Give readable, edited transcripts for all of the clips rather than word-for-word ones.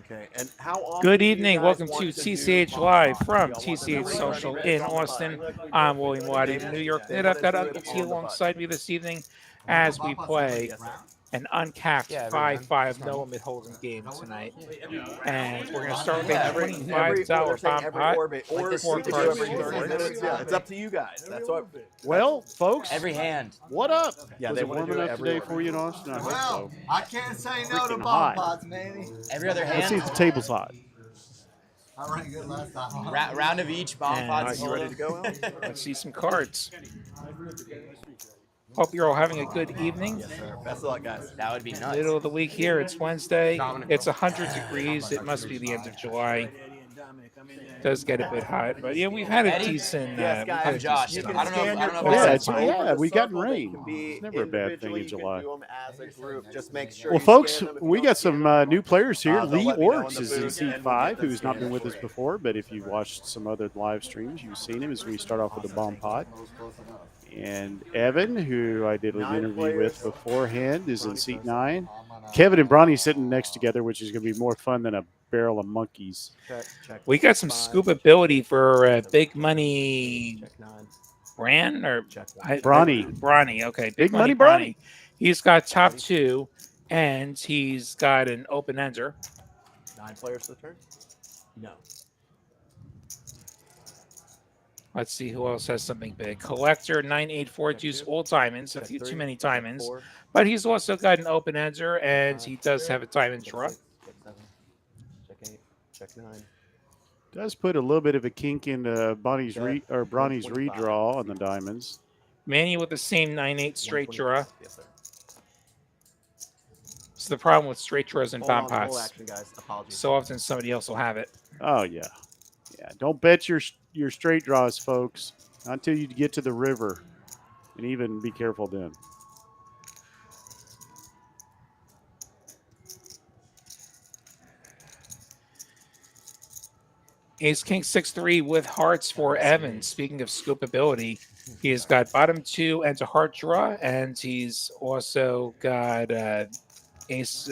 Okay. And how often Good do you evening. guys Welcome want to do TCH bump Live pots? from Y'all want them TCH every Social Sunday in on the Austin. button? I'm William Waddy from New York. They And I've want got to do Uncle it T on the alongside button. me this evening as we play Yes, sir. an uncapped Yeah, every round. 5-5 no limit hold'em game tonight. And we're going to start with a Every $25 they're saying bomb every pot. orbit, or this we four could do cards every per 30 minute. minutes. Yeah, it's up to you guys. That's what. Well, folks, Every hand. what up? Yeah, Was they it want to warm do it enough every today orbit. for you in Austin? I hope Well, so. I can't say no to Freaking bomb hot. pots, man. Every other Let's see if hand. the table's hot. I ran good last time. Round of each bomb And pots. You ready to go, Al? Let's see some cards. Hope you're all having a good evening. Yes, sir. Best of luck, guys. That would be nuts. Middle of the week here. It's Wednesday. It's 100 degrees. It must be the end of July. It does get a bit hot, but yeah, we've had a Eddie? decent. Yes, we've guys. had a Josh. You decent can I don't know if- scan I your don't know if Yeah, cards it's- over yeah, the we got circle. They rain. can be It's never a bad thing individually. in You can July. do them as a group. Just make sure. Well, you folks, scan them. If we you got don't some scan them, new players here. they'll Lee let me know in Orks the is in booth, seat and we'll 5, get the who's not been scanners with us for you. before, but if you've watched some other live streams, you've seen him as we start off with a bomb pot. And Evan, who I did an 9 interview players. with beforehand, is in seat 9. Kevin and Bronny sitting next together, which is going to be more fun than a barrel of monkeys. Check. We got some 5, scoop ability for big money Check 9. Bran or Check 1. Bronny. Okay, Big money Bronny. He's got top 2, and he's got an open ender. 9 players for the turn? No. Let's see who else has something big. Collector 984 juice all diamonds. A few too many diamonds, 4. but he's also got an open ender, and he does have a diamond Check draw. 6. Check 7. Check 8. Check 9. Does put a little bit of a kink into Bronny's Check. Bronny's 125. redraw on the diamonds. Manny with the same 9-8 straight draw. Yes, sir. So the problem with straight draws and Hold bomb on, full pots, action, guys. Apologies. so often somebody else will have it. Oh, yeah. Yeah, don't bet your straight draws, folks, until you get to the river. And even be careful then. Ace King 6-3 with hearts for Evan. Speaking of scoop ability, he has got bottom 2 and a heart draw, and he's also got ace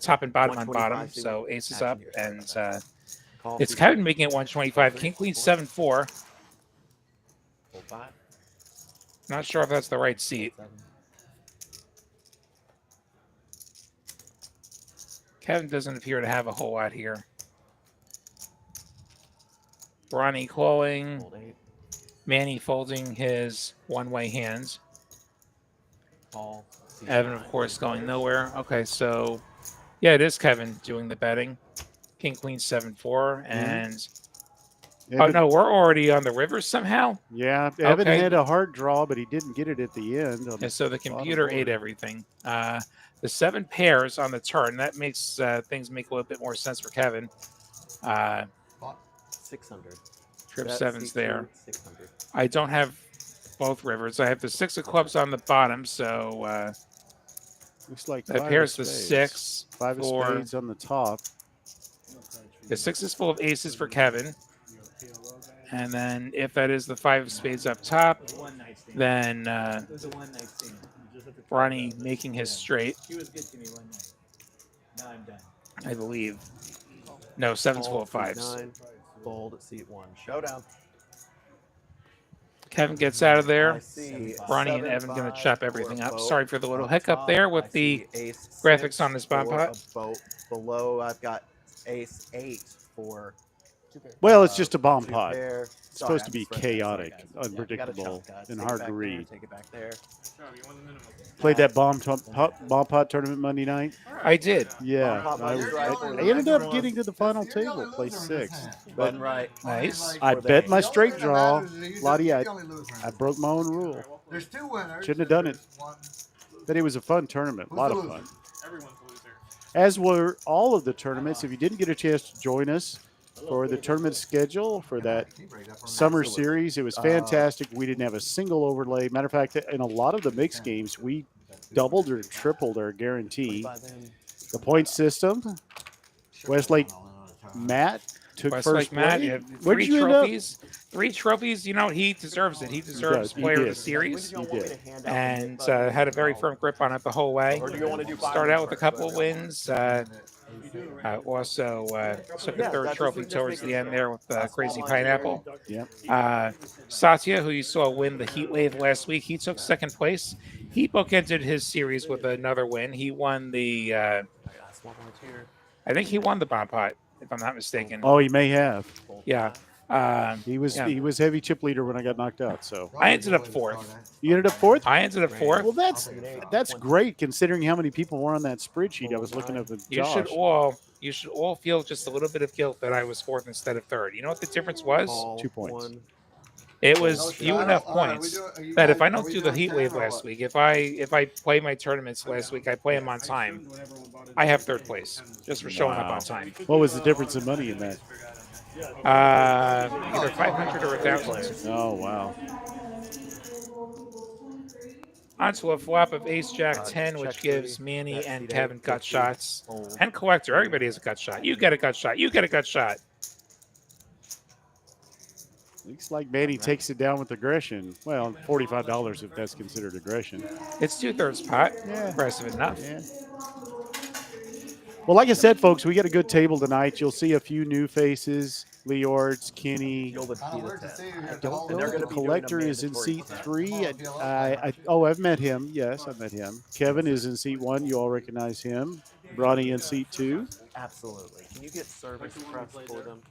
top and bottom on bottom. So ace is up, and it's Kevin making it 125. King Queen 7-4. Full 5. Not sure if that's the right seat. 7. Kevin doesn't appear to have a whole lot here. Bronny calling. Fold 8. Manny folding his one-way hands. Call. Evan, of course, going nowhere. Okay, so yeah, it is Kevin doing the betting. King Queen 7-4, and oh Evan, no, we're already on the river somehow. Yeah, Evan Okay. had a hard draw, but he didn't get it at the end. And so the computer ate everything. The 7 pairs on the turn, that makes things make a little bit more sense for Kevin. 600. Trip That's 7's there. 600. I don't have both rivers. I have the 6 of clubs on the bottom, so Looks like that 5 pairs of the spades. 6. 5 of for- spades on the top. The 6 is full of aces for Kevin. And then if that is the 5 of spades up top, then Bronny making his straight, She was good to me one night. Now I'm done. I believe. No, 7's full of Call, seat 5s. 9. Fold at seat 1. Showdown. Kevin gets out of there. I see Bronny and 7, Evan going to 5 chop for everything a up. boat Sorry for the little on hiccup top. there with I the see ace graphics 6 on this bomb for pot. a boat. Below, I've got ace 8 for. Well, it's just a bomb 2 pot. pair. It's supposed to I be just read that. Sorry, chaotic, guys. Yeah, you gotta unpredictable, chop, guys. and Take it hard back to there, read. Take it back there. Played that bomb pot tournament Monday night. I did. Yeah, Bomb pot I, money I, strike. I ended up getting to the final table, play 6. Button right. Nice. I For the bet ace. my straight draw. Lottie, I I broke my own rule. There's 2 winners. Shouldn't have done it. One. But it was a fun tournament, a Who's lot the of loser? fun. Everyone's a loser. As were all of the tournaments. If you didn't get a chance to join us for the tournament schedule for that summer series, it was fantastic. We didn't have a single overlay. Matter of fact, in a lot of the mixed games, we doubled or tripled our guarantee. The point system, Westlake Matt took Westlake first Matt, place. you have Where'd 3 you end up? trophies. 3 trophies. You know, he deserves it. He deserves does. He player of the did. series, Did. and had a very firm grip on it the whole way. Or do you want to do Start out with a couple of wins. Also took a Yeah, third that's trophy just towards the making end there with Crazy small Pineapple. Yep. Satya, who you saw win the Heat Wave last week, he took second place. He bookended his series with another win. He won the, I got small ones here. I think he won the Bomb Pot, if I'm not mistaken. Oh, he may have. Yeah. He was Yeah. he was heavy chip leader when I got knocked out. So I ended up 4th. you ended up 4th. I ended up 4th. Well, that's great considering how many people were on that spreadsheet. I was looking at with You Josh. should all feel just a little bit of guilt that I was 4th instead of 3rd. You know what the difference was? 2 points. It was few enough points that if I don't do the Heat Wave last week, if I play my tournaments last week, I play them on time, I have 3rd place just for showing up on time. What was the difference in money in that? Either 500 or 1,000. Oh wow. Onto a flop of Ace Jack 10, which gives Manny and Kevin gut shots. And Collector, everybody has a gut shot. You get a gut shot. You get a gut shot. Looks like Manny takes it down with aggression. Well, $45 if that's considered aggression. It's 2/3 pot. Yeah. Impressive enough. Yeah. Well, like I said, folks, we got a good table tonight. You'll see a few new faces: Leords, Kenny. You'll be I don't the see 10. you. Don't And know. they're The gonna be doing a collector is in mandatory seat test. 3. I've met him. Yes, I've met him. Kevin is in seat 1. You all recognize him. Bronny in seat 2. Absolutely. Can you get service prep for them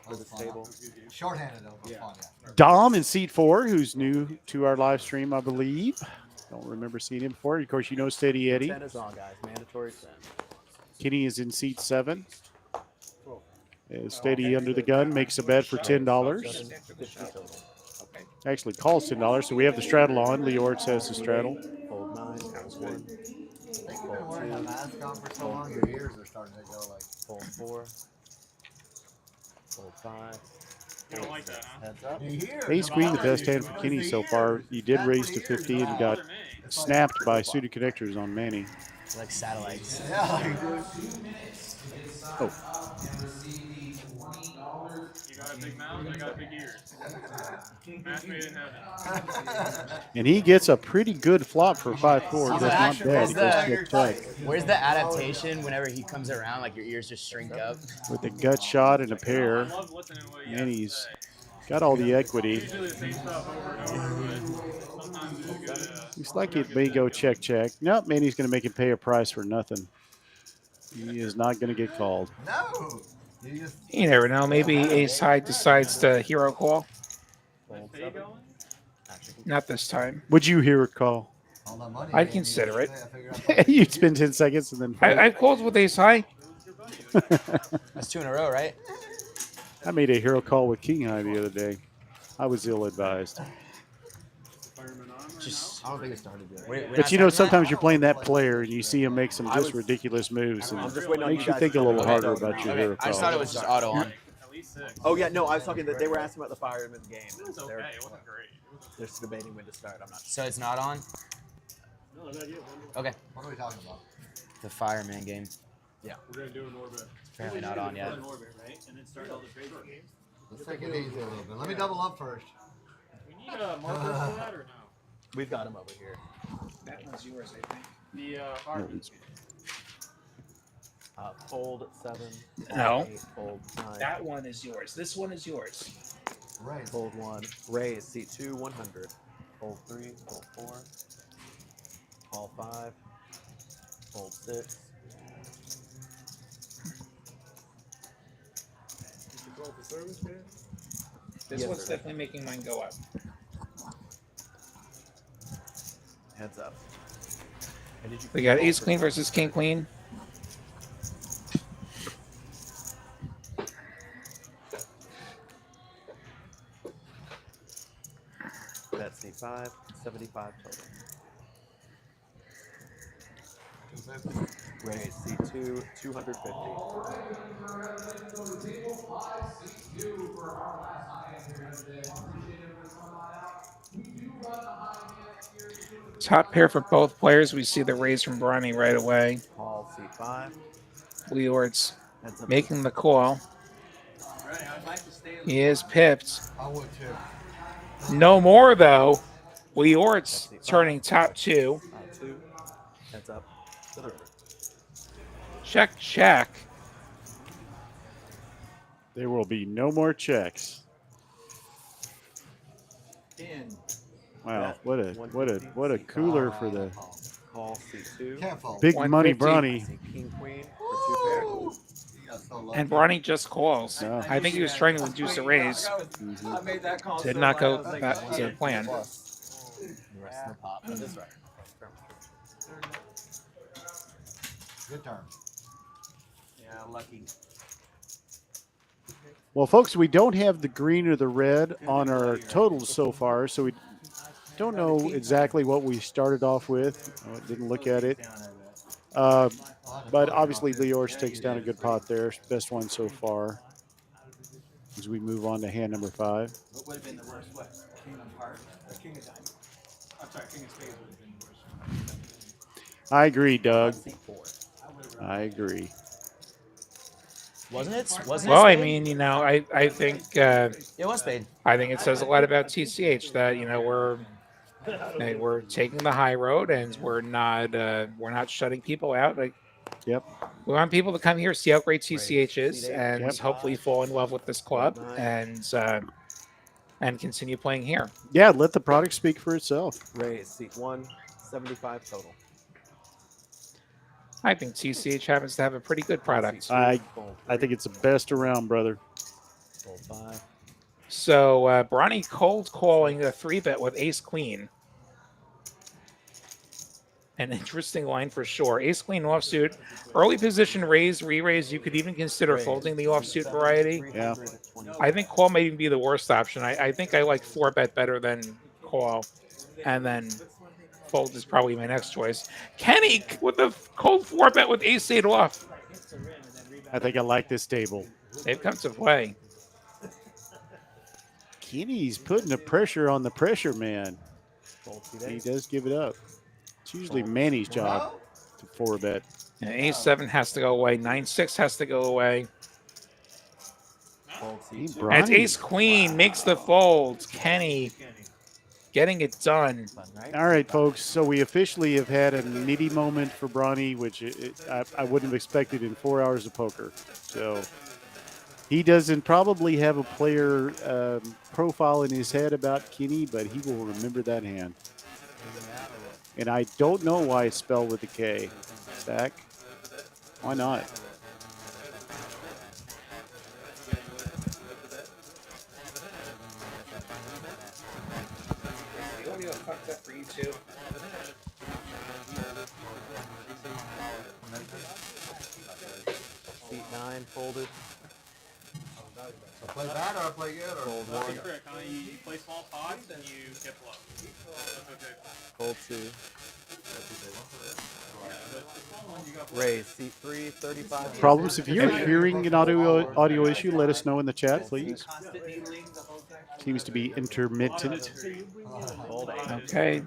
for this table? Shorthanded though. Yeah. Fun, yeah. Dom in seat 4, who's new to our live stream, I believe. Don't remember seeing him before. Of course, you know Steady Eddie. 10 is on, guys. Mandatory 10. Kenny is in seat 7. Steady under the gun makes a bet for $10. 50 total. Actually calls $10, so we have the straddle on. Leords has the straddle. Fold 9. Sounds good. You've been wearing a mask on for so long, your ears are starting to go like. Fold 4. Fold 5. You don't like that, huh? Heads up. You hear? Ace Queen, the best hand for Kenny so far. He did raise to 50 and got snapped by suited connectors on Manny. Like satellites. Yeah, like, Oh, You got a big mouth, I got big ears. Match made in heaven. and he gets a pretty good flop for 5-4. That's not bad. He goes check. Where's the adaptation whenever he comes around? Like your ears just shrink up. With a gut shot and a I pair. love listening to what you Manny's got all the equity. usually the same stuff over and over, but sometimes it's good. Looks like it may go check. Nope, Manny's going to make him pay a price for nothing. He is not going to get called. no. You just. You never know. Maybe Ace High decides to hero call. Fold There you 7. go. Not this time. Would you hear a call? All that money. I'd you consider it. I figured out- You'd spend 10 seconds and then fold. I called with Ace High. That's 2 in a row, right? I made a hero call with King High the other day. I was ill-advised. Just I don't think it started yet. we're But not you know, starting sometimes you're playing that player and you see him make some I just was- ridiculous moves, and I'm just waiting on makes you you guys think a to little go. harder Okay. about your that. hero Okay, I just thought it call. was just auto on. At least 6. Oh, yeah. No, I was talking that they were asking about the fireman's game. It was okay. It wasn't great. It wasn't They're just debating when to start. I'm not sure. So it's not on? Okay. What are we talking about? The fireman game. We're gonna do an orbit. Apparently not on yet. Orbit, right? And then start all the trades games. Let's take it easy a little bit. Let me double up first. We need a marker for that or no? We've got him over here. That one's yours, I think. The Fold 7. No. 8, fold 9. That one is yours. This one is yours. Right. Fold 1. Raise. Seat 2, 100. Fold 3. Fold 4. Call 5. Fold 6. This Yes, one's sir. definitely making mine go up. Heads up. And did you We got Ace Queen versus King Queen. That's C5. 75 total. 250. Raise. C2, 250. Top pair for both players. We see the raise from Bronny right away. Call C5. Leords Heads up. making the call. Right, I'd like to stay He is pipped. I would too. No more, though. Leort's That's turning five. top 2. 2. Heads up. To the river. Check, check. There will be no more checks. Wow, what a cooler for the Call C2. Can't fold. big money 150. Bronny. See king queen for 2 pair. You got so lucky. And Bronny just calls. Yeah. I think he was trying to induce a raise. I made that call. Did so not go loud, I was like, that to plan. The rest of the pot. That is right. Good turn. Yeah, lucky. Well, folks, we don't have the green or the red on our totals so far, so we don't know exactly what we started off with. Didn't look at it. But obviously, Leors takes down a good pot there. Best one so far. As we move on to hand number 5. What would have been the worst? What? King of hearts? King of diamonds. I'm sorry, king of spades would have been the worst. I agree, Doug. C4. I agree. Wasn't it? Wasn't Well, it? I spade? mean, I think It was spade. I think it says a lot about TCH that we're taking the high road and we're not shutting people out. Like, Yep. we want people to come here, see how great TCH is, and Yep. hopefully fall in love with this club and continue playing here. Yeah, let the product speak for itself. Raise seat 1. 75 total. I think TCH happens to have a pretty good product. I Fold think 3. it's the best around, brother. Fold 5. So Bronny cold calling a 3-bet with ace queen. An interesting line for sure. Ace queen offsuit, early position raise, re-raise. You could even consider folding the offsuit variety. Yeah. I think call may even be the worst option. I think I like 4-bet better than call, and then fold is probably my next choice. Kenny with the cold 4-bet with ace 8 off. I think I like this table. They've come to play. Kenny's putting the pressure on the pressure man. Fold seat He 8. does give it up. It's usually Manny's job to 4-bet. And ace 7 has to go away. 9-6 has to go away. Fold Hey, seat 2. Bronny. And ace queen makes the fold. Kenny getting it done. Fun, right? All right, folks. So we officially have had a nitty moment for Bronny, which I wouldn't have expected in 4 hours of poker. So he doesn't probably have a player profile in his head about Kenny, but he will remember that hand. And I don't know why it's spelled with a K. Zach, why not? Seat 9 folded. I play bad or I play good or Fold That's 1. correct. You play small pots and you get bluff. That's okay. Fold 2. Yeah, but the small one you got bluff. Raise seat 3. 35. Problems? If you're hearing an audio issue, let us know in the chat, please. Seems to be intermittent. Fold 8. Okay.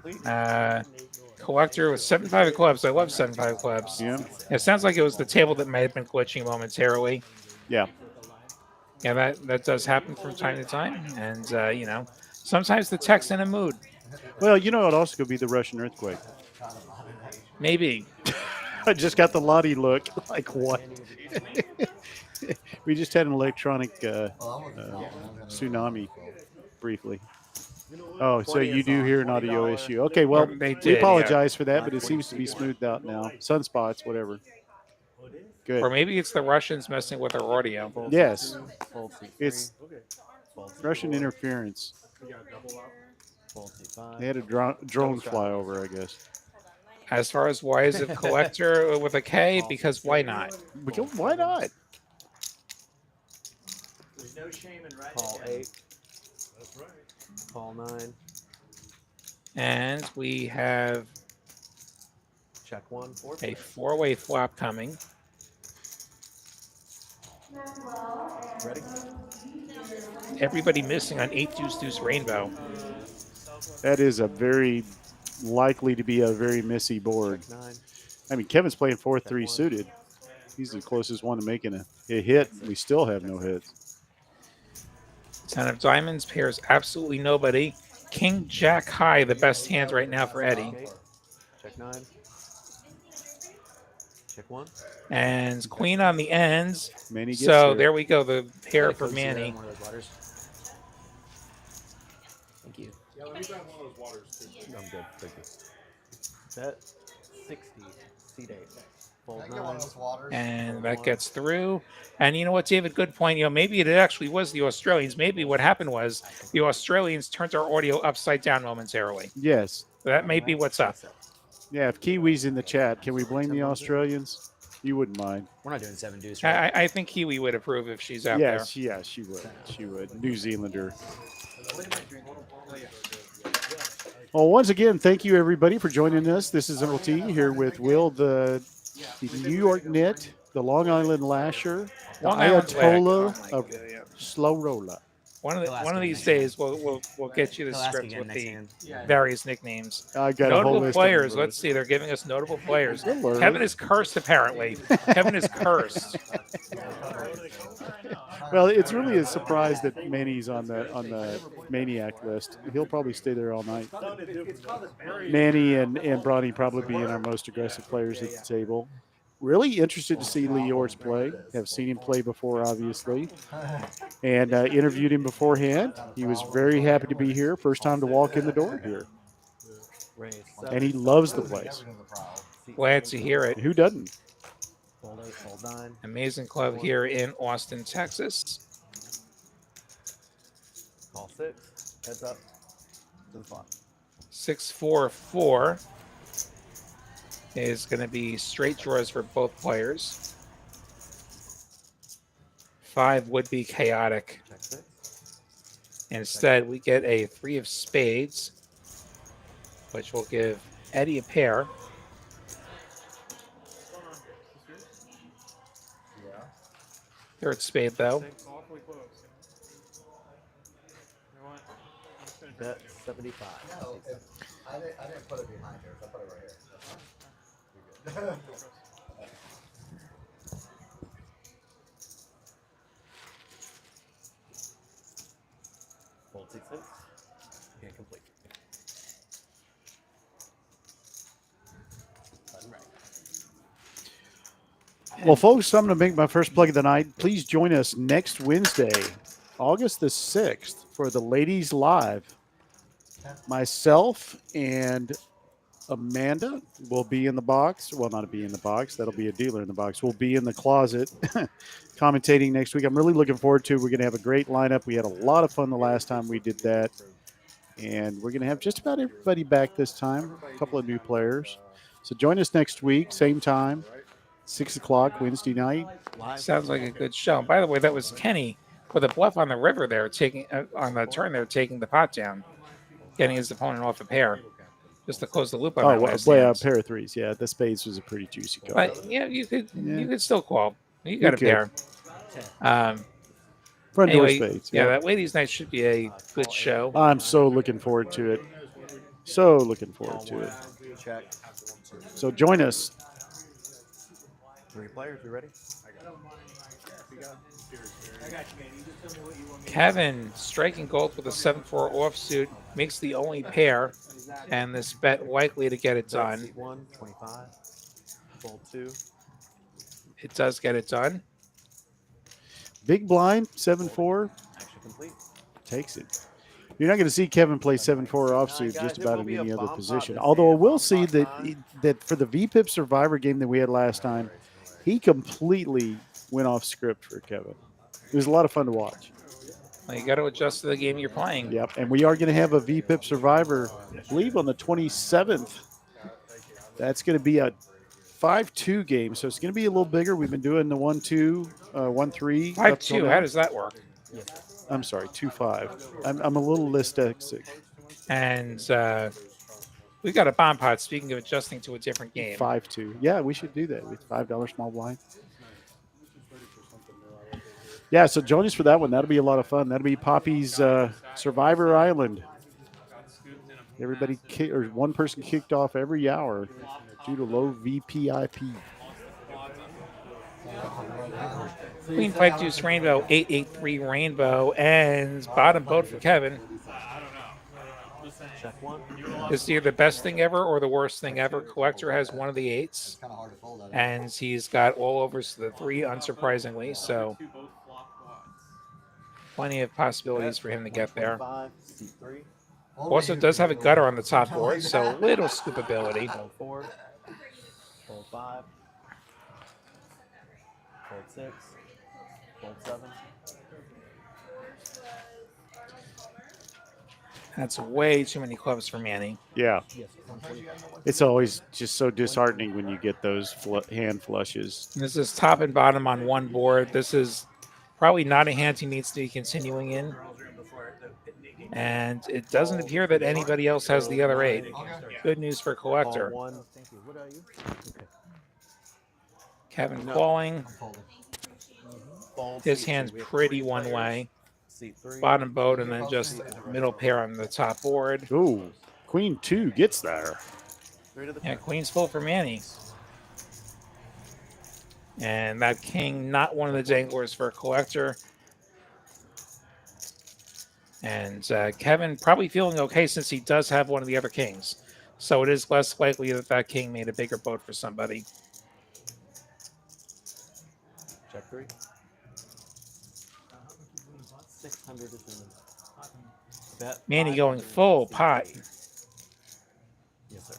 Collector with 7-5 of clubs. I love 7-5 clubs. Yeah. It sounds like it was the table that may have been glitching momentarily. Yeah. Yeah, that does happen from time to time. And, sometimes the tech's in a mood. Well, it also could be the Russian earthquake. Maybe. I just got the Lottie look. Like, what? We just had an electronic tsunami briefly. Oh, so you do hear an audio issue. Okay, well, They we did, apologize for that, but it seems to be smoothed out now. Sunspots, whatever. Or Good. maybe it's the Russians messing with our audio. Yes, Fold seat 3. it's Fold seat Russian 4. interference. Fold seat 5. They had a drone fly over, I guess. As far as why is it collector with a K? Because why not? Why not? There's no shame in writing. Call 8. Call 9. And we have Check 1. 4. a 4-way flop coming. Ready? Everybody missing on 8-deuce-deuce rainbow. That is a very likely to be a very messy board. Check 9. I mean, Kevin's playing 4-3 suited. He's the closest one to making a hit. We still have no hits. Ten of diamonds, pairs absolutely nobody. King, jack, high, the best hands right now for Eddie. Okay. Check 9. Check 1. And queen on the ends. Manny gets So there. there we go, the pair Got a for Coke Zero in Manny. one of those waters. Thank you. Yeah, let me grab one of those waters too. I'm good. Thank you. Bet 60. Seat 8. Fold Can I get one 9. of those waters? And Fold that 1. gets through. And you know what, David? Good point. You know, maybe it actually was the Australians. Maybe what happened was the Australians turned our audio upside down momentarily. Yes. That may be what's up. Yeah, if Kiwi's in the chat, can we blame the Australians? You wouldn't mind. We're not doing 7 deuce, right? I think Kiwi would approve if she's out Yes, yes, she would. She would. New Zealander. Well, once again, thank you everybody for joining us. This is Uncle T here with Will, the New York Knit, the Long Island Lasher, the Long Island Ayatollah Flag. Oh, my of God, yeah. Slow Roller. One of He'll ask one of again these next days, we'll get you the He'll ask script again with next the hand. various nicknames. I got a whole Notable list players. of Let's see. They're giving us notable players. Good Lord. Kevin is cursed, apparently. Kevin is cursed. Well, it's really a surprise that Manny's on the maniac list. He'll probably stay there all night. Manny and Bronny probably being our most aggressive players at the table. Really interested to see Lee Orts play. Have seen him play before, obviously, and interviewed him beforehand. He was very happy to be here. First time to walk in the door here, Raise and he loves the place. Glad to hear it. Who doesn't? Fold 8. Fold 9. Amazing club here in Austin, Texas. Call 6. Heads up. To the flop. 6-4-4 is going to be straight draws for both players. 5 would be chaotic. Check 6. Instead, we get a 3 of spades, which will give Eddie a pair. Third spade, though. Awfully close. You know what? I'm just gonna Bet 75. No, I didn't put it behind here. I put it right here. That's fine. You're good. Fold 6. Can't complete. Button right. Well, folks, I'm going to make my first plug of the night. Please join us next Wednesday, August the 6th, for the Ladies Live. Myself and Amanda will be in the box. Well, not be in the box. That'll be a dealer in the box. We'll be in the closet commentating next week. I'm really looking forward to it. We're going to have a great lineup. We had a lot of fun the last time we did that. And we're going to have just about everybody back this time, a couple of new players. So join us next week, same time, 6 o'clock Wednesday night. Sounds like a good show. By the way, that was Kenny with a bluff on the river there, taking on the turn there, taking the pot down, getting his opponent off a pair, just to close the loop on Oh, that well, last a hand. pair of threes. Yeah, the spades was a pretty juicy card. But yeah, you could still call. You got You a pair. Front door Anyway, spades. yeah, that ladies' night should be a good show. I'm so looking forward to it. So looking forward to it. Check. So join us. 3 players. You ready? Kevin striking gold with a 7-4 offsuit makes the only pair, and this bet likely to get it done. Seat 1. 25. Fold 2. It does get it done. Big blind, 7-4, Action complete. takes it. You're not going to see Kevin play 7-4 offsuit just about in any other position. Although I will see that for the VPIP Survivor game that we had last time, he completely went off script for Kevin. It was a lot of fun to watch. Well, you got to adjust to the game you're playing. Yep, and we are going to have a VPIP Survivor, I believe, on the 27th. That's going to be a 5-2 game, so it's going to be a little bigger. We've been doing the 1-2, 1-3. 5-2. How does that work? I'm sorry, 2-5. I'm a little dyslexic. And we got a bomb pot. Speaking of adjusting to a different game, 5-2. Yeah, we should do that with $5 small blind. Yeah, so join us for that one. That'll be a lot of fun. That'll be Poppy's Survivor Island. Everybody, or one person kicked off every hour due to low VPIP. Queen 5-2 rainbow, 8-8-3 rainbow, and bottom boat for Kevin. I don't know. Listen, Check one. It's either the best thing ever or the worst thing ever. Collector has one of the eights, Kind of hard to fold that. and he's got all overs to the three, unsurprisingly. So two both flop quads. plenty of possibilities for him to get there. 125, seat 3. Also does have a gutter on the top board, so little scoopability. Fold 4. Fold 5. Fold 6. Fold 7. That's way too many clubs for Manny. Yeah. Yes, 145. It's always just so disheartening when you get those hand flushes. This is top and bottom on one board. This is probably not a hand he needs to be continuing in. And it doesn't appear that anybody else has the other 8. Good news for Call Collector. 1. Thank you. What are you? Okay. Kevin calling. Fold, His seat 2. hand's We have pretty 3 one players. way. Seat 3. Bottom boat and then just middle pair on the top board. Ooh, Queen 2 gets there. 3 to the Yeah, front. queen's full for Manny. And that king, not one of the danglers for Collector. And Kevin probably feeling okay since he does have one of the other kings. So it is less likely that that king made a bigger boat for somebody. Check 3. 600 is in. Bet Manny going 500. full Seat pot. 3. Yes, sir.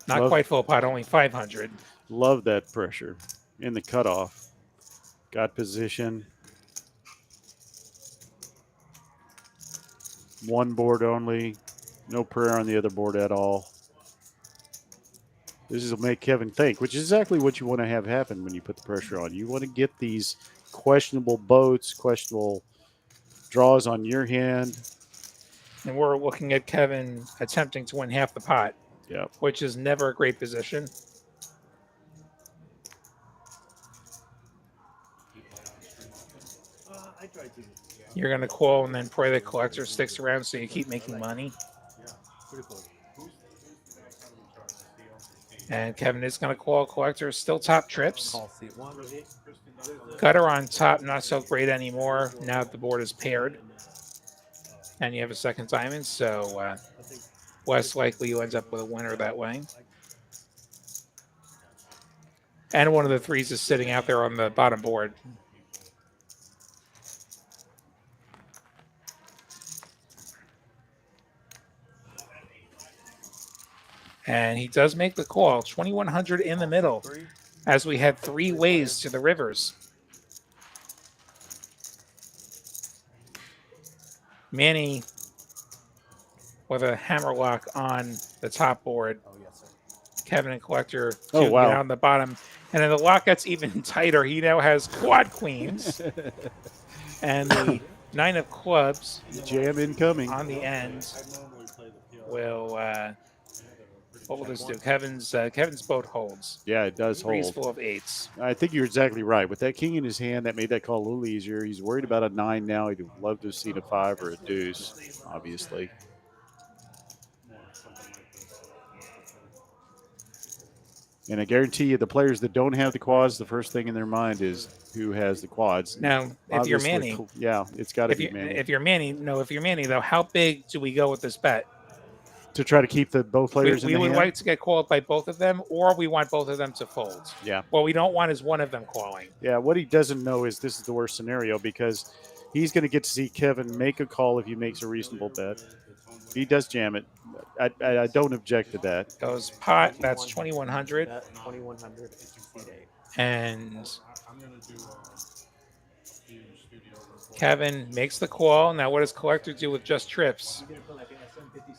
Not Love- quite full pot, only 500. Love that pressure in the cutoff. Got position. One board only. No prayer on the other board at all. This will make Kevin think, which is exactly what you want to have happen when you put the pressure on. You want to get these questionable boats, questionable draws on your hand. And we're looking at Kevin attempting to win half the pot, Yeah. which is never a great position. You're going to call and then pray the Collector sticks around so you keep making money. And Kevin is going to call. Collector still top trips. Call seat 1. Gutter on top, not so great anymore now that the board is paired. And you have a second diamond, so less likely you end up with a winner that way. And one of the 3s is sitting out there on the bottom board. And he does make the call. 2,100 in the middle, 3. as we had 3 ways to the rivers. Manny with a hammerlock on the top board. Oh, yes, sir. Kevin and Collector Oh, two wow. on the bottom. And then the lock gets even tighter. He now has quad queens. And the 9 of clubs Jam incoming. on the end will... what will this do? Kevin's boat holds. Yeah, it does Three's hold. full of 8s. I think you're exactly right. With that king in his hand, that made that call a little easier. He's worried about a 9 now. He'd love to have seen a 5 or a deuce, obviously. And I guarantee you, the players that don't have the quads, the first thing in their mind is who has the quads. Now, if you're Obviously, Manny, yeah, it's got to be Manny. if you're Manny, though, how big do we go with this bet? To try to keep the both players We in the would hand. like to get called by both of them, or we want both of them to fold. Yeah. What we don't want is one of them calling. Yeah, what he doesn't know is this is the worst scenario because he's going to get to see Kevin make a call if he makes a reasonable bet. He does jam it. I don't object to that. Goes pot, that's 2,100. Bet 2,100. Seat 8. And Kevin makes the call. Now, what does Collector do with just trips?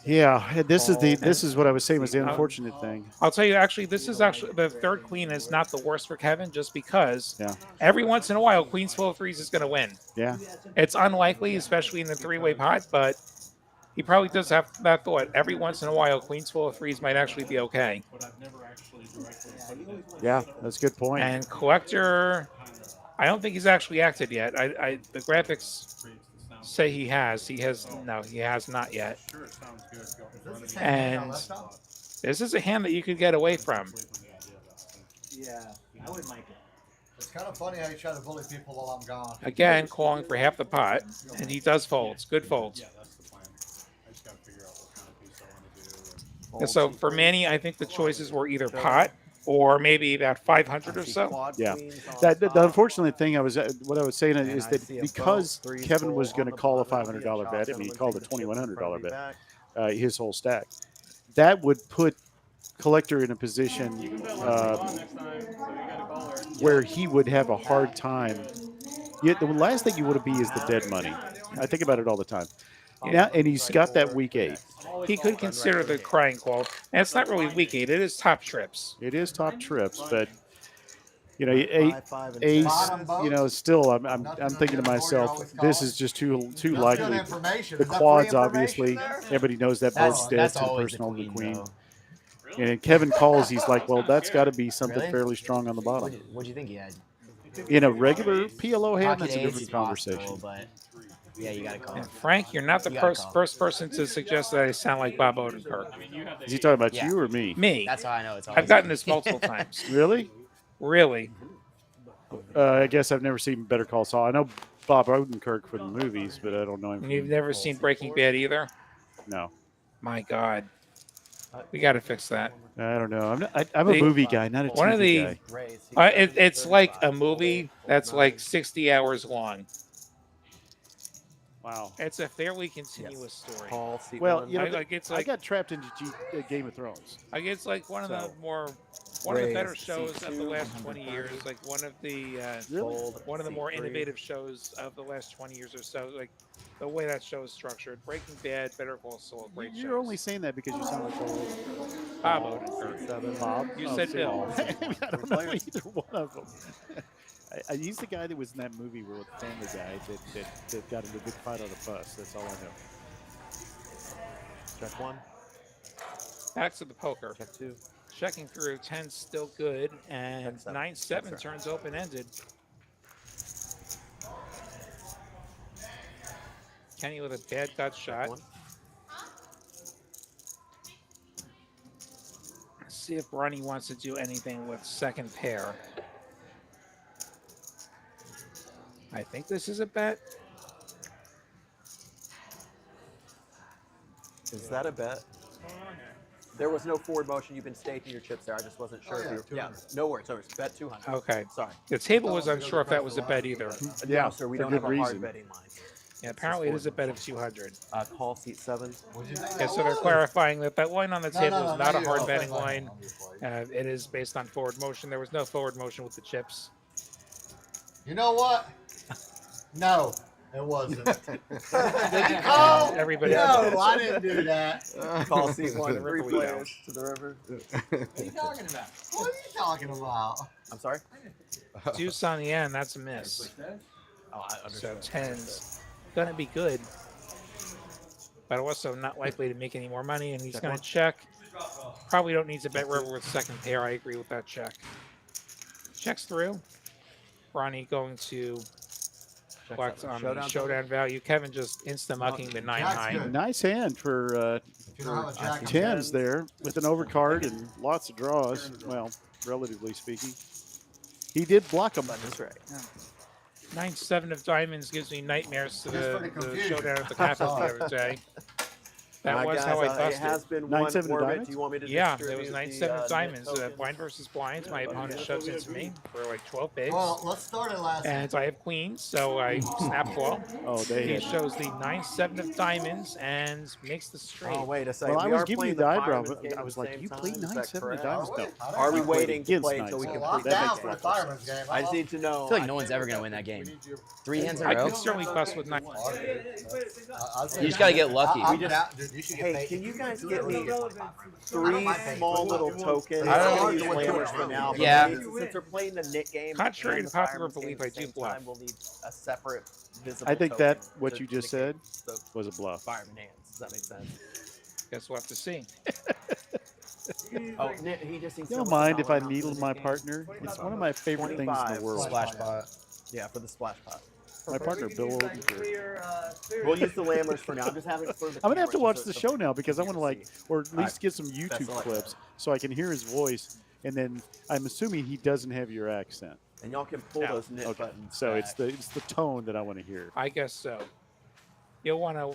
Yeah, and this is what I was saying was the unfortunate thing. I'll tell you, actually, this is actually the third queen is not the worst for Kevin, just because Yeah. every once in a while, queen's full of 3s is going to win. Yeah. It's unlikely, especially in the 3-way pot, but he probably does have that thought. Every once in a while, queen's full of 3s might actually be okay. Yeah, that's a good point. And Collector, I don't think he's actually acted yet. The graphics say he has. He has not yet. And this is a hand that you could get away from. Yeah, I would like it. It's kind of funny how you try to bully people while I'm gone. Again, calling for half the pot, and he does folds. Good folds. Yeah, that's the plan. I just got to figure out what kind of piece I want to do. And And so for Manny, I think the choices were either pot or maybe about 500 or so. Yeah. The unfortunate thing what I was saying is that because Kevin was going to call a $500 bet, I mean, he called a $2,100 bet, his whole stack, that would put Collector in a position where he would have a hard time. Yet the last thing you want to be is the dead money. I think about it all the time. Now, and he's got that weak 8. He could consider the crying call. And it's not really weak 8. It is top trips. It is top trips, but you know, ace. Still, I'm thinking to myself, this is just too likely. The quads, obviously, everybody knows that board's dead to the person holding the queen. And Kevin calls, he's like, well, that's got to be something fairly strong on the bottom. What'd you think he had? In a regular PLO hand, Pocket that's a eights different is conversation. possible, but yeah, you got to call. And Frank, you're not the first person to suggest that I sound like Bob Odenkirk. Is he talking about you or me? Me. That's how I know it's. I've gotten this multiple times. Really? Really? I guess I've never seen Better Call Saul. I know Bob Odenkirk from the movies, but I don't know him. And you've never seen Breaking Bad either? No. My God. We got to fix that. I don't know. I'm a movie guy, not a TV guy. It's like a movie that's like 60 hours long. Wow. It's a fairly continuous story. Well, you know, I got trapped into Game of Thrones. It's like one of the better shows of the last 20 years. Like one of the more innovative shows of the last 20 years or so. Like the way that show is structured. Breaking Bad, Better Call Saul, great shows. You're only saying that because you sound like Bob Odenkirk. Bob? You said Bill. I don't know either one of them. He's the guy that was in that movie with the Family Guy that got into a big fight on the bus. That's all I know. Check 1. Back to the poker. Check 2. Checking through, 10's still good, and 9-7 turns open-ended. Kenny with a bad gut shot. Let's see if Ronnie wants to do anything with second pair. I think this is a bet. Is that a bet? There was no forward motion. You've been staking your chips there. I just wasn't sure if you were. Yeah, no worries. So it's bet 200. Okay. Sorry. The table was unsure if that was a bet either. Yeah, No, sir, we for don't good have a hard reason. betting line. Yeah, apparently it is a bet of 200. Call seat 7. Yeah, so they're clarifying that line on the table is not a you. hard I'll betting play line. fine. It is based on forward motion. There was no forward motion with the chips. You know what? No, it wasn't. Did you call? Everybody. No, I didn't do that. Call seat 1. The 3 river we go. players to the river. what are you talking about? What are you talking about? I'm sorry? Deuce on the end. That's a miss. Oh, I So understand. 10's going to be good, but also not likely to make any more money, and he's going to check. Probably don't need to bet river with second pair. I agree with that check. Checks through. Ronnie going to collect on the showdown value. Kevin just insta-mucking the 9-9. Nice hand for If you don't have a jack, 10s there with an overcard and lots of draws. Well, relatively speaking. He did block them. That's right. 9-7 of diamonds gives me nightmares to Just for the the confusion. showdown at the Capitol the other day. That was guys, how I it busted. has been 9-7 one orbit. diamonds? Do you want me to Yeah, there was distribute 9-7 the, diamonds. tokens? Blind versus blind. My opponent shoves into me for like 12 bigs. well, let's start it last. And I have queens, so I snap ball. Oh, they He had. shows the 9-7 of diamonds and makes the straight. Oh, wait a second. Well, I We was are giving playing you the eyebrow. fireman's But game I at was the like, same you time. played Is that 9-7 of correct? diamonds? No. Are we Not waiting to against play until we 9-7. can Well, prove I'm that down makes for the more sense? fireman's game. I just need to know. I feel like no one's ever gonna win that game. 3 hands in a I row. could certainly bust with 9. You just gotta get lucky. I'm down. Dude, you should get Hey, paid. can you guys get me 3 small little tokens? I don't I'm know gonna use what Lammers for now. But Yeah. Since they're playing the Nick game, Contrary and to the popular fireman's game belief, at I the do same bluff. time, we'll need a separate visible I think token that what to you just said indicate the was a bluff. fireman hands. Does that make sense? Guess we'll have to see. Oh, Nick, he just needs You to don't know mind what's if I the needle my game. partner? It's one of my favorite things in the 25. world. Splash pot. Yeah, for the splash pot. My partner, Bill Odenkirk. We'll use the Lammers for now. I'm just having it for the I'm gonna have to camera, watch just the so show now because I want to like, or at Alright. least get some YouTube all I clips so I can hear his voice. And then I'm assuming he doesn't have your accent. And y'all can pull No. those knit Okay. buttons. So back. it's the tone that I want to hear. I guess so. You'll want to,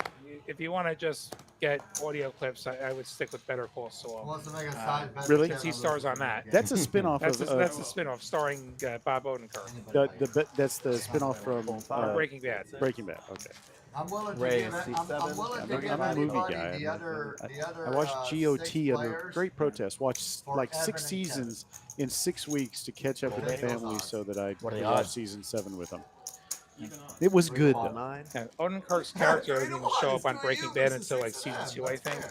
if you want to just get audio clips, I would stick with Better Call Saul. Wants to make a side bet really? Since he stars on that. That's a spinoff That's of that's the spinoff starring Bob Odenkirk. that's the spinoff from Breaking Bad. Breaking Bad. Okay. I'm willing to Ray give is it. I'm willing to I'm give a movie anybody guy. the other. I watched GOT 6 under players. great protest. Watched for like Evan 6 and Kevin. seasons in 6 weeks to catch up with the family, so that I What are could the watch odds? season 7 with them. It was good Ball though. 9. Yeah, Odenkirk's character didn't even show up on Breaking Bad until like season 2, I think.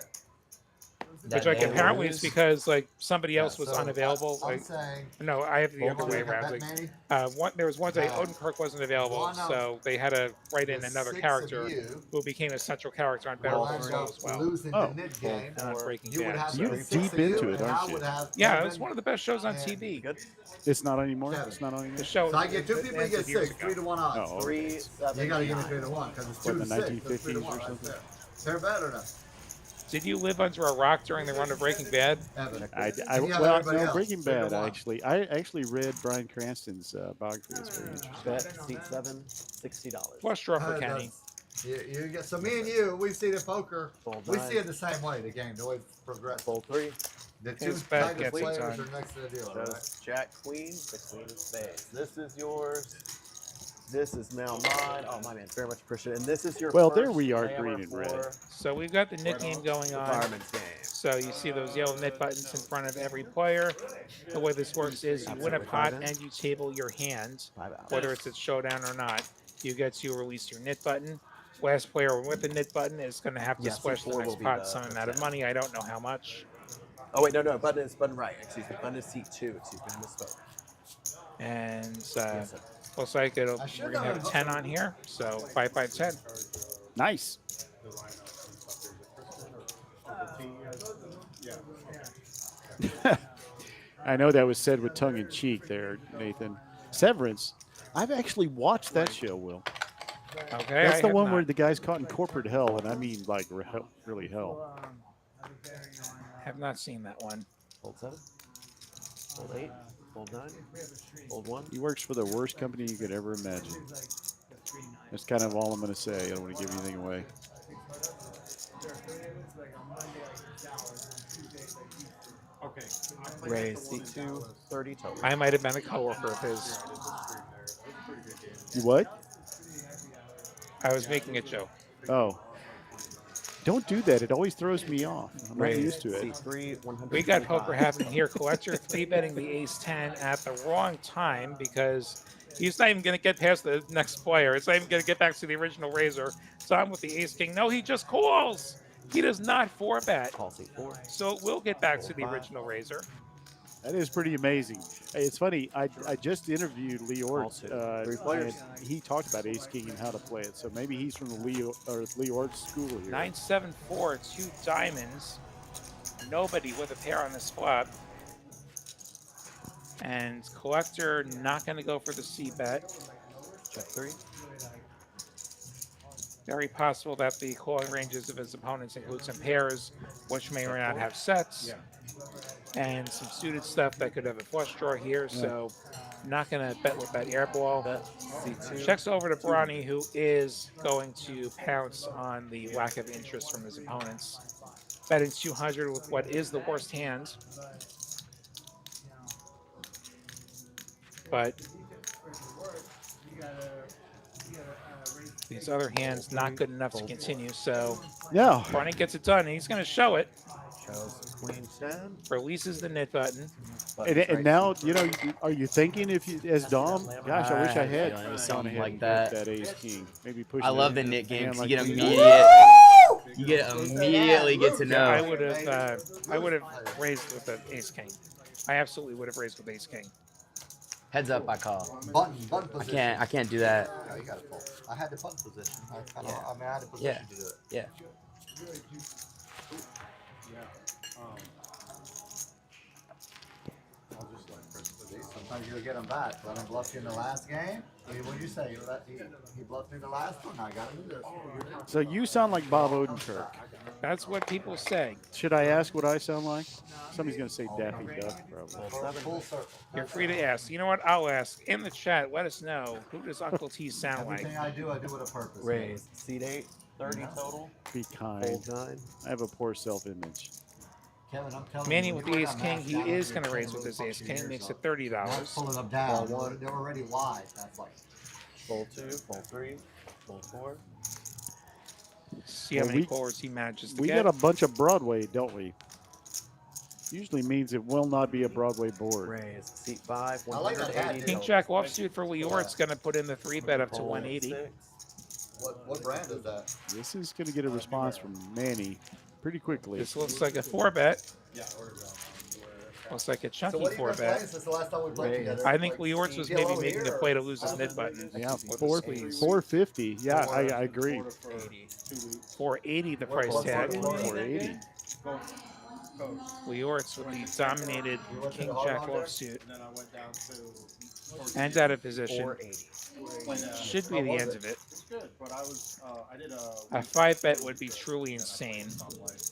That Which like they apparently lose? it's because like somebody else was So, unavailable. I'm Like saying. no, I have the other way Hold on, around. bet Like Manny. there was one day Uh, Odenkirk wasn't available, one of so they had to write in the another 6 of character you who became a central character on Better will Call end Saul up as well. losing Oh. the knit game. And on Breaking You would Bad. have So. You're the 6 deep of you, into it, and aren't I you? would have Yeah, Kevin it's one of the best shows on and- TV. Good. It's not anymore. Kevin. It's not on anymore. The show. So I get 2 it people, you get ended years 6, ago. 3 to 1 odds. Oh, 3, okay. 7, You got to give me 9. 3 to 1 because it's What, 2 the to 6. That's 3 to 1950s 1. or That's something? fair. Fair bet or no? Did you live under a rock during the run of Breaking Bad? Evan. I And you have well, everybody no, else, Breaking 3 to Bad. 1. I actually read Bryan Cranston's biography. It's very interesting. Bet seat 7, $60. Flush draw for Uh, Kenny. You get, so me and you, we see the poker. Fold We 9. see it the same way. The game, the way it's progressed. Fold 3. The two His bet tightest gets it players done. are next to the dealer, right? Shows Jack Queen, the Queen of Spades. This is yours. This is now mine. Oh my man, very much appreciate it. And this is your Well, first there we are, hammer green and red. for So we've got the knit game going the on. Fireman's game. So you see those yellow knit buttons in front of every player. The way this works is you win a pot and you table your hand, 5 out. whether it's at showdown or not. You get to release your knit button. Last player with the knit button is going to have to Yes, splash the C4 will next be pot the some amount of money. I don't know how much. Oh wait, no, button is button right. Excuse me, button is seat 2. Excuse me, I misspoke. And Yes, sir. looks like we're going to have 10 on here. So 5, 5, 10. Nice. I know that was said with tongue in cheek there, Nathan. Severance. I've actually watched that show, Will. Okay. That's I the have one not. where the guy's caught in corporate hell, and I mean like really hell. Have not seen that one. Fold 7. Fold 8. Fold 9. Fold 1. He works for the worst company you could ever imagine. That's kind of all I'm going to say. I don't want to give anything away. Okay. Raise seat 2, 30 total. I might have been a coworker of his. You what? I was making a joke. Oh. Don't do that. It always throws me off. I'm not Raise used to it. seat 3, 100. We got poker happening here. Collector 3-betting the ace 10 at the wrong time because he's not even going to get past the next player. It's not even going to get back to the original raiser. So I'm with the ace king. No, he just calls. He does not 4-bet. Call seat 4. So we'll get back to the original raiser. That is pretty amazing. Hey, it's funny. I just interviewed Lee Ort, All two. 3 players. and he talked about Ace King and how to play it. So maybe he's from the Lee Ort school here. 9-7-4, 2 diamonds. Nobody with a pair on this flop. And Collector not going to go for the C bet. Check 3. Very possible that the calling ranges of his opponents include some pairs, which may or not have sets, and some suited stuff that could have a flush draw here. So, not going to bet with that air ball. Bet seat 2. Checks over to Bronny, who is going to pounce on the lack of interest from his opponents. Betting 200 with what is the worst hand. But these other hands not good enough to continue. So Yeah. Bronny gets it done, and he's going to show it. Shows Queen 10. Releases the knit button. And now, are you thinking if you, as Dom, gosh, I wish I I had a had feeling it was gone something ahead like and that. picked that Ace King. Maybe push. I love the knit game hand because you like get we- immediately get to Yeah, I know. would have raised with the ace king. I absolutely would have raised with ace king. Heads up, I call. Button position. I can't do that. No, you got to fold. I had the button position. I Yeah. had the position to do it. Yeah. how you get him back. Let him bluff you in the last game. What'd you say? He bluffed me the last one. I got to do this. So you sound like Bob Odenkirk. That's what people say. Should I ask what I sound like? Somebody's going to say Daffy Duck, probably. Full circle. You're free to ask. You know what? I'll ask. In the chat, let us know. Who does Uncle T sound like? Everything I do with a purpose. Raise. Seat 8, 30 total. Be kind. Fold 9. I have a poor self-image. Kevin, I'm telling Manny you, with when the you ace wear king, that he mask is down going to over raise your with his chin, ace fuck king. you, Makes it yourself. Not $30. pulling them down. Ball one. They're already wide. That's like. Fold 2. Fold 3. Fold 4. See how Well, many we- pours he manages to We get. got a bunch of Broadway, don't we? Usually means it will not be a Broadway board. Raise. Seat 5, I like that hat, 180 dude. King total. Jack offsuit for Leort's going to put in the 3-bet up to Fold 180. 6. What brand is that? This is going to get a response from Manny pretty quickly. This looks like a 4-bet. Yeah, Looks like a So chunky what have you been playing 4-bet. since the last time we played Raise. together? I think Leort's was maybe yellow making here a play to or- lose his mid button. Yeah, Squeeze. 450. Yeah, I agree. 80. 480 the price tag. 480. Leort's with the dominated You went to King the hard Jack round there? offsuit. And then I went down to. And out of position. 480. Should be the end of it. It's good, but I did A 5-bet would be truly insane.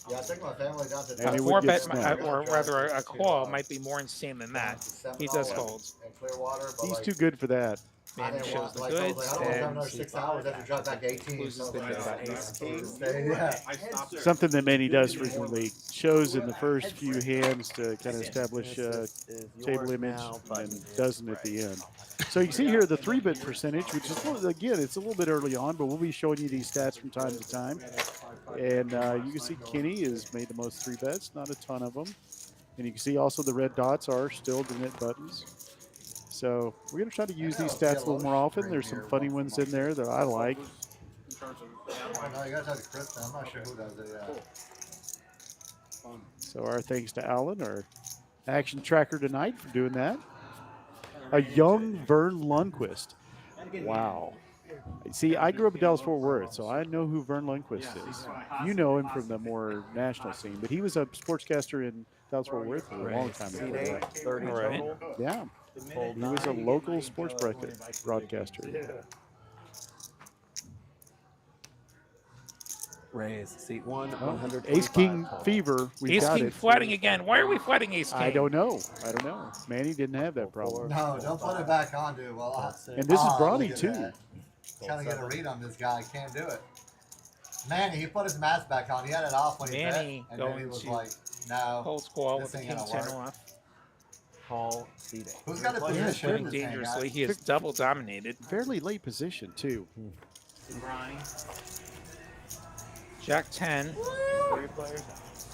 Yeah, I think my family down to And A he would get 4-bet, snapped. or rather a call, might be more insane than that. He does Seminole hold. and Clearwater, but He's like, too good for that. I Manny didn't shows want, the like, I was goods like, I don't want to have and another 6 hours. I have to drive back 18. loses so the like, mid I button. was Ace like, king. yeah. I stopped there. Something that Manny does frequently. Shows in the first few hands to kind of establish This is table yours image now, button and is doesn't at the right. end. So you can see here the 3-bet percentage, which is, again, it's a little bit early on, but we'll be showing you these stats from time to time. And you can see Kenny has made the most 3-bets, not a ton of them. And you can see also the red dots are still the net buttons. So we're going to try to use these stats a little more often. There's some funny ones in there that I like. Oh, no, you guys have the crypto. I'm not sure who does it. Yeah. So our thanks to Alan, our action tracker tonight, for doing that. A young Vern Lundquist. Wow. See, I grew up in Dallas-Fort Worth, so I know who Vern Lundquist is. You know him from the more national scene, but he was a sportscaster in Dallas-Fort Worth for a long time Seat before 8, that. 30 All right. total. Yeah, Fold he was a 9. local sports broadcaster. Raise. Seat 1, Well, 125 Ace King total. fever, we've Ace got King it. flatting again. Why are we flatting Ace King? I don't know. Manny didn't have that problem. No, don't put it back on, dude. Well, And this is Bronny, look at too. that. Trying to get a read on this guy. Can't do it. Manny, he put his mask back on. He had it off when he Manny bet, and then he going was to like, no. Cold squall This with the ain't King gonna 10 work. off. Call. Seat 8. Who's got a Yeah, position? Pretty in this thing, dangerously. guys? He is double dominated. Fairly late position, too. Jack 10, 3 players.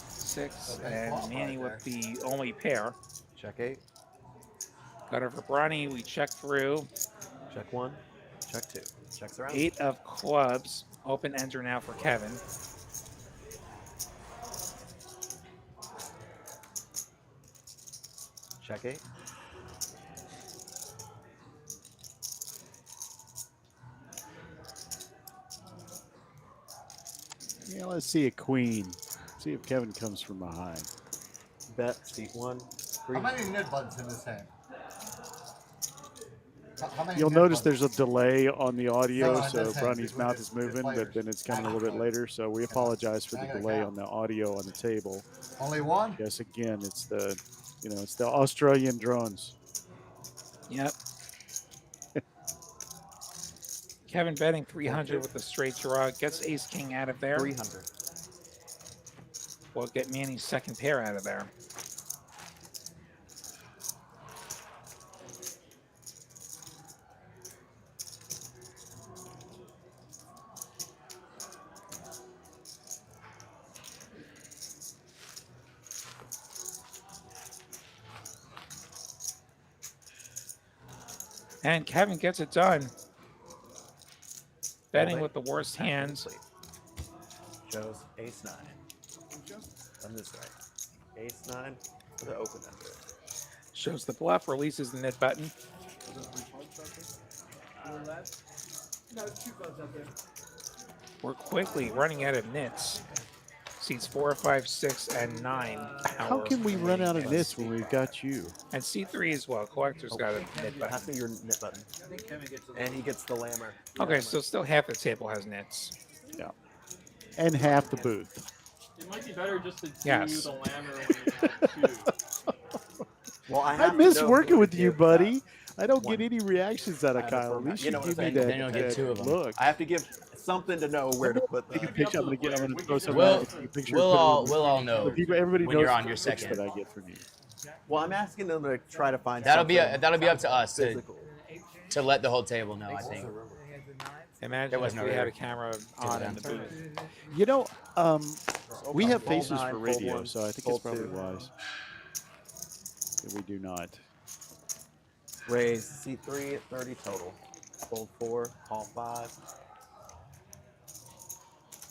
6, Okay, and flop Manny right with the only pair. Check 8. Got over Bronny. We check through. Check 1. Check 2. Checks around. 8 of clubs. Open ender now for Kevin. Check 8. Yeah, let's see a queen. See if Kevin comes from behind. Bet. Seat 1. 3. How many nib buttons in this thing? How many You'll nib notice buttons? there's a delay on the audio, No, I so understand. Bronny's mouth is moving, but then it's coming a little bit later. So we apologize for the delay on the audio on the table. Only one? Yes, again, it's the, it's the Australian drones. Yep. Kevin betting 300 with a straight draw. Gets Ace King out of there. 300. We'll get Manny's second pair out of there. And Kevin gets it done. Betting with the worst hands. Shows Ace 9. On this right. Ace 9 for the open ender. Shows the bluff, releases the net button. We're quickly running out of nits. Seats 4, 5, 6, and 9. How can we run out of nits when we've got you? And C3 as well. Collector's got a nit button. Pass me your nit button. And he gets the lammer. Okay, so still half the table has nits. Yeah. And half the booth. It might be better just to do Yes. the lammer when you have 2. Well, I I have to miss know working who with to you, give buddy. I don't one. get any reactions out of I have a Kyle. At format. least You you know what give I'm me saying? that, Then you'll get that 2 of them. look. I have to give something to know where to put Take a them. picture. I'm gonna throw some We'll- out. Take a picture. We'll put it all in- we'll all know. so people, everybody when knows you're on the your looks second. that I get from you. Well, I'm asking them to try to find That'll be something that'll be up to us physical. to let the whole table know. I think. Imagine There was if no we had error. a camera on in the booth. You know, we have Fold faces 9, for fold radio, 1, so I think it's fold probably 2. wise that we do not. Raise C3 at 30 total. Fold 4, call 5,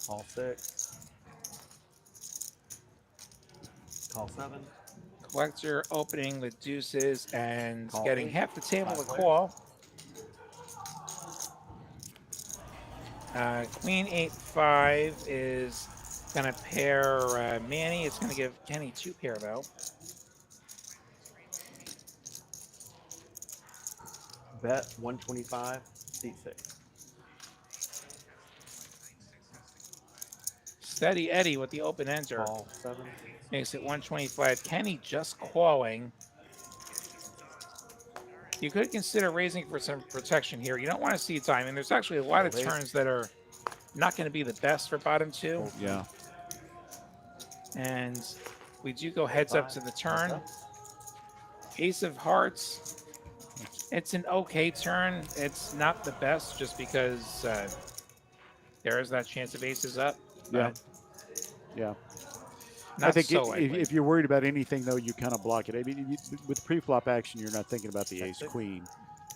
call 6, call 7. Collector opening the deuces and Call getting 8. half the table to 5 call. Queen 8-5 is going to pair Manny. It's going to give Kenny 2 pair, though. Bet 125, seat 6. Steady Eddie with the open enter. Call 7. Makes it 125. Kenny just calling. You could consider raising for some protection here. You don't want to see time. And there's actually a lot of Raise. turns that are not going to be the best for bottom 2. Yeah. And we do go heads up to the turn. Ace of hearts. It's an okay turn. It's not the best just because there is that chance of aces up. Yeah. but Yeah. Not I think so likely. if you're worried about anything, though, you kind of block it. I mean, with pre-flop action, you're not thinking about the ace queen,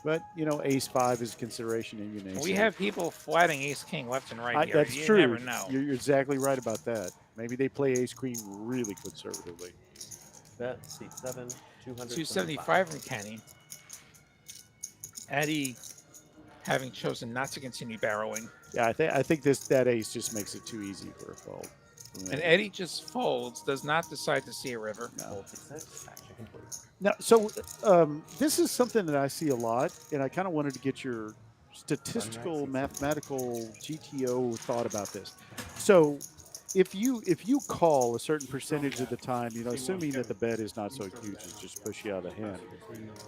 but you know, ace 5 is a consideration, and you know. We have people flatting ace king left and right here. That's You true. never know. You're exactly right about that. Maybe they play ace queen really conservatively. Bet seat 7, 275 from Kenny. Eddie having chosen not to continue barreling. Yeah, I think that ace just makes it too easy for a fold. And Eddie just folds, does not decide to see a river. Fold seat 6, action complete. Now, so this is something that I see a lot, and I kind of wanted to get your statistical, mathematical GTO thought about this. So, if you call a certain percentage of the time, you know, assuming that the bet is not so huge as just push you out of the hand,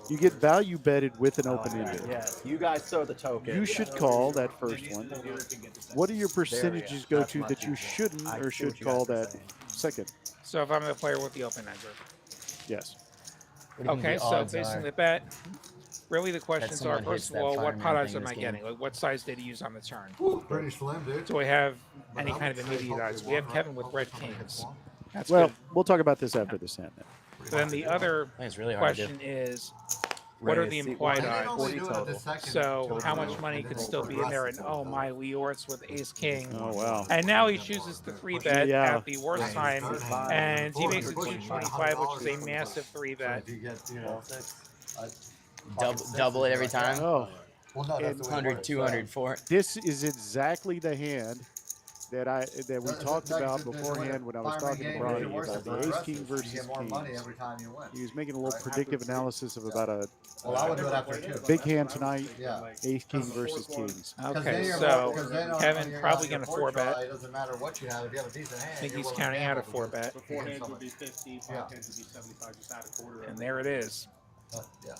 you get value betted with an open ended. Yes, you guys throw the token. You should call that first one. What do your percentages go to that you shouldn't or should call that second? So if I'm the player with the open ender. Yes. What do you think Okay, the so odds basing are? the bet, really the questions are, someone hits first of that all, what fireman pot odds thing am I this game? getting? Like, what size did he use on the turn? Pretty slim, dude. Do I have But any I kind of would say immediate odds? hopefully We have one, Kevin with red hopefully somebody kings. hits one. That's Well, good. we'll talk about this after this hand. Then. So then the other I think it's really hard to do. question is, what are the Raise seat implied one. They odds? only 40 do it at the total. second So total, how much and money then could they still be in there? And progress oh it. my, Leortz with ace king. Oh wow. And now he chooses the 3-bet Yeah. at the worst time, and he makes it 225, which is a massive 3-bet. So if you get, you know, Call 6. Double it every time. Oh, well, no, that's the way it 100, works. 200, 400. this is exactly the hand that we That- talked that- about that's the way beforehand the when I was fireman talking to game Bronny works about is the more ace aggressive. king You versus get more money kings. every time you win. He was making a little Right. predictive analysis of about a Well, I would do it after 2. big hand tonight, Yeah. ace king versus kings. Okay, so Kevin probably going to 4-bet. It doesn't matter what you have. If you have a decent hand, I think you're he's willing to counting out a gamble because 4-bet, So you 4 get hands would somebody. be 50, 5 Yeah. hands would be 75, just add a quarter. and there it is. Yeah.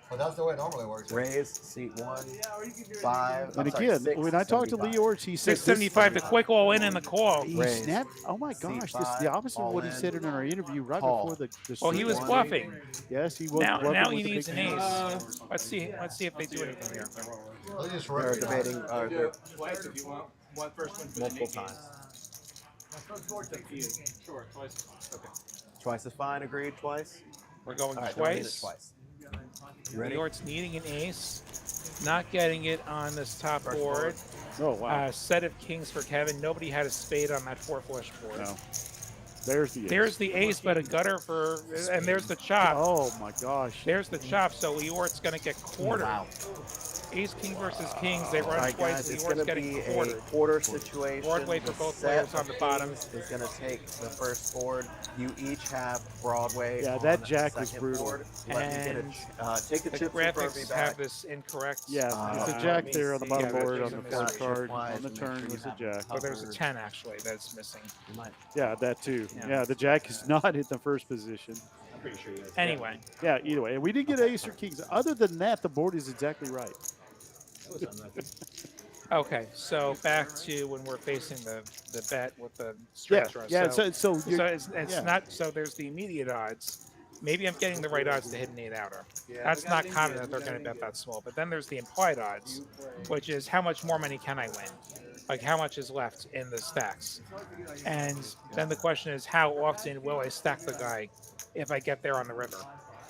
But that's the way it normally works. Raise seat 1, 5. And I'm sorry, again, 6, when I talked to 75. Lee Orts, he said this- 675, the quick all in and the call. He Raise. snapped. Oh my Seat gosh, this is the 5, opposite of what he all said in. in our interview right Call. before the Well, he street was one. bluffing. Yes, he was Now bluffing he with the needs big an hand. ace. Let's see if they do anything here. They'll just They're rip it. debating Do it twice if you want. One first one for the multiple Nick times. games. Up to you. Sure, twice is fine. Okay. Twice is fine, agreed, twice? We're going All right, don't need it twice. twice. You ready? Leort's needing an ace, not getting it on this top First board. Oh wow. Set of kings for Kevin. Nobody had a spade on that 4-flush board. No. There's the ace. There's the ace, but a gutter for, and there's the chop. Oh my gosh. There's the chop, so Leort's going to get quartered. Wow. Ace King versus Kings. They All run right, twice. guys, it's Leor's going to getting be a quartered. quarter situation. Broadway for The both set players on of the bottom. kings is going to take the first board. You each have Broadway Yeah, on that the jack was second brutal. board. Let me get And take the The chips in front of me graphics back. have this incorrect. Yeah, it's Uh, a jack let me there on the see. bottom Yeah, board there's on a the first mystery. card. Wise On the and make turn sure you was a have jack. Oh, there's a covered. 10 actually that's missing. You might- Yeah, that too. Yeah. Yeah, the jack is not in the first position. I'm pretty sure he is. Anyway, Yeah, either way. And we did get ace or kings. Other than that, the board is exactly right. That was unlucky. okay, so back to when we're facing the bet with the Yeah, straight draw. yeah. So So you're, it's yeah. not so there's the immediate odds. Maybe I'm getting the right odds to hit an 8-outer. Yeah. That's not common that they're going to bet that small. But then there's the implied odds, which is how much more money can I win? Like how much is left in the stacks? And then the question is, how often will I stack the guy if I get there on the river?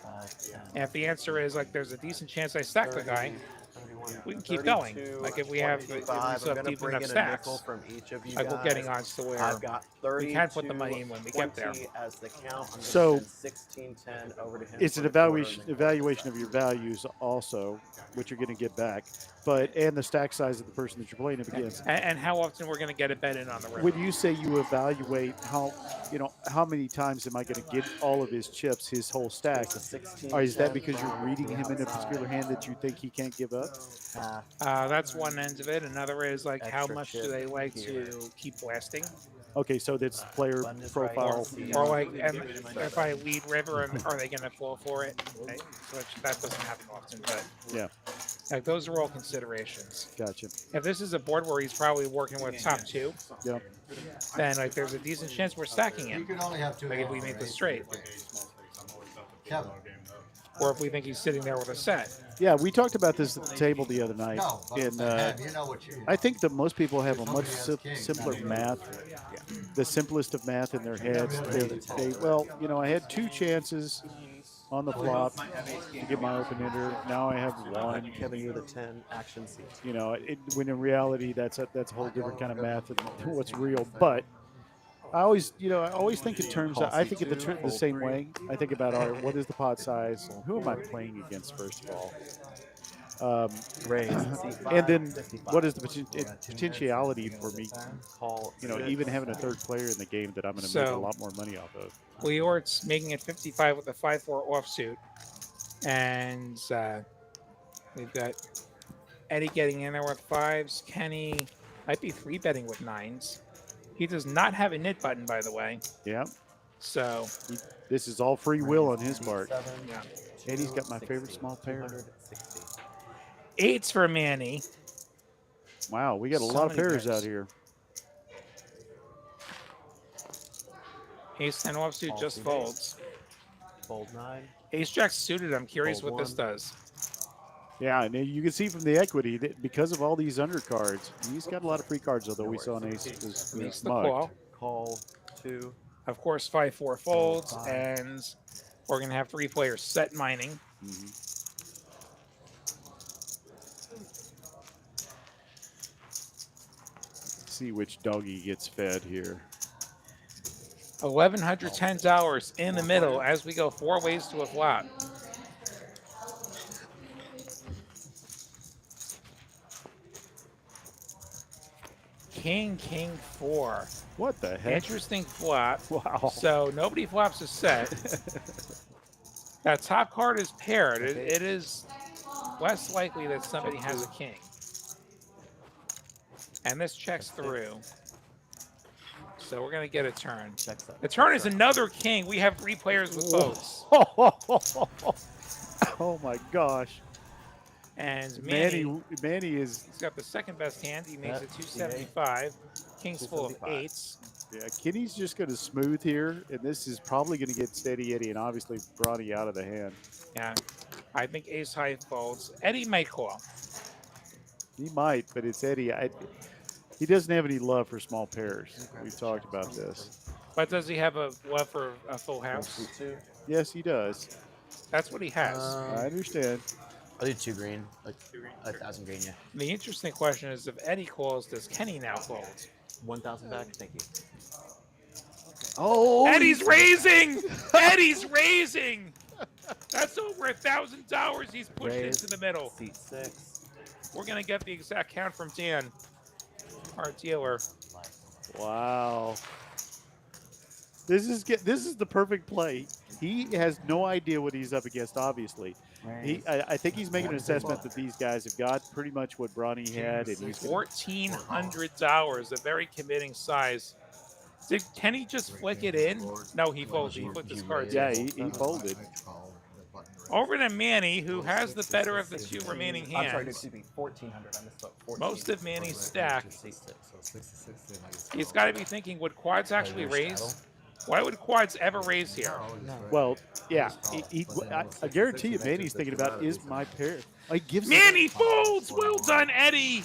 5, 10, And if the answer is like there's a decent chance I stack the guy, 31, we can keep going. 32, Like if we have 25, still I'm have gonna deep bring enough in a nickel stacks, from each of you like we're guys. getting odds to where I've got 30 we can put the money in when we get there. as the count. I'm So, gonna send 1610 over to him. it's for an the quarter, evaluation and then evaluation of your values also, which you're going to get back, but and the stack size of the person that you're playing it against. And how often we're going to get a bet in on the river. When you say you evaluate how many times am I going to get all of his chips, his whole stack, It's a 16, or is that 10 because you're from reading the him in a outside. particular hand that you think he can't give up? Half. That's one end of it. Another is like how Extra much do chip they like here. to keep blasting, Okay, so that's player Abundance right profile. here. or like if I lead river, are they going to fall for it? Right? Which that doesn't happen often, but Yeah, like those are all considerations. gotcha. If this is a board where he's probably working with top two, Yeah. then like there's a decent chance we're stacking You him. can only have 2 Like if we hands, make the right? straight, Kevin. or if we think he's sitting there with a set. Yeah, we talked about this at the table the other night, No, but and you know what you. I think that most people have a much Somebody has king, simpler not you. math, the simplest of math in their heads. Well, I had 2 chances on the flop to get my open ender. Now I have 1. Kevin, you're the 10 action seat. When in reality that's a whole different kind of math than what's real. But I always think in terms of, I think of the same way. I think about, all right, what is the pot size? Who am I playing against, first of all? Raise. And then what is the potentiality for me, Call. even having a third player in the game that I'm going to make a lot more money off of. Leort's making it 55 with a 5-4 offsuit, and we've got Eddie getting in there with 5s. Kenny might be 3-betting with 9s. He does not have a knit button, by the way. Yeah, So this is all free will on his part. yeah. And he's got my favorite small pair. 8s for Manny. Wow, we got a So lot of many pairs pairs. out here. Ace 10 offsuit just folds. Fold 9. Ace Jack suited. I'm curious Fold what this 1. does. Yeah, and you can see from the equity that because of all these undercards, he's got a lot of free cards, although we saw an ace was Makes the mugged. call. Call 2. Of course, 5-4 folds, 5. and we're going to have 3 players set mining. See which doggy gets fed here. $1,110 in the middle as we go 4 ways to a flop. King, 4. What the heck? Interesting flop. Wow. So nobody flops a set. That top card is paired. It is less likely that somebody has a king. And this checks through. So we're going to get a turn. Checks up. The turn is another king. We have 3 players with boats. Oh my gosh. And Manny Manny, is, he's got the second best hand. He makes it Yep, 275. King's full of 275. 8s. yeah, Kenny's just going to smooth here, and this is probably going to get Steady Eddie and obviously Bronny out of the hand. Yeah. I think ace high folds. Eddie might call. He might, but it's Eddie. He doesn't have any love for small pairs. We've talked about this. But does he have a love for a full house? 2. Yes, he does. That's what he has. I understand. I'll do 2 green, like 1,000 green, yeah. The interesting question is if Eddie calls, does Kenny now fold? 1,000 back. Thank you. Oh, Eddie's raising! Eddie's raising! That's over $1,000 he's pushed Raise. into the middle. Seat 6. We're gonna get the exact count from Dan, our dealer. Wow. This is the perfect play. He has no idea what he's up against. Obviously, I think he's making an assessment that these guys have got pretty much what Bronny had, and he's $1,400, a very committing size. Can he just flick it in? No, he folded. He flipped his cards. yeah, in. he folded. Over to Manny, who has the better of the two remaining I'm sorry, hands. excuse me, 1400. I misspoke. 14. Most of Manny's stack. So 66. He's got to be thinking, would quads actually raise? Why would quads ever raise here? Well, yeah, I guarantee you, Manny's thinking about is my pair. Like gives Manny folds. Well done, Eddie.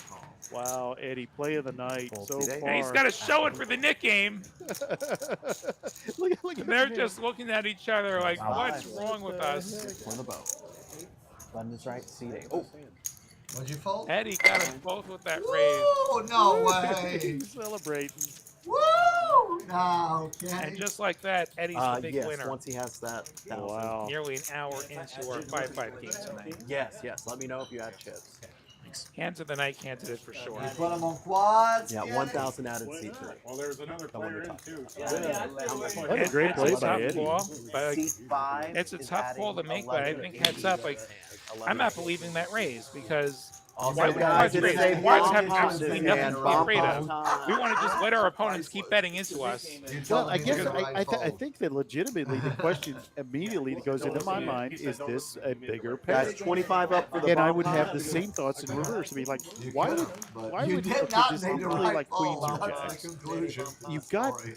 Wow, Eddie, play of the night so far. And he's got to show it for the Nick game. look at They're him. just looking at each other like, what's wrong with us? For the bow. Button is right, seat 8. Oh, What'd you fold? Eddie got them both with that raise. Woo! No way. He's celebrating. Woo! No, And Kenny. just like that, Eddie's the big yes, winner. once he has that 1,000. Wow. Nearly an hour into our 5-5 game tonight. Yes, let me know if you add chips. Hands of the night candidate for sure. You put them on quads. Yeah, Kenny? 1,000 added seat 3. Well, there's another player in too. What a great play It's a by tough Eddie. call, but like, Seat 5. it's a is tough call to adding make, but I think heads up, like, 11. I'm not believing that raise because Also, why would guys, quads it raise? is a Quads have bomb absolutely and nothing to be bomb afraid of. time. We want to just let our opponents keep betting into us. You Well, told I me guess it was the right I fold. think that legitimately the question immediately that goes into my mind is this a bigger pair? Guys, 25 up for the And I bomb would have pot. the same thoughts in reverse. I mean, like, You why could've, would but why you would did okay, not just make the really right like queens fold. or That's jacks? the conclusion. You've I'm got- sorry.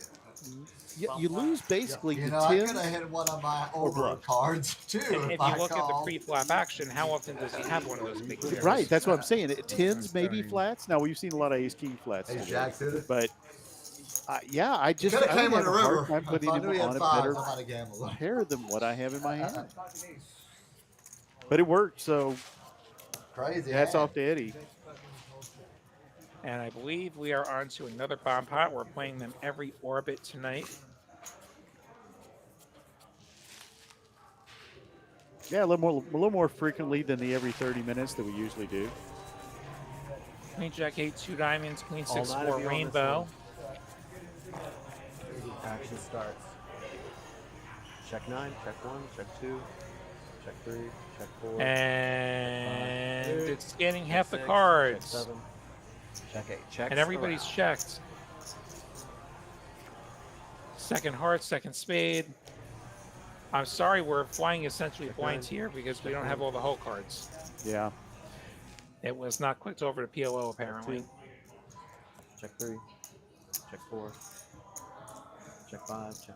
You lose basically You the know, I could tens. have hit one of my or over bluff. cards too. And if I you look at the called. pre-flop action, how often does he have one of those big pairs? Right, that's what I'm saying. Tens maybe flats. Now we've seen a lot of ace king flats, Ace today. jack suited. but yeah, I just Could have I came would on have the a hard river. time If putting I him knew he had on a fives, better I might have gambled. pair than what I have in my hand. But it worked, so Crazy. hats hand. off to Eddie. And I believe we are on to another bomb pot. We're playing them every orbit tonight. Yeah, a little more frequently than the every 30 minutes that we usually do. Queen Jack 8, 2 diamonds, Queen 6, All 4 nine of you on this rainbow. Action starts. Check 9, check 1, check 2, check 3, check 4. And it's getting half the check cards. 7, check 8. Check And everybody's checked. Second heart, second spade. I'm sorry, we're flying essentially blind here because we don't have all the whole cards. Yeah. It was not clicked over to PLO apparently. Check 3, check 4, check 5, check.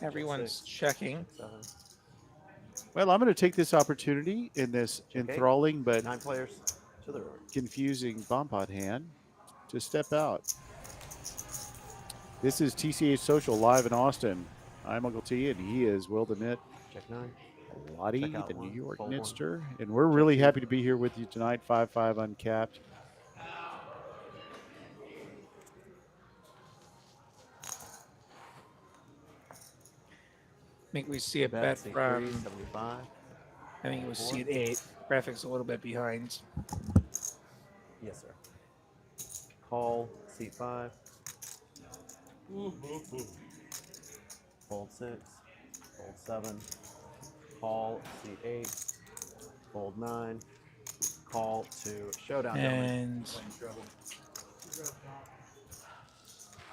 Everyone's checking. 7. Well, I'm going to take this opportunity in this enthralling but 9 players to the room. confusing bomb pot hand to step out. This is TCH Social live in Austin. I'm Uncle T, and he is Will DeMitt, Check 9. Lottie, Check out the one, New York fold one. Nitster, and we're really happy to be here with you tonight. 5-5 uncapped. I think we see a bet seat from, 3, 75. I think it was seat 8. Graphics a little bit behind. Yes, sir. Call seat 5. Fold 6. Fold 7. Call seat 8. Fold 9. Call to showdown. And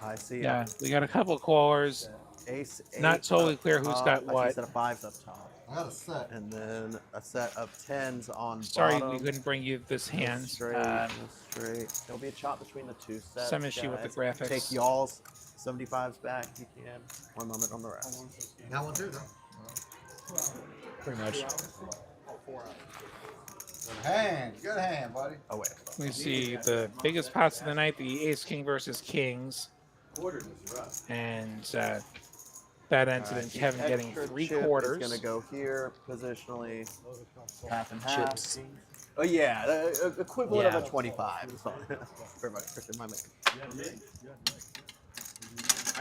I see. yeah, we got a couple of callers. Ace. Not eight totally up clear who's top, got I see what. a set of 5s up top, I got a set. and then a set of 10s on Sorry, bottom. we couldn't bring you this Go hand. straight, go straight. There'll be a chop between the two sets. Some issue with the guys. graphics. Take y'all's 75s back. You can. 1 moment on the rest. That one too, though. Pretty much. Good hand, buddy. Oh wait. We see the biggest pots of the night, the Ace King versus Kings. And that ended in Kevin getting Extra 3 chip quarters. is gonna go here positionally. Half and half. Chips. Oh yeah, the equivalent Yeah. of a 25. Very much Christian, my man. I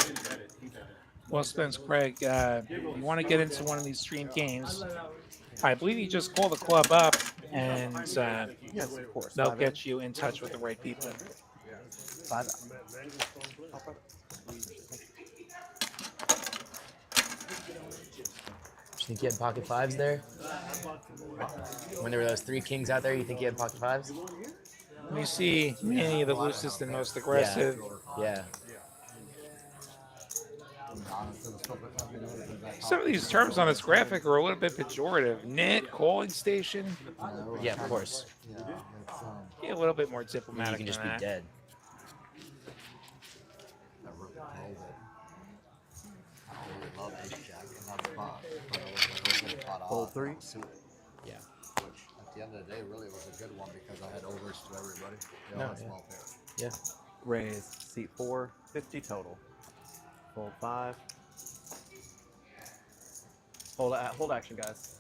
didn't bet it. He bet it. Well, Spence, Craig, you want to get into one of these stream games? I believe you just call the club up, and Yes, of course. they'll 5 get you in touch with the right people. 5 You think you had pocket fives there? When there were those 3 kings out there, you think you had pocket fives? Let me see. Manny, the loosest and most aggressive. Yeah. Some of these terms on this graphic are a little bit pejorative. Nit, calling station. Yeah, of course. Be a little bit more You diplomatic can just than be that. dead. Fold 3. Yeah. Which at the end of the day really was a good one because I had overs to everybody. They all had small pairs. Yeah. Raise. Seat 4. 50 total. Fold 5. Hold action, guys.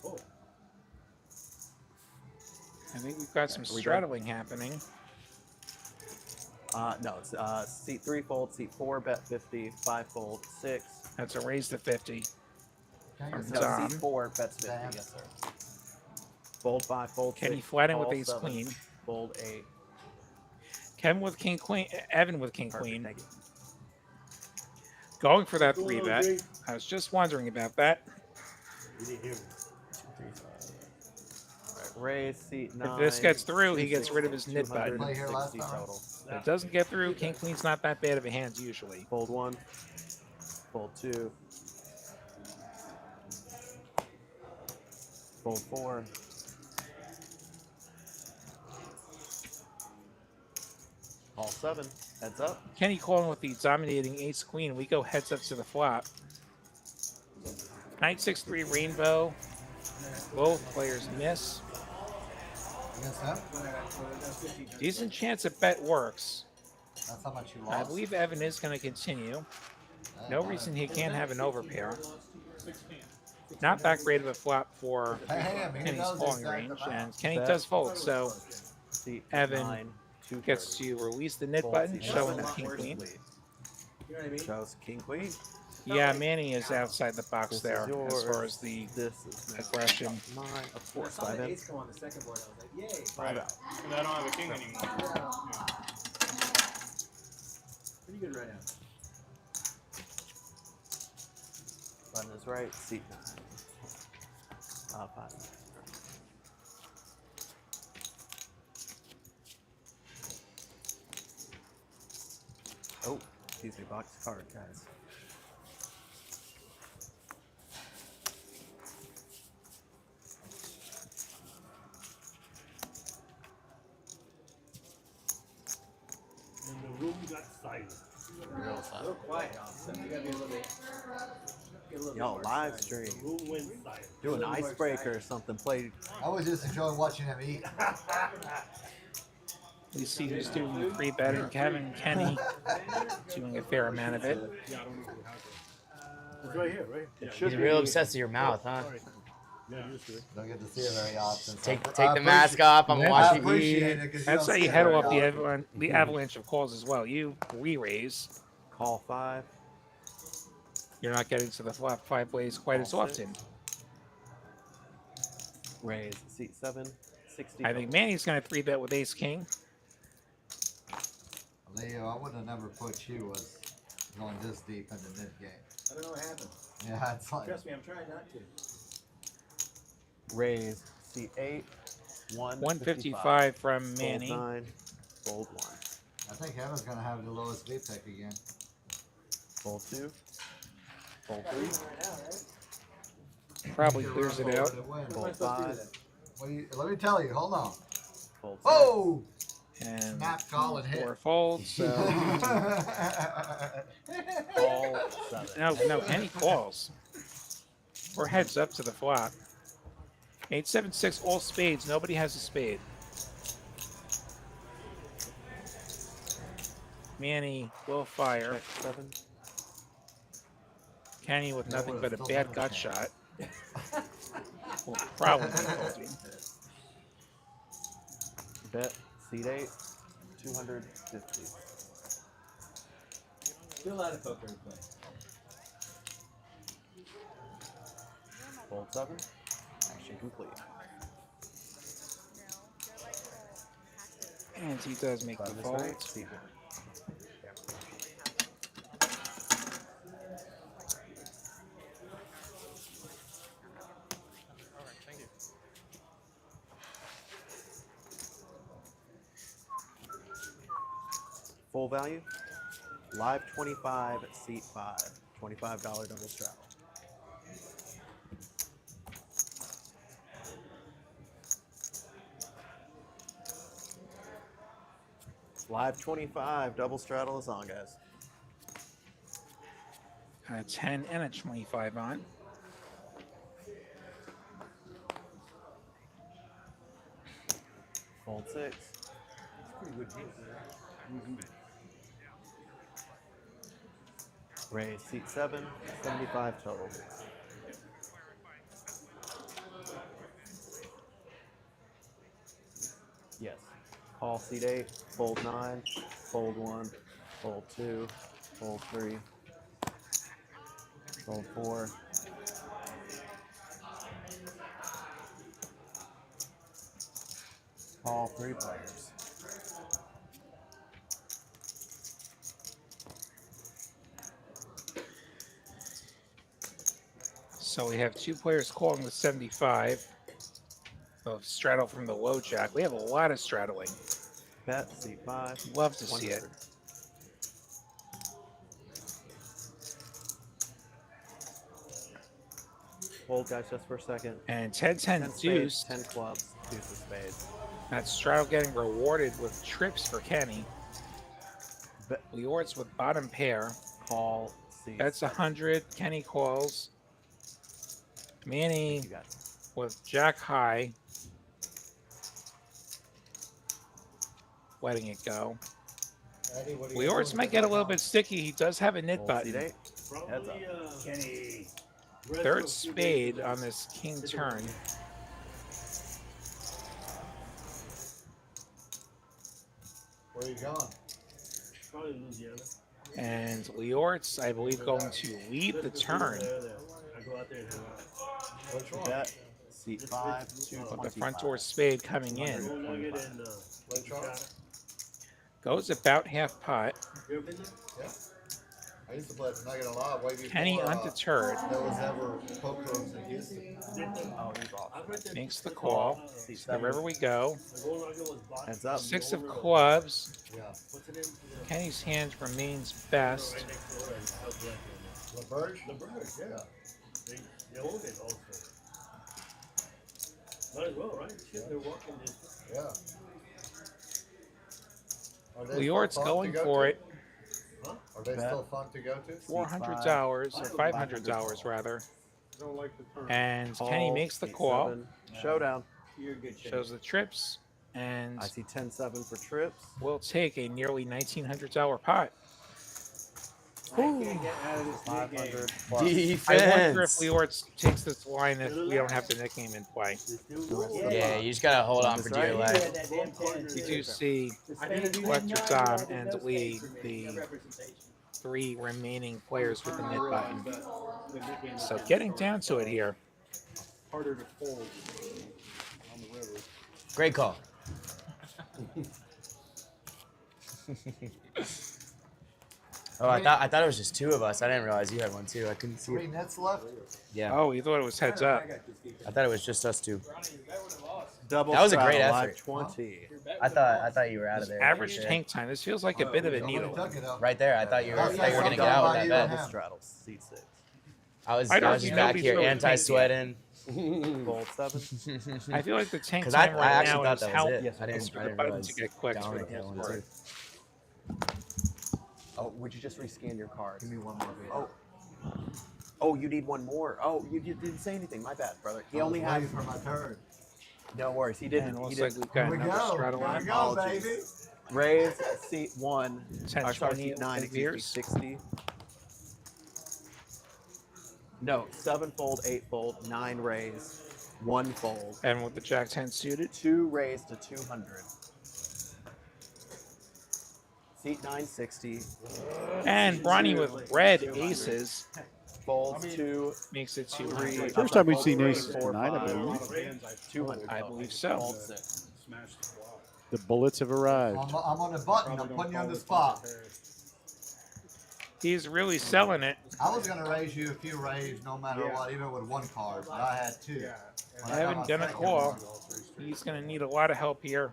I think we've got some Are we done? straddling happening. No, it's seat 3 fold, seat 4 bet 50, 5 fold, 6. That's a raise to 50. No, Dom. seat 4 bets 50. Yes, sir. Fold 5, fold 6. Kenny flattened with call ace 7, queen. Fold 8. Kevin with king queen. Evan with king Perfect, queen. thank you. Going for that 3 bet. I was just wondering about that. Raise, seat 9. If this gets through, he seat gets 6, rid of his nit button. Play here last 260 time. total. If it doesn't get through, king queen's not that bad of a hand usually. Fold 1. Fold 2. Fold 4. All 7. Heads up. Kenny calling with the dominating ace queen. We go heads up to the flop. Knight 6-3 rainbow. Both players miss. Against them? Decent chance a bet works. That's how much you I lost. believe Evan is going to continue. No reason he can't have an overpair. Not back rated a flop for Hey, I mean, he Kenny's knows calling exactly range, about. and Kenny Bet. does fold, so Seat Evan 9. 230. gets to release the nit Fold, button, seat showing 7, the king queen. lead. You know what I mean? Shows king queen. Yeah, Manny is outside the box This there is yours. as far as the This is now aggression. mine. Of When I course, saw 5 the in. ace come on the second board, I was like, yay. 5 out. And I don't have a king anymore. Pretty good right now. Button is right. Seat 9. 5. Oh, excuse me, box card, guys. And the room got silent. A little quiet, Austin. You gotta be a little bit. Get a little bit Yo, more live excited. stream. The room went silent. Do an icebreaker or something. Play. I was just enjoying watching him eat. We see who's doing the free betting. Kevin, Kenny doing a fair amount of it. It's right here, right? It He's should be. real obsessed with your mouth, huh? Sorry. Yeah, used to it. Don't get to see it very often. so Take I the mask appreciate- off. I'm I watching you appreciate eat. it 'cause you That's don't how you see it head very off often. the avalanche of calls as well. You re-raise. Call 5. You're not getting to the flop 5 ways quite as All 6. often. Raise. Seat 7. 60. I think Manny's going to 3-bet with ace king. Leo, I would have never put you was going this deep into mid game. I don't know what happened. Yeah, it's like Trust me, I'm trying not to. Raise. Seat 8. 155 from Manny. Fold 9. Fold 1. I think Evan's gonna have the lowest VPIP again. Fold 2. Fold 3. Probably clears it out. Fold 5. Let me tell you, hold on. Fold 6. Oh! And Snap, call, and hit. 4 folds. So Call 7. no, Kenny calls. Or heads up to the flop. 8-7-6 all spades. Nobody has a spade. Manny will fire. Check 7. Kenny with nothing would've but a still bad done gut okay. shot. Will probably folding. Bet. Seat 8. 250. Still a lot of poker to play. Fold 7. Action complete. And he does make the Button is fold. right. Seat 1. Full value. Live 25, seat 5. $25 double straddle. Live 25, double straddle is on, guys. 10 and a 25 on. Fold 6. Raise seat 7, 75 total. Yes. Call seat 8, fold 9, fold 1, fold 2, fold 3, fold 4. Call 3 players. So we have 2 players calling the 75 of straddle from the low jack. We have a lot of straddling. Bet, seat 5. Love to see it. 100. Hold, guys, just for a second. And 10, 10, 10 deuce. spades, 10 clubs, deuce of spades. That's straddle getting rewarded with trips for Kenny. Bet, Liort's with bottom pair. call seat. That's 100. Kenny calls. Manny You got it. with jack high. Letting it go. Eddie, what do you Liort's doing? might get a little bit sticky. He does have a knit Fold seat button. 8. Probably, Kenny. Third spade on this king turn. Where are you going? Probably Louisiana. And Liort's, I believe, going to lead the turn. I go out there and hang out. Which one? Bet, seat 5, With the 225. front door spade coming in. Gold nugget and Which one? Goes about half pot. You ever been there? Yeah. I used to play at Nugget a lot way before Kenny undeterred. there was ever poker in Houston. Oh, he's off. I've read that. Makes the call. Seat The 7. river we go. The gold nugget was bought. Heads up. 6 of clubs. Yeah. What's the name? Kenny's hand remains best. Right next door in South Black. LaBerge? LeBron, Yeah. They own it also. Might as well, right? Shit, they're walking this. Yeah. Are they Liort's still fun going to go for to? it. Are they Bet. still fun to go to? $400 or $500 rather. Don't like the turn. And Kenny Call, makes the seat call. 7. Showdown. You're good shape. Shows the trips. And I see 10-7 for trips. we'll take a nearly $1,900 pot. I can't get out of this 500 Defense. plus. I wonder if Liort's takes this line if we don't have the nickname in play. Yeah, you just gotta hold on for dear Right. life. You do see Collector Tom and Lee, the 3 remaining players with the knit button. So getting down to it here. Harder to fold on the river. Great call. Oh, I thought it was just 2 of us. I didn't realize you had one too. I couldn't see 3 it. nets left? Yeah, Oh, you thought it was heads up. I thought it was just us 2. Double That was a great straddle, effort. live 20. I thought you were out of there. Average Right there. tank time. This feels like a bit of a Nobody needle. took it up. Right there. I thought you were That's gonna get done out by with you that and bet. him. Straddle, seat 6. I was I'd just argue back nobody's here really anti-sweating. Fold 7. I feel like the tank Because I time right actually now thought is that how was it. I for didn't the button realize to get clicked for Dominic the had most one part. too. Oh, would you just rescan your cards? Give me one more. Oh. Oh, you need one more. Oh, you didn't say anything. My bad, brother. He only had has. for my turn. No worries. He And didn't. it He looks like didn't. we've got Here we another go. straddle Here we on. go, Apologies. baby. Raise seat 1. 10, Or sorry, 20 seat 9. Excuse me. veers. 60. No, 7 fold, 8 fold, 9 raise, 1 fold, And with the jack 10 suited. 2 raise to 200. Seat 960. And Bronny with red aces. folds, 2, Makes it 3. 200. First time we've seen Three, aces 4, tonight, I 5, believe. 200. I believe so. Fold 6. Smash the flop. The bullets have arrived. I'm on the button. I'm putting you on the spot. He's really selling it. I was gonna raise you if you raised no matter what, even with one card, but I had 2. Yeah. When I got Evan my gonna second call. one, He's going to need a lot of help here.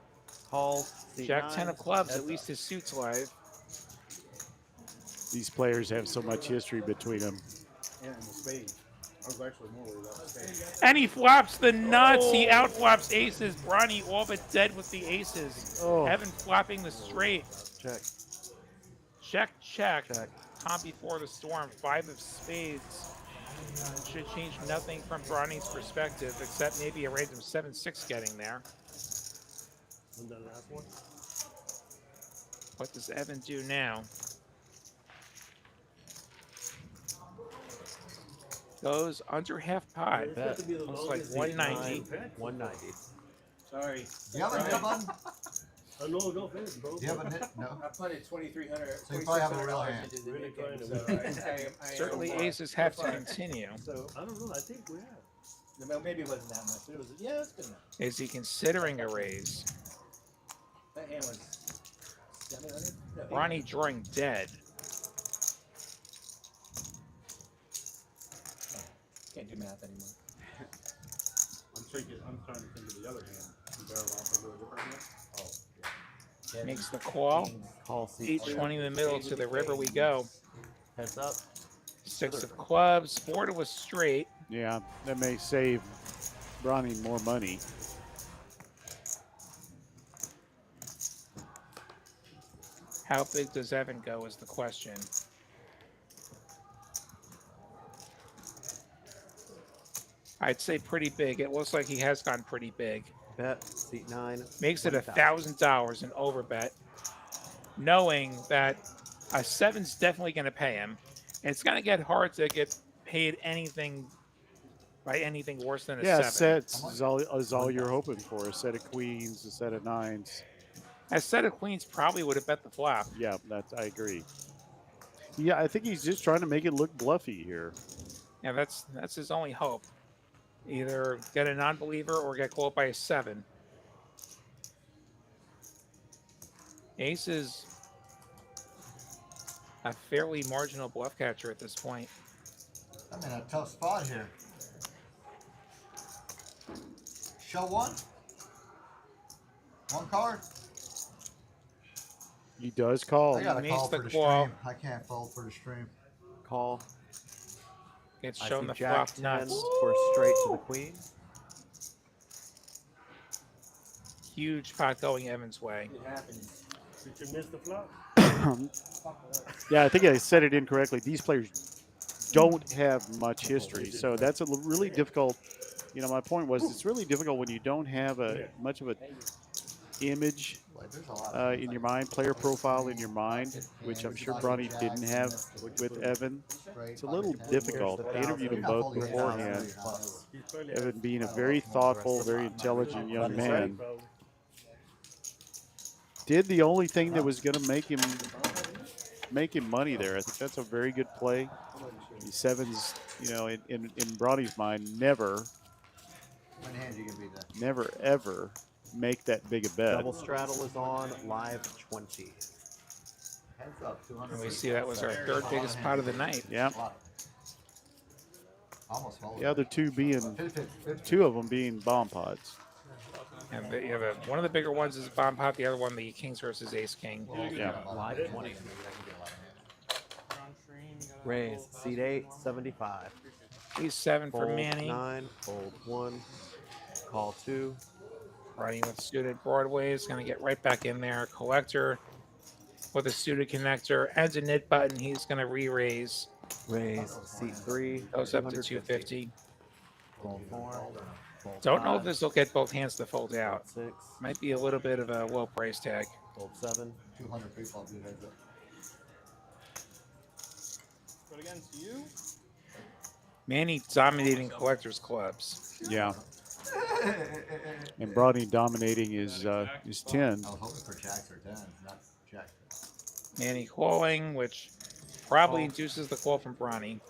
Call. Jack 10 of clubs, Heads at least his suit's live. These players have so much history between them. Yeah, and the spade. I was actually more worried about the spade. And he flops the nuts. He outflops aces. Bronny all but dead with the aces. Oh. Evan flopping the straight. Check. Check, check. Check. Calm before the storm. 5 of spades. Should change nothing from Bronny's perspective, except maybe a random 7-6 getting there. And the last one. What does Evan do now? Goes under half pot. It's got to be the Looks like longest 190. 190. Sorry. Do you have a hit button? No offense, bro. Do you have a hit? No. I punted 2,300. So you probably have a real hand. into the Really mid game, trying to so I am Certainly aces have to continue. So I don't know. I think we have. well, maybe it wasn't that much, but it was. Yeah, it's good enough. Is he considering a raise? That hand was 700. No, Bronny drawing dead. can't do math anymore. I'm trying to think of the other hand. You barrel off into a different hand. Makes the call. Call C. 820 in the middle, to the river we go. Heads up. 6 of clubs, 4 to a straight. Yeah, that may save Bronny more money. How big does Evan go is the question. I'd say pretty big. It looks like he has gone pretty big. Bet. Seat 9. Makes it 1,000. $1,000 an overbet, knowing that a 7's definitely going to pay him. And it's going to get hard to get paid anything by anything worse than a Yeah, 7. sets is all you're hoping for. A set of queens, a set of 9s. A set of queens probably would have bet the flop. Yeah, I agree. Yeah, I think he's just trying to make it look bluffy here. Yeah, that's his only hope. Either get a non-believer or get called by a 7. Ace is a fairly marginal bluff catcher at this point. I'm in a tough spot here. Show one. One card. He does call. I got to makes call the for the call. stream. I can't fold for the stream. Call. Gets I shown see the Jack flop 10 nuts. for straight to the queen. Huge pot going Evan's way. It happens. Did you miss the flop? Yeah, I think I said it incorrectly. These players don't have much history, so that's a really difficult. You know, my point was it's really difficult when you don't have much of a image Like, there's a lot of in your mind, player profile in your mind, which I'm sure Bronny didn't have with Evan. straight It's a little pocket difficult. Here's the I interviewed them thousand. both beforehand. Plus. He's probably Evan being a very thoughtful, very intelligent young man, did the only thing that was going to make him money there. I think that's a very good play. The 7s, you know, in Bronny's mind, never How many hands you gonna be there? never ever make that big a bet. Double straddle is on. Live 20. Heads up, 200. And we see that was our third biggest pot of the night. Yeah, Almost folded. the other two being 50. two of them being bomb pots. And you have one of the bigger ones is a bomb pot, the other one the Kings versus Ace King. Yeah. Live 20. Raise. Seat 8. 75. He's 7 for Fold Manny. 9. Fold 1. Call 2. Riding with suited Broadway is going to get right back in there. Collector with a suited connector and a knit button. He's going to re-raise. Raise. Seat 3. Goes up to 250. Fold 4. Fold Don't know 5, if this will get both hands to fold out. 6. Might be a little bit of a low price tag. Fold 7. 200 free flop, dude, heads up. But against you, Manny dominating collector's clubs. Yeah, and Bronny dominating his 10. I was hoping for jacks or 10s, not jack. Manny calling, which probably induces the call from Bronny.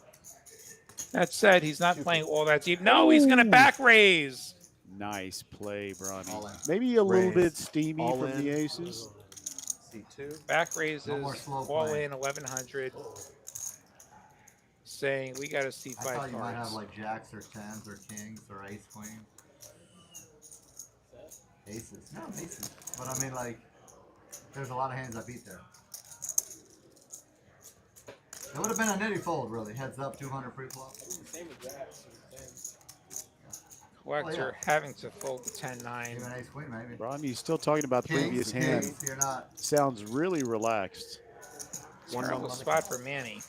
That said, he's not playing all that deep. No, he's going to back raise. Nice play, Bronny. All in. Maybe a little Raise. bit steamy All from the in. aces. C2. Back No more raises, slow all play. in 1100. Saying we got to see I 5 thought you might have cards. like jacks or tens or kings or ace queen. Aces. No, aces. But I mean, like, there's a lot of hands I beat there. It would have been a nitty fold, really. Heads up, 200 pre-flop. Same with jacks. Collector having to fold the 10-9. Even ace queen, maybe. Bronny's still talking about the previous hand. Kings, you're not. Sounds really relaxed. Terrible spot for Manny.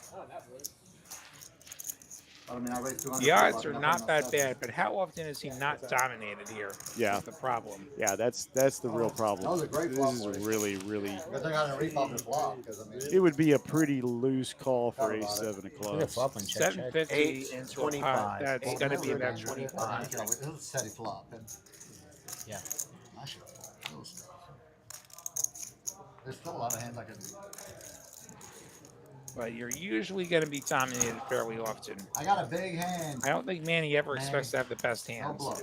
I mean, I raised 200 The odds pre-flop, are I'm not that upset. bad, but how often is he not dominated here? Yeah. That's the problem. Yeah, that's the real problem. That was a great This flop is for you. really. Good thing I didn't repop his flop, because I mean, It would be a pretty loose call for Thought ace about it. 7 of Look at clubs. flop and check, check. 750 into a pot. That's going to be about 25. This is a steady flop. And Yeah. I should have folded. There's still a lot of hands I could do. But you're usually going to be dominated fairly often. I got a big hand. I don't think Manny ever Manny. expects to have the best No hands. bluff.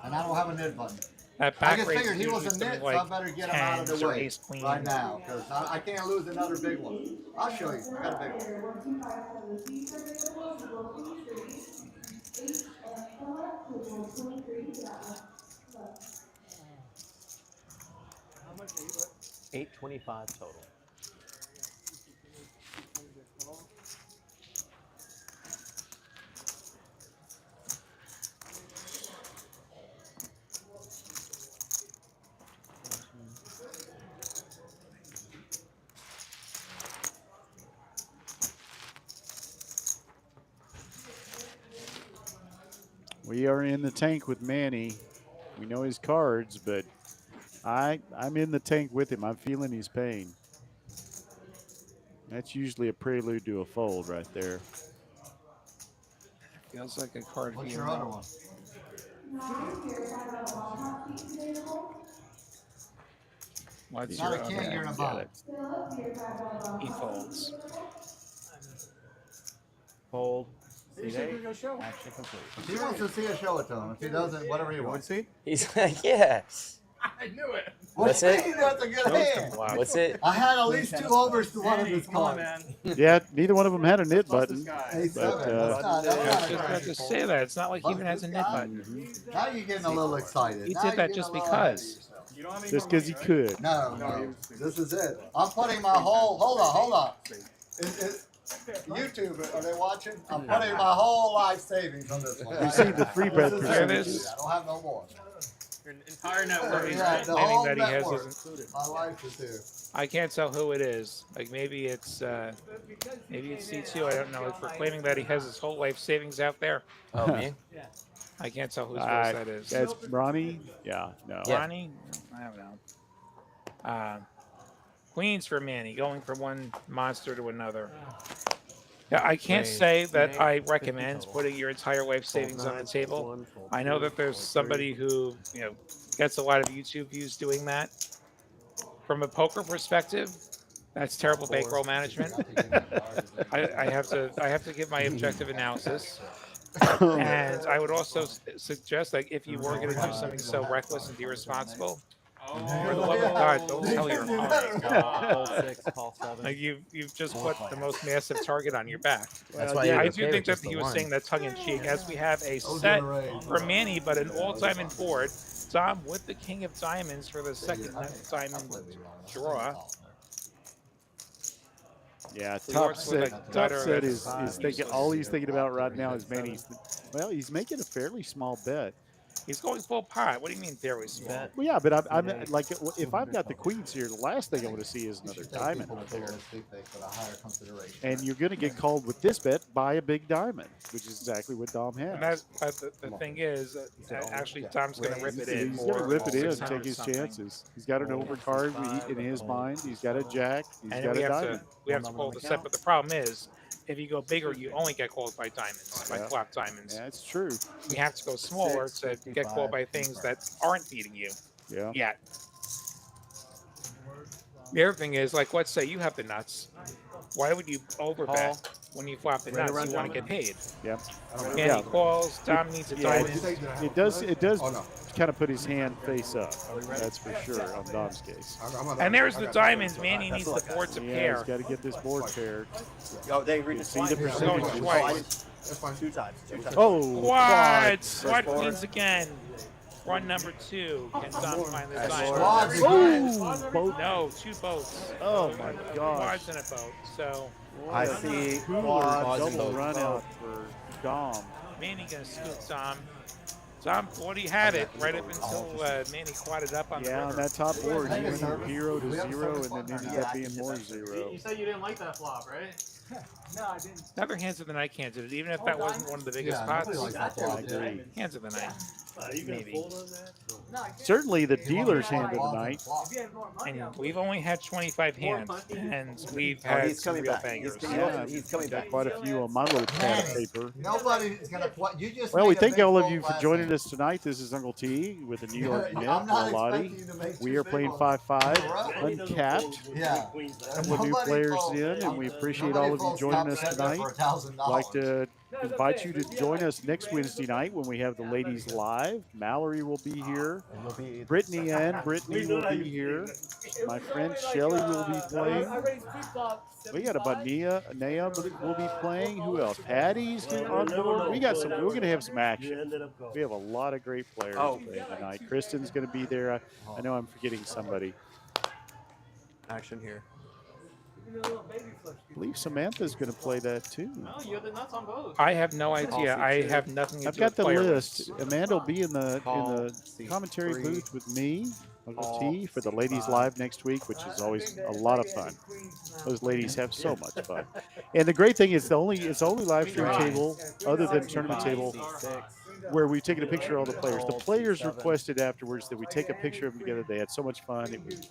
And I don't have a nid button. That I back just raise figured is he was usually a nit, something so I like better get him out of 10s the or way ace queen. right now, because I can't lose another big one. I'll show you. I got a big one. 825 total. We are in the tank with Manny. We know his cards, but I'm in the tank with him. I'm feeling his pain. That's usually a prelude to a fold right there. Feels like a card What's being your other rolled. one? What's Not your a king, other you're in a hand? bind. He folds. Fold. You Seat should 8. do your show. Action complete. If he wants to see a show it to him. If he doesn't, whatever he You want wants. to see? He's like, yeah. I knew it. That's it? That's a good hand. Wow. What's it? I had at least 2 overs to one of his Come on, cards. man. Yeah, neither one of them had a knit Trust this button. guy. Ace But, seven. That's not- that's I was not a just about great to fold. say that. It's not like he Look, even has a this knit guy- button. Now you're getting a little excited. He Now did you're that getting just a little ahead of because. yourself. You don't have any Just more because he money, right? could. No, this is it. I'm putting my whole. Hold on. YouTube, are they watching? I'm putting my whole life savings on this one. You see the free bet This is Hear it. this? I don't have no more. Your entire network. He's Yeah, the claiming whole that he has network. his. My life is here. I can't tell who it is. Like maybe it's C2. I don't know. It's proclaiming that he has his whole life savings out there. Oh, me? I can't tell whose voice that is. That's Bronny? Yeah, no. Yeah. Ronnie? I don't know. Queens for Manny, going from one monster to another. Yeah, I can't Raise. say that Raise. I 50 recommend total. putting your entire life Fold savings on 9, the fold table. 1, fold I know 2, that there's fold 3. somebody who gets a lot of YouTube views doing that. From a poker perspective, that's terrible bankroll management. I have to give my objective analysis. And I would also suggest, like, if you were going to do something so reckless and irresponsible, for the love of God, don't tell your opponent. Fold 6, call 7. Like you've just put the most massive target on your back. That's why I you're do okay think with that just he the was one. saying that tongue in cheek, as we have a set for Manny, but an all-diamond board. Dom with the king of diamonds for the second diamond draw. Yeah, He top works with a set. Top gutter set that's is thinking. All he's thinking about right now is Manny's. Well, he's making a fairly small bet. He's going full pot. What do you mean fairly small? Bet. Well, yeah, but I'm like, if I've got the queens here, the last thing I want to see is another diamond out there. And you're going to get called with this bet by a big diamond, which is exactly what Dom And has. the thing is, actually, Dom's going to rip it in. He's going to rip it in, 600 take his something. chances. He's got an overcard in his mind. He's got a jack. He's And got we a have diamond. to call the set. But the problem is, if you go bigger, you only get called by diamonds, by Yeah. flop diamonds. Yeah, it's true. We have to go smaller to get called by things that aren't beating you Yeah. yet. The other thing is, like, let's say you have the nuts. Why would you overbet? when you flop the Right nuts, around you want to diamond. get paid. Yeah. Andy Yeah. calls. Tom needs a Yeah, diamond. it does Oh, no. kind of put his hand face up. That's for sure on Dom's case. And there's the diamonds. Manny needs the board to Yeah, pair. he's got to get this board paired. Oh, they agreed You to see the twice. Going percentages. twice. That's fine. Two times. Oh, Quads. Quad. Quad queens again. Run number 2. Can Tom find the That's diamond? Quads Oh, again. both. No, 2 boats. Oh my gosh. Quads in a boat. So I see Cooler quads and double both. run out for Dom. Manny gonna scoop Tom. Tom thought he had it right up until Manny quadded up on the Yeah, on river. that top board, he Hey, went from service. 0 Do we to have a 0, service and then one? ended Yeah, up I being can more hit that. 0. You said you didn't like that flop, right? No, I didn't. Another hands of the night candidate, even if that wasn't one of the biggest Yeah, pots. nobody likes that I flop. agree. Hands of the night. Are you gonna Maybe. fold on that? No, I can't. Certainly the He wanted dealer's to hand of the flop night. flop. If you had more money, I And would. we've only had 25 hands, and we've Oh, had he's some coming real back. bangers. Yeah, He's coming got back. quite a few on my little pad of Manny, paper. Nobody is gonna play. You just. Well, we made a thank big all of fold you for last joining hand. us tonight. This is Uncle T with the New York I'm Mint, not Lottie. expecting you to make We two are big playing ones 5-5, in a row. Manny doesn't uncapped. fold with Yeah. queens like Couple that. of new Nobody players folds. in, and we appreciate Nobody all of you folds joining top us set tonight. for $1,000. I'd like to invite you to join us next Wednesday night when we have the ladies live. Mallory will be here. And we'll be Brittany and Brittany will be here. My friend Shelly will be playing. We got about Nea will be playing. Who else? Patty's on board. We got some. We're going to have some You action. ended up going. We have a lot of great players playing tonight. Kristen's going to be there. I know I'm forgetting somebody. action here. I believe Samantha's going to play that too. No, you have the nuts on both. I have no idea. I have nothing to I've do got with the player list. lists. Amanda will be in the Call, C3. commentary booth with me, Uncle Call, T, for the ladies C5. live next week, which is always a lot of fun. Those ladies have so much fun. And the great thing is it's the only live stream table other than tournament table C6. where we've taken a picture of all the players. The Call, players C7. requested afterwards that we take a picture of them together. They had so much fun. It was,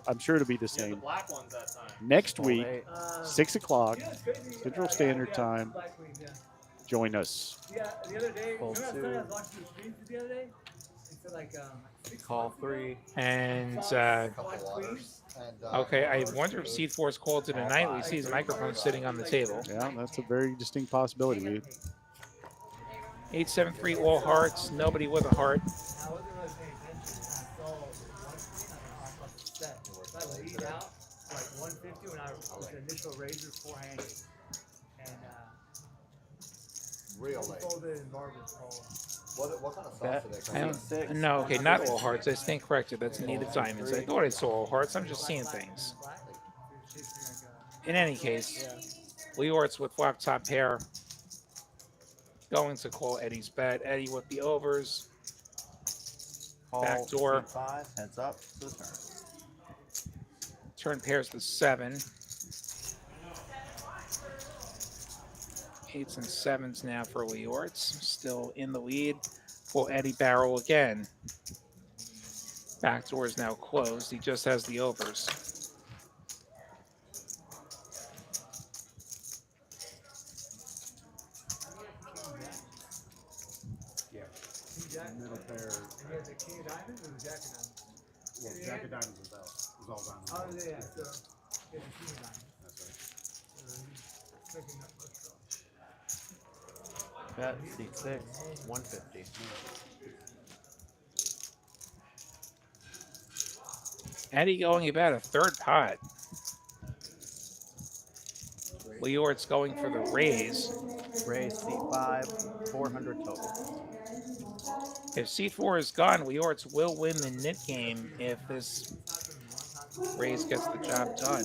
I'm sure it'll be the You had the same black ones that time. next Fold week, 8. 6 o'clock, Central Standard Time. Join us. Yeah, the other day, Fold remember I two. was watching the streams the other day? It said like, Call 3. And Couple waters. And, okay, I wonder if Seed Force called it a night. We see his microphone sitting on the table. Yeah, that's a very distinct possibility. 873 all hearts. Nobody with a heart. I wasn't really paying attention. I saw one screen on off the set. So I laid out like 150 when I was the initial raiser 4-handed. And Real late. folded and Barbara called. What kind of sauce Bet. do they I come don't, C6. no, okay, not all hearts. I stand corrected. That's native diamonds. I thought I saw all hearts. I'm just seeing things. In any case, Leort's with flop top pair. Going to call Eddie's bet. Eddie with the overs. Call Backdoor. C5. Heads up to the turn. Turn pairs to 7. 8s and 7s now for Leortz. Still in the lead. Will Eddie barrel again? Backdoor is now closed. He just has the overs. Middle pair. And you had the king of diamonds or the jack of diamonds? Well, Jack of Diamonds was out. It was all diamonds. Oh, yeah, so you had the king of diamonds. That's right. So he's making that much draw. Bet. C6. 150. Eddie going about a third pot. Leort's going for the raise. Raise C5. 400 total. If C4 is gone, Leortz will win the knit game if this raise gets the job done.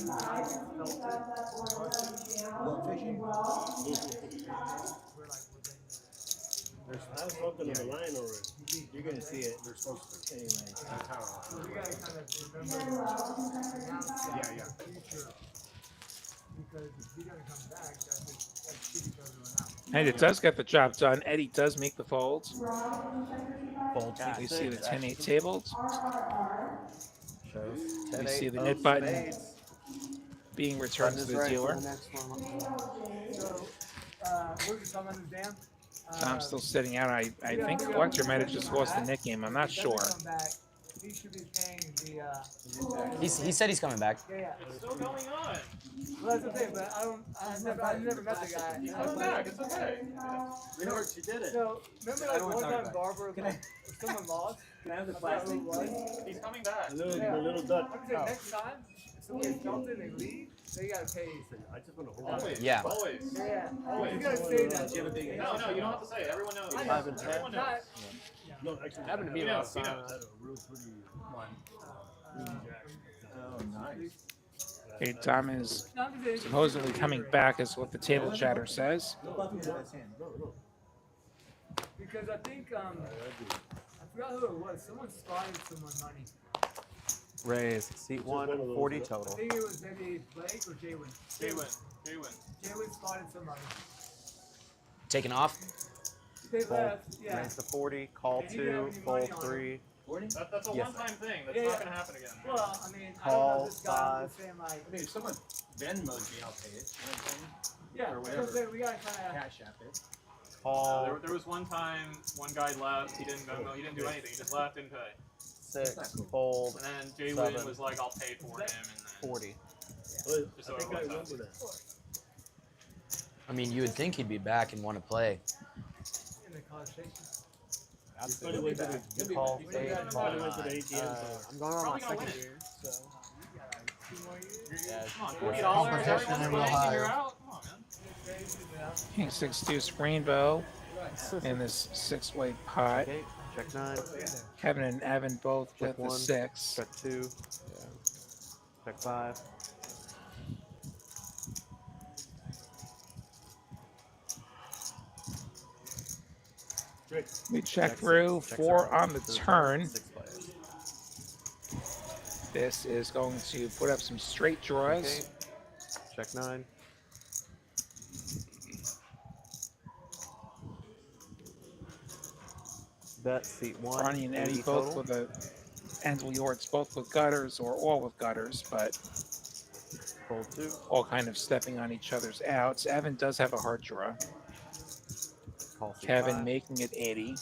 There's something on the line already. You're gonna see it. They're supposed to. Anyway. That's how. So we gotta kind of remember Yeah, yeah. the future. Because if he doesn't come back, that's shitty doesn't run out. And it does get the job done. Eddie does make the folds. Fold C6. We see the 10-8 tabled. Shows We 10-8 see the of knit button spades. being returned to Button is the right for dealer. the next one. So, where's the thumb on his dam? Tom's still sitting out. I think Collector might have just lost the knit game. I'm not sure. Come back, he should be paying the. He said he's coming back. Yeah, yeah. It's still going on. Well, that's the thing, but I've never met the guy. It's coming back. It's okay. George, you did it. So remember like one time Barber, Can I- like, someone lost. Can I have the I forgot who plastic? it was. He's coming back. Yeah. little duck. I'm saying next time, if somebody's jumped in and leave, they gotta pay. I just want to hold Always. Yeah. Always. Yeah, Always. you gotta say that. Do you have a big No, no, you don't have to say it. Everyone knows. I know. 5 and 10. Everyone knows. Not, No, actually, Happened to me He last knows. He time. knows. had a real pretty one. Oh, nice. Okay, Dom is not that it's- supposedly coming back, is what the table chatter says. No bluffing with his hand. Because I think I forgot who it was. Someone spotted someone money. Raise. Seat 1, 40 I total. think it was maybe Blake or Jaywin. Jaywin. Jaywin. Jaywin spotted some money. Taking off. They Fold. left. Yeah. Raise to 40. Call And he didn't have 2. any Fold money on 3. That's a Yes. one-time thing. That's Yeah, not yeah. going to happen again. Well, I mean, I don't Call know this guy. I'm just saying like, I mean, if someone Venmo's me, I'll pay it. You know what I'm saying? yeah. or So whatever. we gotta kind of. Cash app it. Call There was one time one guy left. He didn't Venmo. He didn't do anything. He just left, didn't pay. 6. That's not cool. Fold. And then Jaywin 7. was like, "I'll pay for him," and then 40. just so everyone knows. I mean, you would think he'd be back and want to play. In the conversation. He'll be back. He'll be Call back. 8. Call 9. I'm going on my Probably gonna win second it. year, so. You got like 2 more years. Yeah. Come on, $40. Competition Everyone's in real playing, high. and you're out. Come on, man. King 6 deuce rainbow in this 6-way pot. Okay. Check 9. Kevin and Evan both Check with the 1. 6. Check 2. Check 5. We check Check through 6. Check 4 7. on the turn. 6 players. This is going to put up some straight draws. Okay. Check 9. Bet seat 1. Ronnie and 80 Eddie both total. with a Ansel Yorts both with gutters or all with gutters, but Fold 2. all kind of stepping on each other's outs. Evan does have a heart draw. Call seat Kevin 5. making it 80.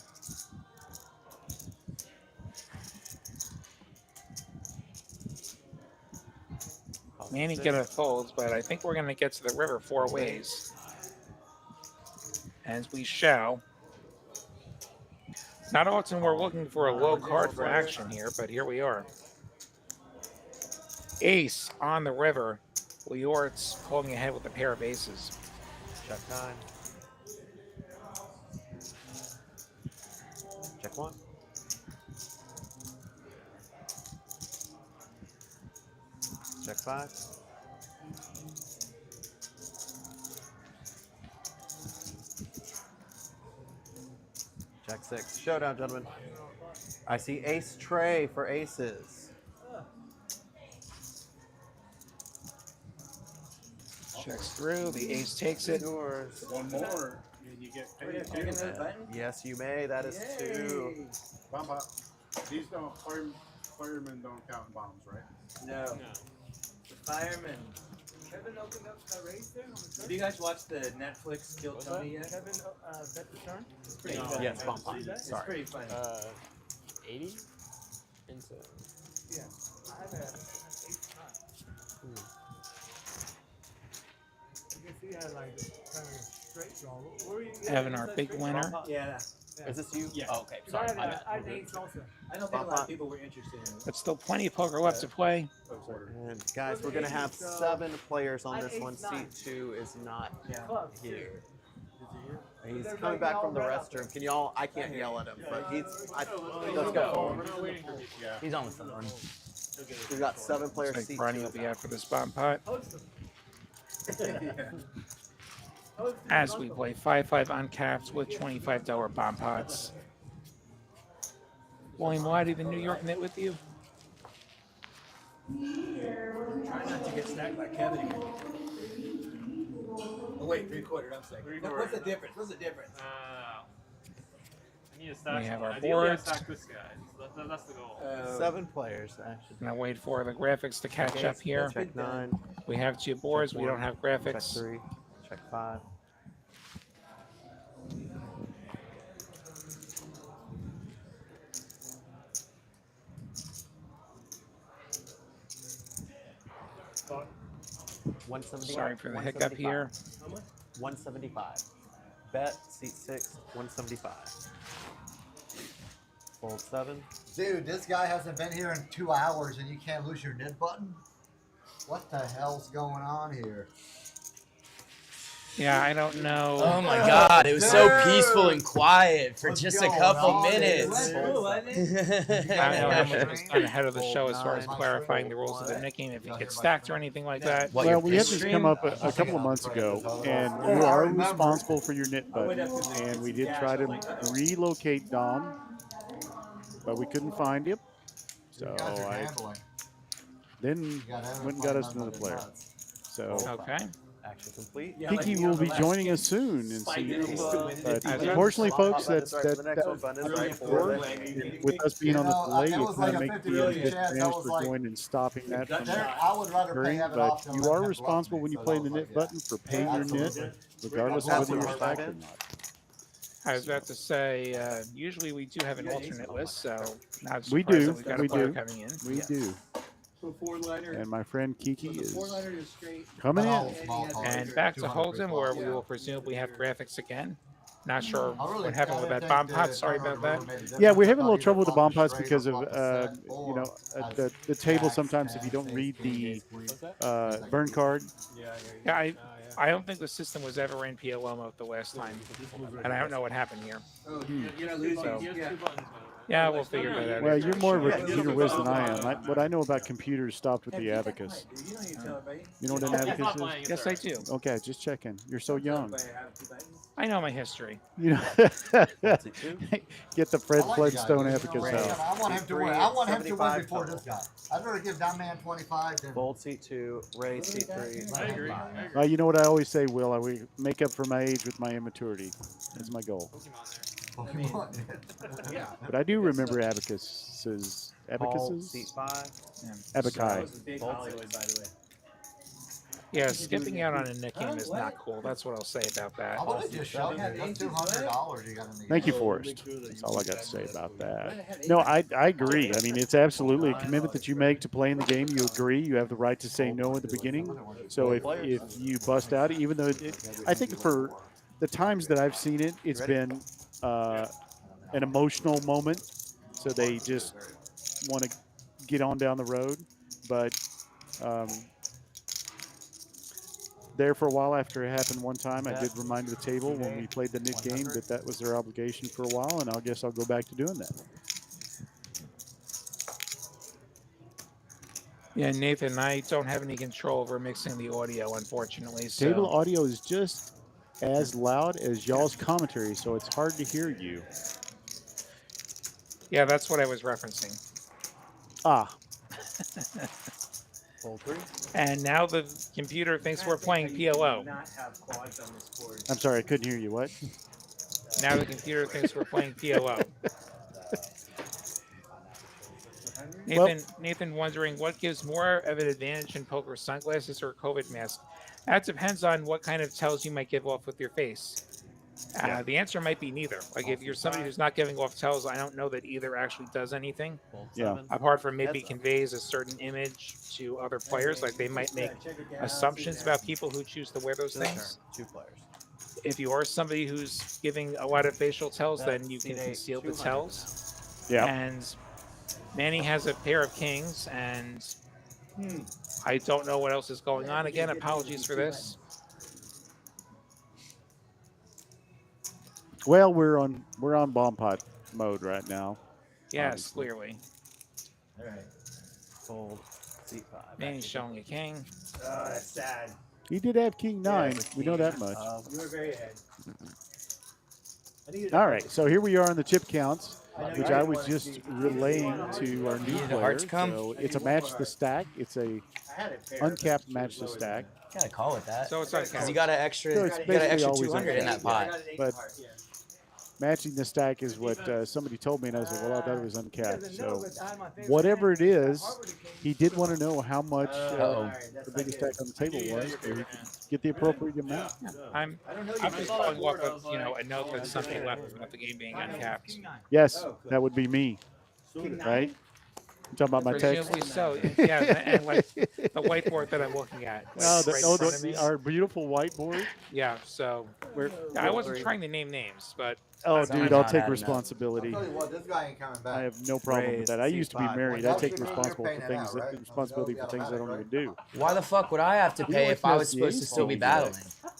Call seat Manny 6. gonna fold, but I think we're gonna get to the river 4 ways. As we shall. Not often we're looking for a low card for action here, but here we are. Ace on the river. Leort's pulling ahead with a pair of aces. Check 9. Check 1. Check 5. Check 6. Showdown, gentlemen. I see ace tray for aces. Checks through. The ace takes it. Yours. One more, and you get Can I paid. get another button? Yes, you may. That is 2. Bomb pop. These firemen don't count bombs, right? No. No. The fireman. Kevin opened up a race there on the Have turn. you guys watched the Netflix Kill Tony yet? Kevin bet the turn. It's pretty No. fun. Yes, bomb pop. It's Sorry. pretty funny. 80? Into. Yeah. I had a 8 time. I guess he had like kind of a straight draw. What were you? Evan, our big winner. Yeah. Is this you? Yeah. Oh, okay. 'Cause Sorry. I My had, bad. I had 8 also. I don't think a lot of people were interested in it. But still plenty of poker left to play. And guys, we're gonna have 7 players on this one. Seat 2 is not Yeah. Club. here. He's They're coming like back from the all red out restroom. Can y'all? I can't yell at him, but he's. Let's We're go. not waiting for people. Yeah. He's on the phone. We've got 7 players. Looks Seat like Ronnie 2 will is be out. out for this bomb pot. Host him. Host him. As we play 5-5 uncapped with $25 bomb pots. William Whitey, the New York Knit with you. Try not to get snagged by Kevin again. Oh wait, 3/4. I'm saying. Three-quarter. What's the difference? What's the difference? I need to stack. We have our Ideally, I boards. stack this guy. That's the goal. 7 players, actually. Now wait for the graphics to catch up here. Check 9. We have 2 boards. We don't have Check graphics. 3. Check 5. 175. Sorry for the hiccup here. 175. Bet, seat 6, 175. Fold 7. Dude, this guy hasn't been here in 2 hours and you can't lose your nib button? What the hell's going on here? Yeah, I don't know. Oh my god, it was so Dude. peaceful and quiet for What's just a going couple on? minutes. I don't know how much was done ahead of the show as far as clarifying the rules of the Nick game, if it gets stacked or anything like that. What, Well, your we had this stream? come up a couple of months ago, and you are responsible for your knit button. And we did try to relocate Dom, but we couldn't find him. So You guys are I gambling. then You got everyone went and got us playing another player. nuts. So Okay. Action complete. Kiki will be joining us soon, and see. But As unfortunately, folks, That's that right. The next one, button is right forward. with us being on the You know, delay, it you was kind like of a make 50 the chance. That disadvantage was for like- going and stopping that from There, I would rather pay occurring. have it But off than you let are him bluff responsible me, when you so play that in the was knit like, button for paying your knit, Absolutely. regardless of That's whether you're what stacked we're or in. not. I was about to say, usually we do have an alternate list, so not We surprised do, that we've got we a player do. coming in. We do. So 4-liner. And my friend Kiki So the is 4-liner is straight. coming All in. small cards, And back to 200 Hold'em, where free we flop. will presumably have graphics again. Not sure I really- what happened I with didn't that think bomb pot. the Sorry turnover about that. really made a difference. Yeah, we're I having a thought little either trouble with the flop bomb a pots straight because or of flop a set, you or know as the table. jacks, Sometimes if you 10s, don't read ace, the queen, ace, queen. burn card, Yeah, I don't think the system was ever in PLO mode the last time, and I don't know what happened here. Oh, you're not losing. So- Yeah. Yeah, we'll figure that out. well, you're more of a Yeah, computer whiz than I am. What I know about computers stopped with the abacus. You know what an abacus is? Yes, I do. Okay, just checking. You're so young. I know my history. You know, Seat 2. get the Fred I like the guy, Flintstone you know, abacus like, out. I want him to win. I want him to win before this guy. I'd rather give that man 25 than. Fold seat 2. Raise seat 3. I agree. I agree. Well, you know what I always say, Will? I will make up for my age with my immaturity. That's my goal. Pokemon. Yeah. But I do remember abacuses. Call seat Abacuses? 5. Abaci. Yeah, skipping out on a Nick game is not cool. That's what I'll say about that. I would have just showed you. That's $200 you got in the Thank you, game. Forrest. That's all I got to say about that. No, I agree. I mean, it's absolutely a commitment that you make to playing the game. You agree. You have the right to say no at the beginning. So if you bust out, even though I think for the times that I've seen it, it's been an emotional moment. So they just want to get on down the road. But there for a while after it happened one time, I did remind the table when we played the Nick game that was their obligation for a while, and I guess I'll go back to doing that. Yeah, Nathan, I don't have any control over mixing the audio, unfortunately. So. Table audio is just as loud as y'all's commentary, so it's hard to hear you. Yeah, that's what I was referencing. Ah, Fold 3. And now the computer thinks we're playing PLO. I'm sorry, I couldn't hear you. What? Now the computer thinks we're playing PLO. Nathan wondering what gives more of an advantage in poker, sunglasses or a COVID mask? That depends on what kind of tells you might give off with your face. The answer might be neither. Like if you're somebody who's not giving off tells, I don't know that either actually does anything. Fold Yeah. 7. Apart from maybe conveys a certain image to other players, like they might make assumptions about people who choose to wear those things. 2 players. If you are somebody who's giving a lot of facial tells, then you can conceal the tells. Yeah. And Manny has a pair of kings, and I don't know what else is going on. Again, apologies for this. Well, we're on bomb pot mode right now. Yes, Obviously. clearly. All right. Fold seat 5. Manny's showing a king. That's sad. He did have King 9. We know that much. You were very ahead. All right, so here we are on the chip counts, which I was just relaying to our new Needed a player. heart to come. So it's a match the stack. It's a uncapped match the stack. Gotta call it that. So it's okay. Because you got an extra, So it's you got an basically extra always 200 in that pot. But matching the stack is what somebody told me, and I said, well, I thought it was uncapped. So whatever it is, he did want to know how much the biggest stack on the table was, so he could get the appropriate amount. I'm just going off of, a note that somebody left about the game being uncapped. Yes, that would be me, right? talking about my text? Presumably so. Yeah, and like the whiteboard that I'm looking at. Like, Oh, right in front of me. our beautiful whiteboard. Yeah, so Where, I wasn't trying to name names, but oh, that's dude, fine. I'll take adding up. I'll responsibility. tell you what, this guy ain't coming back. I have no problem with that. I Raise used to be C5. married. Well, I take you're responsible paying for it things, out, right? responsibility for things I don't even do. Why the fuck would I have to You pay don't if I was have supposed the to still be ace battling?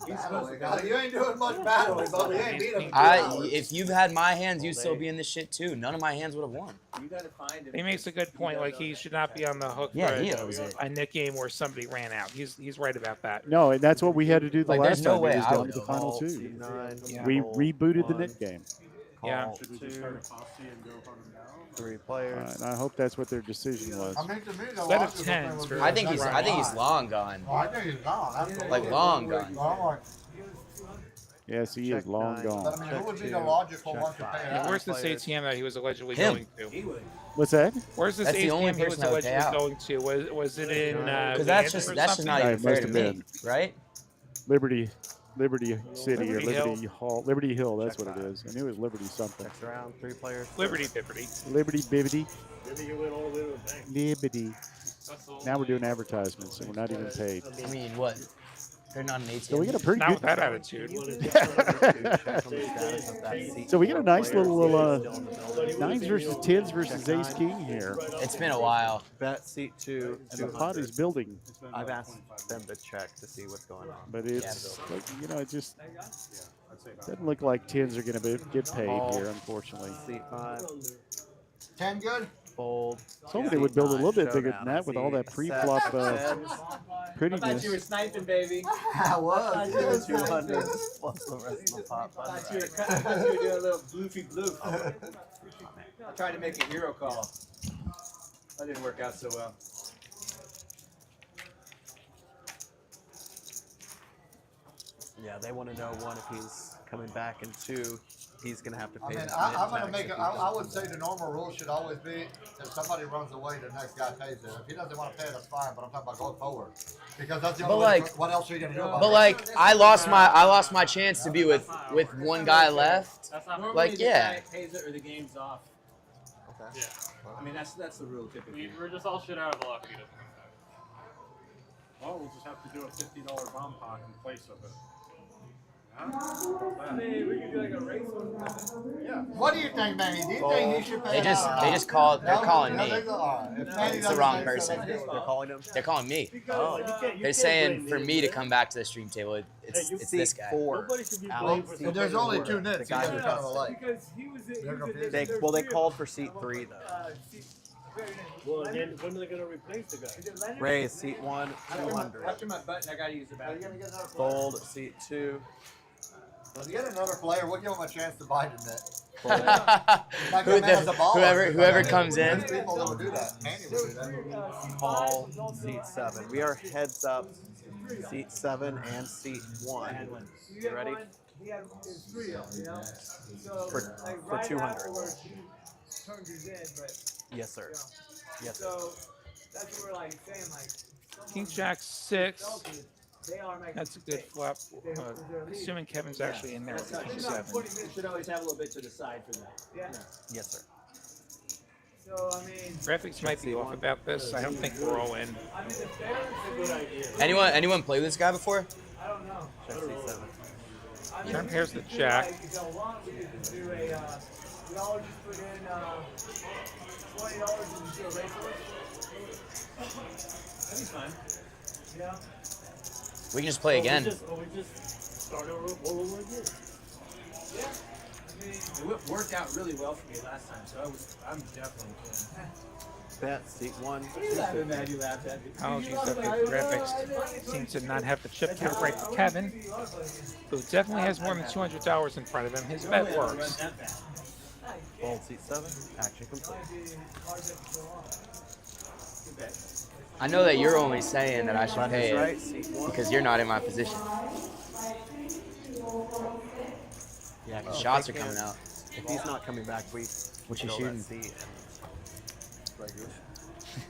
You ain't doing much battling, but we ain't beat him in 2 I, hours. if you've had my hands, you'd still be in this shit too. None of my hands would have won. You gotta find him. He makes a good point. Like he should not be on the hook Yeah, for he owes it. a nick game where somebody ran out. He's right about that. No, and that's what we had to do the Like, last there's no time. way It was I down would to the know. final Call 2. C9. Yeah. We roll rebooted the 1, net game. Yeah. Call Should we just 2, start a posse and go hunt him down? 3 players. And I hope that's what their decision was. I mean, to me, the Set of logical thing tens would for- be I think to he's run I think he's live. long gone. Oh, I think he's gone. Absolutely. Like long gone. Well, I'm like, Yes, he Check is long 9. but I gone. mean, who would be Check the 2, logical check one to 5. pay Yeah, out? where's this Players. ATM that he was allegedly Him. going to? He would. What's that? Where's this That's the only ATM he was person that would pay allegedly out. going to? Was it in? Because Kansas that's or just something? not Yeah, even it fair must to have me, been. right? Liberty City or Liberty Liberty Hall. Liberty Hill, that's Check what it 5. is. I knew it was Liberty something. Next round, 3 players. Liberty Bibbity. Liberty Bibbity. Maybe you went all the way to the bank. Liberty. That's the Now we're only- doing advertisements and we're not even paid. I mean, what? They're not an ATM. So we got a pretty Not with good. that attitude. Check on the status of that seat. So we got a nice Players little still in the building. 9s versus 10s versus ace king here. It's been a while. Bet seat 2, And the pot 200. is building, It's been I've about asked 25 them to check to see what's going on. but it's like, it just Yeah, I'd say about doesn't look like 10s are going to get paid Call. here, unfortunately. Seat 5, 10 good? fold. Hoping they would build a little bit bigger than Showdown. that with all that I see pre-flop set, tens, I thought you prettiness. were sniping, baby. I was. two 200s plus the rest of the pot. I thought you were doing a little bloofy bloof. I tried to make a hero call. That didn't work out so well. Yeah, they want to know, 1, if he's coming back, and 2, he's going to have to I pay mean, that I'm mid gonna tax make if it, he I doesn't would say the normal rule should always be, if somebody runs away, the next guy pays it. If he doesn't wanna pay it, that's fine, but I'm talking about going forward. Because that's the But only way, like- what else are you gonna do about it? But like, I lost my chance to be with one guy left. That's not Normally Like, the yeah. guy pays it or the game's off. Okay. Yeah. I mean, that's the rule typically. We're just all shit out of luck if he doesn't come back. Well, we'll just have to do a $50 bomb pot in place of it. I mean, we could do like a race one. What do you think, Manny? Do you think he should pay They it just out or they not? just called. They're No? calling No, me. they go, all right. If Manny It's the doesn't wrong say so, person. then it's They're fine. calling him. They're calling me. Oh. They're saying for me to come back to the stream table. It's Seat this guy. 4. should be Alex, blamed for seat But there's only 2 4. nits, The you guy guys who are kind of does it. alike. Because he was They're confused. They called for seat 3 though. Well, then when are they gonna replace the guy? Raise seat 1, After 200. my button, I gotta use the Are you bathroom. gonna get another player? Fold seat 2. If you get another player, we'll give him a chance to buy the net. Like that man as a baller. Whoever comes in. There's people that would do that. Manny would do that. Call seat 7. We are heads up. Seat 7 and seat 1. You ready? He had three of them, you know? So, For- like, for right 200. afterwards, he turned his in, but, Yes, sir. Yes, sir. so, that's what we're like saying, like, King someone Jack 6. felt it, they are making That's a good mistakes. flop. They're leading. Assuming Kevin's actually in there with the King 7. You should always have a little bit to the side for that. Yeah, Yes, sir. so, I mean, Graphics might be off about this. I don't think we're all in. the fairness, Anyone play with this guy before? I don't know. Check seat 7. I mean, Turn we pairs could the do, jack. like, if y'all want, we could just do a, we all just put in, $20 and just do a race horse, That'd be fine. you know? We can just play again. Yeah, I mean, It worked out really well for me last time, so I'm definitely in. Bet seat 1. You laughing, man? You laughed at me. Apologies that the graphics seem to not have the chip count right for Kevin, who definitely has more than $200 in front of him. His bet works. Fold seat 7. Action complete. I know that you're only saying that I should Left pay is it right. Seat 1. because you're not in my position. Yeah, 'cause Shots they are coming can't- out. If he's not coming back, we What you fill shooting? that seat and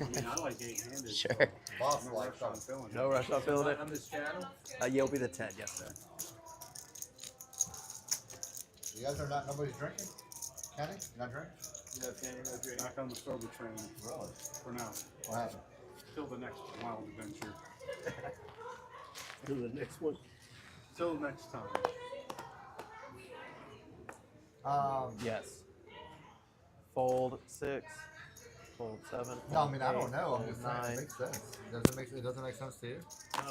I mean, I like 8-handed. Sure. Boss No like rush on filling it. no rush on filling it. On this channel? You'll be the 10. Yes, sir. You guys are not, nobody's drinking? Kenny, you not drink? No, Kenny, no drink. Back on the sober train Really? for now. What happened? Till the next wild adventure. To the next one. Till next time. Yes. Fold 6. Fold 7. No, I mean, I don't 8, know. I'm fold just saying 9. it makes sense. It doesn't make sense to you?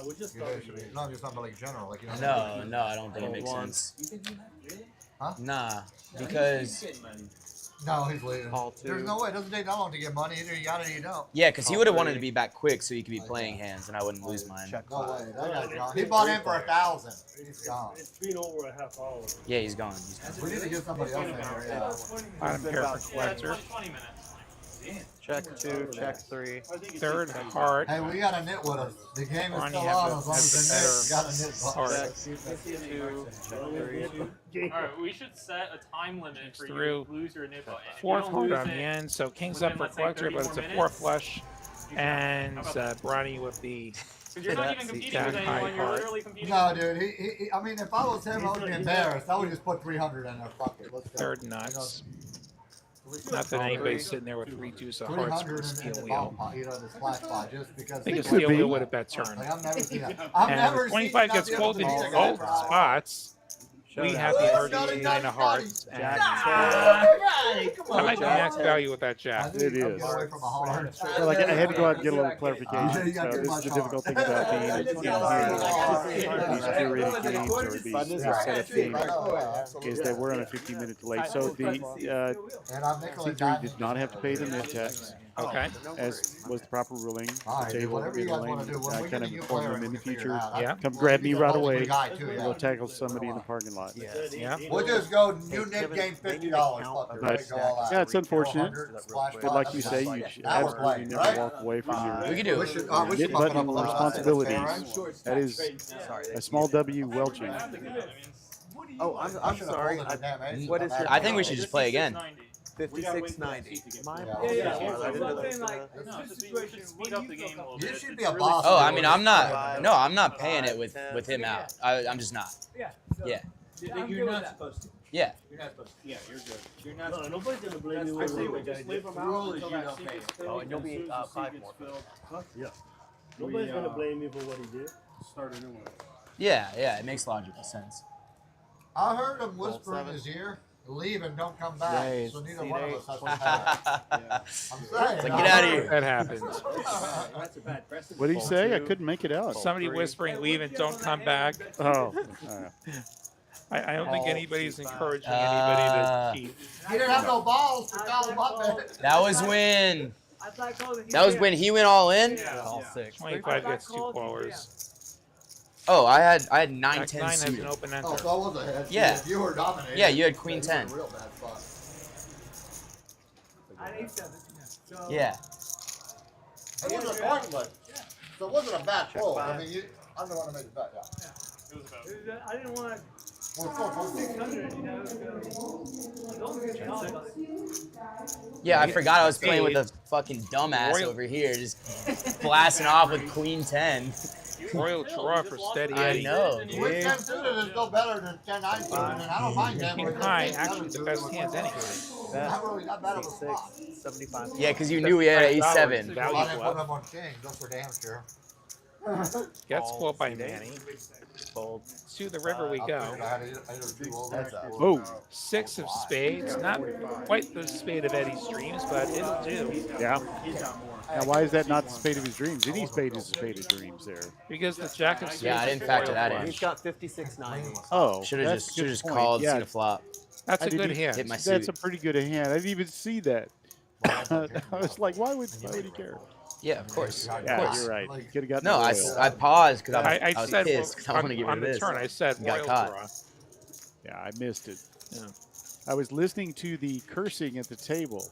We're just You guys starting. should be, no, I'm just talking about like general. Like, you know, No, I don't think it makes One. sense. You think he might really? Huh? Nah, He's because getting money. No, he's leaving. Call 2. There's no way. It doesn't take that long to get money. Either you got it or you don't. yeah, because he Call would have wanted 3. to be back quick so he could be playing hands, and I wouldn't lose mine. Check No 5. way. That guy's gone. He bought in for 1,000. He's gone. It's been over a half hour. Yeah, he's gone. He's gone. We need to get somebody else in here. Yeah. Bottom pair for collector. 20 minutes. Check 2. Check 3. Third heart. Hey, we got a knit with us. The game is Ronnie still has on a- as long as the knit. We got a knit Heart. box. Check 2. Check 3. Alright, we should set a time limit for you Through. to lose your nipple. And if you Fourth don't heart lose on the it- end, so king's within, up for let's say, collector, 30 but it's a more 4 minutes, flush. you can- And How about Bronny with the Because you're not That even seat competing jack with high anyone, you're heart. literally competing No, with dude. I mean, if I was him, I would be embarrassed. I would just put 300 in there. Fuck it. Let's go. third You know, nuts. Not that anybody's sitting there with 3 deuce of hearts for 300 the in the steel ball wheel. pot, you know, the splash pot, just because. I think a Could steel be. wheel would have bet turn. Like, I've never seen that. I've And never if 25 seen gets you not be folded able to in see both that. spots. We have the Showdown. emergency Showdown. 9 of hearts. And Jack that Come might be Jack. max value with that I jack. knew It you'd is. get away from a hard. Well, like, I had to go out and get a little Yeah, clarification. you So got too this is much the difficult thing about being in here. These curated games or these setup games is that we're on a 15-minute delay. So the And I'm Nicholas. C3 did not have to pay the net tax, Okay. as was the proper ruling. All The right, table whatever you guys ruling. want to do. When I we kind get a of new informed player, them in we the can figure future. it out. Yeah. Come grab me He's a right multiple away. guy, too, yeah. We'll tackle somebody in the parking lot. Yeah. We'll just go new Hey, net Kevin, game they need to $50. count Fuck it, the right, go all out. Yeah, it's unfortunate. 400, splash But pot, like that'd you be say, nice. you should That was absolutely playing, never right? walk away from We your could do We it. should, we Hit should bump it button up a little bit. responsibilities. Right? That is a small W welching. Oh, I'm sorry. What is your? I think we should just play again. 56.90. My Yeah. apologies. Yeah, I didn't know that was like, gonna- No, it's just we should speed up the game a little You bit. should It's be a really boss. Oh, I mean, I'm not. No, I'm not paying it with him out. I'm just not. Yeah. So, Yeah. I'm You're good with not that. supposed to. Yeah. You're not supposed to. Yeah, you're good. You're not No, supposed nobody's gonna blame you I over say what we the guy just leave did. them out until that seat gets filled. Oh, and you'll be As soon as the 5 seat more. gets filled, Nobody's gonna blame you for what he did. Start a new one. Yeah, it makes logical sense. I heard him whisper in seven. his ear, leave and don't come back. Raise, So neither seat one of 8, us has to 25. pay. I'm saying. Like, get out of here. That happens. That's a bad precedent. What did he say? I couldn't make it out. Somebody whispering, leave and don't come back. Oh, I don't think Call anybody's C5. encouraging anybody to cheat. He didn't have no balls to call him up. That was when. I thought I called it- That was when he went all in. Call 6. 25 gets 2 callers. Oh, I had Jack 9-10 9 has an suited. open Oh, enter. so I was ahead. Yeah. If you were dominating. Yeah, you had queen he was in a 10. real bad spot. I had 8-7. So, Yeah. It wasn't a pointless. So it wasn't a bad Check pull. I 5. mean, I'm the one that made the bet, yeah. It was about. it was, I didn't want Well, it's 400. 600, you know. So, don't get caught by it. Yeah, I forgot I was playing with a fucking dumbass Royal- over here, just blasting off with queen 10. Royal draw for steady I Eddie. know, Queen dude. 10 suited is still better than 10 9 suited, and I don't mind gambling. King with high, 10 actually the suited best with hands queen anyway. 10. Not really that bad of a C6. spot. 75. Yeah, because you knew we had an $75 A7. value Well, I didn't bluff. put him on king, just for damn sure. Gets Call caught by C8. Manny. Fold. To the river we I go. figured I had either two over. That's a- oh, 6 of spades. Not quite the spade of Eddie's dreams, but it'll do. yeah. He's got more. Now, why is that not the spade of his dreams? Any spade is the spade of dreams there. Because the jack of spades. Yeah, I is didn't factor royal that flush. in. He's got 56.90. Oh, Should have that's just a good point. called, Yeah, seen a flop. That's I a good didn't hand. Hit my that's suit. a pretty good hand. I didn't even see that. I was like, why would he care? Yeah, of course. Of Yeah, course. you're right. You could have gotten No, the I, royal. I paused because I I was said pissed because I want to get rid on of the this. turn. I said Got royal caught. draw. Yeah, I missed it. Yeah. I was listening to the cursing at the table.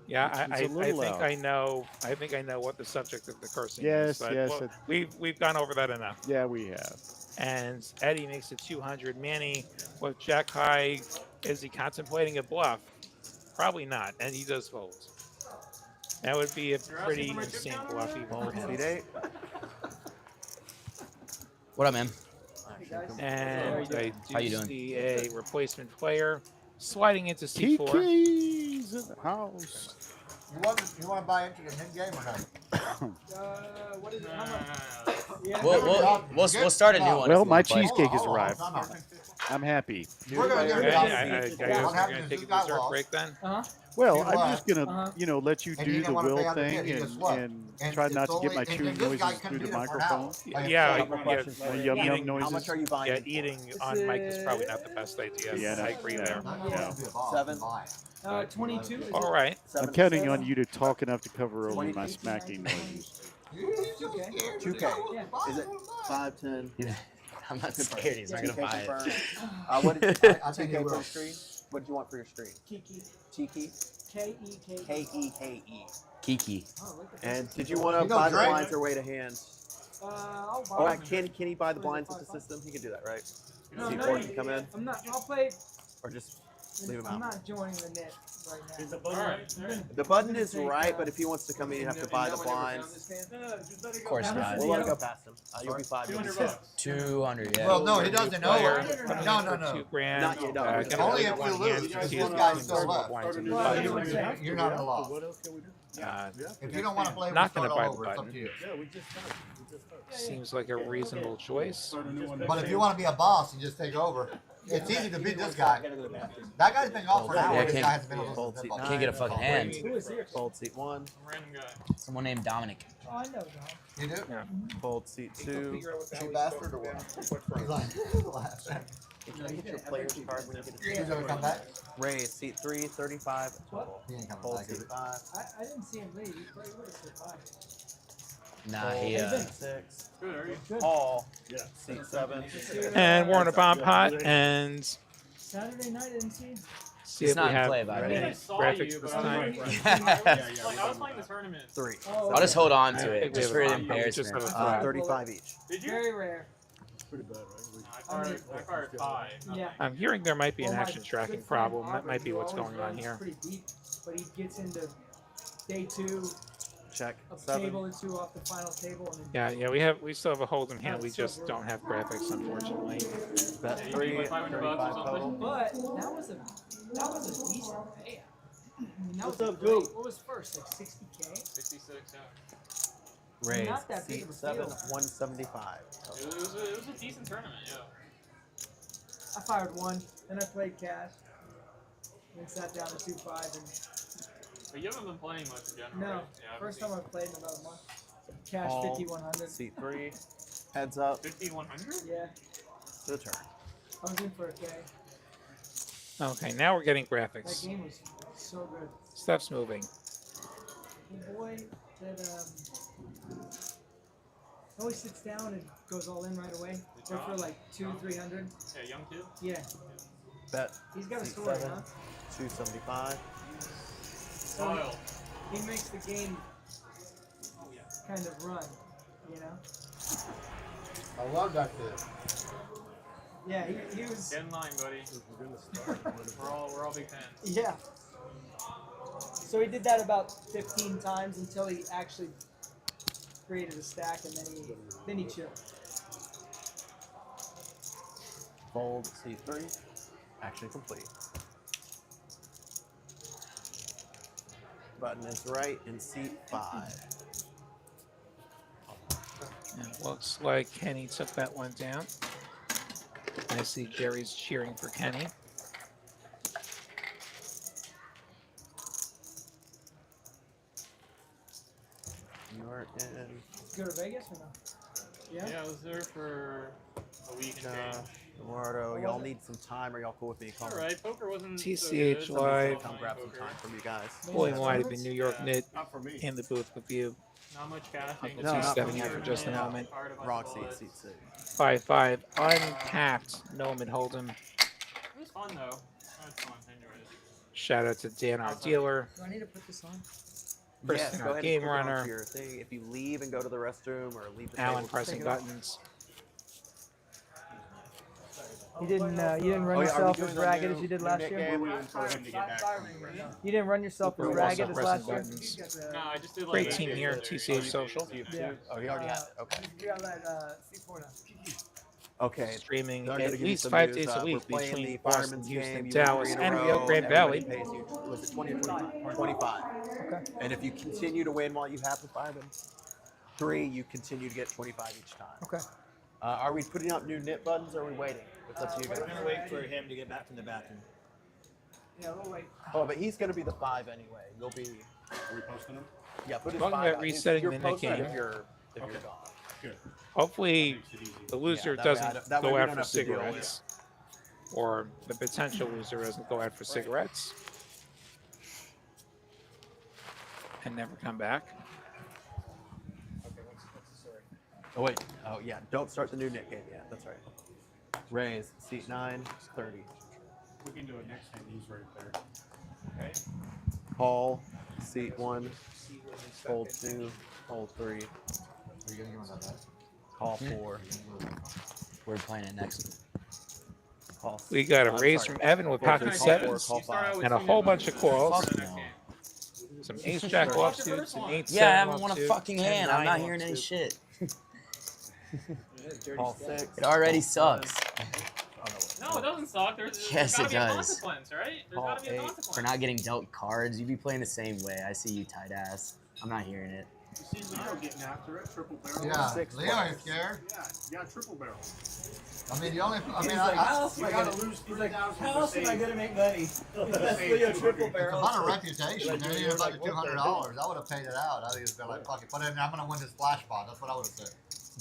Yeah, It's I a think little loud. I know. I think I know what the subject of the cursing Yes, is. But yes, well, it- we've gone over that enough. Yeah, we have. And Eddie makes it 200. Manny with Jack high. Is he contemplating a bluff? Probably not, and he does fold. That would be a pretty insane bluff. He Fold. folds. Seat 8. What up, man? And I How you do doing? see a replacement player. Sliding into C4. Kiki's in the house. You want to buy into the mid game or not? What is it? How Nah, much? We'll start a new one. Well, if you my wanna play. cheesecake has Hold on, arrived. hold on, time out. I'm happy. We're gonna get Okay, rid of I it. guess What we're happens gonna is take this a guy dessert lost. break then. Well, You I'm what? just gonna, let you And do you the didn't wanna will pay out the thing kid, you just and, left. and try not to get my and chewing this guy noises couldn't through the beat it for an microphone. hour. Yeah, couple questions My for you. yum yum Eating- How much noises. are you buying? Yeah, for? eating on mic is probably not the best idea. Yeah, I agree there. Yeah. 7. 22. Is All right. I'm counting on you to talk enough to cover over my smacking noises. 2K. Yeah. Is it 5, 10? I'm not scared. He's not gonna 2K buy it. confirmed. What did I think 2K he for will. the stream? What did you want for your stream? Kiki. Tiki? K-E-K. K-E-K-E. Kiki. Oh, look at And this. did you want to You know buy the Drake? blinds or wait a hand? I'll buy Or them. can he buy the What is it, blinds with the 5-5? system? He can do that, right? No, C4 can come in? I'm not. I'll play. Or just leave him I'm out? not joining the net right now. Is the button right? The button is right, but if he wants to come in, you have to buy the blinds. Of course not. We'll let it go past him. You'll be fine. You'll be $200 safe. bucks. 200. Yeah. Well, no, he doesn't know. Player No, coming in no, for no. 2 grand. Not yet, no. Gonna Only play if one you hand lose. to This see if guy's he still can left. blinds and Well, buy you it. would say- You're not in a loss. What else can we do? If you don't want to play, Not we'll gonna start buy all the over. It's up button. to you. Yeah, we just started. Seems like a reasonable choice. Start a new one But next if you game. want to be a boss and just take over, it's easy to beat this guy. That guy's been off for an Yeah, hour. This can't- guy hasn't been able to Fold lose seat that ball. Can't get a fucking hand. Who is here? Fold seat 1. Random guy. Someone named Dominic. Oh, I know, John. You do? Fold seat 2. You bastard or what? He's like, Can I get your player's card when you get a he's gonna come back? Raise seat 3, 35 total. He ain't coming Fold back. is seat he? 5. I didn't see him leave. He probably would have survived. Nah, Fold he. seat 6. Good, are you? Good. All. Yeah. Seat 7. And we're on a bomb pot and Saturday night, I didn't see him. see It's if we not in have play, by the any way. I saw graphics you, this but time. I was playing the tournament. 3. Oh, I'll just hold on I to think it we just have for a the bomb, but we just embarrassment. got a 35 each. Did you? very rare. Pretty bad, right? I fired 5. Yeah. I'm hearing there might be an Well, my action tracking good friend problem. That Aubrey, might be who what's always going on runs here. Pretty deep, but he gets into day 2, Check. a 7. table or 2 off the final table, and then Yeah, we still have a hold'em hand. Yeah, We it's so just brutal. don't have graphics, unfortunately. Bet Yeah, you 3. need like 500 bucks or 35 something. total. but that was a decent payout. I mean, that What's was up, great. Joe? What was first, like 60K? 66, yeah. Raise Not that big seat of a 7. deal. 175. It was a decent tournament, yeah. I fired 1, then I played cash, then sat down to 2-5, and But you haven't been playing much in general. no, right? Yeah, I've first seen time I played in about a month. Cash Call. 5100. Seat 3. Heads up. 5100? Yeah, To the turn. I was in for a K. Okay, now we're getting That graphics. game was so good. Stuff's moving. The boy that always sits down and goes all in right away. Go for like 200-300. Yeah, young kid. Yeah, Bet he's got a seat story, 7. huh? 275. So Loyal. he makes the game kind of run, you know? I love that kid. Yeah, he was. Get in line, buddy. We're all big fans. Yeah. So he did that about 15 times until he actually created a stack, and then he chilled. Fold seat 3. Action complete. Button is right in seat 5. It looks like Kenny took that one down. I see Jerry's cheering for Kenny. You're in. Go to Vegas or no? Yeah. Yeah, I was there for a week and Josh, change. Eduardo, What y'all was it? need some time. Are y'all cool with me calling? Alright, poker wasn't TCH so good. Live. Come grab some time from you guys. Boy White, the New York Knit, Not for me. in the booth with you. Not much cashing. No, not 270 for for you. just a moment. Wrong seat, seat 6. 5-5, untapped. Noman Hold'em. It was fun though. I had fun. I enjoyed it. Shout out to Dan, our dealer. Do I need to put this on? First Yes, in go our ahead game and click it runner. onto your thing. If you leave and go to the restroom or leave the Alan table, pressing take it off. buttons. You didn't run Oh, yeah, are we yourself doing as the ragged new- as you did new last Nick year. game? We're waiting for him to get back from the rest. You didn't run yourself as We're ragged also as pressing last year. buttons. No, I just did like Great a team day here, there. TCH Social. Yeah. Oh, he already has it. Okay. You got that C4 now. Okay. streaming They're gonna at give you least some 5 news. days a We're week playing between the Boston, fireman's Houston, game. You Dallas, win 3 in a and row, Rio Grande everybody Valley. pays you, was it 20 or 25? 25. Okay. And if you continue to win while you have the fireman 3, you continue to get 25 each time. Okay. Are we putting out new knit buttons or are we waiting? It's up to you guys. We're gonna wait for him to get back from the bathroom. Yeah, we'll wait. Oh, but he's going to be the 5 anyway. You'll be. Are we posting them? Yeah, put his Talking 5 about out. resetting You're the knit posted game. if you're Okay. gone. Good. Hopefully, Makes it easy. the loser that way I doesn't don't- that way go we out don't for have to deal with cigarettes, or the potential loser doesn't go out for cigarettes and never come back. Oh, wait. Oh, yeah. Don't start the new knit game yet. That's right. Raise. Seat 9, 30. We can do it next time. He's right there. Okay. Call. Seat 1. Hold 2. Hold 3. Are you gonna give us that? Call 4. We're playing it next. Call We got a I'm raise sorry. from Evan with pocket Call sevens four, call 5. and a whole bunch of calls. No. Some ace jack offsuits and 8 Yeah, I 7 haven't won a offsuit, fucking 10 hand. I'm 9 not hearing any offsuit. shit. Call 6. It already sucks. No, it doesn't suck. There's Yes, gotta it be a does. consequence, right? There's Call gotta be a 8. consequence. For not getting dealt cards, you be playing the same way. I see you tight ass. I'm not hearing it. You see Leo getting after it, triple barrel. Yeah, 6 Leo ain't scared. Yeah, you got triple barrel. I mean, the only, I mean, You gotta lose 3,000 to save. make money? That's Leo triple it's about a reputation. It ain't about the $200. I would have paid it out. I would have been like, fuck it, put it in. I'm gonna win this flash bot. That's what I would have said.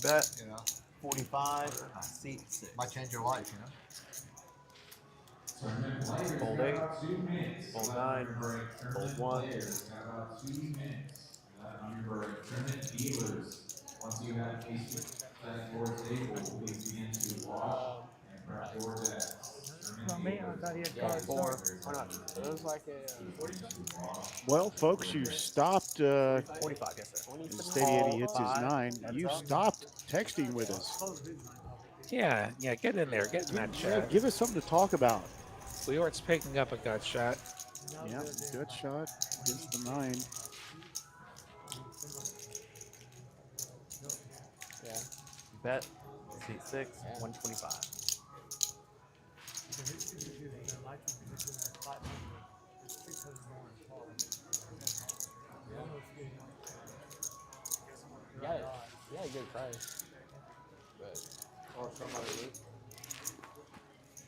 Bet. You know, 45. Seat 6. might change your life. You know. Hold 8. Hold 9. Hold 1. Once you have ace that board table, please begin to wash and prep your decks. Well, me, I thought he had Call cards. 4. Or not. It was like a Well, folks, you stopped. 45. Yes, sir. Steady Eddie hits his Call 9. 5. You Heads up. stopped texting with us. Yeah, get in there, get in that Yeah, chat. give us something to talk about. Leort's picking up a gut shot. Yeah, good shot against the 9. Yeah. Bet. Seat 6. 125. Yeah, good price. Or somebody would.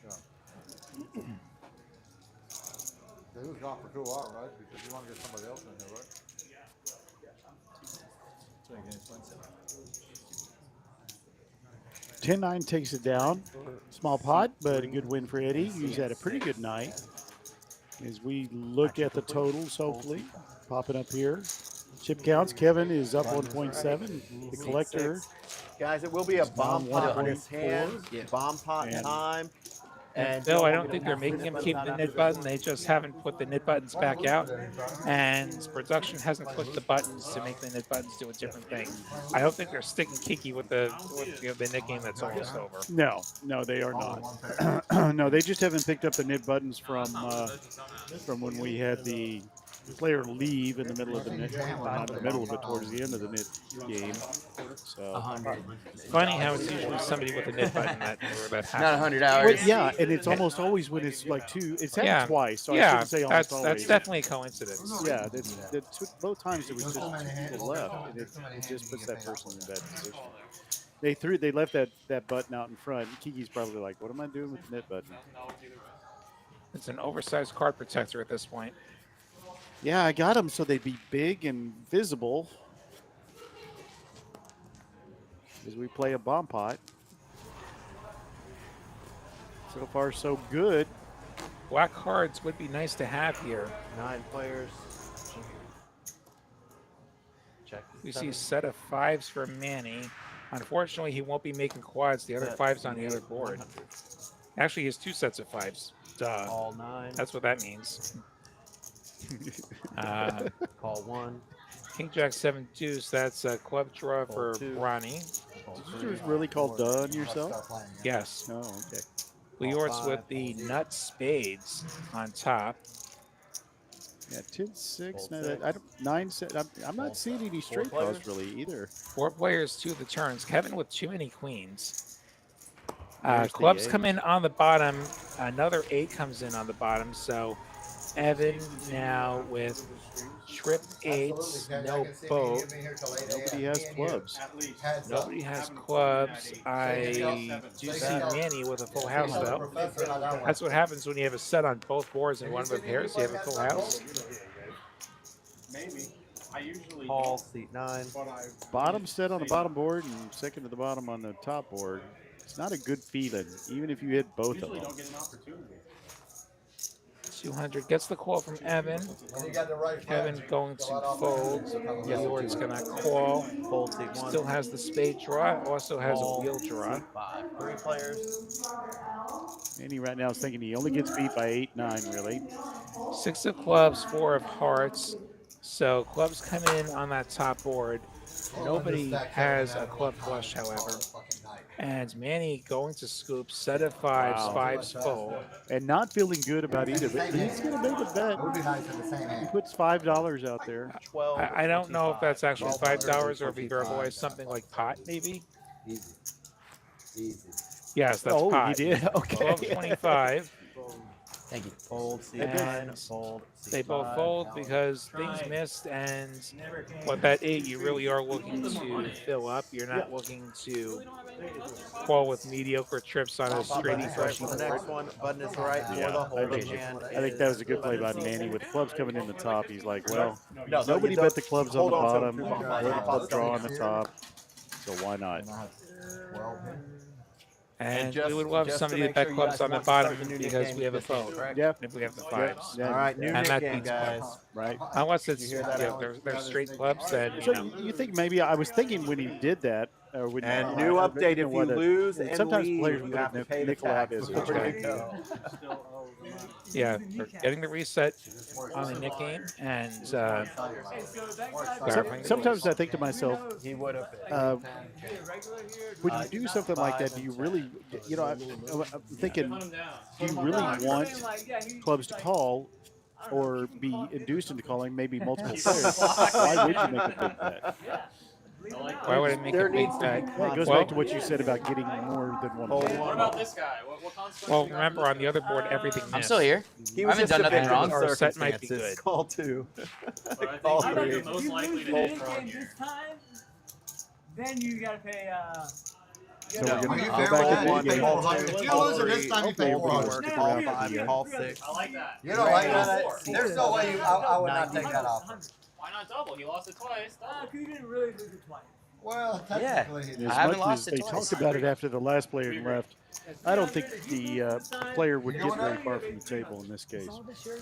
Yeah. He was gone for 2 hours, right? Because you want to get somebody else in here, right? 10-9 takes it down. Small pot, but a good win for Eddie. He's had a pretty good night. As we look at the totals, hopefully, popping up here. Chip counts, Kevin is up 1.7. The collector, Guys, it will be a bomb down pot on his 1.4. hand. Bomb pot And- time. And Bill, I don't think they're making him keep the knit button. They just haven't put the knit buttons back out. And production hasn't clicked the buttons to make the knit buttons do a different thing. I don't think they're sticking Kiki with the knit game that's almost over. no, they are not. No, they just haven't picked up the knit buttons from when we had the player leave in the middle of the knit, not in the middle, but towards the end of the knit game. So 100. Funny how it's usually somebody with a knit button that we're about half. Not 100 But hours. yeah, and it's almost always when it's like 2. It's happened Yeah. twice, so I Yeah, shouldn't say almost that's always. definitely a coincidence. Yeah, both times it was just 2 people left, and it just puts that person in that position. They left that button out in front. Kiki's probably like, "What am I doing with the knit button?" It's an oversized card protector at this point. Yeah, I got them so they'd be big and visible as we play a bomb pot. So far, so good. Black cards would be nice to have here. 9 players. Check. We see a set of 5s for Manny. Unfortunately, he won't be making quads. The other 5's on the other board. Actually, he has 2 sets of 5s. Duh. All 9. That's what that means. Call 1. King Jack 7 deuce. That's a club draw for two. Ronnie. Did you really call done yourself? Yes. Oh, okay. Leort's with the nut spades on top. Yeah, 10-6. Fold No, six. I don't, 9-7. I'm not seeing any straight players. calls really either. 4 players, 2 of the turns. Kevin with too many queens. There's the Clubs eight. come in on the bottom. Another 8 comes in on the bottom. So Evan now with trip 8s, Absolutely, Teddy. I no can see me and boat. you being here till 8 a.m. Nobody Me has and you. clubs. At least. Heads up. Nobody has Having a clubs. club I do see Manny with a full house Tell the though. professor how that That's works. what happens when you have a set on both boards and Have one you of seen the pairs. You have a anybody full that house. Maybe. I usually Call, seat 9. but I Bottom set on the bottom board and second to the bottom on the top board. It's not a good feeling, even if you hit both of usually them. don't get an opportunity. 200 gets the call from Evan. When you got the right Kevin friends, going fill to out all fold. the things. Leord's gonna call. Fold, seat 1. Still has the spade draw. Also has a Call, wheel draw. seat 5. 3 players. And he right now is thinking he only gets beat by 8-9, really. 6 of clubs, 4 of hearts. So clubs come in on that top board. Nobody has a club flush, however. And Manny going to scoop, set of 5s, Wow. 5s full. And not feeling good about either, but he's going to make a bet. It would be nice in the same He hand. puts $5 out there. 12. I don't know if that's actually 25, $5 or if he 25. verbalized something like pot, maybe. Easy. Easy. Yes, that's Oh, pot. he did? Okay. 12.25. Thank you. Fold, seat And 9. Fold, seat They both 5. fold because things missed, and what that 8 you really are looking to fill up. You're not looking to fall with mediocre trips on a straight Right, flush for the board. next one, button is right for Yeah, the I holding think, hand. I think that was a good play by Manny. With clubs coming in the top, he's like, well, No, nobody you bet the don't clubs on hold the on to bottom. them too Let long. the clubs draw on the top. So why not? And just- we would love just to somebody to make bet sure you clubs guys on the want to start bottom the new because game we have a this game, fold. correct? Yep. If we have the 5s. Yeah, All right, new And Nick that game, means guys. right. Unless it's, hear you that, know, Alex? there's straight clubs, then, So you know. you think maybe I was thinking when he did that, or when And I new don't update: know if what you a- lose and sometimes leave, players you put have a to pay the nickel out tax as a before you check. go. Yeah, they're getting the reset on the Nick game and clarifying the Sometimes I rules. think to myself, He would have. when you do something like that, do you really, you know, I'm thinking, do you really want clubs to call or be induced into calling maybe multiple players? Why would you make a big bet? Why would I make a big bet? Yeah, it goes Well, back to what you said about getting more than one Hold player. What about this guy? What consequences? well, remember on the other board, everything missed. I'm still here. He I was haven't just done a nothing victim wrong. of Our set might be circumstances. good. Call 2. But I Call think three. you're most likely to If you lose hit the from game here. this time, then you gotta pay. So we're gonna Are you go fair back with to that? one, You pay call 400. two, If you call lose it this three, time, you pay okay, 400. work. Call 5, call 6. I like that. You don't like that? There's no way I would not take that offer. Why not double? He lost it twice. Double. You didn't really lose it twice. Well, Yeah. technically, he As did. I haven't much lost as it they twice. talked about it after the last player left, I don't think the player would get very far from the table in this case.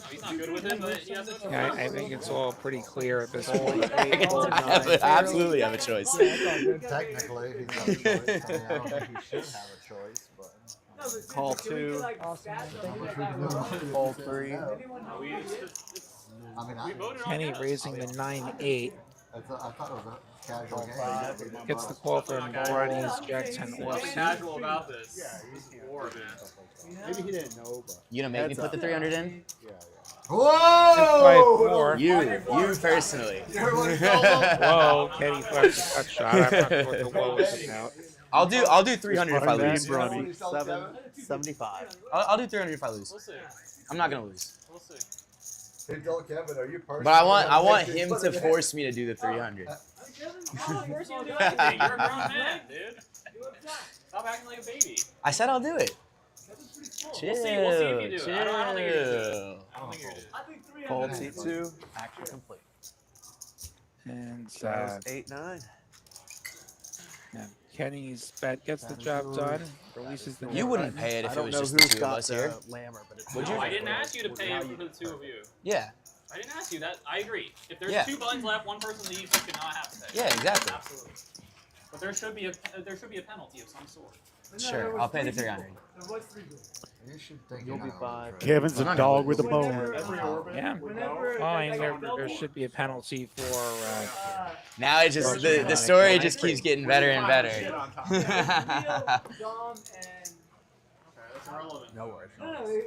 He's not good with it, but he has a Yeah, I think it's all pretty clear at this point. I absolutely have a choice. Technically, he's got a choice. I mean, I don't think he should have a choice, but. Call 2. Fold 3. We, I mean, we voted on Kenny that. raising the 9-8. I thought it was a casual game. Gets the call from Barney's Jack 10 Nothing offsuit. casual about this. This is war, man. Maybe he didn't know, but You gonna make me put the 300 in? Whoa! You personally. Whoa, Kenny flashed a touch shot. I'm not sure what the whoa is about. I'll do 300 if I Fine, lose. Bronny. 775. I'll do 300 if I lose. We'll see. I'm not gonna lose. We'll see. Hey, tell Kevin, are you personally But I gonna want make him me to put it in? force me to do the 300. I'm not forcing you to do anything. You're a grown man, dude. Stop acting like a baby. I said I'll do it. Chill, We'll see if you do it. I don't think you're gonna do it. chill. I don't think you're gonna do it. Fold, seat 2. Action complete. And Charles 8-9. yeah, Kenny's bet gets the job done. Releases the You net wouldn't button. pay it I if it don't was know just who's the two of got us here. Lammer, but it's Would No, you? I didn't ask you to pay for the two of you. Yeah, I didn't ask you that. I agree. If there's Yeah. 2 buttons left, one person leaves, you should not have to pay. yeah, exactly. Absolutely. But there should be a penalty of some sort. Sure, I'll pay the 300. You should think You'll be about it. 5. Kevin's a dog with a bone. Yeah. Well, I mean, there should be a penalty for. Now it just the story just keeps getting better and better. Okay, that's irrelevant. No worries.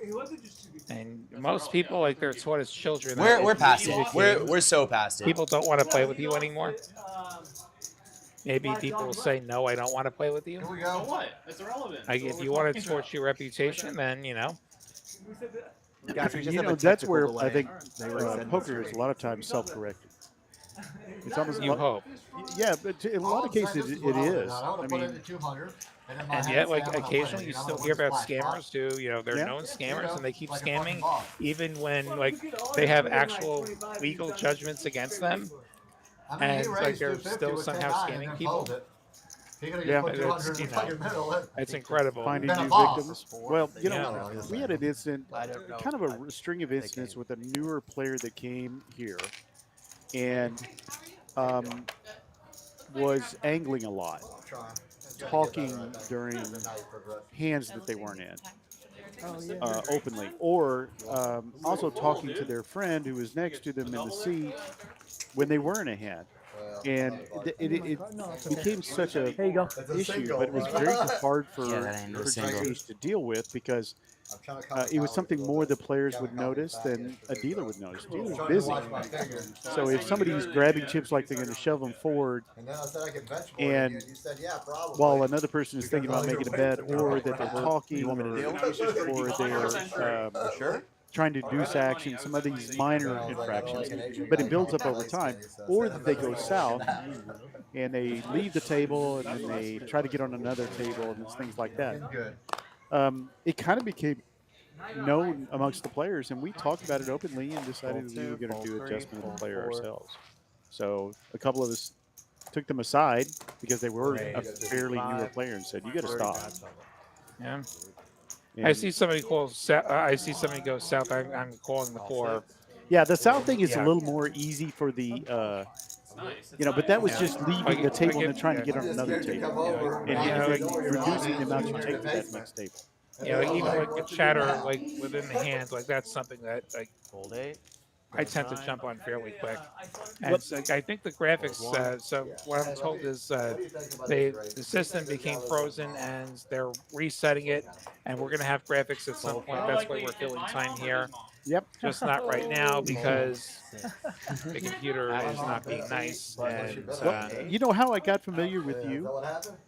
He wasn't just And most people, like they're taught as children. that We're it's past easy it. to do. We're so past it. People don't want to play with you anymore. maybe people will say, no, I don't want to play with you. Here we So go. what? It's irrelevant. Like, That's if what you we're want to talking about. torch your reputation, then, you know. Guys, we just You have know, a that's technical where delay. I think They resend poker this is a lot of times self-correcting. It's almost You like, hope. yeah, but in a lot of cases it is. I mean, 200. And yet, like, occasionally you still hear about scammers who, you know, they're Yeah. known scammers and they keep Like a fucking scamming boss. even when, like, they have actual legal judgments against them. And, like, they're still somehow scamming people. Yeah. Put 200 in the you know, fucking middle. It's incredible. finding Been a new boss. victims. Well, you know, Yeah. we had an incident, I don't know kind of if a string of incidents came. with a newer player that came here and was angling a lot, talking during hands that they weren't in. Openly, or also talking to their friend who was next to them in the seat when they were in a hand. And it became such a issue, but it was very hard for GCH to deal with because it was something more the players would notice than a dealer would notice. The dealer's busy. So if somebody's grabbing chips like they're going to shove them forward, and while another person is thinking about making a bet, or that they're talking, or they're trying to deuce action, some of these minor infractions, but it builds up over time, or that they go south and they leave the table and then they try to get on another table and it's things like that. It kind of became known amongst the players, and we talked about it openly and decided we were going to do adjustment of the player ourselves. So a couple of us took them aside because they were a fairly newer player and said, "You got to stop." Yeah. And I see somebody call. I see somebody go south. I'm calling the 4. yeah, the south thing is Yeah. a little more easy for the, Nice. you know, but that was just leaving Like, the table like and then trying to get on another table, and reducing the amount you take to that next table. Yeah, like even like the chatter, like within the hand, like that's something that like Fold 8. I tend to jump on fairly quick. And so, I think the graphics. So what I'm told is the system became frozen and they're resetting it, and we're gonna have graphics at some point. That's why we're filling time here. Yep. Just not right now because the computer is not being nice. And You know how I got familiar with you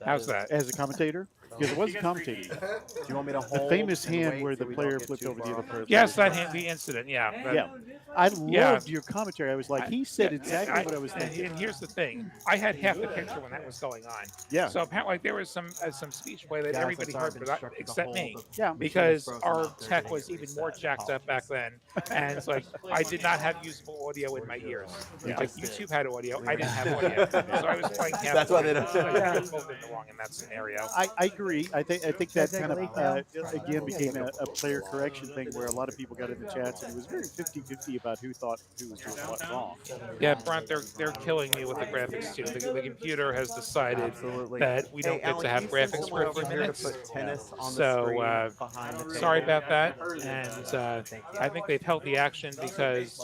how's that? as a commentator? Because it was a commentator. Do you want me to The hold famous and hand wait where so the we player don't get flipped too over the far other player. Yes, the incident. Yeah. Yeah. I Yeah. loved your commentary. I was like, he said exactly what I was and thinking. here's the thing: I had half the picture when that was going on. Yeah. So apparently, there was some speech play that Guys, everybody I'm heard, sorry, but I've been except instructed to me, hold the Yeah. machine because is frozen our up. They're tech taking was a even more reset. jacked up back then, and it's like I did not have usable audio in my ears. Yeah. Like YouTube had audio, I didn't have audio, so I was playing half. That's why they the don't- time. Like, I was both in the wrong in that scenario. I agree. I think that kind of again became a player correction thing where a lot of people got in the chats and it was very 50-50 about who thought who was doing what wrong. Yeah, Brent, they're killing me with the graphics too. The computer has decided Absolutely. that we don't Hey, get Alan, to have can you send graphics someone for a over few here to minutes. put tennis on the So, screen behind the Sorry table? about that, and I think they've held the action because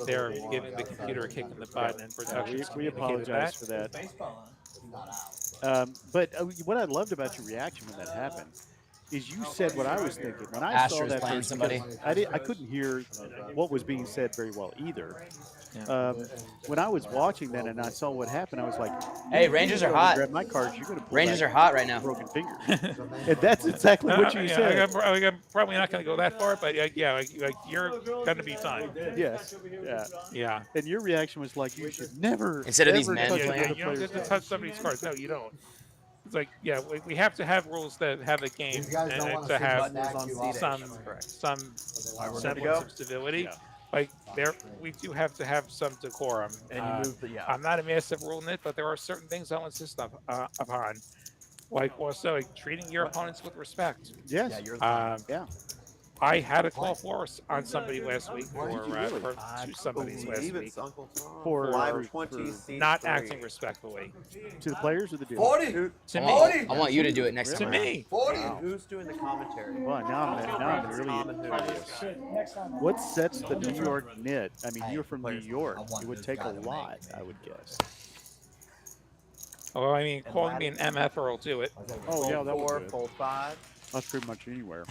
they're giving the computer a kick in the butt, and production. We apologize for that. But what I loved about your reaction when that happened is you said what I was thinking. When I saw Astro's that playing first, somebody. because I couldn't hear what was being said very well either. When I was watching that and I saw what happened, I was like, Hey, Rangers are hot. Grab my cards. You're going to Rangers are hot right now. broken fingers. And that's exactly what you said. I'm probably not going to go that far, but yeah, like you're going to be fine. Yes. Yeah. Yeah. And your reaction was like, you should never. Instead of these ever men touch playing. another You don't player's get to cards. touch somebody's cards. No, you don't. It's like, yeah, we have to have rules that have a game These guys don't and wanna to see have buttons on seats. some semblance of stability. Yeah. Like we do have to have some decorum. And you move the I'm not a massive rule nit, but there are certain things I'll insist upon. Like also like, treating your opponents with respect. Yes. Yeah, you're Yeah. I had a call on somebody last week Why did you really? for two somebody's last believe week it's Uncle Tom. For- 520 for not acting respectfully To the players or the dealer? 40. to I me. want you to do it next To time. me. 40. Who's doing the commentary? Well, now I'm really curious. What sets the New York knit? I mean, you're from New York. It would take a lot, I would guess. Oh, I mean, calling me an MF will do it. Oh, yeah, that Fold 4, would do it. fold 5, That's pretty much anywhere.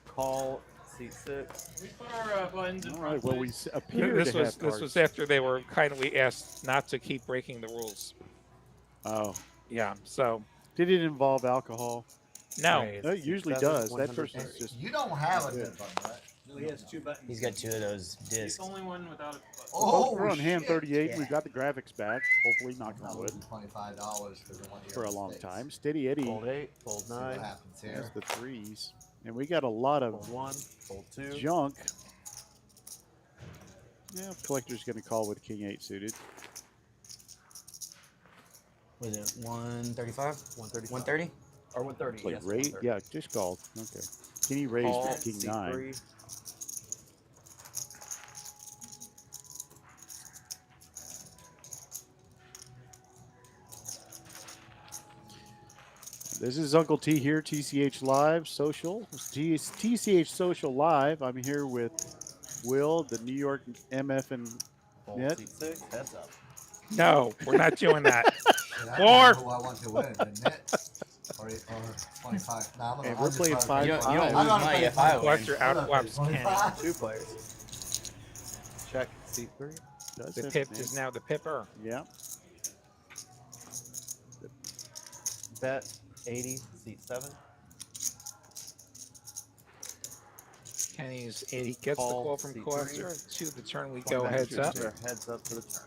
call seat 6. We put our buttons in All front. right. Well, we appear This to was have this cards. was after they were kindly asked not to keep breaking the rules. Oh, Yeah. So did it involve alcohol? no. Raise, No, it usually C7, does. That 100 person's cents. just. You don't have a Good. dead button, right? No, he has 2 buttons. He's got 2 of those He's discs. the only one without a. Oh, We're on hand shit. 38. Yeah. We've got the graphics back. Hopefully, knock That on would wood. be $25 for the one of For your a long mistakes. time. Steady Eddie. Fold 8, fold See what 9, happens There's here. the threes. And we got a lot fold of 1, fold 2. junk. Yeah, collector's going to call with King 8 suited. Was it 135? 135. 130? Or 130. Like yes, raise? 130. Yeah, just called. Okay. Can he raise Call, with King 9? C3. This is Uncle T here, TCH Live Social. TCH Social Live. I'm here with Will, the New York MF and Fold Net. C6, heads up. No, we're not doing that. And I Four. know who I want to win, the net. Or 25. Nah, I'm gonna, And I'm we're just playing trying to- 5-5. You don't I'm lose gonna money play if I win. Collector I'm gonna play outflops Kenny. 25. 2 players. Check C3. Does The have pip an is edge. now the pipper. Yeah. Bet 80, seat 7. Kenny's 80 gets Call, the call from C3. collector. 2 the turn we 20 go heads up. Heads up for the turn.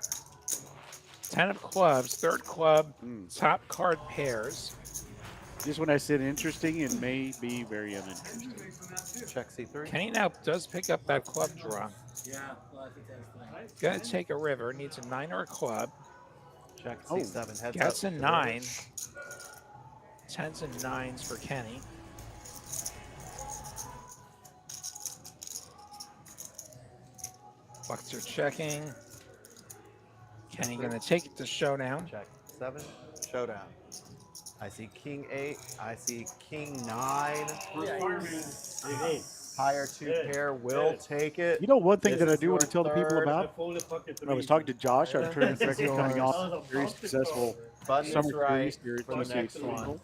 10 of clubs, third club, Mm. top card pairs. Just when I said interesting, it may be very uninteresting. Check C3. Kenny now does pick up that club draw. Yeah, well, I think that's fine. Gonna take a river, needs a 9 or a club. Check Oh, C7, heads Gets up. a to the 9. river. 10s and 9s for Kenny. Bucks are checking. Kenny gonna take it to showdown. Check 7, showdown. I see King 8. I see King 9. Hey, Higher 2 Good, pair will good. take it. You know, one thing This that I is do want to your tell the people third. I about? folded pocket I was 3. talking to Josh, our tournament This is director, coming yours. off a very successful Button summer is right series here at for the TCH next Social. one.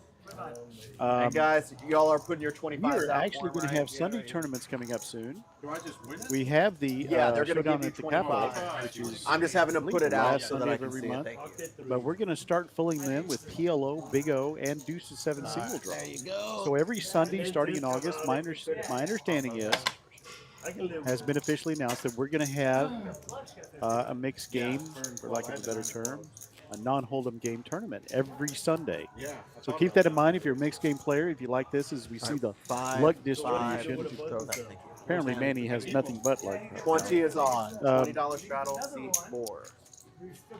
Um, And guys, y'all are putting your we 25 are out actually for 'em, going to right? have Sunday tournaments coming up soon. Do I just win it? We have the Yeah, they're gonna showdown give you at the Capitol, 25. which is I'm just having to put it out last so that Sunday I of can every see it. month. Thank you. Pocket 3. But we're going to start filling them with PLO, Big O, and Deuce to 7 single draw. There you go. So every Sunday starting in August, my understanding is, I can live has with been officially announced that we're going to have a mixed game, for lack of a better term, a non-hold'em game tournament every Sunday. Yeah. So keep that in mind if you're a mixed game player. If you like this, as we see the 5, luck 5, distribution. throw that, thank you. Apparently, Manny has nothing but luck. 20 is on. Um, $20 straddle, seat 4.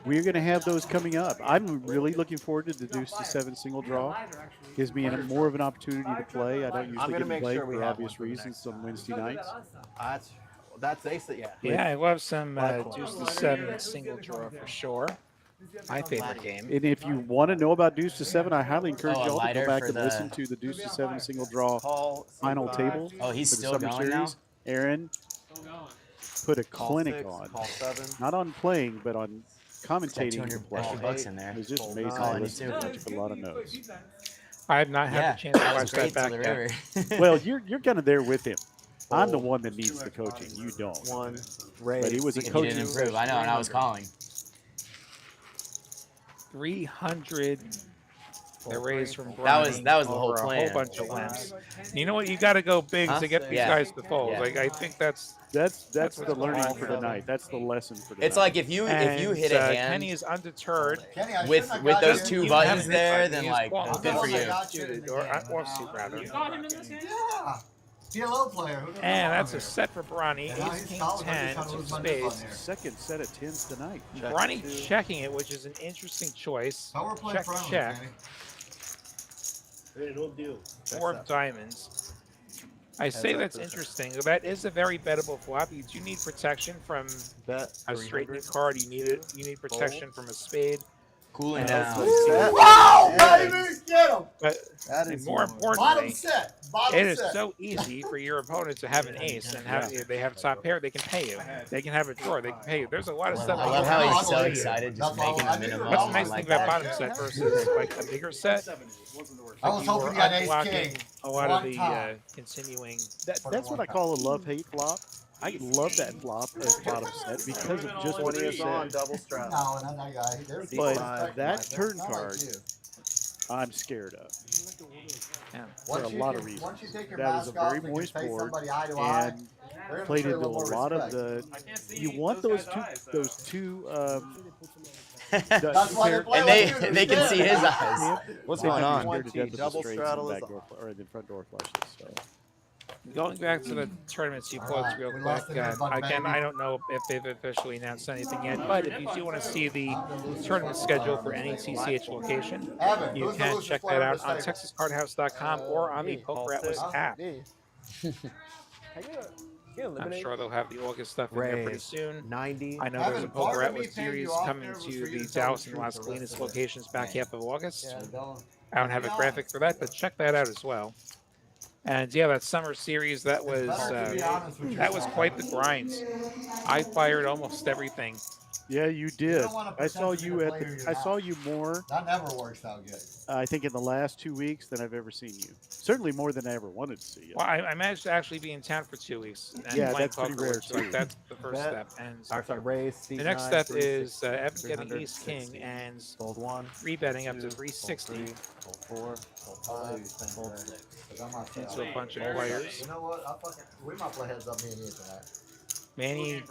We're going to have those coming up. I'm really looking forward to the Deuce to 7 single draw. Gives me more of an opportunity to play. I don't usually gonna get to make play sure we for have obvious one for the reasons next on Wednesday nights. That's ace it, yeah. Yeah, I love some Deuce to 7 single draw for sure. My favorite game. And if you want to know about Deuce to 7, I highly encourage Oh, a y'all to lighter go back for and the- listen to the Deuce to 7 single draw Call, final C5. table Oh, he's for the still summer going now? series. Aaron Still going. put a Call clinic 6, on, Call 7. not on playing, but on It's got commentating. 200 the play. extra bucks in there. It was just Fold amazing. nine. I listened to it, took a lot of notes. I have not had Yeah, the chance to that watch was that great back to the yet. river. Well, you're kind of there with him. I'm the Fold. one that needs the coaching. You don't. 1, raise. But he was a seat If coach you didn't two, improve, I know, and I was 300. calling. 300. The raise from That was Brownie the whole over a plan. whole bunch of limps. You know what? You got to go big Huh? to get these Yeah. guys to fold. Yeah. Like I think that's That's That's the what's learning going for on. tonight. That's the lesson for tonight. It's like if you hit a hand Kenny is undeterred. Kenny, I with shouldn't have with got those you. two Even buttons having this there, button, then he's like well, good for I you. got you in the Or game. offsuit rather. You got him in this game? Yeah. PLO player. Who doesn't And want that's him a set for Bronny. here? Yeah, Ace, he's king, solid. I'm 10, just trying to two lose my nip on spades. there. second set of 10s tonight. Check Bronny two. checking it, which is an interesting choice. So we're playing Check, friendly, check. Kenny. Hey, no deal. 4 of diamonds. I say up that's for the interesting. That is a very bettable flop. You do need protection from Bet a 300. straightening card. You need it. You need protection from a spade. Cooling And down. Set. Wow, Yes. baby! Get him! But That and is more yours. Bottom importantly, set. Bottom it is set. so easy for your opponent to have an ace and have if they have top pair, they can pay you. They can have a draw, they can pay you. There's a lot of stuff. I that love goes how on. he's so excited just That's all making I the knew. minimum. That's the Oh, nice like thing about that. bottom set versus like a bigger set. I was You hoping were you got ace unblocking king. a lot of One the time. continuing. That's what I call a love-hate flop. I love that flop as bottom set because of just what 20 you is on, said. double straddle. No, and that guy, there's But respect that behind it. turn It's not like card, you. I'm scared of. Yeah. For a Once you lot can- of reasons. Once you take your That was a mask off very and can moist face board, somebody eye to eye, and they're gonna played show you into a little more lot of respect. the. I can't see You want those guys' two, eyes, so. those two. That's why they play And with you, they can they're see his scared. eyes. What's going on? Double straddle is or the front door flushes. So. Going back to the tournaments you plugged Alright, real we quick, lost the headbutt, again, baby. I don't know if they've officially announced anything yet, but if you do want to see the tournament schedule for any TCH location, Evan, you who's the can loosest check player that at out this on table? TexasCardHouse.com or on the me. Poker All Atlas six. app. Me. I'm sure they'll have the August stuff in there pretty Raise. soon. 90. I know there's a Evan, Poker part of me Atlas paying series you off coming there was to for you the to tell Dallas the and truth Las the Colinas rest of the locations back game. half of August. So don't- I don't have a graphic for that, but check that out as well. And yeah, that summer series, that was better to be honest with that was yourself. quite the grind. I fired almost everything. Yeah, you did. don't wanna I saw pretend to be you the at player the. you're I not. saw you more. That never works out good. I think in the last 2 weeks than I've ever seen you. Certainly more than I ever wanted to see you. Well, I managed to actually be in town for 2 weeks. And Yeah, playing that's pretty poker, rare, which, like, too. that's the first Bet. step. And Or sorry, raise. Seat the next 9, step 360, is Evan getting 300, ace king 60. and Fold 1. rebetting up to 2, 360 Fold 3. Fold 4. Fold 5. Fold 6. Cause I'm not into saying- a bunch of Very players. You know what? We might play heads up me and you tonight. Manny,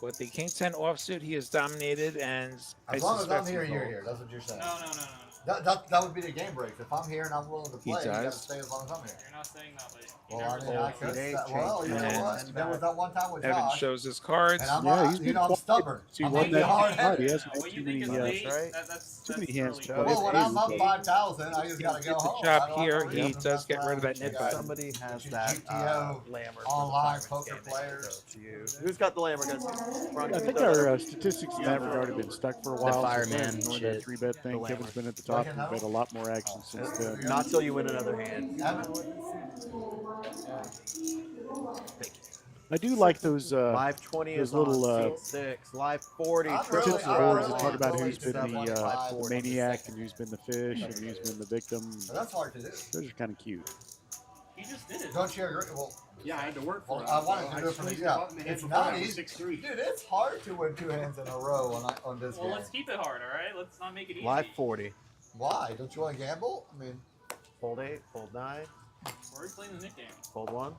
with the king 10 offsuit, he is dominated, and I As long as I'm suspect here, he you're fold. here. That's what you're saying. No. That would be the game breaks. If I'm here and I'm willing to He play, you gotta does. stay as long as I'm here. You're not saying that, but you Well, I never mean, I Fold could. 8, Well, you know change what? hands. There was that one time with Evan Josh, shows his cards. and I'm Yeah, not, he's you been know, I'm quiet. stubborn. See, I'm one like that hard he headed. hasn't What had you too think many. is late, right? that's too many early. hands, Joe. Well, when I'm up Eight. 5,000, I just gotta Get go the home. chop I don't here. have to He leave does mess get rid of around that with you net guys. button. Somebody has Your that GTO Lammer for the online fireman poker game. players. So to you. Who's got the Lammer, guys? Front. I think our statistics in that regard have been stuck for a while. fireman Ignoring shit. that 3-bet thing. The Kevin's Lammer. been at the top. We've had a lot more action since then. Not till you win another hand. I do like those Live 20 those is little, on seat 6. Live 40. I'm triple really- tips and I boards really that talk about really who's been seven, the five, maniac and who's been the fish and who's been the victim. That's hard to do. Those are kind of cute. He just did it. Don't you agree? Well, Yeah, I had to work for well it. I wanted so to do it for the squeezed yeah. button and hit It's before not I was easy. 6'3". Dude, it's hard to win 2 hands in a row on this Well, game. let's keep it hard, all right? Let's not make it easy. Live 40. Why? Don't you want to gamble? I mean, Fold 8. Fold 9. We're already playing the nickname. Fold 1.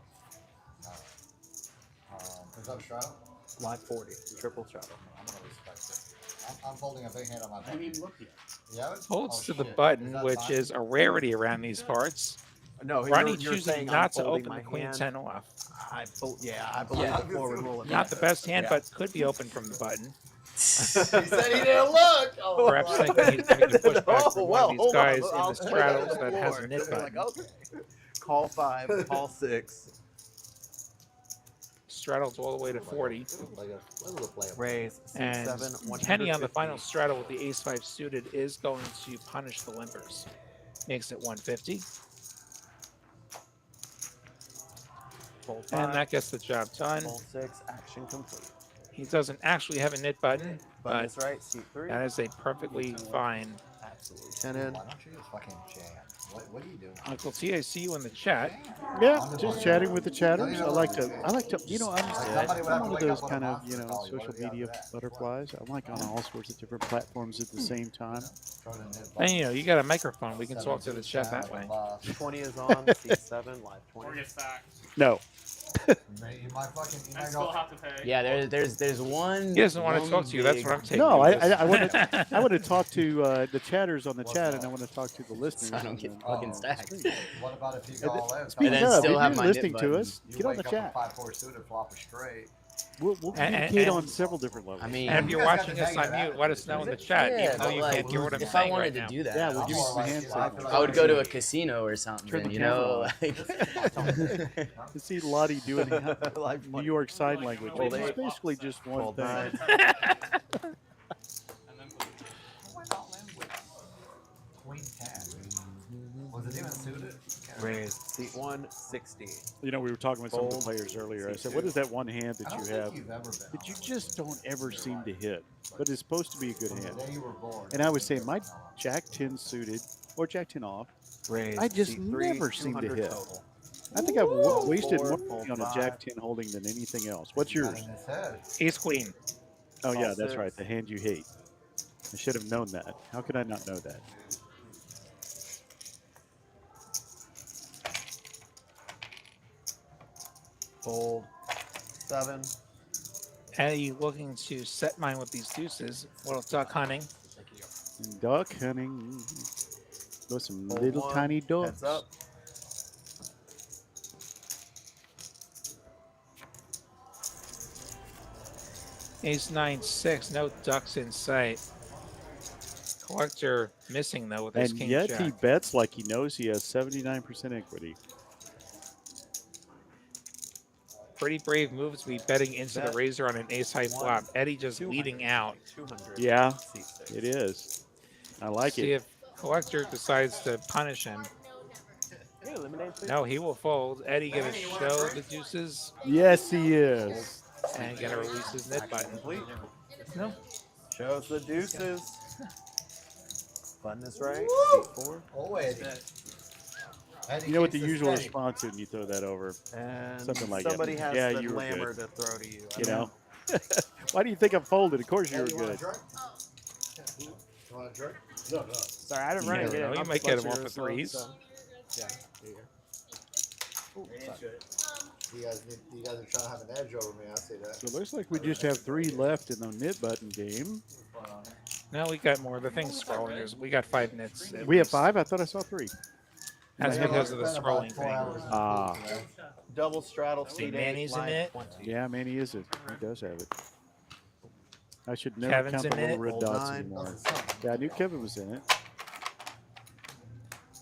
is that a straddle? Live 40. Triple straddle. I'm gonna respect it. I'm folding a big hand on my I button. didn't even look yet. Yeah. Holds Oh, to the shit. button, Is that which mine? is a rarity around these parts. No, Ronnie you're choosing saying not to unfolding open my the queen hand. 10 off. I believe Yeah. the forward roll. Not the best hand, Yeah. but could be open from the button. He said he didn't look. Oh, Perhaps my thinking he's going to push back Oh, from well, one of these hold on. guys in I'll the put it straddles on the that has a floor. nit button. Like, okay. Call 5, call 6. Straddles all the way to 40. Like a little play. Raise. Seat And 7. Kenny on the 150. final straddle with the ace-5 suited is going to punish the limpers. Makes it 150. Fold 5. And that gets the job done. Fold 6. Action complete. He doesn't actually have a nit button, Button but is right. Seat 3. that is a perfectly fine. Absolutely. 10 in. Why don't you just fucking jam? What are you doing? Uncle T, I see you in the chat. Yeah, just chatting with the chatters. I like to, you know, I'm Somebody would have to one of wake those up kind on a of, you know, monster call. social What do you media do that? butterflies. I'm like on all sorts of different platforms at the same time. And you know, you got a microphone. We can talk to the chat that way. 20 is on. Seat 7. Live Or 20. get stacked. No. You might fucking, you I might still go. have to pay. Yeah, there's one. He doesn't want to one talk to you. That's big- what I'm taking. No, from this. I want to talk to the chatters on the chat, and I want to talk to the listeners. I don't get and, fucking stacked. What about if you go all in? Speaking then of, still if have you're my nit listening to button. us, You get on the wake up chat. with 5-4 suited, flop a straight. We'll And- communicate and- on several different levels. I mean, And if you're You guys watching got us the on negative mute, let us know in the chat, yeah, even though but you like, can't hear what I'm if I saying wanted right to now. do that, Yeah, we'll give you more some like hand you. signals. I would go to a casino or something. Turn the You know, camera like, To see Lottie doing Live New 20. York Sign Language, which is Fold 8. basically just one Fold thing. 9. And then Queen 10. Was it even suited? Raise. Seat 1. 60. You know, we were talking with some of the Fold. players earlier. I said, what is that one hand I that don't you think have you've ever been that you on just don't ever seem to hit, but it's supposed to be a good one. hand? The day you were born. And I was saying, my Jack 10 suited or Jack 10 off, Raise. I just Seat 3. never seem to 200 hit. total. I think I've wasted more Four, money on a five. Jack 10 holding than anything else. What's yours? In his head. Ace queen. Oh, yeah, All that's right. six. The hand you hate. I should have known that. How could I not know that? Fold. 7. Eddie looking to set mine with these deuces. Little duck hunting. And duck hunting. Those some Fold little 1. tiny ducks. Heads up. Ace 9 6. No ducks in sight. Collector missing though with his And king yet jack. he bets like he knows he has 79% equity. Pretty brave move to be betting into the Bet. razor on an ace high flop. Eddie just 200. leading out. 200. Yeah, C6. it is. I like See it. if Collector decides to punish him. Hey, eliminate, please. No, he will fold. Eddie gonna show the deuces Yes, he is. and gonna release his knit button. Complete. No. Shows the deuces. Button is right. C4. Oh, Eddie. Eddie You know what the keeps us usual steady. response is when you throw that over? And Something like that. somebody has Yeah, the you were glamour good. to throw to you. You know? Why do you think I'm folded? Of course you were Eddie, you want a good. drink? You want a drink? Sorry, I didn't You run never it. know. You might get him off of threes. Yeah. You guys are trying to have an edge over me. I see that. So it looks like we just have 3 left in the knit button game. No, we got more. The thing's scrolling. We got 5 knits. at We have least. 5? I thought I saw 3. That's Yeah, because of the it's been about scrolling 4 thing. hours. Ah. Double straddle. See, C8, Manny's in line it. 20. Yeah, Manny is it. He does have it. I should never Kevin's count the in little it. red Old dots 9. anymore. Yeah, I knew Kevin was in it.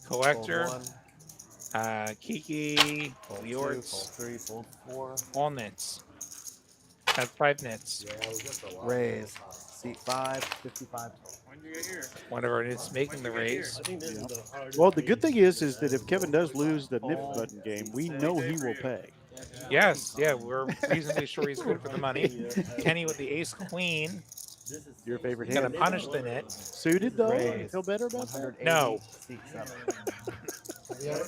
Collector, Fold 1. Kiki, Fold 2. Liorts, Fold 3. Fold 4. all knits. Have 5 knits. Yeah, I was just a while. Raise. Seat 5. 55. When did you get here? One of our knits making the raise. I think this is the hardest. Well, the good thing is that if Kevin does lose the knit button game, we know he will pay. Yes, yeah, we're reasonably sure he's good for the money. Kenny with the ace queen, This is Your favorite gonna hand. punish the knit. Suited though? Raise. Feel better about that? 180. No. Seat 7. Have you ever?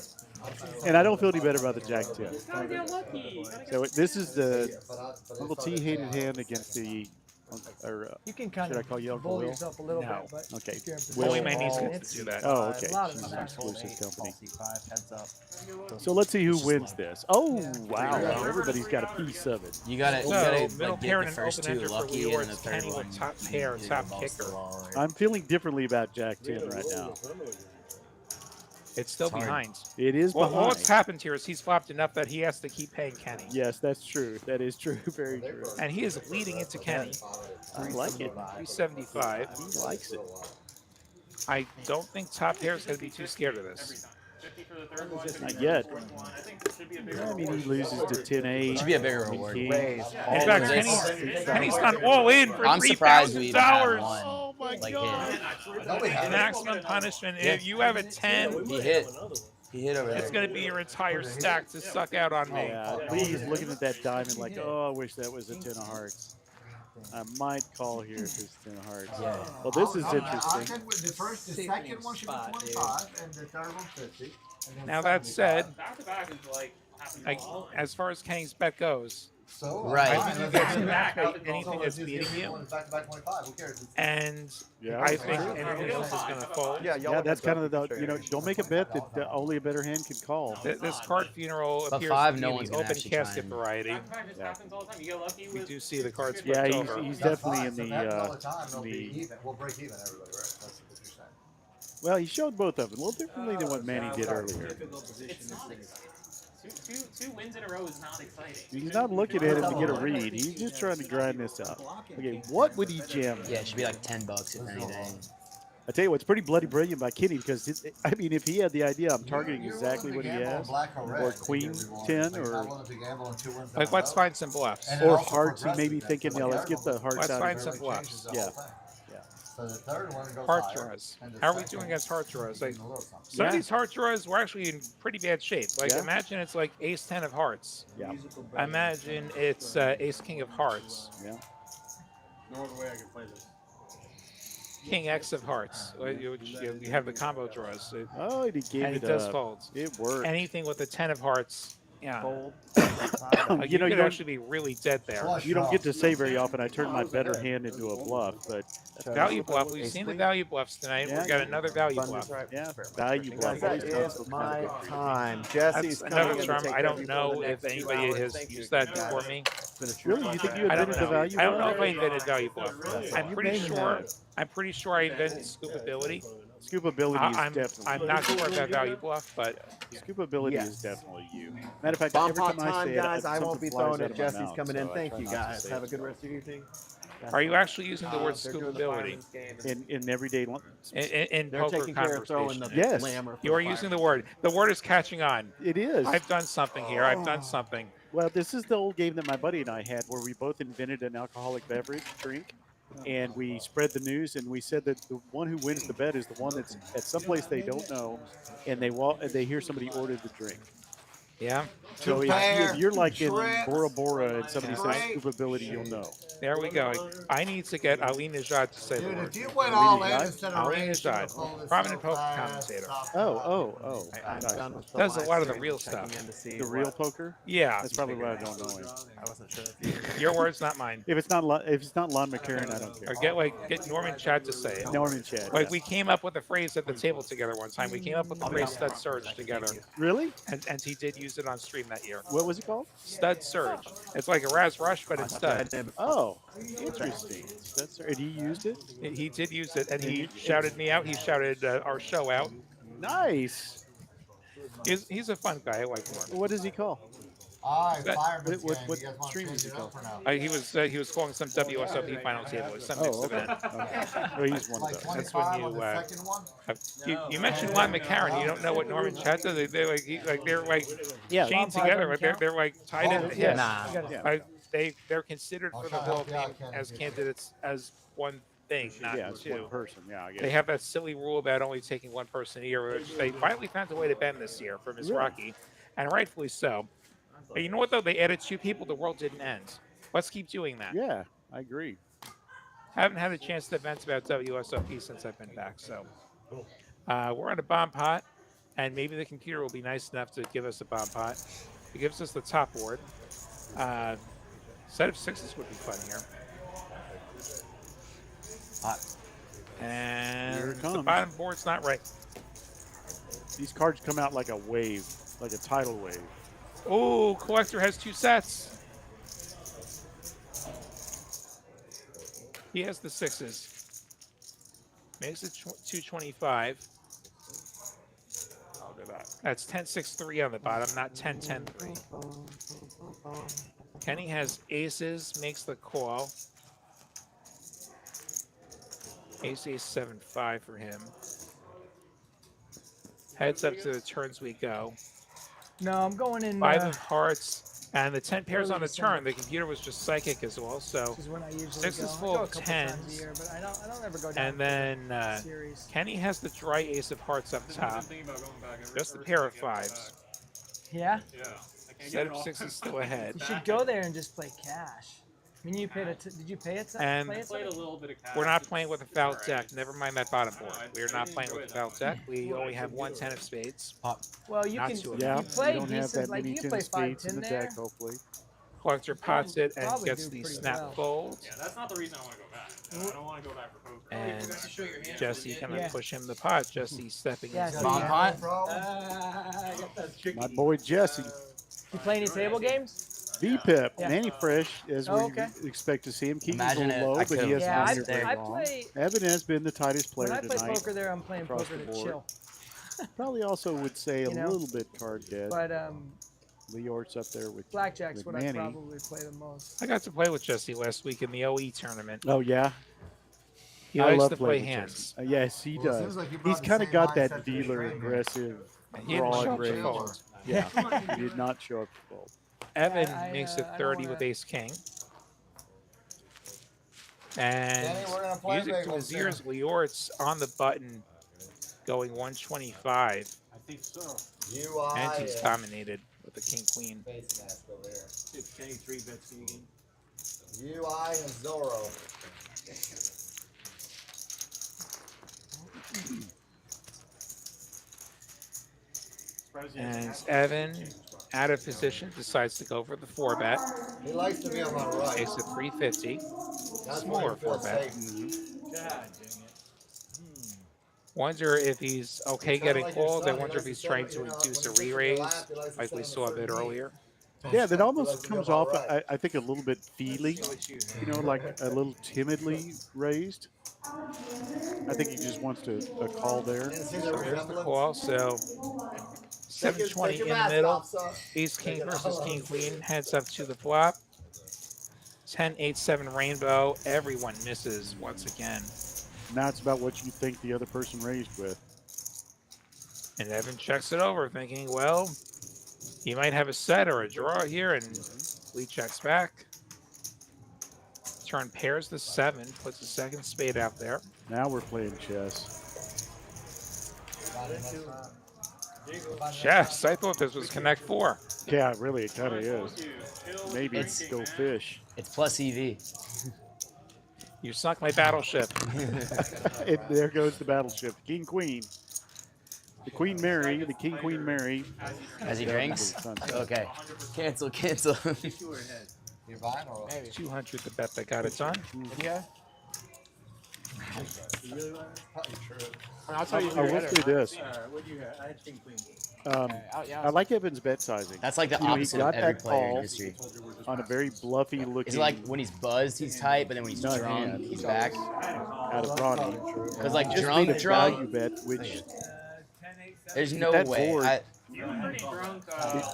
And I don't feel any better about the Jack 10. Goddamn lucky. So this is the But Uncle it's T hard to hated tell. hand against the, or You can kind should I of call you Uncle bully Will? yourself a little No. bit, but Okay. if you're in Will. Only position, my niece all gets to do that. Oh, okay. A lot of She's them an have exclusive company. Seat 5. Heads up. So let's see who wins this. Oh, Yeah. wow. Everybody's got a piece of it. You gotta, So, middle like, pair get and the an first open 2 ender for lucky, and then the Liorts, third Kenny one. with top pair, you top get most kicker. of all, right? I'm feeling differently about Jack 10 right now. It's still It's hard. behind. It is Well, behind. all that's happened here is he's flopped enough that he has to keep paying Kenny. Yes, that's true. That is true. Very true. And he is leading it to Kenny. I like it. 375. He likes it. I don't think top pair is going to be too scared of this. 50 for the third one. 50 Not for the yet. fourth one. I think it should be a bigger I mean, he reward. loses to 10-8. Should be a bigger reward. Raise. In All fact, in. Kenny's gone all in for I'm surprised we even had $3,000. one. Oh my Like God. hit. Maximum punishment. Yeah. If you have a 10, He hit. He hit over there. it's going to be your entire stack to suck out on me. Yeah, Lee's looking at that diamond like, oh, I wish that was a 10 of hearts. I might call here if it's 10 of hearts. Yeah. Well, this is I interesting. think the second one should be 25, and the third one 50. and then Now that 75. said, Back to back is like happening like, all over. as far as Kenny's bet goes, So, Right. I think you can back anything that's beating you, Back-to-back 25. Who cares? and Yeah, I that's think true. anything else is going to fold. Yeah, y'all Yeah, are that's heads kind up of the, for you know, sure. don't make a bet that only a better hand can call. This card funeral But appears 5, to no be one's the gonna open actually try casket and- variety. Back to back just happens all the time. You get lucky We with do see the cards Yeah, flipped over. he's That's definitely fine. in So the, if that all the time, they'll be the, even. We'll break even, everybody, right? That's what you're saying. well, he showed both of them a little differently than what Manny did earlier. it's not two wins in a row is not exciting. He's not looking at him to get a read. He's just trying to grind this out. Okay, what would he jam? Yeah, it should be like $10 if anything. I tell you what, it's pretty bloody brilliant by Kenny because, I mean, if he had the idea, I'm targeting exactly what he has, or queen 10, or Let's find some bluffs. or hearts, he may be thinking, yeah, let's get the hearts Let's out find of some it. bluffs. Yeah. So the third one goes Heart higher, draws. and the How are we second doing one against heart draws? Like, is a little something. some of Yeah. these heart draws, we're actually in pretty bad shape. Like, Yeah. imagine it's like ace 10 of hearts. Yeah. Imagine it's ace king of hearts. Yeah. No other way I can play this. King X of hearts. You have the combo draws. Oh, and he gave And it it does up. fold. It worked. Anything with a 10 of hearts, yeah. Fold. You know, could you don't- actually be really dead there. Flush You don't draw. get to say very often. I turned my better hand into a bluff, but Value bluff. We've seen the value bluffs tonight. Yeah. We've got another value Thunder's bluff. right. yeah, Perfect. value bluff. Guys, that always comes is with my kind of a time. That's Jesse's another coming in to term. take I care of don't you for know the if next 2 anybody hours. has Thank you, used that guys. before me. It's been a true Really? You think you I don't invented the know. value I don't know bluff? if I invented value bluff. I'm You pretty may sure. have. I'm pretty sure I invented scoopability. Scoopability is I'm definitely. not sure about value bluff, but Scoopability Yes. is definitely you. Matter of fact, Bomb every pot time I time, say guys. it, I won't something be flies throwing out it. of my Jesse's mouth, coming so in. I Thank try you, not to guys. say Have it. a good rest of your evening. are you actually using the word They're doing the scoopability fireman's game, and In everyday in they're poker taking care of throwing conversation? the Yes. lamb. You are using the word. The word is catching on. it is. I've done something here. I've done something. Well, this is the old game that my buddy and I had where we both invented an alcoholic beverage drink, and we spread the news, and we said that the one who wins the bet is the one that's at some place they don't know, and they hear somebody order the drink. Yeah. So if you're like in Bora Bora and somebody Yeah. says scoopability, you'll know. There we go. I need to get Ali Najad to say the Dude, word. if you went all in Najad? instead of Ali raising the Najad, fold, it's prominent so poker fast, commentator. stop Oh. I'm Nice. done with Does a live lot of the stream, real checking stuff. in to see The real what poker? Yeah. That's probably why I don't know him. I wasn't sure if you Your words, not mine. If it's not Lon McCarron, I don't care. Or get Norman Chad to say it. Norman Chad. Like yeah. we came up with a phrase at the table together one time. We came up with the phrase stud surge together, Really? and he did use it on stream that year. What was it called? Stud surge. It's like a Raz Rush, but it's stud. Oh, interesting. And he used it? He did use it, and he shouted me out. He shouted our show out. Nice. He's a fun guy. I like him. What does he call? All right, fireman's what game. what You guys want to stream change is he it called? up or no? He was calling some WSOP final table. Some mixed Oh, okay. event. Well, he's one of Like those. That's when 25 you, on the second one? You mentioned Lon McCarron. You don't know what Norman Chad does. They're like Yeah. chained together. Like they're like tied in. Oh, Yeah. Nah. Yeah. They're considered I'll for try the to World help you out, Team Ken, as if you- candidates as one thing, not Yeah, it's two. one person. Yeah, I guess. They have that silly rule about only taking one person a year, which they finally found a way to bend this year for Ms. Rocky, and rightfully so. But you know what, though? They added 2 people. The world didn't end. Let's keep doing that. Yeah, I agree. Haven't had a chance to vent about WSOP since I've been back. So we're on a bomb pot, and maybe the computer will be nice enough to give us a bomb pot. It gives us the top board. Set of 6s would be fun here. And Here it the comes. bottom board's not right. These cards come out like a wave, like a tidal wave. Oh, collector has 2 sets. He has the 6s. Makes it 225. Look at that. That's 10-6-3 on the bottom, not 10-10-3. Kenny has aces, makes the call. Ace 7-5 for him. Heads up to the turns we go. No, I'm going in. 5 of hearts and the 10 pairs on the turn. The computer was just psychic as well. So Is when I usually 6 go. is I full go a of couple times a 10s. year, but I don't ever go down. And then series. Kenny has the dry ace of hearts up top. Thinking about going back every Just a Thursday pair of to get that 5s. Yeah, back. Yeah. I can't Set get it of all. 6 is still ahead. you should go there and just play cash. I mean, you paid a. Did you pay it? And play it Played a little bit of cash. We're not playing with a foul It's deck. alright. Never mind that bottom board. I We are not really playing enjoy with a that foul one. deck. We only have 1 10 of spades. Well, you Not can. too Yeah, You play you don't have decent. that Like many you 10 play of spades 5-10 in the there. deck, hopefully. Collector pots it and Probably gets do the pretty snap well. fold. Yeah, that's not the reason I want to go back. I don't want to go back for poker. And Jesse gonna Yeah. push him the pot. Jesse stepping Yeah, in. so Bomb pot? My boy Jesse. You play any table games? VPIP, Yeah. Manny Fresh, as Oh, we okay. expect to see him. Keegan's Imagine a it. little low, I but he could've has Yeah, been lost here there. very I long. play. Evan has been the tightest player When I play tonight. poker there, I'm playing across poker the to board. chill. Probably also would say a You know? little bit card dead. But Lee Ort's up there with. blackjack's With what I Manny. probably play the most. I got to play with Jesse last week in the OE tournament. Oh yeah, He I likes love to play playing with hands. Jesse. Yes, he Well, it does. seems like you brought He's the kind of same got that mindset to the dealer training. aggressive, He didn't show broad up to range. fold. Yeah, he did not show up to fold. Evan I, makes it I don't 30 with wanna- ace king. And Danny, we're gonna play music to bagels his ears, Liort's on the button going 125. I think so. UI. And he's dominated with the king queen. Face mask over there. It's Kenny 3-bets Keegan. UI and Zorro. And Evan, out of position, decides to go for the 4-bet. He likes to be on my right. Takes a 350. That's Smaller why he feels 4-bet. safe. God dang it. Wonder if he's okay He's kinda getting like your called. son. I He wonder if likes to he's sit trying with- to you know, induce a when he sits in your re-raise, lap, he likes to like sit we on saw a the bit certain knee. earlier. Yeah, that He almost likes to be comes on my off, right. I think, a little bit feely. You know, like a little timidly raised. I think he just wants to a call there. Didn't see So the there's the resemblance. call. So Take 720 your in the mask middle. off, son. Ace Take King it versus off. King Queen heads up to the flop. 10, 8, 7 rainbow. Everyone misses once again. Now it's about what you think the other person raised with. And Evan checks it over, thinking, well, he might have a set or a draw here, and Lee checks back. Turn pairs the 7, puts a second spade out there. Now we're playing chess. Chess, I thought this was Connect 4. Yeah, really, it kind of is. Maybe It's- it's go fish. It's plus EV. You sunk my battleship. There goes the battleship. King Queen. The Queen Mary, the King Queen Mary. As he drinks? Okay. Cancel, cancel. You buying or what? 200 the bet that got it done. Yeah. Probably true. I'll tell you. I will say this. What do you have? I had king queen. I like Evan's bet sizing. That's like the You know, he opposite got of every that player in call history. on a very bluffy looking. Is it like when he's buzzed, he's tight, but then when he's No, drunk, yeah. he's back? out of Ronnie. Because like Just made a drunk, value bet, which there's no that way. board- Uh,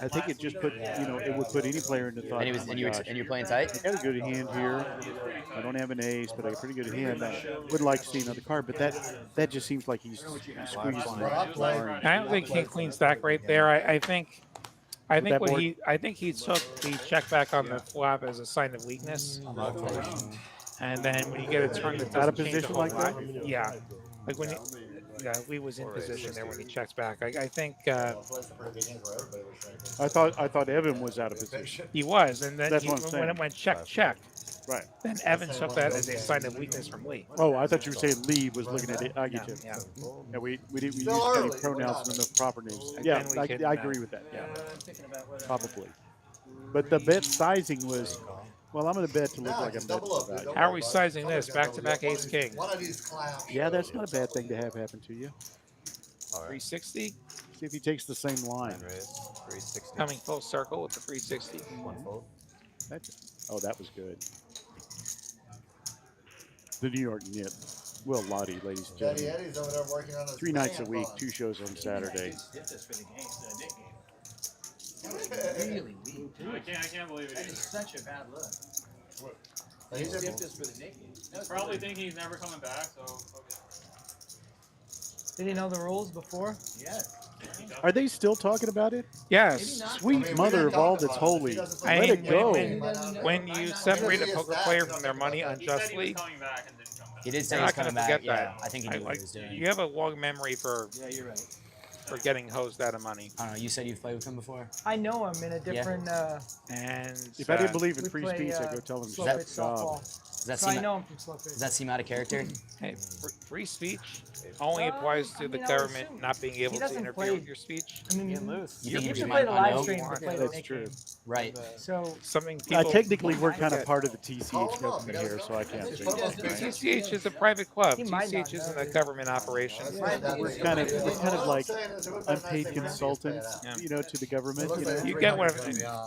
I think it just put, it would put any player into thought. And, he was, oh my and, you were, gosh, and you're playing tight? I got a good hand here. I don't have an ace, but I got a pretty good hand. I would like to see another card, but that just seems like he's squeezing. I don't think King Queen's that great there. I think that what board- I think he took the check back on the flop as a sign of weakness. And then when you get a turn that Out of doesn't change a position whole like lot, that? yeah, like when Lee was in position there when he checks back. I think I thought Evan was out of position. he was, and then That's he, what I'm when saying. it went check, Right. then Evan took that as a sign of weakness from Lee. Oh, I thought you were saying Lee was looking at it. I get you. Yeah. Yeah, we didn't use Still any early, pronouns we're and the proper names. And Yeah, then we I can, agree with that. Yeah, probably. But the bet sizing was, well, I'm going to bet to look like I'm betting for value. How are we sizing this? Back-to-back Ace King. One of these clowns. Yeah, that's not a bad thing to have happen to you. 360, See if he takes the same line. 360. coming full circle with the 360. Oh, that was good. The New York Knit. Will Lottie, ladies and Daddy gentlemen. Eddie's over there working on his 3 nights a man week, bun. 2 shows on Saturday. Really weak. I can't believe it. That is such a bad look. He just- Skipped us for the Nicky. Probably thinking he's never coming back, so okay. Did he know the rules before? Yes. Are they still talking about it? Yes. Sweet mother of all that's holy. I Let mean, it go. when you separate a poker player from their money He said he was unjustly, coming back and didn't come back. He did say you're he's not going coming to back. forget Yeah, that. I think he knew what he was doing. You have a long memory for Yeah, you're right. getting hosed out of money. I don't know. You said you've played with him before. I know him in a different. And If I didn't uh, believe in We free play, speech, I'd go tell him to slow shut pitch up. softball. Does that So I seem know him from slow pitch. does that seem out of character? hey, free speech only applies to the I would government assume. not being able to doesn't interfere play- with your speech. I mean, You you think he should just play might the not live know? stream to play the That's Nick true. game. Right. So Something people Technically, we're kind of forget. part of the TCH government here, so I can't speak. TCH is a private club. He might not TCH isn't know. a government operation. We're kind of like unpaid consultants, Yeah. to the government. You get what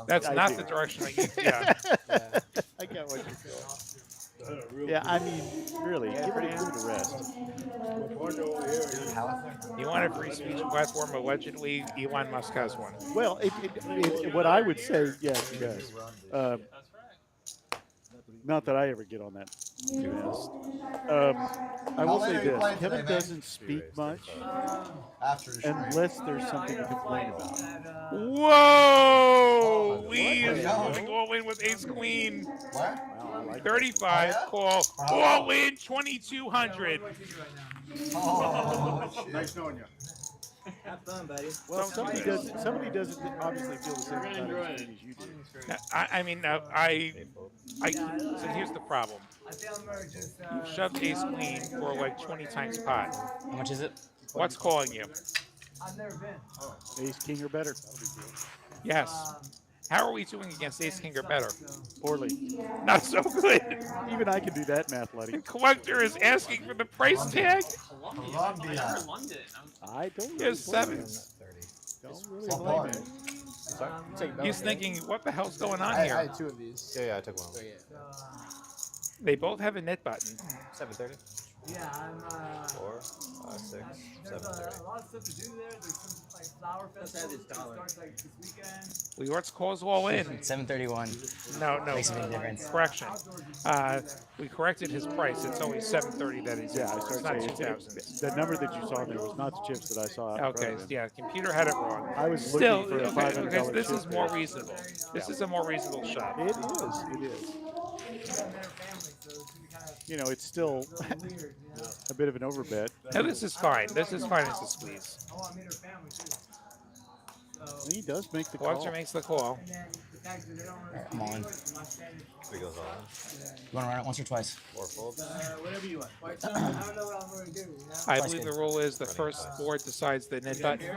that's I not do. the direction I get. Yeah. I get what you're saying. Yeah, I mean, really, give it a rest. You want a free speech platform? Allegedly, Elon Musk has one. Well, what I would say, yes, he does. That's right. Not that I ever get on that. I will say this: Kevin doesn't speak much After the stream. unless there's something to complain about. Whoa! Lee is going all in with Ace Queen. What? 35 call. All in 2,200. Oh, shit. Nice knowing you. Have fun, buddy. Well, somebody doesn't obviously feel the same We're gonna about enjoy it it. as you do. I mean, so here's the problem. I think I'm gonna just. You shoved ace queen for like 20 times pot. How much is it? What's calling you? I've never been. Ace king or better. Yes. How are we doing against ace king or better? Poorly. Not so good. Even I can do that math, The Letty. collector is asking for the price tag. Colombia. London. I don't really Here's blame him. sevens. Don't really What blame part? him. He's thinking, what the hell's going on I here? had 2 of these. Yeah, I took one. They both have a knit button. 730. Yeah, I'm. 4, 5, 6, There's 730. a lot of stuff to do there. There's some like flower festival that starts like this weekend. Leort's calls all in. 731. No. Makes a big difference. Correction. We corrected his price. It's always 730 that he's Yeah, I it's started not saying 2000. the number that you saw there was not the chips that I saw. out in Okay, front of him. yeah, computer had it wrong. I was Still, looking for a okay, $500 this is chip more there. reasonable. This is a more reasonable shot. It is. It is. You know, it's still a bit of an overbet. No, this is fine. This is fine as a squeeze. I want to meet her family too. He does make the Collector call. makes the call. And then the fact that they don't want to I'm on. my Spanish. 3 goes all You want to run it once or twice? 4 folds. Whatever you want. I don't know what I'm going to do. You know? I Twice believe good. the rule is the first board decides the knit button.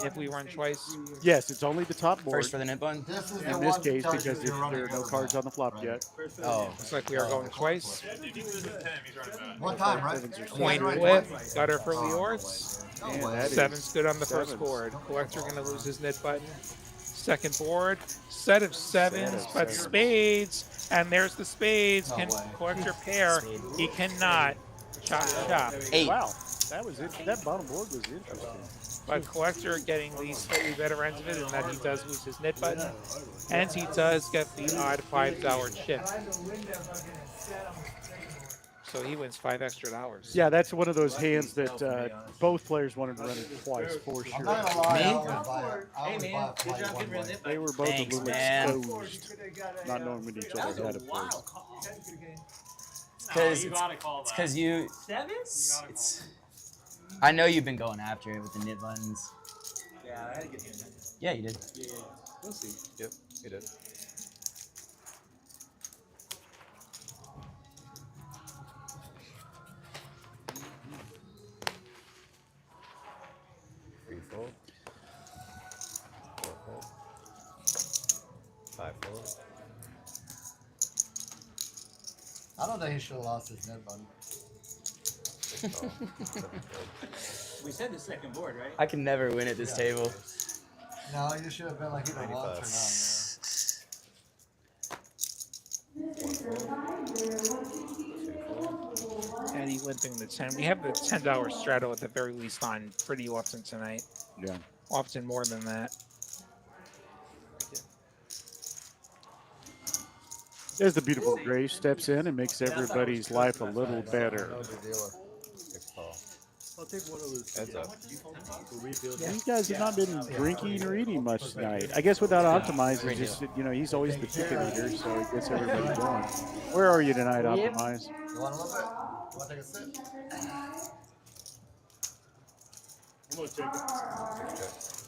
If we run twice, Yes, it's only the top board. First for the knit button? This is In the this one case, that tells you because if you're running there are no over. cards on the flop yet. Oh. looks like we are going twice. If he loses 10, he's running back. One time, right? Queen Right, flip, right. gutter for Leort's. And that is Seven's good on the first sevens. board. Collector gonna lose his knit button. Second board, set of sevens, Set of but sevens. spades, and there's the spades. Can collector pair? Spade. He cannot. Chop, chop. 8. Wow, that was it. That bottom board was interesting. But collector getting the slightly better ends of it, and that he does lose his knit button, and he does get the odd $5 chip. I had the window fucking set on the second board. So he wins $5 extra. Yeah, that's one of those hands that both players wanted to run it twice for I'm sure. not gonna lie. Me? I always buy it. I always buy it Good play job one getting rid of way. it. They were both Thanks, a little man. exposed, not knowing when each other had a place. Because you gotta call that. because you. Seven? It's. I know you've been going after it with the knit buttons. Yeah, I had to get him. Yeah, you did. Yeah. We'll see. Yep, he did. Three fold. 4 fold. 5 fold. I don't think he should have lost his net button. 6 call. 7 fold. We said the second board, right? I can never win at this table. No, you should have been like either once or 1 fold. 2 fold. Eddie limping the 10. We have the $10 straddle at the very least on pretty often tonight. Yeah. Often more than that. There's the beautiful Grace steps in and makes everybody's life a little better. no. Dealer. 6 call. I'll take one of those. Heads up. These guys have not been drinking or eating much tonight. I guess without Optimize, it's just that, you know, he's always the ticket eater, so he gets everybody going. Where are you tonight, Optimize? You want a little bit? You want to take a sip? I'm gonna take it.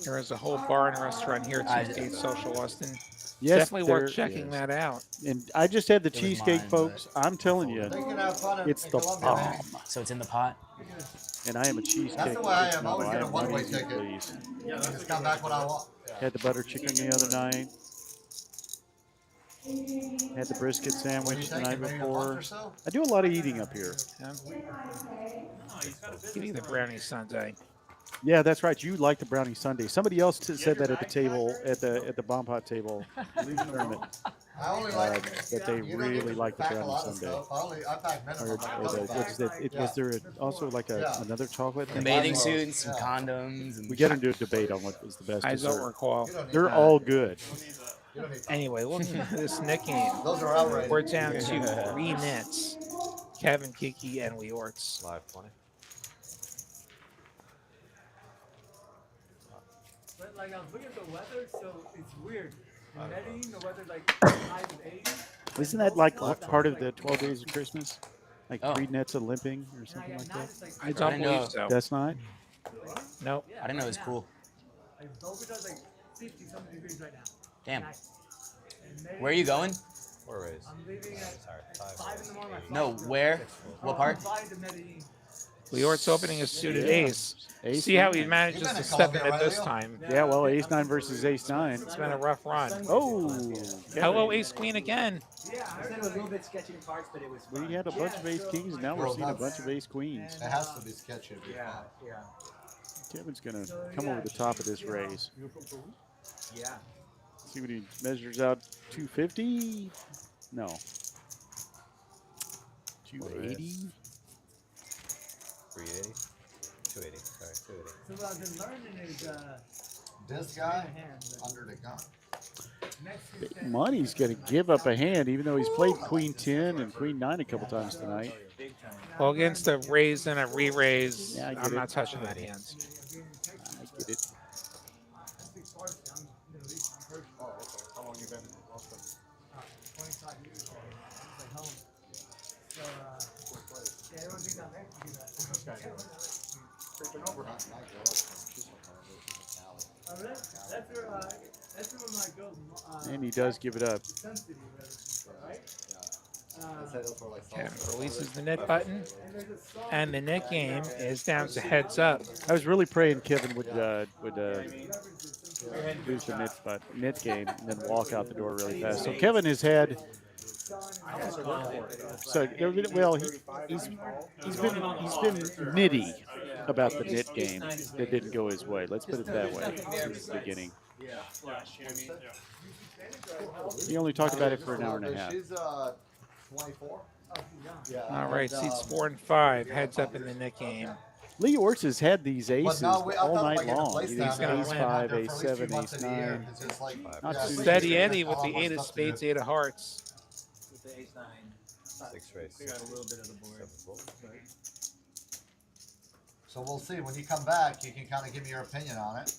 There is a whole bar and restaurant here I- at TCH Social Austin. Yes, Definitely worth there checking is. that out. And I just had the It was cheesecake, mine, folks. I'm telling you, They can have fun in it's the Colombia, man. bomb. So it's in the pot. And I am a cheesecake. That's the way I am. I aficionado. always get a am one-way easy, ticket. please. Just come back when I want. Had the butter chicken the other night. Had the brisket What do you sandwich the think? night Maybe a month before. or so? I do a lot of eating up here. Yeah. Give me the brownie sundae. Yeah, that's right. You like the brownie sundae. Somebody else said that at the table, at the bomb pot table tournament, I only like that they you don't need really to like the pack a brownie lot of sundae. stuff. I pack minimum. Or like the, double what is pack. that? Yeah. Was there also like Yeah. another chocolate? The Yeah. bathing Yeah. suits and Yeah. condoms. And We get into a debate on what is the best I don't dessert. recall. You don't need They're that. all good. You don't need that. Anyway, looking at this Nick game, Those are outrageous. we're down to 3 nits. Kevin, Kiki, and Leortz. Live 20. But like I was looking at the weather, so it's weird. In Medellin, the weather's like high of 80. Isn't that like part of the 12 days of Christmas? Like Oh. 3 nets of limping or something like that? I don't didn't know. believe so. That's not? Nope. I didn't know it was cool. Like Bogota's like 50-something degrees right now. Damn. Nice. And maybe Where are you going? 4 raise. I'm leaving at Sorry, 5 in the morning. No, where? What part? I'm flying to Medellin. Leort's opening a suited Yeah. ace. Ace See how he nine. manages to step in it this time. Yeah, well, ace 9 versus ace 9. It's been a rough run. Oh, Hello, ace queen again. Yeah, I said it was a little bit sketchy in parts, but it was we fun. had a bunch of ace kings, and now we're Well, seeing a that's- bunch of ace queens. It has to be sketchy to be Yeah, fun. yeah, Kevin's going to come over the top of this raise. yeah. See what he measures out. 250? No. 280? 380. 280. Sorry, 280. So what I've been learning is This guy, under the gun. Big Money's going to give up a hand, even though he's played queen 10 and queen 9 a couple times tonight. Well, against a raise and a re-raise, Yeah, I get I'm it. not touching that hand. I get it. How long you been in Austin? 25 years. Like home. So, yeah, everyone thinks I'm there to do that. Creeping over. Oh, really? That's where my girl's And he does give it up. Sun City, right? Kevin releases the net button, and the net game is down to heads up. I was really praying Kevin would lose the net game and then walk out the door really fast. So Kevin has had. So well, he's been nitty about the net game that didn't go his way. Let's put it that way since the beginning. He only talked about it for an hour and a half. She's 24. Yeah. All right, seats 4 and 5, heads up in the net game. Lee Orts has had these aces I all thought night by getting a long. place He's down there, ace I went 5, out there ace for at 7, least 2 months ace in a year. 9. It's just like, Not yeah, too Steady it's Eddie a with lot the more 8 of stuff to do. spades, 8 of hearts. With the ace 9. 6 raise. We got a little bit of the board. 7 fold. So we'll see. When you come back, you can kind of give me your opinion on it.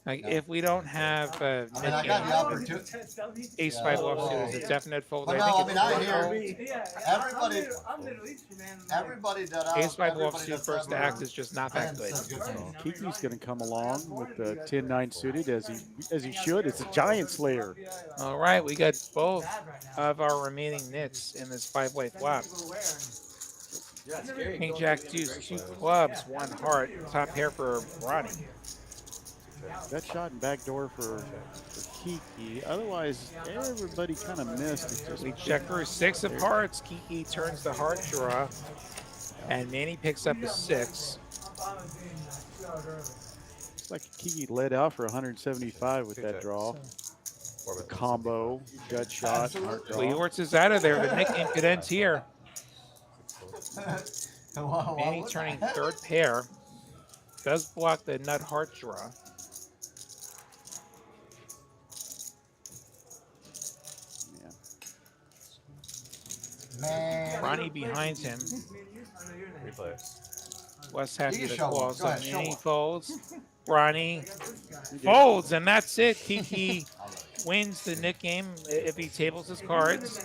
Like, if we don't have I mean, I net got the game, opportunity. ace 5 offsuit is a definite fold. But I no, think I mean, it's I a hear fold. everybody, I'm Middle Eastern, man. everybody that Ace 5 everybody offsuit that's first ever act is just not that been good. says good things. Kiki's going to come along with the 10-9 suited as he should. It's a giant slayer. All right, we got both of our remaining nits in this 5-way flop. King Jack deuce, 2 clubs, 1 heart, top pair for Ronnie. That shot and backdoor for Kiki. Otherwise, everybody kind of missed. It's just, We check for 6 of hearts. Kiki turns the heart draw, and Manny picks up a 6. it's like Kiki led out for 175 with that draw. Combo, gut shot, heart draw. Lee Orts is out of there. The nickname could end here. Manny turning 3rd pair. Does block the nut heart draw. Yeah. Man. Ronnie behind him. 3 players. Wes happy You to show call. him. So Go ahead, show Manny him. folds. Ronnie folds, and that's it. Kiki wins the nick game if he tables his cards.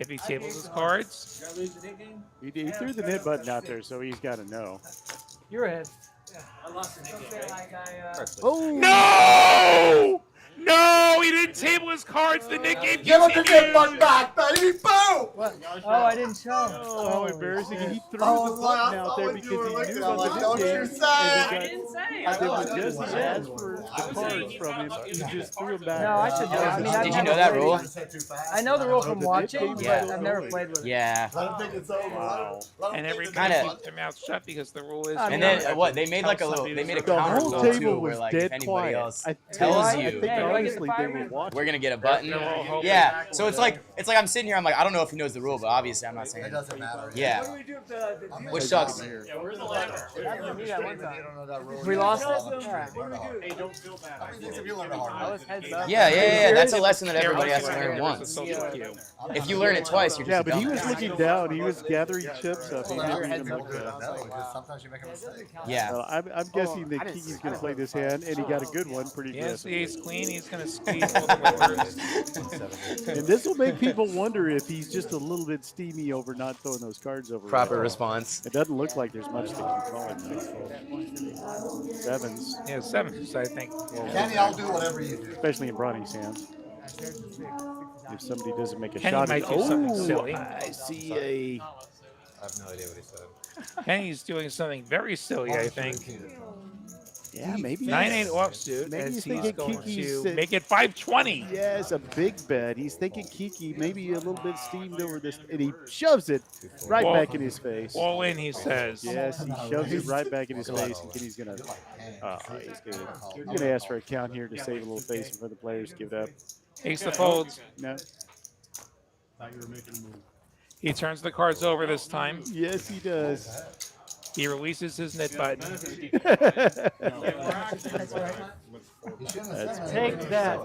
If he tables his cards. Did I lose the nick game? He threw the net button out there, so he's got to know. You're ahead. I lost the nick game, right? Oh! No! No, he didn't table his cards. The nick game Give him the continues. good button back, baby! Boom! Oh, I didn't show. Oh, how embarrassing. He threw Oh, the wow. button out there Oh, because you were he looking knew at about like, the don't net you game. say. And I didn't say. then when Jesse asked for the cards from him, he just threw them back. No, I should know. I mean, Did you know that rule? I know the rule from the watching, net Yeah. but I've never played with it. Yeah. Let him think it's over. Wow. And everybody Kinda- keeps their mouth shut because the rule is. And then what? They made like a little. They made a The counter whole rule table too, where was like if dead anybody quiet. else I tells I you, think Yeah, do I get honestly the they were fireman? watching. we're gonna get a button. They're all hoping Yeah. back So it's like I'm sitting here. I'm like, I don't know if he knows the rule, but obviously I'm not saying. It doesn't matter. Yeah. What do we do if the Which sucks. Yeah, where's the ladder? happened to me that one time? You don't know that rule. We lost it? What Yeah. do we do? Hey, don't feel bad. How many things have you learned a hard I way? was heads up. Yeah. That's a lesson that Careful, everybody has to right learn there, once. there's a social cue. If you learn it twice, you're Yeah, just but a he was dumbass. looking down. He was gathering chips up. He Well, never heads even up looked good. at No, because sometimes you make a mistake. Yeah. I'm guessing that Kiki's going to play this hand, and he got a good one pretty He has the aggressively. ace queen. He's going to squeeze all the way through. And this will make people wonder if he's just a little little bit steamy over not throwing those cards over. Proper well. response. It doesn't look like there's much that can call it. Sevens, Yeah, sevens, I think. Kenny, I'll do whatever you do. especially in Bronny's hands. If somebody doesn't make a Kenny shot, might at do something oh, silly. I see a. I have no idea what he said. Kenny's doing something very silly, I think. Yeah, maybe 9-8 offsuit maybe as he's he's thinking going Kiki's to make it 520. Yes, a big bet. He's thinking Kiki maybe a little bit steamed over this, and he shoves it right All- back in his face. All in, he says. Yes, he shoves it right back in his face, and he's gonna ask for a count here to save a little face for the players. Give it up. Ace the folds. No. Thought you were making a move. He turns the cards over this time. Yes, he does. He releases his knit button. Take that.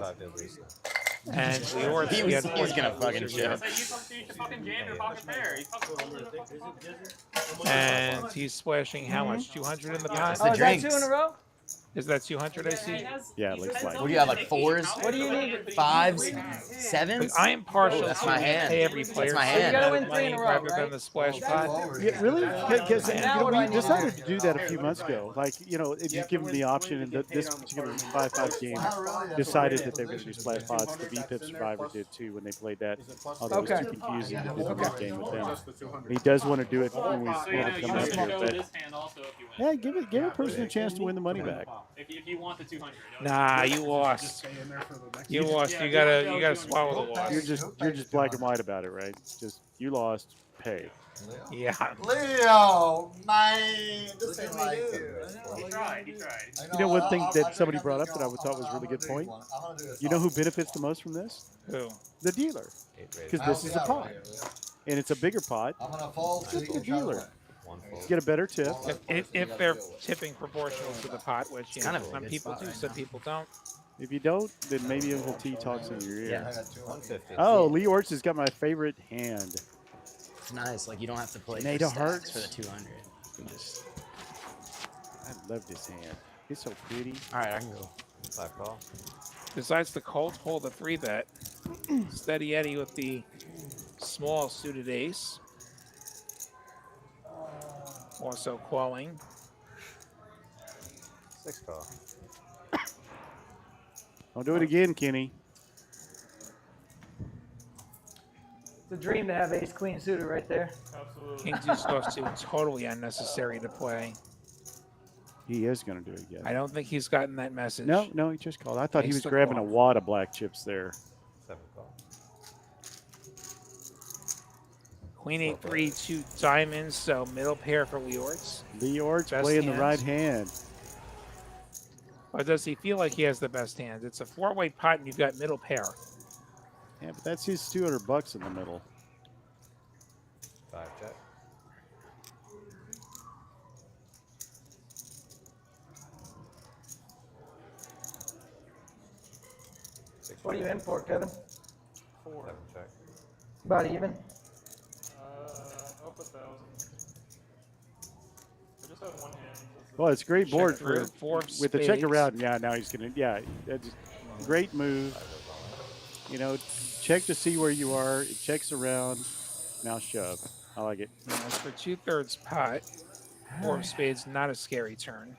And Leor's He was gonna fucking shove. Say you should fucking jam your pocket pair. You fucking And he's splashing how much? 200 in the pot? the Oh, is that drinks. 2 in a row? Is that 200 I see? Yeah, it looks like. What do you have, like fours? What do you need? Fives? Sevens? I am partial Oh, that's to my hand. pay every That's player my so hand. you You gotta win 3 in a row, rather than right? the splash pot. Yeah, really? Because Now what do I we need to decided to do that a few months ago. Like, if you give them the option in this particular 5-5 game, decided that they were going to do splash pots. The VPIP Survivor did too when they played that. Although it was too confusing to do the next game with them. He does want to do it when we So you know, come you up should here. show But this hand also if you win. yeah, give a person a chance to win the money back. If you want the 200. Nah, you lost. You lost. You gotta swallow the loss. You're just black and white about it, right? Just you lost, pay. Yeah. Leo, man, this ain't like He tried. You know, one thing that somebody brought up that I thought was a really good point. You know who benefits the most from this? Who? The dealer, because this is a pot, and it's a bigger pot. I'm gonna fold. Good for the dealer. One fold. Get a better tip. If they're tipping proportional to the pot, which Kind of a some good people spot do, right some now. people don't. If you don't, then maybe Uncle T talks in your ear. Yeah. 150. Oh, Lee Orts has got my favorite hand. It's nice. Like, you don't have to play Nada for Hearts. stats for the 200. You can just... I love this hand. It's so pretty. All right, I can go. 5 call. Besides the cold hold, the 3-bet. Steady Eddie with the small suited ace. Also calling. 6 call. Don't do it again, Kenny. It's a dream to have ace queen suited right there. Absolutely. King deuce off 2, totally unnecessary to play. He is going to do it again. I don't think he's gotten that message. No, he just called. I thought he He's was still grabbing a calling. wad of black chips there. 7 call. Queen 8-3, 2 diamonds, so middle pair for Leorts. Lee Orts Best playing the hands. right hand. Or does he feel like he has the best hands? It's a 4-way pot and you've got middle pair. Yeah, but that's his $200 in the middle. 5 check. What are you in for, Kevin? 7 check. About even. Up 1,000. I just have one hand. Well, it's a great Check board through, for 4 with the check spades. around. Yeah, now he's gonna. Yeah, that's a great move. You know, check to see where you are. It checks around. Now shove. I like it. And as for 2/3 pot, 4 of spades, not a scary turn.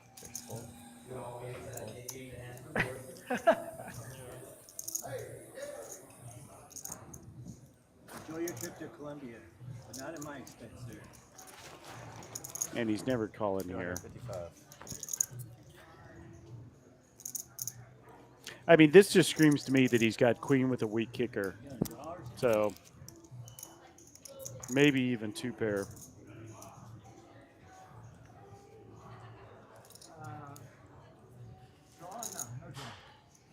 Enjoy your trip to Colombia, but not at my expense, sir. And he's never calling here. 255. I mean, this just screams to me that he's got queen with a weak kicker. So maybe even 2 pair.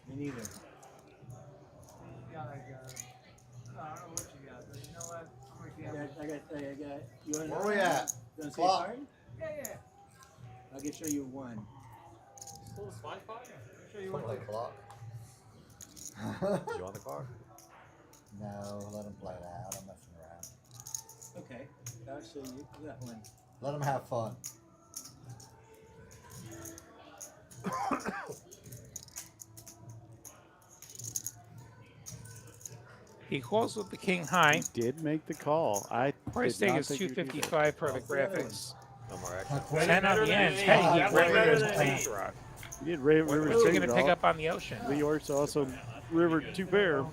Me neither. I don't know what you got, but you know what? I'm gonna I got. You want Where we at? You want to see a Clock. card? Yeah. I can show you one. Still a spy pot? Sure you Play want clock. You want the card? No, let him play that. I'm messing around. Okay, I'll show you. You got one. Let him have fun. He calls with the king high. He did make the call. I Price did tag not is think he would do that. 255 per the graphics. No more action. 10 on the end. me. Hey, he Definitely better rivered than his me. draw. He did What river was he same going to draw. pick up on the ocean? Lee Orts also rivered 2 pair.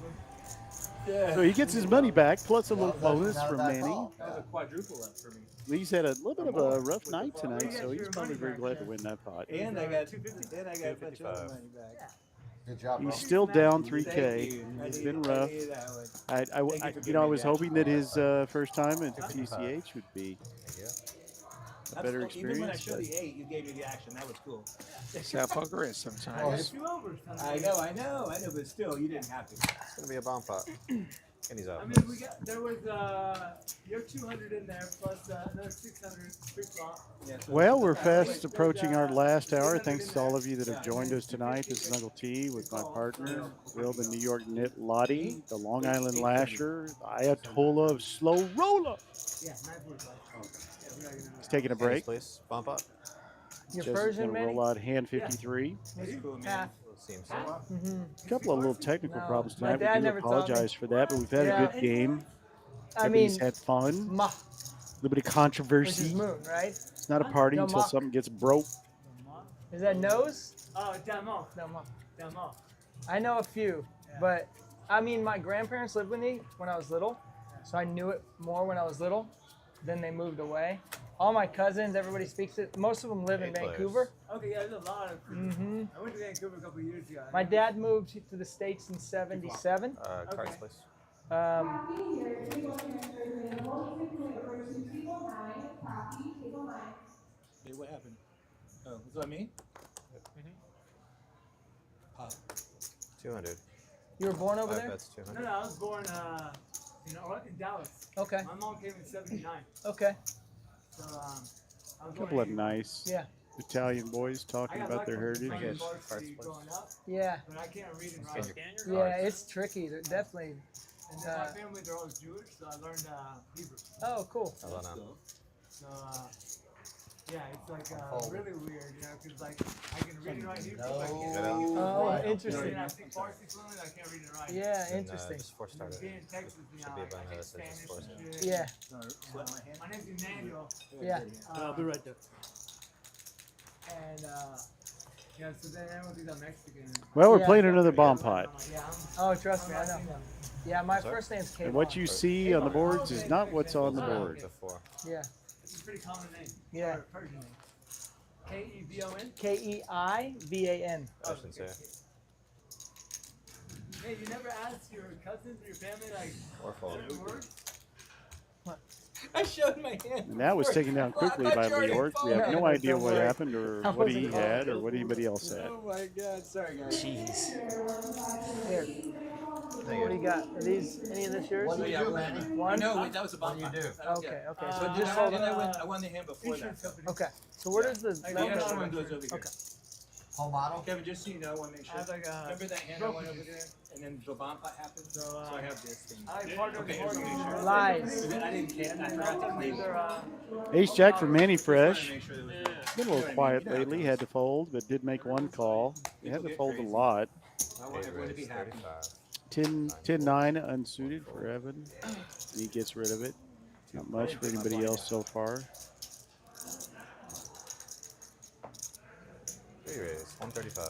So he gets his money back plus a little bonus from Manny. That was a quadruple up for me. Lee's had a little bit of a rough night tonight, so he's probably very glad to win that pot. And I got 250. Then I got a bunch of other money back. Good job, bro. He's still down Thank 3K. you. It's I been needed- rough. I needed that one. I Thank you for I giving me was the hoping action. that his first time at TCH would be a better That's cool. Even when I experience. showed but- the 8, you gave me the action. That was cool. That's how poker is sometimes. I know, but still, you didn't have to. It's gonna be a bomb pot. And he's out. I mean, there was your 200 in there plus another 600 free flop. Yeah, so Well, we're fast approaching our last hour. Thanks to all of you that have joined us tonight. This is Uncle T with my partner, Will, the New York Knit Lottie, the Long Island Lasher, the Ayatollah of Slow Roller. Yeah, 945. He's taking a Hands, break. please. Bomb pot. Your Just version, gonna Manny? roll out hand 53. that's cool, man. Half. Seems A couple of little technical No, problems my tonight. dad We do never taught me. apologize for that, but we've had Yeah. a good game. I mean, Everybody's had fun. ma, A little bit of which is controversy. moon, right? It's not a party No, until ma. something gets broke. Is that nose? Oh, Damo. Damo. Damo. I know a few, but I mean, my grandparents lived with me when I was little, so I knew it more when I was little. Then they moved away. All my cousins, everybody speaks it. Most of them live in Vancouver. Okay, yeah, there's a lot of. Mm-hmm. I went to Vancouver a couple years ago. My dad moved to the States in '77. cards, please. Hey, what happened? Oh, was that me? Pop. 200. You were born over 5 there? bets, 200. No, I was born in Dallas. Okay. My mom came in '79. Okay. So I was A born couple of in- nice Yeah. Italian boys I talking got about their lucky with heritage. playing varsity growing up, Yeah. but I can't read and write. Yeah, it's tricky. They're definitely. And then my family, they're all Jewish, so I learned Hebrew. Oh, cool. So, yeah, it's like really weird, you know, because like I can read and write Hebrew, but I can't No. read. Oh, interesting. And I speak Farsi fluently, I can't read and write. Yeah, And, interesting. just 4 starter. Being in Texas, you know, Should be a I banana take that says Spanish just 4 and starter. shit. Yeah. My name's Emmanuel. Yeah. I'll be right there. And yeah, so then everyone thinks I'm Mexican. Well, we're Yeah. playing another bomb pot. Yeah, Oh, trust me, I know. Yeah, my first name's Kate. And what you see on the boards is not what's on the board. To 4. Yeah. it's a pretty common name. Yeah. Or Persian name. Kevon. Keivan. Options here. Hey, you never asked your cousins or your family like Or fold. certain words? I showed my hand. And that was taken down quickly by Lee Orts. We have no idea what happened or I what he wasn't- had or what anybody else had. Oh my god, sorry guys. Jeez. Here. What do you got? Are these any of this yours? What do you do, Manny? One? No, that was a bomb. What do you do? Okay, okay. So But just just hold then it. I won the hand before that. Insurance company. Okay. So where does the The left extra go? one goes over here. Okay. Home model? Kevin, just so you know, I want to make I sure. have like a. Remember that hand I went over there, and then the bomb pot happened. So I have this thing. I like partner Okay, with just wanna make sure. Lies. But then I didn't care. I forgot to claim it. Ace Jack for Manny Just wanted Fresh. to make sure there was Been a little quiet lately. Had to fold, but did make one call. He had to fold a lot. I want everyone to be happy. 10-9 unsuited for Evan. And he gets rid of it. Not much for anybody else so far. 3 raise. 135.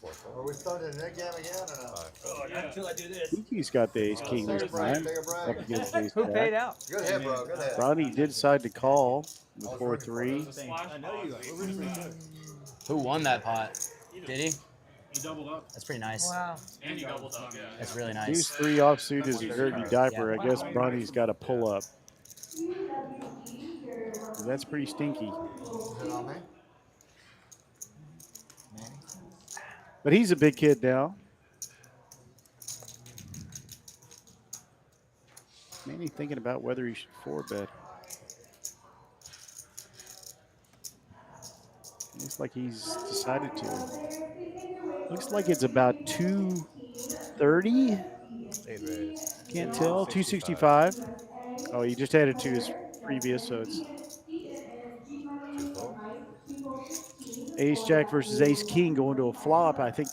4 Are fold. we starting the game again or no? 5. Oh, not until I do I this. think he's got the Ace King this time. Take a break. Up against Ace Who paid Jack. out? Good hit, bro. Good hit. Ronnie did decide to call the 4-3. I know you guys. We're pretty good. Who won that pot? Did he? He doubled up. That's pretty nice. Wow. And he doubled up, yeah. That's really Use nice. 3 offsuit as a dirty diaper. I guess Ronnie's got to pull up. That's pretty stinky. Is it on me? But he's a big kid now. Manny thinking about whether he should 4-bet. Looks like he's decided to. Looks like it's about 230. 8 raise. Can't tell. 265. Oh, he just added to his previous, so it's 2 fold. Ace Jack versus Ace King going to a flop. I think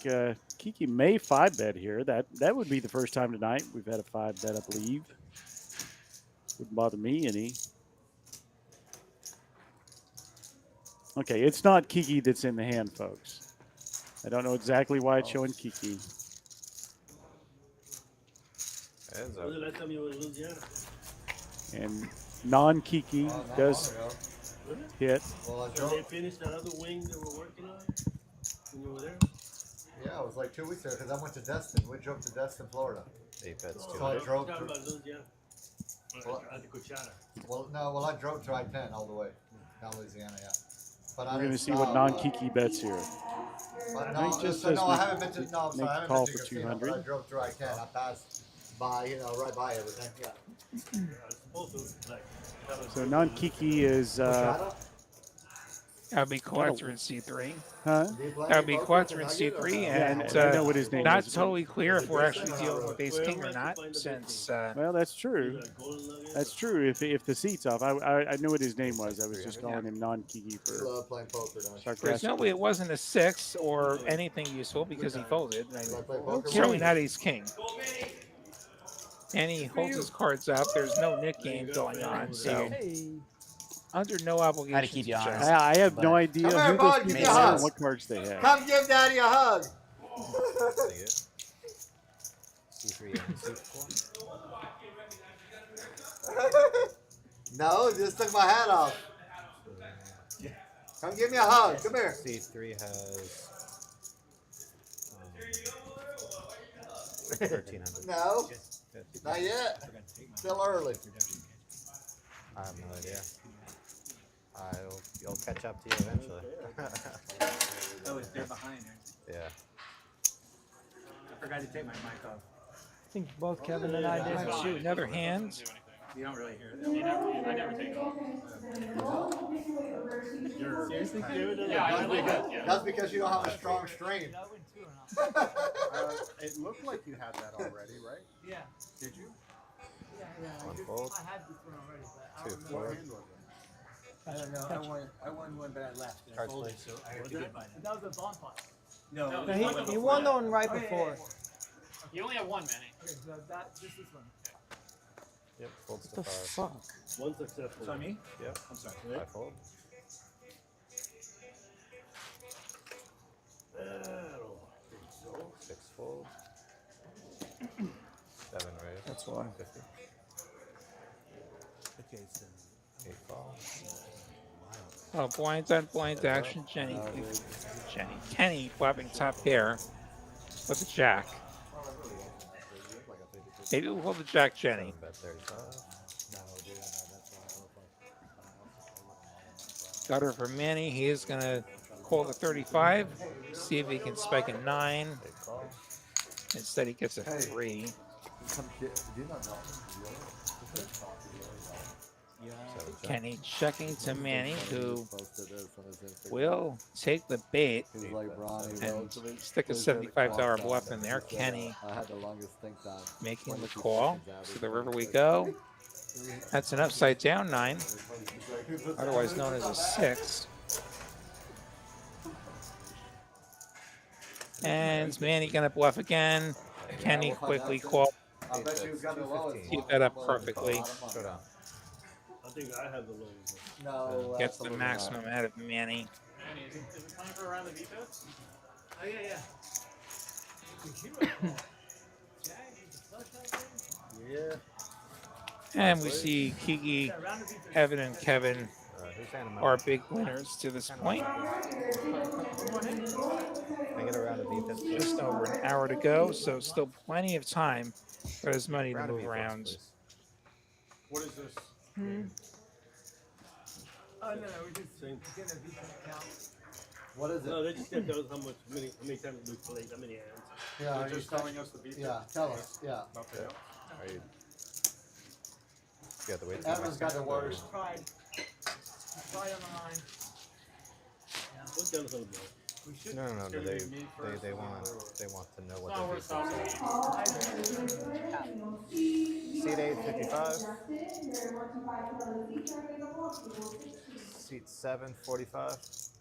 Kiki may 5-bet here. That would be the first time tonight we've had a 5-bet, I believe. Wouldn't bother me any. Okay, it's not Kiki that's in the hand, folks. I don't know exactly why it's showing Kiki. Was the last time you were in Louisiana? And non-Kiki does hit. Well, I Did drove. they finish that other wing they were working on when you were there? Yeah, it was like 2 weeks ago because I went to Destin. We drove to Destin, Florida. 8 bets, So I 200. drove Talking to. about Louisiana. Well, At the Coachella. well, I drove to I-10 all the way down Louisiana, yeah. But I We're going to didn't see what stop, non-Kiki bets here. But No, no, he just so says no, I make- haven't been to. No, I'm make sorry, I the haven't call been to for casino, 200. but I drove through I-10. I passed by, right by everything. Yeah. Supposed to, like, So non-Kiki is Shadow? That would be collector in C3. huh? Do you play That would any be poker collector in tonight or C3, no? Yeah, and I know what his name not is. totally clear if we're actually dealing with Ace Well, King or let's not, find the since Well, that's true. Either a golden nugget That's true. If the seat's off, I knew what his name was. I was just calling him non-Kiki You for love playing poker, don't you? there's sarcastic. no way it wasn't a 6 or anything useful because he folded. You like play poker? Certainly not Ace King. And he holds his cards up. There's no nick game going on, so Hey. under no obligation. How to keep you to check. honest. I have no idea Come here, who bud, those give people me a are hug. and what cards they have. Come give Daddy a hug. C3 and C4. No, just took my hat off. Come give me a hug. Come here. C3 has 1300. No, not yet. Still early. I have no idea. You'll catch up to you eventually. Oh, it's they're behind her. Yeah. I forgot to take my mic off. I think both Kevin and I did. Let's shoot another hand. You don't really hear it. I never take it off. Seriously, Jared? That's because you don't have a strong stream. It looked like you had that already, right? Yeah. Did you? Yeah. One fold. I had this one already, but I 2 don't What fold. hand was it? I don't know. I won one, but I left. I Cards, folded, please. so I have to get mine. That was a bonfire. No, No, he won the one right Oh, yeah, before. You only have one, Manny. Okay, so this one. Yep, folds to The 5. fuck? One successful. So me? Yep. I'm sorry. 5 fold. Battle. 6 fold. 7 raise. That's why. 50. Okay, so 8 fall. Oh, blind on blind action, Kenny flapping top pair with the jack. Maybe we'll hold the jack, Jenny. 7 bet 35. Gutter for Manny. He is going to call the 35. See if he can spike a 9. 8 call. Instead, he gets a 3. Kenny checking to Manny, who will take the bait and stick a $75 bluff in there. Kenny making the call. To the river we go. That's an upside down 9, otherwise known as a 6. And Manny gonna bluff again. Kenny quickly call. I bet you got the lowest. Keep that up perfectly. Showdown. I think I have the lowest. No. Gets the maximum out of Manny. Manny, is it time for a round of VPIP? Oh, yeah. Yeah. And we see Kiki, Evan, and Kevin Who's handing my are big winners to this point. Can I get a round of VPIP? Just over an hour to go, so still plenty of time for this money to Round of move VPIPs, around. please. What is this? Oh, no, we're just getting a VPIP count. What is No, it? they just tell us how many times we played, how many hands. Yeah, They're just telling us the beat. yeah, tell us. Yeah. Nothing else. Are you? You got the weight. Evan's got the worst. Tried. Tried on the line. What kind of something? We should. No. It's gonna They be me first, they and want then to know It's what not the worth VPIPs stopping. are. Seat 855. Seat 745.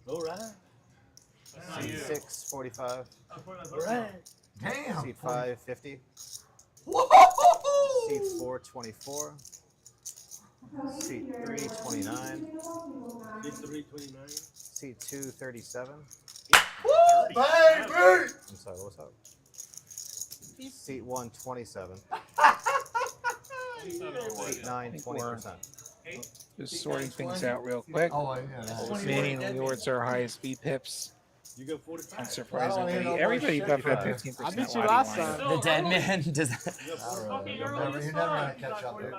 All right. Seat 6, 45. Damn. Seat 5, 50. Whoa! Seat 4, 24. Seat 3, 29. Seat 329. Seat 2, 37. Woo, baby! I'm sorry, what's up? Seat 1, 27. Seat 9, 20%. Just sorting things out real quick. Oh, yeah. Manny and Lewards are highest VPIPs. You got 45. Unsurprisingly, everybody buffed at 15%. I beat you Why do last line time. up? The dead man does. You're never gonna catch up, dude.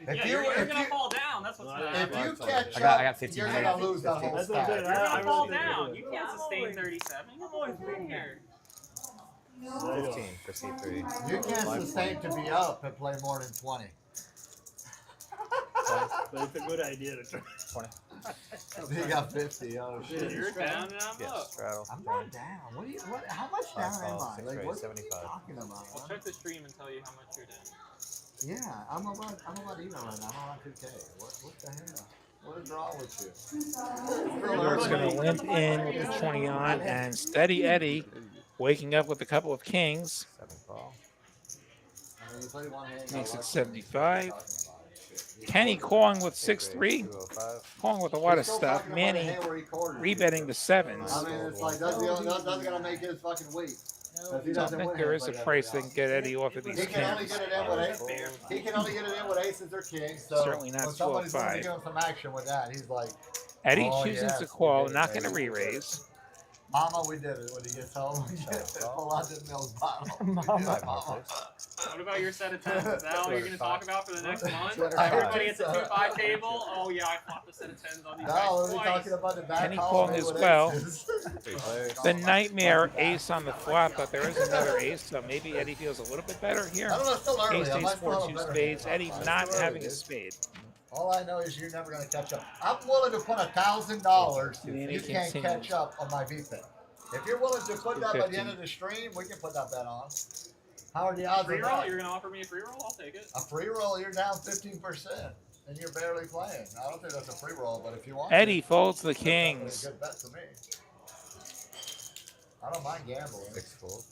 Yeah, you're gonna fall down. That's what's gonna If happen. you catch I got up, 15 you're minutes. gonna lose that whole That's what I'm stack. saying. You're gonna fall really down. do You it. can't sustain 37. You've always been here. 15 for seat 3. You can't sustain to be up and play more than 20. But it's a good idea to try. 20. He got 50. Oh shit. You're down and I'm Yes, up. straddle. I'm not down. What do you? What? How much down am I? 6 Like raise, what are you 75. talking about? I'll man? check the stream and tell you how much you're down. Yeah, I'm about even right now. I'm on 2K. What the hell? What is wrong with you? Lewards going to limp in with the 20 on, and Steady Eddie waking up with a couple of kings. 7 call. I mean, you play one hand, Makes I it like 75. what Kenny calling with 6-3, 205. calling with a lot of Still stuff. talking about a Manny hand where he quartered. rebetting the sevens. I mean, it's like that's gonna make his fucking week. If he I doesn't think win there hands is a like price everybody that can get Eddie off of else. these He can only kings. get it in with he can only get it in with aces or kings. So Certainly not when somebody's going to 12-5. give him some action with that, he's like, Eddie oh, choosing yes, to we call, did it, not going to baby. re-raise. "Mama, we did it." When he gets home, pull out the milk bottle. Mama. What about your set of 10s? Is that all you're gonna talk about for the next month? 205. Everybody at the 2-5 table? Oh yeah, I flopped a set of 10s on these No, guys we're twice. talking about the back Kenny hall calling made as with well. aces. 3 players. The nightmare ace on the flop, but there is another ace, so maybe Eddie feels a little bit better here. I don't know, it's still early. Ace, I ace, might 4, still have 2 a better spades. hand. Eddie It's not too early, having a dude. spade. All I know is you're never going to catch up. I'm willing to put $1,000. Manny You can't continues. catch up on my VPIP. If you're willing to put that by the end of the stream, we can put that bet on. How are the odds Free of roll? that? You're gonna offer me a free roll? I'll take it. A free roll, you're down 15%, and you're barely playing. I don't think that's a free roll, but if you want, Eddie to, folds the that's definitely kings. a good bet to me. I don't mind gambling. 6 fold.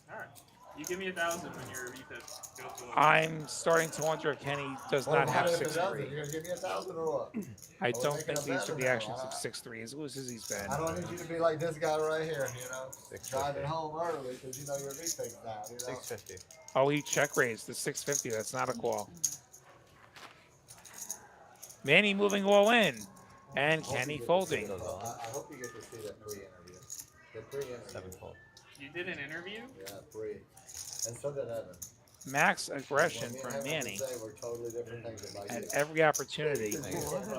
Alright. You give me 1,000 when your VPIP goes to I'm starting to wonder if Kenny does Well, not have what if it 6-3. doesn't? You're gonna give me 1,000 or what? I Are we don't making think a these bet are or the no? actions of 6-3. As loose as he's been. I don't need you to be like this guy right here, you know, 650. driving home early because you know your VPIP's down, you know. 650. Oh, he check raised the 650. That's not a call. Manny moving all in, and Kenny folding. I hope you get to see that pre-interview. The pre-interview. 7 fold. You did an interview? Yeah, pre. And so did Evan. Max aggression What me and from Evan Manny would say were totally different things about at you. every opportunity.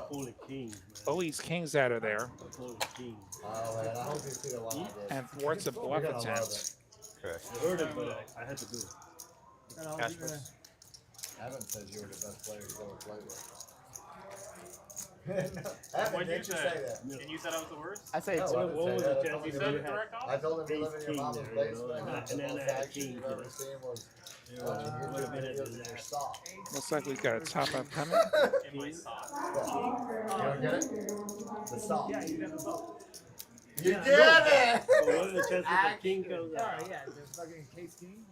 Holy kings, man. Always kings out of there, Holy kings. Oh, man, I hope you see the one I did. and thwarts a You're bluff gonna love attempt. Correct. I heard it, but I had to do it. Cash first. Evan says you were the best player he's ever played with. Evan, What'd you didn't you say? say that? And you said I was the worst? I say No, two. I didn't What say was that. the I told chance him you you had? correct I told him you live in your Ace mom's king basement. there, And you know, the and then most I had action king you've to ever the- seen was Yeah, watching would have YouTube been it videos in in your there. sock. Looks like we've got a top up coming. In my sock. You don't get it? The sock. Yeah, you never vote. You Yeah, did it! So what are the chances that king comes out? Alright, yeah, the fucking case king.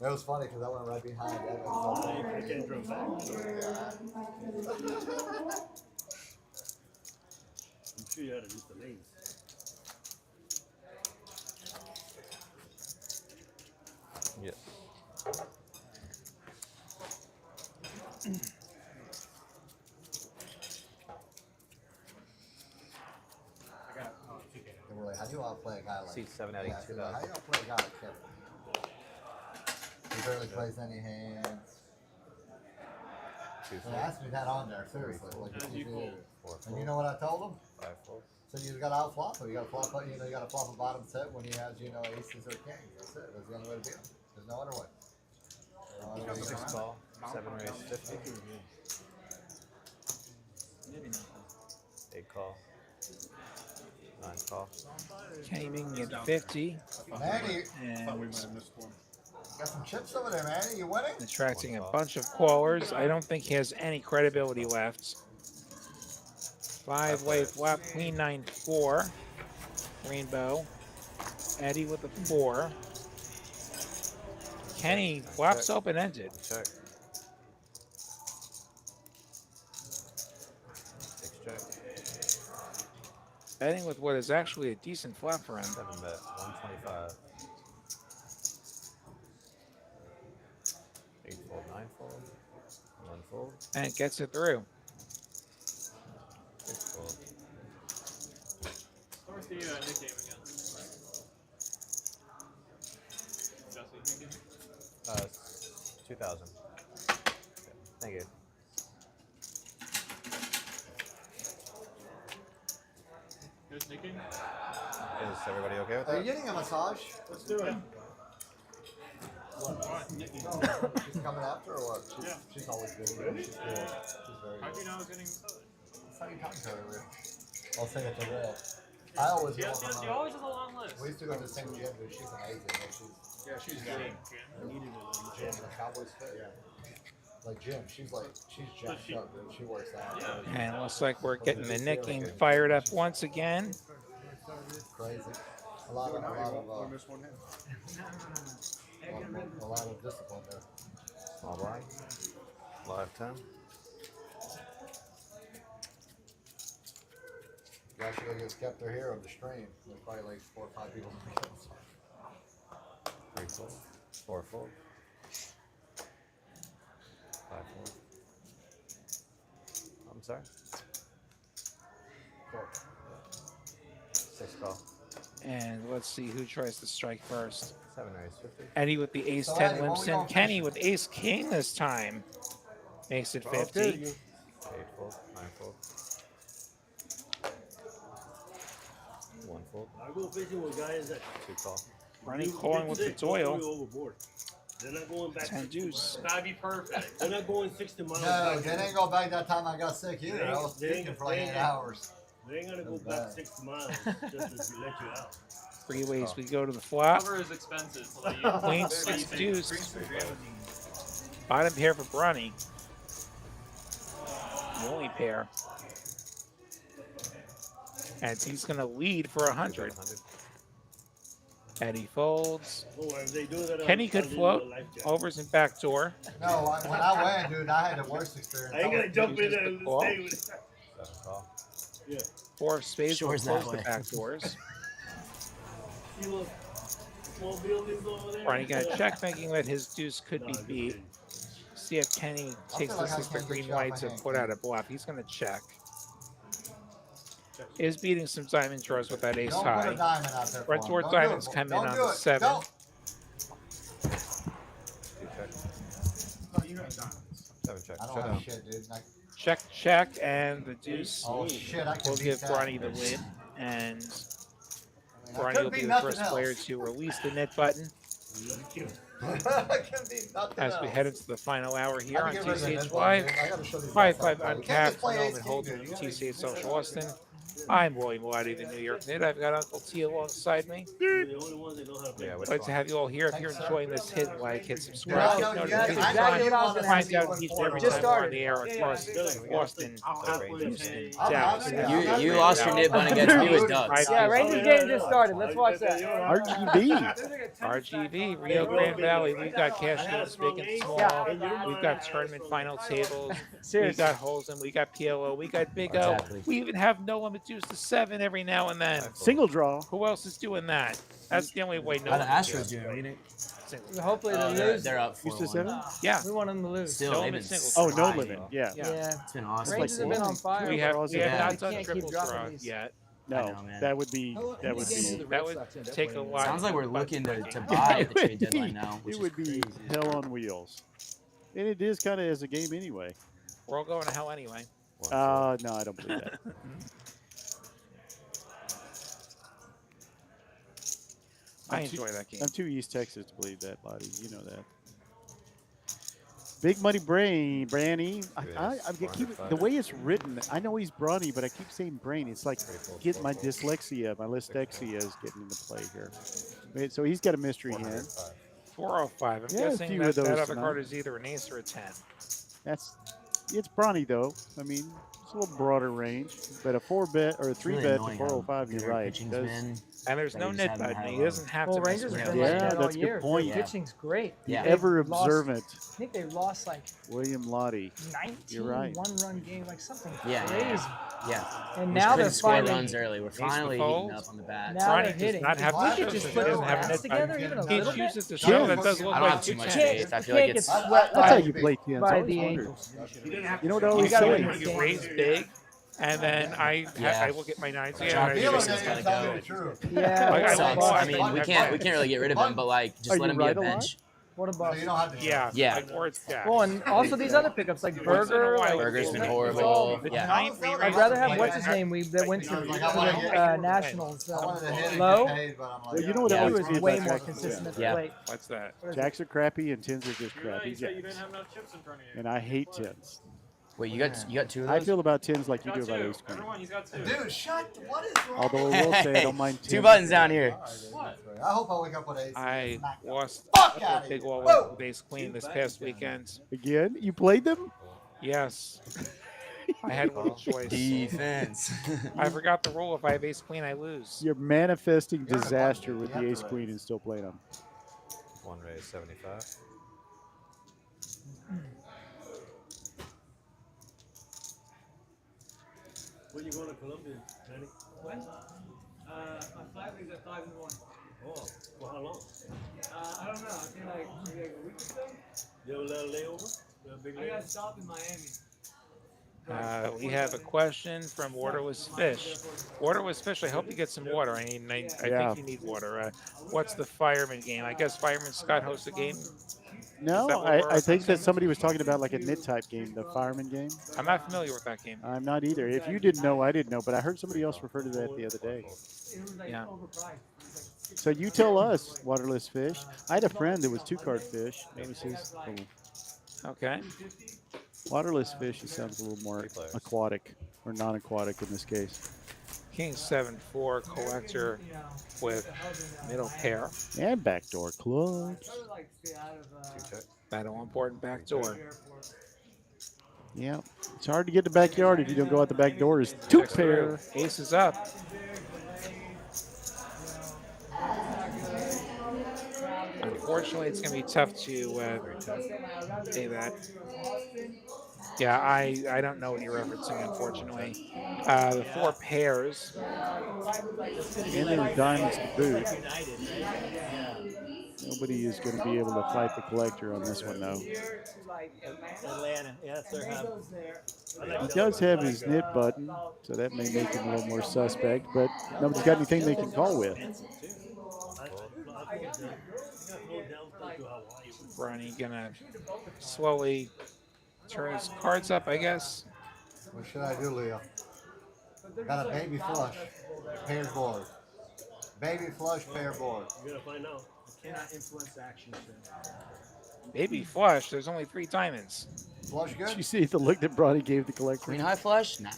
Yeah. It was funny because I went right behind Evan. I can't draw back. I'm sure you had at least an ace. Yes. They were like, how do you outplay a guy like Seat 7 adding yeah, 2,000. how do you outplay a guy like Kevin? He barely plays any hands. 2 They fold. asked me that on there, seriously. Like, As if you you fold. did. 4 And you fold. know what I told him? 5 fold. So you just got to outflop him. You got to flop, you know, you got to flop a bottom set when he has, you know, aces or kings. That's it. That's the only way to beat him. There's no other way. No other way to get 6 around. call. 7 raise 50. 8 call. 9 call. Kenny making it 50 Manny, and got some chips over there, Manny. You winning? attracting a bunch of callers. I don't think he has any credibility left. 5-way flop, queen 9-4. Rainbow. Eddie with a 4. Kenny bluffs open-ended. Check. 6 check. Betting with what is actually a decent flop for him. 7 bet. 125. 8 fold. 9 fold. 1 fold. And gets it through. 6 fold. What's the nickname again? Jesse, nickname? 2000. Thank you. Good nickname? Is everybody okay with Are you that? getting a massage? Let's do it. She's coming after or what? Yeah. She's always good. She's good. She's very How do good. you know I was getting? That's how you talking to her with. I'll sing it to Will. I always go Yes, on yes, you her. always have a long list. We used to go to the same gym, dude. She's amazing. Like, she's Jim. gym, the Cowboys fit. Yeah. Like Jim, she's jacked up, dude. She works out. And it looks like we're getting the nickname fired up once again. Crazy. A lot of We missed one hand. a lot of discipline there. Small blind. Live 10. You actually just kept her here on the stream. There's probably like 4 or 5 people. 3 fold. 4 fold. 5 fold. I'm sorry. 6 call. And let's see who tries to strike first. 7 raise 50. Eddie with the ace So, 10 Eddie, what we limps in. gonna Kenny fish? with ace king this time. Makes it 50. 8 fold. 9 fold. 1 fold. I go fishing with guys that 2 call. Running calling with the Doyle. overboard. They're not going back 10 deuce. Gotta be perfect. They're not going 60 miles. No, back. they didn't go back that time I got sick either. I was They ain't- speaking for like they 8 ain't- hours. They ain't gonna go That's back bad. 60 miles just to let you out. 3 ways we go to the flop. Cover his expenses. Queen 6 deuce. Bottom pair for Bronny. The only pair. And he's going to lead for 100. Eddie folds. Oh, if they do that, Kenny I'll could leave float. a life jacket. Overs and backdoor. No, when I went, dude, I had the worst experience. I ain't gonna jump in uses there the and call. stay with it. 7 call. Yeah. 4 of spades will Shore's close that the way. back doors. See what small buildings over there? Bronny going to check, thinking that his deuce could No, be just beat. kidding. See if Kenny takes like this I as the can't get green you off white my to hand, put out a bluff. He's going to check. Is beating some diamond draws with that ace Don't high. put a diamond out there for Red him. Dwarf Don't do diamonds it. come in Don't on do the it. 7. Don't. 2 check. No, you got diamonds. 7 check. I don't Showdown. have shit, dude. Like, Check, check, and the deuce oh shit, I can will beat give that. Bronny the win. And I mean, I Bronny couldn't will beat be the nothing first else. player to release the net button I couldn't beat nothing as we else. head into the final hour here I on can get rid of the TCH net Live. button, dude. I gotta show these 5-5 guys how to play. You can't uncapped just play Phenomen ace king, Holding dude. from You gotta TCH be Social Austin. I'm William Whitey, the New York Knitt. I've got Uncle T alongside me. They're the only ones that know how to play. Yeah, I'd which like to one? have you all here. If you're enjoying this, hit like, hit Yeah, subscribe, hit no, you notifications guys- I on. know you Exactly what I was wanna Find see out one each and for every it. Just time we're on started. the air across Boston, Range. Houston, I'm Dallas. happy. You I'm lost your nib on against me with ducks. Yeah, Rangers game just started. Let's watch that. RGB. RGV, Rio Grande Valley. We've got cash games big and small. Yeah. We've got tournament final tables. We Seriously. got Holzen. We got PLO. We got Big O. Exactly. We even have No Limit Deuce to 7 every now and then. Single draw. Who else is doing that? That's the only way. No How the Limit Astros doing? What do you think? Hopefully they They're, lose. they're up You said 4-1. 7? Yeah. We want them to lose. Still, No they've limit been singles. Oh, no sliding. limit. Yeah. Yeah. It's been awesome. Rangers have been on fire. We have Yeah. not done Can't keep triple dropping draw these. yet. I No, know, man. that would be that would take a lot. Sounds like we're looking to buy at the trade deadline now, which it is would be crazy. hell on wheels, and it is kind of as a game anyway. We're all going to hell anyway. No, I don't believe that. I enjoy that game. I'm too East Texas to believe that, Lottie. You know that. Big Money Brain, Branny. I keep the way it's written. I know he's Brawny, but I keep saying Brain. It's like getting my dyslexia, my dyslexia is getting into play here. Wait, so he's got a mystery hand. 405. I'm Yeah, a guessing few that, of those that other tonight. card is either an ace or a 10. It's Brawny though. I mean, It's a little broader range, but a 4-bet or a It's really 3-bet to annoying how 405. You're good right. pitching's Does- been. And there's that no we just net haven't button. had He a doesn't have Well, to mess Rangers with have it. been like Yeah, that all that's a good year. point. Their Yeah. pitching's great. Yeah. They've Ever lost- observant I think they lost like William Lottie. 19 You're right. one-run games, like something Yeah. crazy. Yeah. And We now they're couldn't score finally runs early. We're to finally fold. heating up on the bat. now Ronnie they're does hitting. not have If we much could of just it. put He the doesn't have bats net together, button. even a He little bit. chooses to show that does look I don't like have too two much tens. faith. I feel can't like it's. get swept That's how by, you play tens. by I always the wondered. angels. You know what I You always gotta say? win When this you game. raise big, and then Yeah. I will get my nines John again. and I Peterson just- has gotta Tell me go. the truth. Yeah, Like, what I a Sucks. want- I bust. mean, we can't really get rid of him, but like, Are just let you him be a right a lot? bench. What a So bust. you don't have to. Yeah, Yeah. like words jack. Well, and also these other pickups like Once in a Burger, while, like Burger's it's been not- horrible. The Yeah. ninth we I'd raised rather the have big what's one. his name that went to Like, I wanna the get- Nationals. I wanted to hit it, Low. get paid, but I'm like, Well, you know what Yeah. I He always was feel way about more jacks? consistent at the Yeah. plate. What's that? Jacks are crappy and tens are just You crappy said you jacks. didn't have enough chips in front of you. And I hate tens. Wait, you got two of I those? feel about tens like you Got do about two. ace queen. Everyone, he's got two. dude, shut. What is wrong? Although I will say I don't mind Two tens. buttons down here. I hope I wake up with ace. I Smack them. lost Fuck a outta big here. wall Whoa. with ace queen this past weekend. Again, you played them? Yes. I had little choice. Defense. I forgot the rule. If I have ace queen, I lose. You're manifesting disaster with the ace queen and still playing them. One raise 75. When you going to Colombia, Danny? When? My flight is at 5 in the morning. Oh, for how long? I don't know. I think maybe like a week or so. You have a little layover? A big I got layover? stopped in Miami. We have a question from Waterless Fish. Waterless Fish, I hope you get some water. I Yeah. think you need water. What's the fireman game? I guess Fireman Scott hosts a game. No, that what we're I think that referencing? somebody was talking about like a knit type game, the fireman game. I'm not familiar with that game. I'm not either. If you didn't know, I didn't know, but I heard somebody else refer to that the other day. It was like Yeah. overpriced. It was like So you tell us, Waterless Fish. I had a friend that was 2-card fish. That was his. Okay. Waterless Fish, it sounds a little more aquatic or non-aquatic in this case. King 7-4 collector with middle pair. And backdoor clubs. I would like stay out of That all important back door. airport. Yeah, it's hard to get the backyard if you don't go out the back door. Is 2-pair. Ace is up. Unfortunately, it's going to be tough to say that. Yeah, I don't know what you're referencing, unfortunately. The 4 pairs. And there were diamonds to boot. Nobody is going to be able to fight the collector on this one, though. Atlanta. Yeah, that's their hub. He does have his knit button, so that may make him a little more suspect, but nobody's got anything they can call with. Ronnie gonna slowly turn his cards up, I guess. What should I do, Leo? Got a baby flush, paired board. Baby flush, paired board. You're gonna find out. I cannot influence action, sir. Maybe flush. There's only 3 diamonds. Flush Did good? you see the look that Bronny gave the collector? Queen high flush? Nah.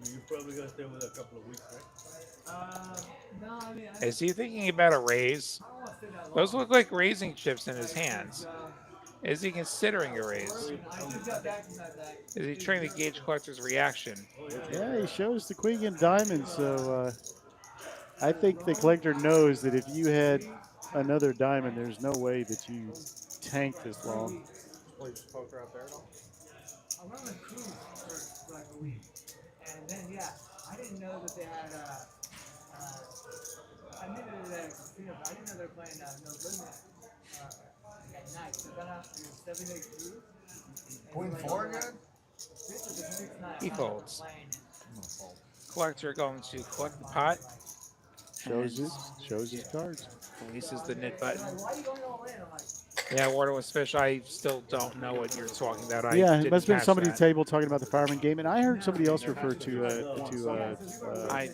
So you're probably gonna stay with a couple of weeks, right? No, I mean, I Is he thinking about a raise? don't want to stay that long. Those look like raising chips in his hands. Is he considering a raise? I just got back from that day. Is he trying to gauge collector's reaction? Yeah, he shows the queen and diamonds, so I think the collector knows that if you had another diamond, there's no way that you tank this long. Plays poker out there at all? I went on a cruise for like a week, and then yeah, I didn't know that they had. I knew that they had a casino, but I didn't know they were playing no limit at night. So then after a 7-day cruise, Queen 4 good? this was a 6 night. He folds. Playing. Collector going to collect the pot. Shows his cards. Releases the knit button. Like, why are you going all in? I'm like, Yeah, Waterless Fish, I still don't know what you're talking about. Yeah, it didn't must have been catch somebody at that. the table talking about the fireman game, and I heard somebody else refer to I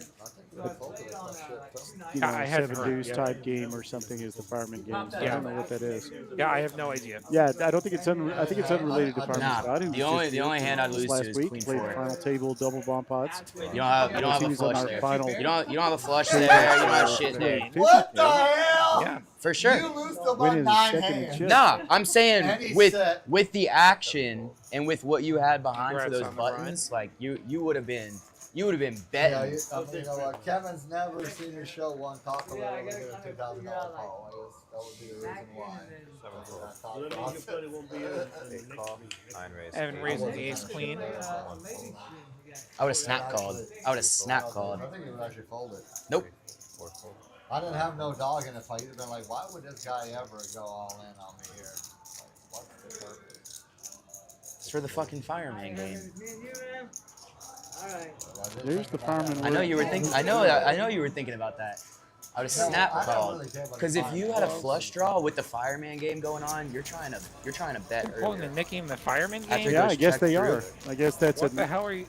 you know, I hadn't 7 heard, deuce yeah. type game or something as the fireman game. So I don't know what that is. Yeah, I have no idea. Yeah, I don't think it's I think it's unrelated to Fireman Nah, Scott. who the was only- just the here only hand I'd this lose to last is week. Queen Played 4. final table double bomb pots. You don't have He a was on flush our there. final. You don't have a flush there. You don't have shit there. What the hell? Yeah. For sure. You lose to about Winning 9 second and hands. chip. Nah, I'm saying Any with set. the action and with what you had behind for Congrats those on the run. buttons, like you would have been Yeah, betting. I mean, you know what? Kevin's never seen your show one talk about it. Get a $2,000 call. I guess that would be the reason why. So that means you probably won't be here in the Eight next call. week. 9 raise. Evan raising the ace queen. I would have snap called. I would have snap called. I think he would actually fold it. Nope. 4 fold. I didn't have no dog in the fight. You'd have been like, why would this guy ever go all in on me here? Like, what's the purpose? It's for the fucking fireman game. There's the fireman. I know you were thinking. I know you were thinking about that. I would have snap I don't called. really care about Because the if you fireman. had a flush draw with the fireman game going on, you're trying to bet Pulling earlier. the Nicky and the fireman After game. it Yeah, goes I guess check they through. are. I guess that's What a. the hell are you?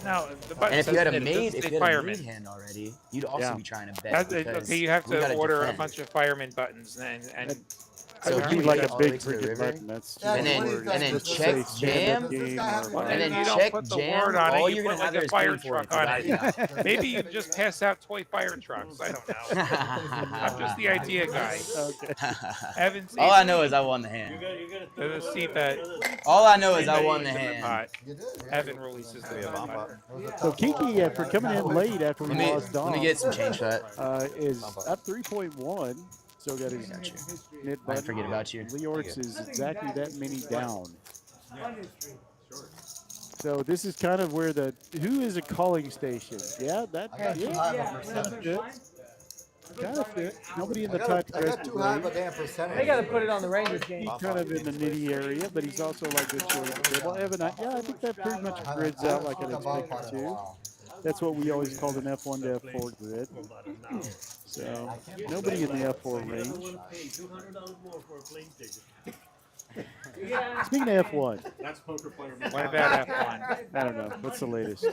No, the button And if says you had a knit, it made, doesn't if say you had a fireman. made hand already, you'd also Yeah. be trying to bet. That's, because okay, you have we to gotta order defend. a bunch of fireman buttons and It would be apparently like that's a all the way big to the freaking river. button. That's Yeah, And then- what he's and done then is just check say jam, stand-up game or- and then you don't check put the jam. word on it, All you you're put gonna have like a there is fire 3 for it. truck on to guide it. you. Maybe you just pass out toy fire trucks. I don't know. I'm just the idea guy. Okay. Evan's All I know is I won the hand. There's a seat that All I know is I that won the goes in hand. pot. You did, yeah. Evan releases We the have button. So Kiki, for coming in late after we lost Let Dom, me get some change for that. is up 3.1. Still got his Got you. knit I button. forget about you. Leortz is exactly that many down. So this is kind of where who is a calling station? Yeah, that I got too high of a percentage. kind of fit. Nobody in the I type got dress too high of a damn percentage. They got to put it on the Rangers game. He's kind of in the nitty area, but he's also like good short of the table. Evan, I think that pretty much grids out like I'd expect it to. That's what we always called an F1 to F4 grid. So nobody in the F4 range. Pay $200 more for a plane ticket. Speaking of F1, That's poker player. What about F1? I don't know. What's the latest?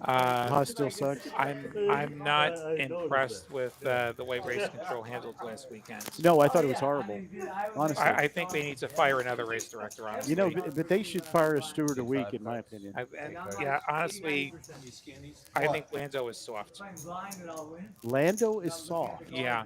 Uh, Haas still sucks. I'm not impressed with the way race control handled last weekend. No, I thought it was horrible. Honestly, I think they need to fire another race director. Honestly, you know, but they should fire a steward a week, in my opinion. Yeah, honestly, I think Lando is soft. Lando is soft. Yeah,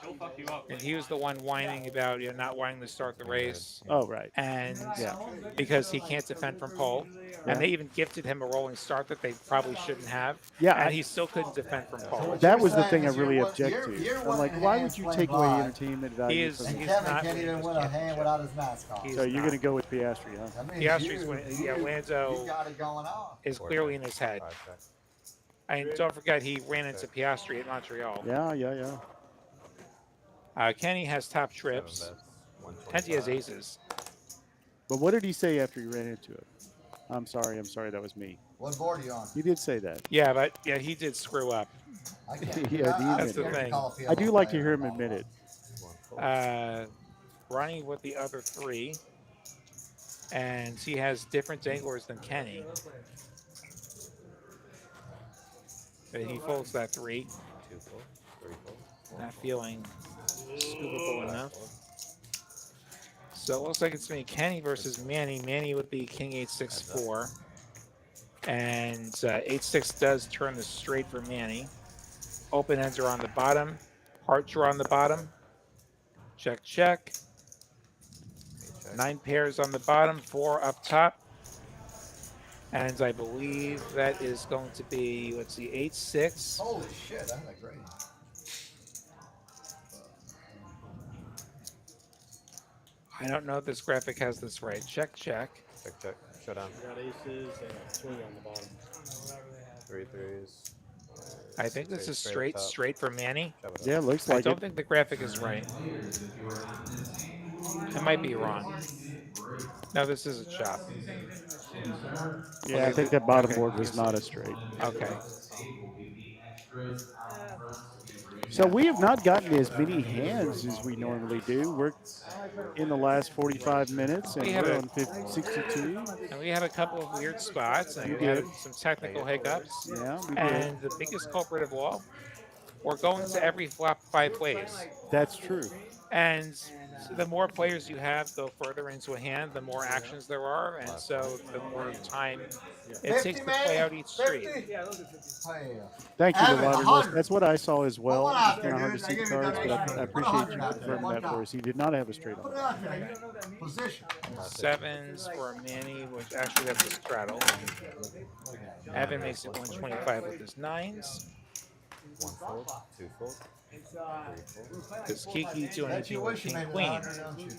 She'll fuck you up. and he was the one whining about not wanting to start the race, Oh, right. and Yeah. because he can't defend from pole, and they even gifted him a rolling start that they probably shouldn't have. Yeah, and he still couldn't defend from pole. That was the thing I really object to. I'm like, why would you take away entertainment value is- from And he's Kevin not can't even win a hand without his mask on. He's So you're not. going to go with Piastri, huh? That means Piastri's you- winning. Yeah, you Lando got it going on. is clearly in his head. 5 check. And don't forget, he ran into Piastri at Montreal. Yeah. Kenny has top 7 trips. bets. Kenzie has 125. aces. But what did he say after he ran into it? I'm sorry, that was me. What board are you on? He did say that. Yeah, but he did screw up. I can't. Yeah, That's the thing. I do like to hear him admit it. 1 fold. Ronnie with the other 3. And he has different anglers than Kenny. But he folds that 3. 2 fold. 3 fold. Not feeling scoopable enough. So it looks like it's going to be Kenny versus Manny. Manny with the King 8-6-4. And 8-6 does turn the straight for Manny. Open ends are on the bottom. Heart draw on the bottom. Check, check. 9 pairs on the bottom, 4 up top. And I believe that is going to be, let's see, 8-6. Holy shit, that's great. I don't know if this graphic has this right. Check, check. Check, check. Showdown. You got aces and a swing on the bottom. 3 threes. I think this is Straight up top. straight for Manny. Shove it up. Yeah, it looks I like don't it. think the graphic is right. I might be wrong. No, this is a chop. Yeah, I think that bottom board was not a straight. Okay. So we have not gotten as many hands as we normally do. We're in the last 45 minutes, and We have we're a- on 62. And we had a couple of weird spots, and You we had did. some technical hiccups. Yeah, we did. And the biggest culprit of all, we're going to every flop 5 ways. That's true. And So the more players you have go further into a hand, the more actions there are, and so the more time it takes to play out each street. Thank you, the Evan, lottery list. 100. That's what I saw as well. Put one out It's there, kind of hard to dude. see the I give you cards, but I Put appreciate 100 you out there, confirming one that for time. us. He did not have a straight Put on. it out there, man. Position. Sevens for Manny, which actually that's a straddle. Evan makes it 125 with his nines. 1 fold, 2 fold, 3 Does Kiki do That's anything your with wish, you King made Queen? it 100, don't you?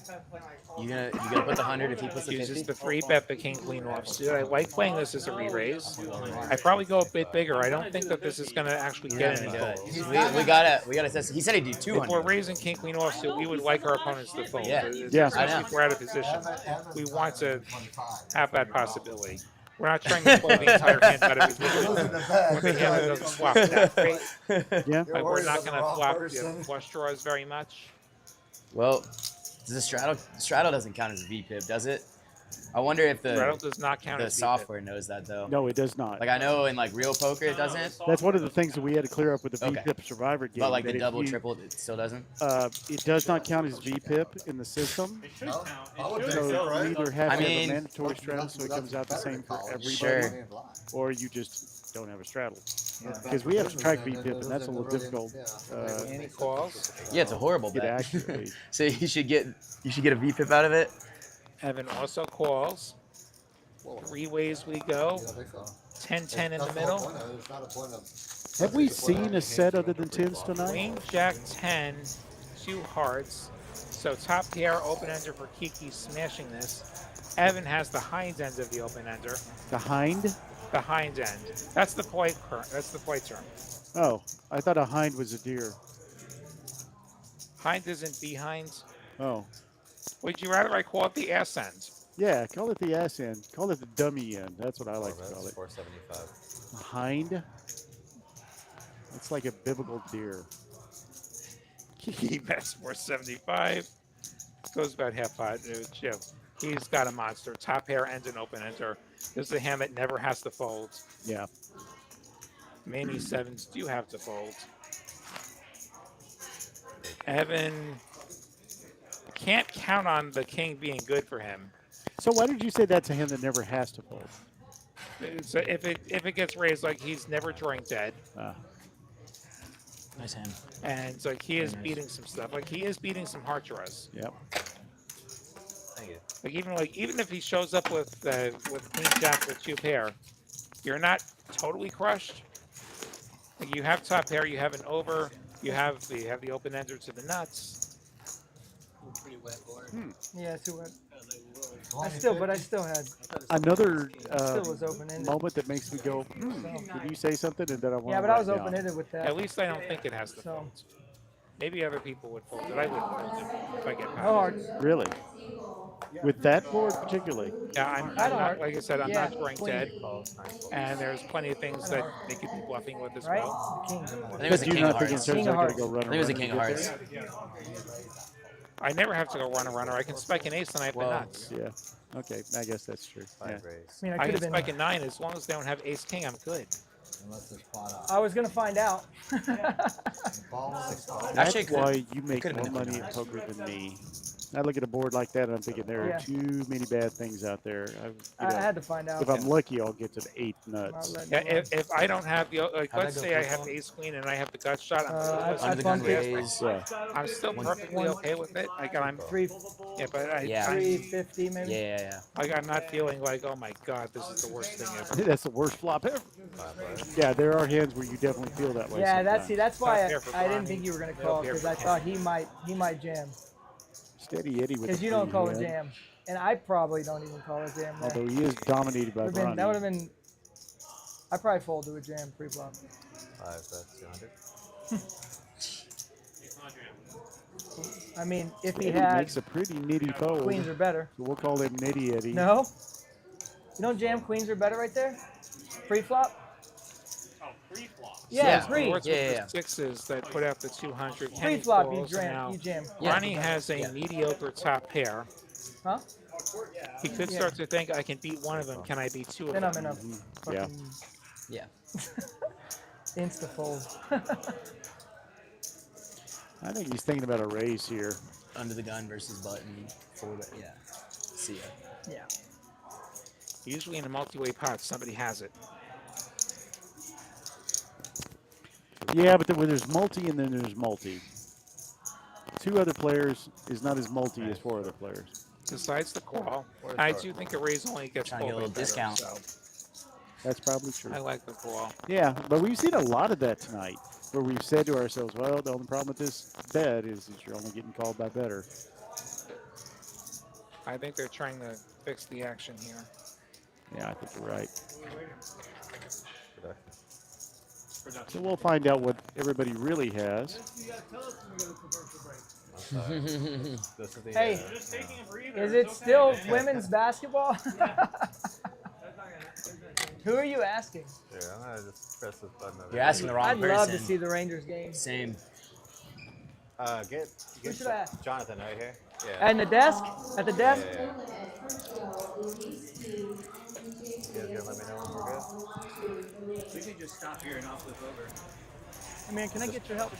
You gonna put the 100 if he puts the Uses 50? the 3-bet the King Queen offsuit. I like playing this as a re-raise. I probably go a bit bigger. I don't think that this is going to actually get any folds. We gotta test. He said he'd do If 200. we're raising King Queen offsuit, we would like our opponents to fold. Yeah. Yeah. I know. If we're out of position, we want to have that possibility. We're not trying to play the entire hand out of position. When the hand doesn't flop that great. Yeah. Like we're not going to flop the flush draws very much. Well, does the straddle doesn't count as a VPIP, does it? I wonder if Straddle does not count the as VPIP. software knows that though. No, it does not. Like I know in like real poker it doesn't. That's one of the things that we had to clear up with the Okay. VPIP Survivor game. But like that the if double, you- triple, it still doesn't. It does not count as VPIP in the system. No? I would So think so, you right? either have I to have mean- a mandatory straddle so it comes out the same for everybody, Sure. or you just don't have a straddle. Because we have to track VPIP, and that's a little difficult. Any calls? Yeah, it's a horrible Get bet. accurately. So you should get a VPIP out of it. Evan also calls. 3 ways we go. 10-10 in the middle. Have we seen a set other than tens tonight? Queen, Jack, 10, 2 hearts. So top pair, open ender for Kiki smashing this. Evan has the hind end of the open ender. The hind? The hind end. That's the play. That's the play term. Oh, I thought a hind was a deer. Hind isn't behind. Oh, Would you rather I call it the ass end? yeah. Call it the ass end. Call it the dummy end. That's what I like to that's call it. 475. A hind. It's like a biblical deer. Kiki bets 475. Goes about half pot. Jim. He's got a monster. Top pair ends an open ender. This is a hand that never has to fold. Yeah. Many sevens do have to fold. Evan can't count on the king being good for him. So why did you say that's a hand that never has to fold? So if it gets raised, like he's never drawing dead, Nice hand. and so he is beating some stuff. Like he is beating some heart draws. Yep. Thank you. Even if he shows up with queen jack with 2 pair, you're not totally crushed. Like you have top pair, you have an over, you have the open ender to the nuts. Pretty wet board. Yeah, too wet. I still had. Another Still was open-ended. moment that makes me go, did you say something? And then I want Yeah, to but I write was down. open-ended with that. At least I don't think it has to So- fold. Maybe other people would fold it. I wouldn't fold it if I get No past. hearts. Really? With that board particularly? Yeah, I'm I don't not, heart. like I said, I'm Yeah, not drawing queen. dead, and there's plenty of things that they could be bluffing with as Right? well. The king. I think it But was do a you king of not think in hearts. terms King of of going to hearts. go run I think it was a around king and of get there? hearts. I never have to go runner. I can spike an ace and I have Well, the nuts. Yeah. Okay, I guess that's true. Yeah. 5 raise. I mean, I I could can have been. spike a 9 as long as they don't have ace king. I'm good. Unless there's pot out. I was gonna find out. That's Actually, it why you make could've more been a money queen at of poker than me. I look at a board like that and I'm thinking there are Yeah. too many bad things out there. I had to find out. If I'm lucky, I'll get to the 8 nuts. I'll let Yeah, you know. if I don't have the like, How'd let's I go say I first have one? ace queen and I have the gut shot, I'd Under the gun fund it. raise. Yeah. I'm still perfectly okay with it. Like I'm, Three, yeah, but I, Yeah. 350 maybe. Yeah. like I'm not feeling like, oh my god, this is the worst thing ever. That's the worst flop ever. Yeah, there are hands where you definitely feel that way. Yeah, that's sometimes. that's why Top pair for I didn't Ronnie. think you were gonna No call pair because for I Ken. thought he might jam Steady Eddie with because the you don't free call a hand, jam, and I probably don't even call a jam. There. Although he is dominated by That would have Ronnie. been. I probably fold to a jam pre-flop. 5 bets, 200. I mean, if he Eddie had makes a pretty nitty fold. queens or better. So we'll call him Nitty Eddie. No, you don't jam queens or better right there. Pre-flop. Oh, pre-flop. Yeah, pre. What's Yeah, with yeah. the sixes that put out the 200? Kenny Pre-flop, you calls jam. now. You jam. Ronnie has a mediocre top pair. Huh? He could Yeah. start to think, I can beat one of them. Can I beat 2 of Then them? I'm in a Yeah. fucking Yeah. insta fold. I think he's thinking about a raise here. under the gun versus button for the See ya. Yeah. Usually in a multi-way pot, somebody has it. Yeah, but when there's multi and then there's multi. 2 other players is not as multi as 4 other players. Besides the call, I do think a raise only gets Trying to get a little discount. So That's probably true. I like the call. Yeah, but we've seen a lot of that tonight, where we've said to ourselves, well, the only problem with this bet is that you're only getting called by better. I think they're trying to fix the action here. Yeah, I think you're right. So we'll find out what everybody really has. Hey, is it still women's basketball? Who are you asking? Yeah, I'm gonna just press this button over You're asking the wrong I'd person. love to see the Rangers game. Same. Get Who should I ask? Jonathan right here. Yeah. And the desk? At the desk? Yeah. You guys gonna let me know when we're good? We could just stop here and I'll flip over. Hey man, can I get your help?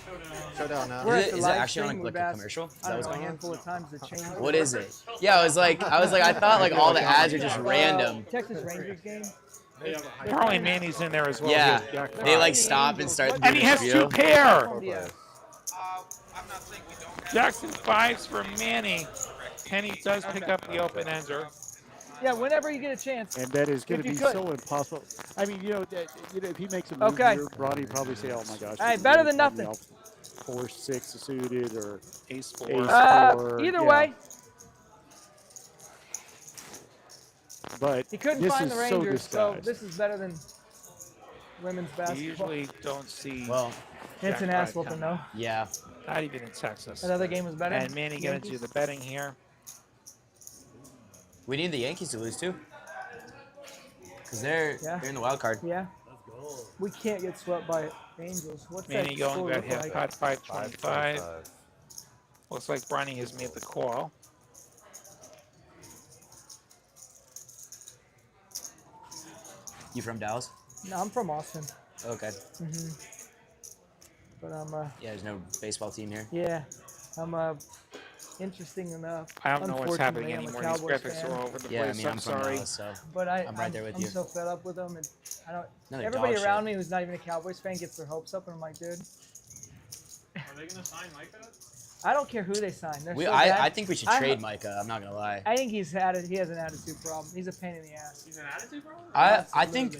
Showdown now. We're Is at the it live actually on stream. like We've a asked, commercial? Is I that don't what's know, a going on? handful of times to change. What is it? Yeah, I was like, I thought like all the ads are just random. Texas Rangers game. Probably Manny's in there as well. Yeah, Jack they five. like stop and start. And he has doing 2 the pair. Yeah. Jackson 5s for Manny. Kenny does pick up the open ender. Yeah, whenever you get a chance. And that is going If to you be could. so impossible. I mean, if he makes a move Okay. here, Ronnie would probably say, oh my gosh. Hey, this is better really than funny. nothing. I'll 4-6 suited or Ace 4. Ace-4. Either yeah. way, But he couldn't this find is the Rangers, so disguised. this is better than women's You basketball. usually don't see. Well, It's an Jack ass five whooping, coming. though. yeah. Not even in Texas. Another game was better. And Manny gonna do the betting here. We need the Yankees to lose too, because they're in the wild card. Yeah. We can't get swept by Angels. What's Manny that going score about look half like? pot 525. Looks like Bronny has made the call. You from Dallas? No, I'm from Austin. Okay. But I'm Yeah, there's no baseball team here. yeah, I'm interesting enough. I don't know what's happening Unfortunately, I'm a anymore. These Cowboys graphics fan. are all over the Yeah, I place. mean, I'm from sorry. Dallas, so But I'm right there with I'm you. so fed up with them, and I don't. No, they're Everybody dog around shit. me who's not even a Cowboys fan gets their hopes up, and I'm like, dude, Are they gonna sign Micah? I don't care who they sign. They're so I bad. think we should I trade ho- Micah. I'm not gonna lie. I think he has an attitude problem. He's a pain in the ass. He's an attitude problem?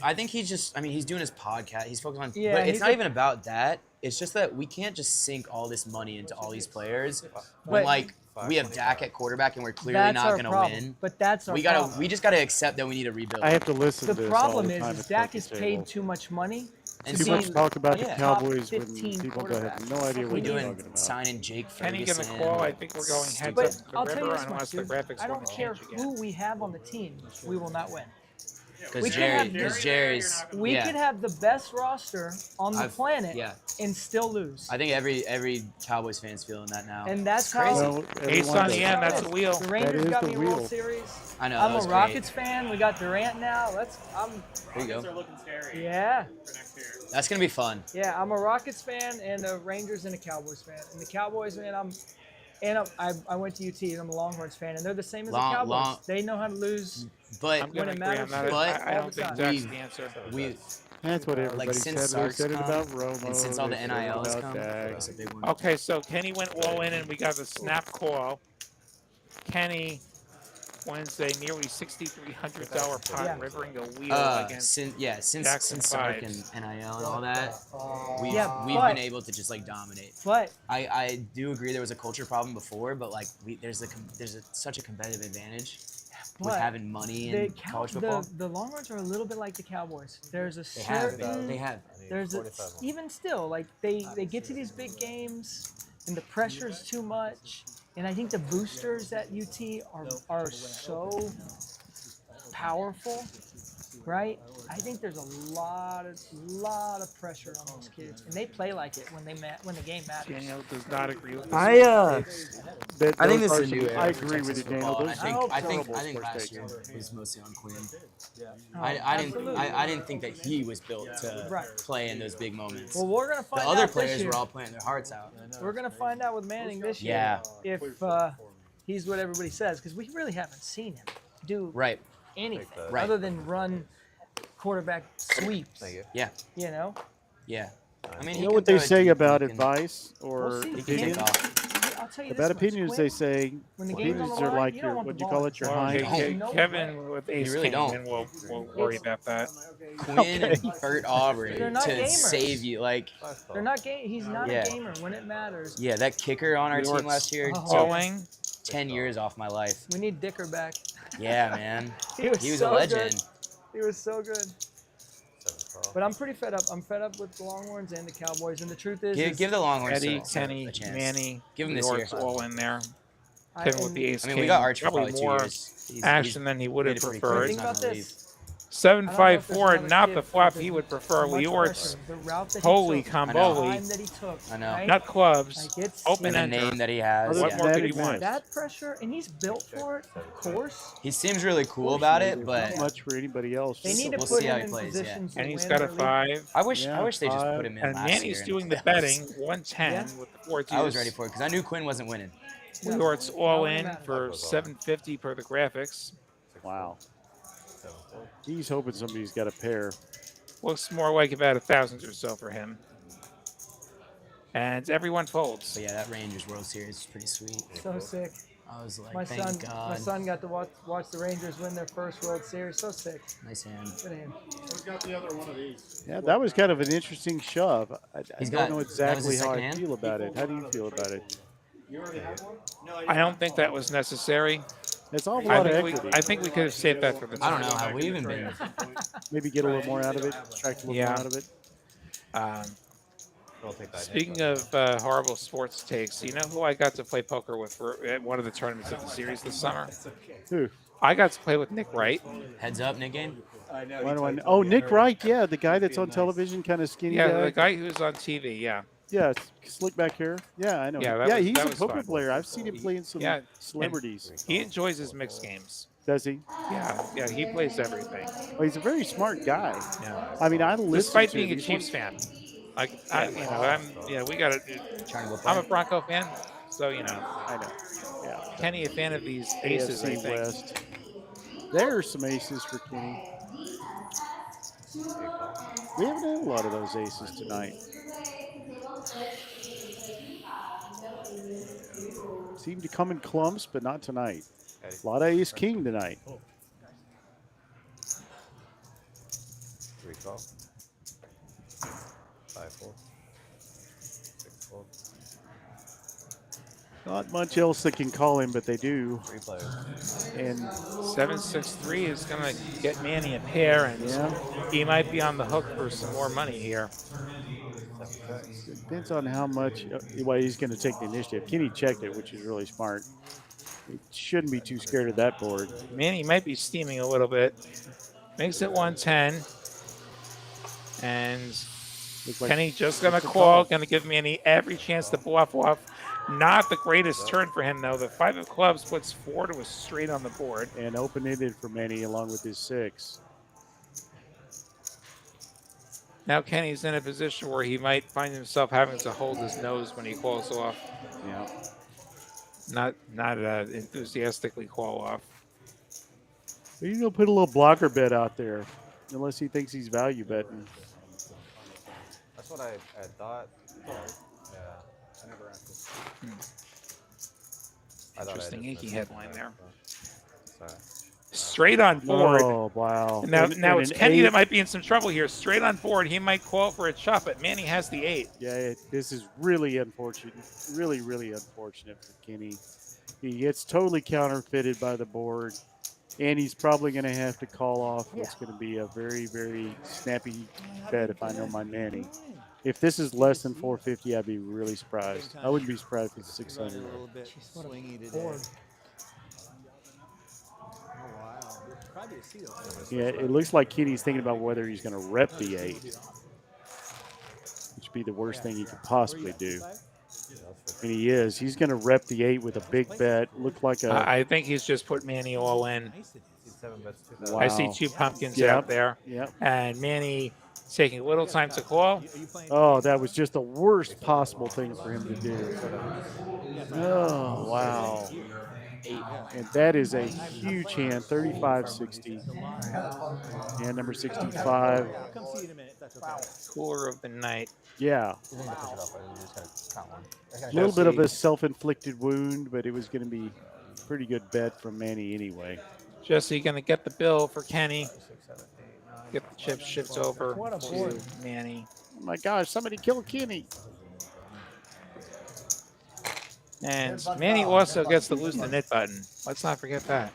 I think he's just. I mean, he's doing his podcast. He's focused on. Yeah, but it's he's not a- even about that. It's just that we can't just sink all this money into all these players when But- like we have Dak at quarterback and we're clearly That's not our gonna problem. win. But that's our We problem. just gotta accept that we need to rebuild. I have to listen The to this problem all the is, time at Dak the is table. paid too much money. And Too see- much talk about the yeah. Cowboys Top when 15 people have quarterbacks. no idea We what you're doing talking about. signing Jake Kenny Ferguson. gonna call. I think we're going heads But up to I'll the tell you river this much, unless the dude. graphics I want don't to care change again. who we have on the team. We will not win. Because We could Jerry's. We yeah. could have the best roster on the planet Yeah. and still lose. I think every Cowboys fan's feeling that now. And that's It's how. crazy. No, Ace everyone on does. the end. That's a wheel. The Rangers is got the me a World wheel. Series. I know. I'm that a was Rockets fan. We got Durant now. I'm. There you go. Are looking scary Yeah. for next year. Great. That's gonna be fun. Yeah, I'm a Rockets fan and a Rangers and a Cowboys fan. And the Cowboys, man, I went to UT and I'm a Longhorns fan, and they're the same as the Cowboys. They know how to lose. But I'm gonna when it agree on matters, that. but I don't think that's we- the answer. That's what everybody since said. They Sark's said it come, about Romo. and since all the they said it NIL has about come, Dak. that's a big one. Okay, so Kenny went all in, and we got the snap call. Kenny wins a nearly $6,300 pot, Yeah. rivering a wheel against since Jackson Sark fives. and NIL and all that, we've but- been able to just like dominate. But I do agree there was a culture problem before, but like there's such a competitive advantage with But having money the in college football. the Longhorns are a little bit like the Cowboys. There's a They have. certain. They have. There's a, even still like they get to these big games and the pressure's too much, and I think the boosters at UT are so powerful, right? I think there's a lot of pressure on those kids, and they play like it when the game matters. Daniel does not agree with this. I think those this are is a new some- era. I for agree Texas with you, football, Daniel. and Those I are think terrible last sports year takes. was mostly on Quinn. Oh, I didn't think that he was built to Right. play in those big moments. Well, we're gonna The find other out players this year. were all playing their hearts out. We're gonna find out with Manning this Yeah. year if he's what everybody says, because we really haven't seen him do Right. anything Right. other than run quarterback sweeps. Thank you. Yeah. You know. Yeah. I mean, You he know can what they throw it say deep, about he can- advice or We'll see. He can take opinions? off. I'll tell you About this much, opinions, Quinn, they say when the game's on opinions the are line, like you your don't want what the do you ball call in it, your Well, hind. No Kevin with Ace really King, don't. and we'll worry about that. Quinn and Bert Aubrey They're not to gamers. save you. Like, They're not He's not Yeah. a gamer when it matters. yeah, that kicker on our team last year took Calling. 10 years off my life. We need Dicker back. Yeah, man. He was a so legend. good. He was so good. But I'm pretty fed up. I'm fed up with the Longhorns and the Cowboys. And the truth is, Give the Longhorns Eddie, a Kenny, chance. Manny, Give him the this year. Yorks all in there. Kevin with the Ace I mean, King. we got Arch for probably probably 2 more years. He's action than he would have made it pretty preferred. clear Think he's not about gonna leave. this. 754, another not kid the flop with he would so prefer. much Leort's pressure. The route that he holy took, Comboli. time that he took, I know. right? Not clubs. Like it's Open And the ender. name that he has. Other What than more that, could he it want? missed. that pressure, and he's built for it, of course. He seems really cool about it, but Not much for anybody else. They need to We'll put see how him he in plays, yeah. positions to And he's win got a their league. 5. I wish Yeah, they just put him in And last year. Manny's in doing the playoffs. betting 110 Yeah. with the 4 I was ready for it because I knew Quinn wasn't winning. Leort's all Not in matter. for 750 per the graphics. Wow. He's hoping somebody's got a pair. Looks more like about 1,000 or so for him. And everyone folds. But yeah, that Rangers World Series is pretty sweet. So sick. I was like, My thank God. son got to watch the Rangers win their first World Series. So sick. Nice hand. Good hand. Who's got the other one of these? Yeah, that was kind of an interesting shove. I He's don't got- know that was exactly his how second I hand? feel about it. How do you feel about it? You already have one? I don't think that was necessary. It's an awful I lot of think, equity. I think we could have saved that for the I don't know tournament. how we even been. Maybe get a little more out of it, extract a little Yeah. more out of it. I'll take that. Speaking of horrible sports takes, you know who I got to play poker with at one of the tournaments of the series this summer? Who? I got to play with Nick Wright. Heads up, Nick game. Why do I know? Oh, Nick Wright, yeah, the guy that's on television, kind of skinny Yeah, guy. the guy who's on TV, yeah. Yeah, slick back hair. Yeah, I know. Yeah, him. that was- He's that a was poker fun. player. I've seen him playing some Yeah, celebrities. He enjoys his mixed games. Does he? Yeah, he plays everything. Well, he's a very smart guy. Yeah. I mean, I listen Despite to being a him. He's Chiefs fan, like we got to. Trying to go I'm a Bronco fan, so you know. I know. Yeah. Kenny, a fan of these aces, I AFC think. West. There are some aces for Kenny. We haven't had a lot of those aces tonight. Seem to come in clumps, but not tonight. A lot of ace king tonight. 3 call. 5 4. 6 4. Not much else that can call him, but they do. 3 players. And 763 is going to get Manny a pair, and he might be on the hook for some more money here. depends on how much. Well, he's going to take the initiative. Kenny checked it, which is really smart. He shouldn't be too scared of that board. Manny might be steaming a little bit. Makes it 110. And like Kenny just going to call, going to give Manny every chance to bluff off. Not the greatest turn for him, though. The 5 of clubs puts 4 to a straight on the board. And open-ended for Manny along with his 6. Now Kenny's in a position where he might find himself having to hold his nose when he calls off. Yeah. Not enthusiastically call off. But you put a little blocker bet out there, unless he thinks he's value betting. That's what I thought. Yeah. I never answered. Interesting Yankee headline there. Sorry. Straight on board. Oh, wow. Now And it's an Kenny 8. that might be in some trouble here. Straight on board. He might call for a chop, but Manny has the 8. Yeah, this is really unfortunate. Really, really unfortunate for Kenny. He gets totally counterfeited by the board, and he's probably going to have to call off what's going to be a very, very snappy bet if I know my Manny. If this is less than 450, I'd be really surprised. I wouldn't be surprised if it's 600. A little bit swingy today. Board. Oh, wow. Probably Yeah, it looks like Kenny's thinking about whether he's going to rep the 8, which would be the worst thing he could possibly do. And he is. He's going to rep the 8 with a big bet. Look like a. I think he's just put Manny all in. Wow. I see 2 pumpkins Yep, out there. yep. And Manny taking a little time to call. Oh, that was just the worst possible thing for him to do. Oh, wow. And that is a huge hand, 35-60. Hand number 65. Cooler of the night. Yeah. A little bit of a self-inflicted wound, but it was going to be a pretty good bet from Manny anyway. Jesse going to get the bill for Kenny. Get the chips shipped over to Manny. Oh my gosh, somebody killed Kenny. And Manny also gets to lose the knit button. Let's not forget that.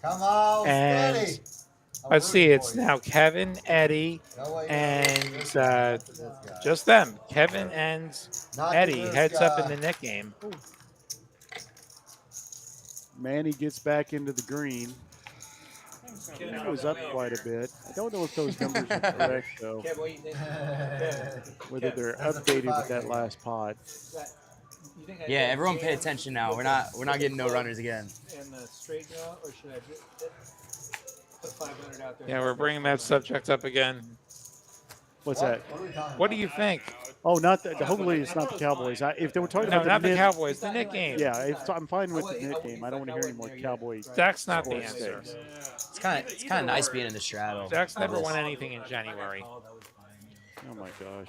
Come on, and steady. let's see, it's now Kevin, Eddie, and just them. Kevin and Eddie heads up in the net game. Manny gets back into the green. It was up quite a bit. I don't know if those numbers are correct, though. Whether they're updated with that last pot. Yeah, everyone pay attention now. We're not getting no runners again. And the straight draw, or should I put 500 out there? Yeah, we're bringing that subject up again. What's that? What do you think? Oh, not the. Hopefully, it's not the Cowboys. If they were talking No, about not the knit, Cowboys. The knit game. Yeah, I'm fine with the knit game. I don't want to hear any more Cowboy. That's not the sports answer. things. It's kind of nice being in the straddle. Zach's never won anything in January. Oh my gosh.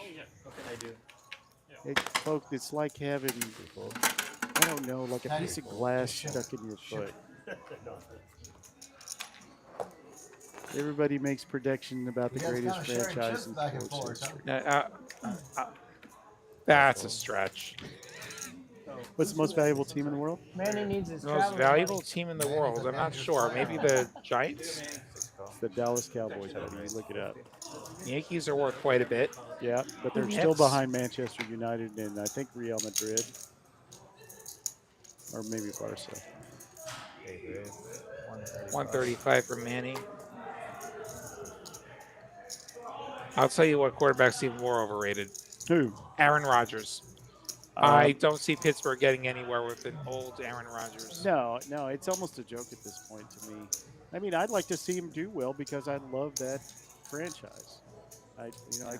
Hey, folks, it's like having, I don't know, like a piece of glass stuck in your foot. Everybody makes prediction about the greatest franchise in sports history. That's a stretch. What's the most valuable team in the world? Manny needs his The most valuable team in the world. I'm not sure. Maybe the Giants? It's the Dallas Cowboys, buddy. You look it up. The Yankees are worth quite a bit. Yeah, but they're still behind Manchester United and I think Real Madrid. Or maybe Barca. 135 for Manny. I'll tell you what quarterback's even more overrated. Who? Aaron Rodgers. I don't see Pittsburgh getting anywhere with an old Aaron Rodgers. No, it's almost a joke at this point to me. I mean, I'd like to see him do well because I love that franchise. I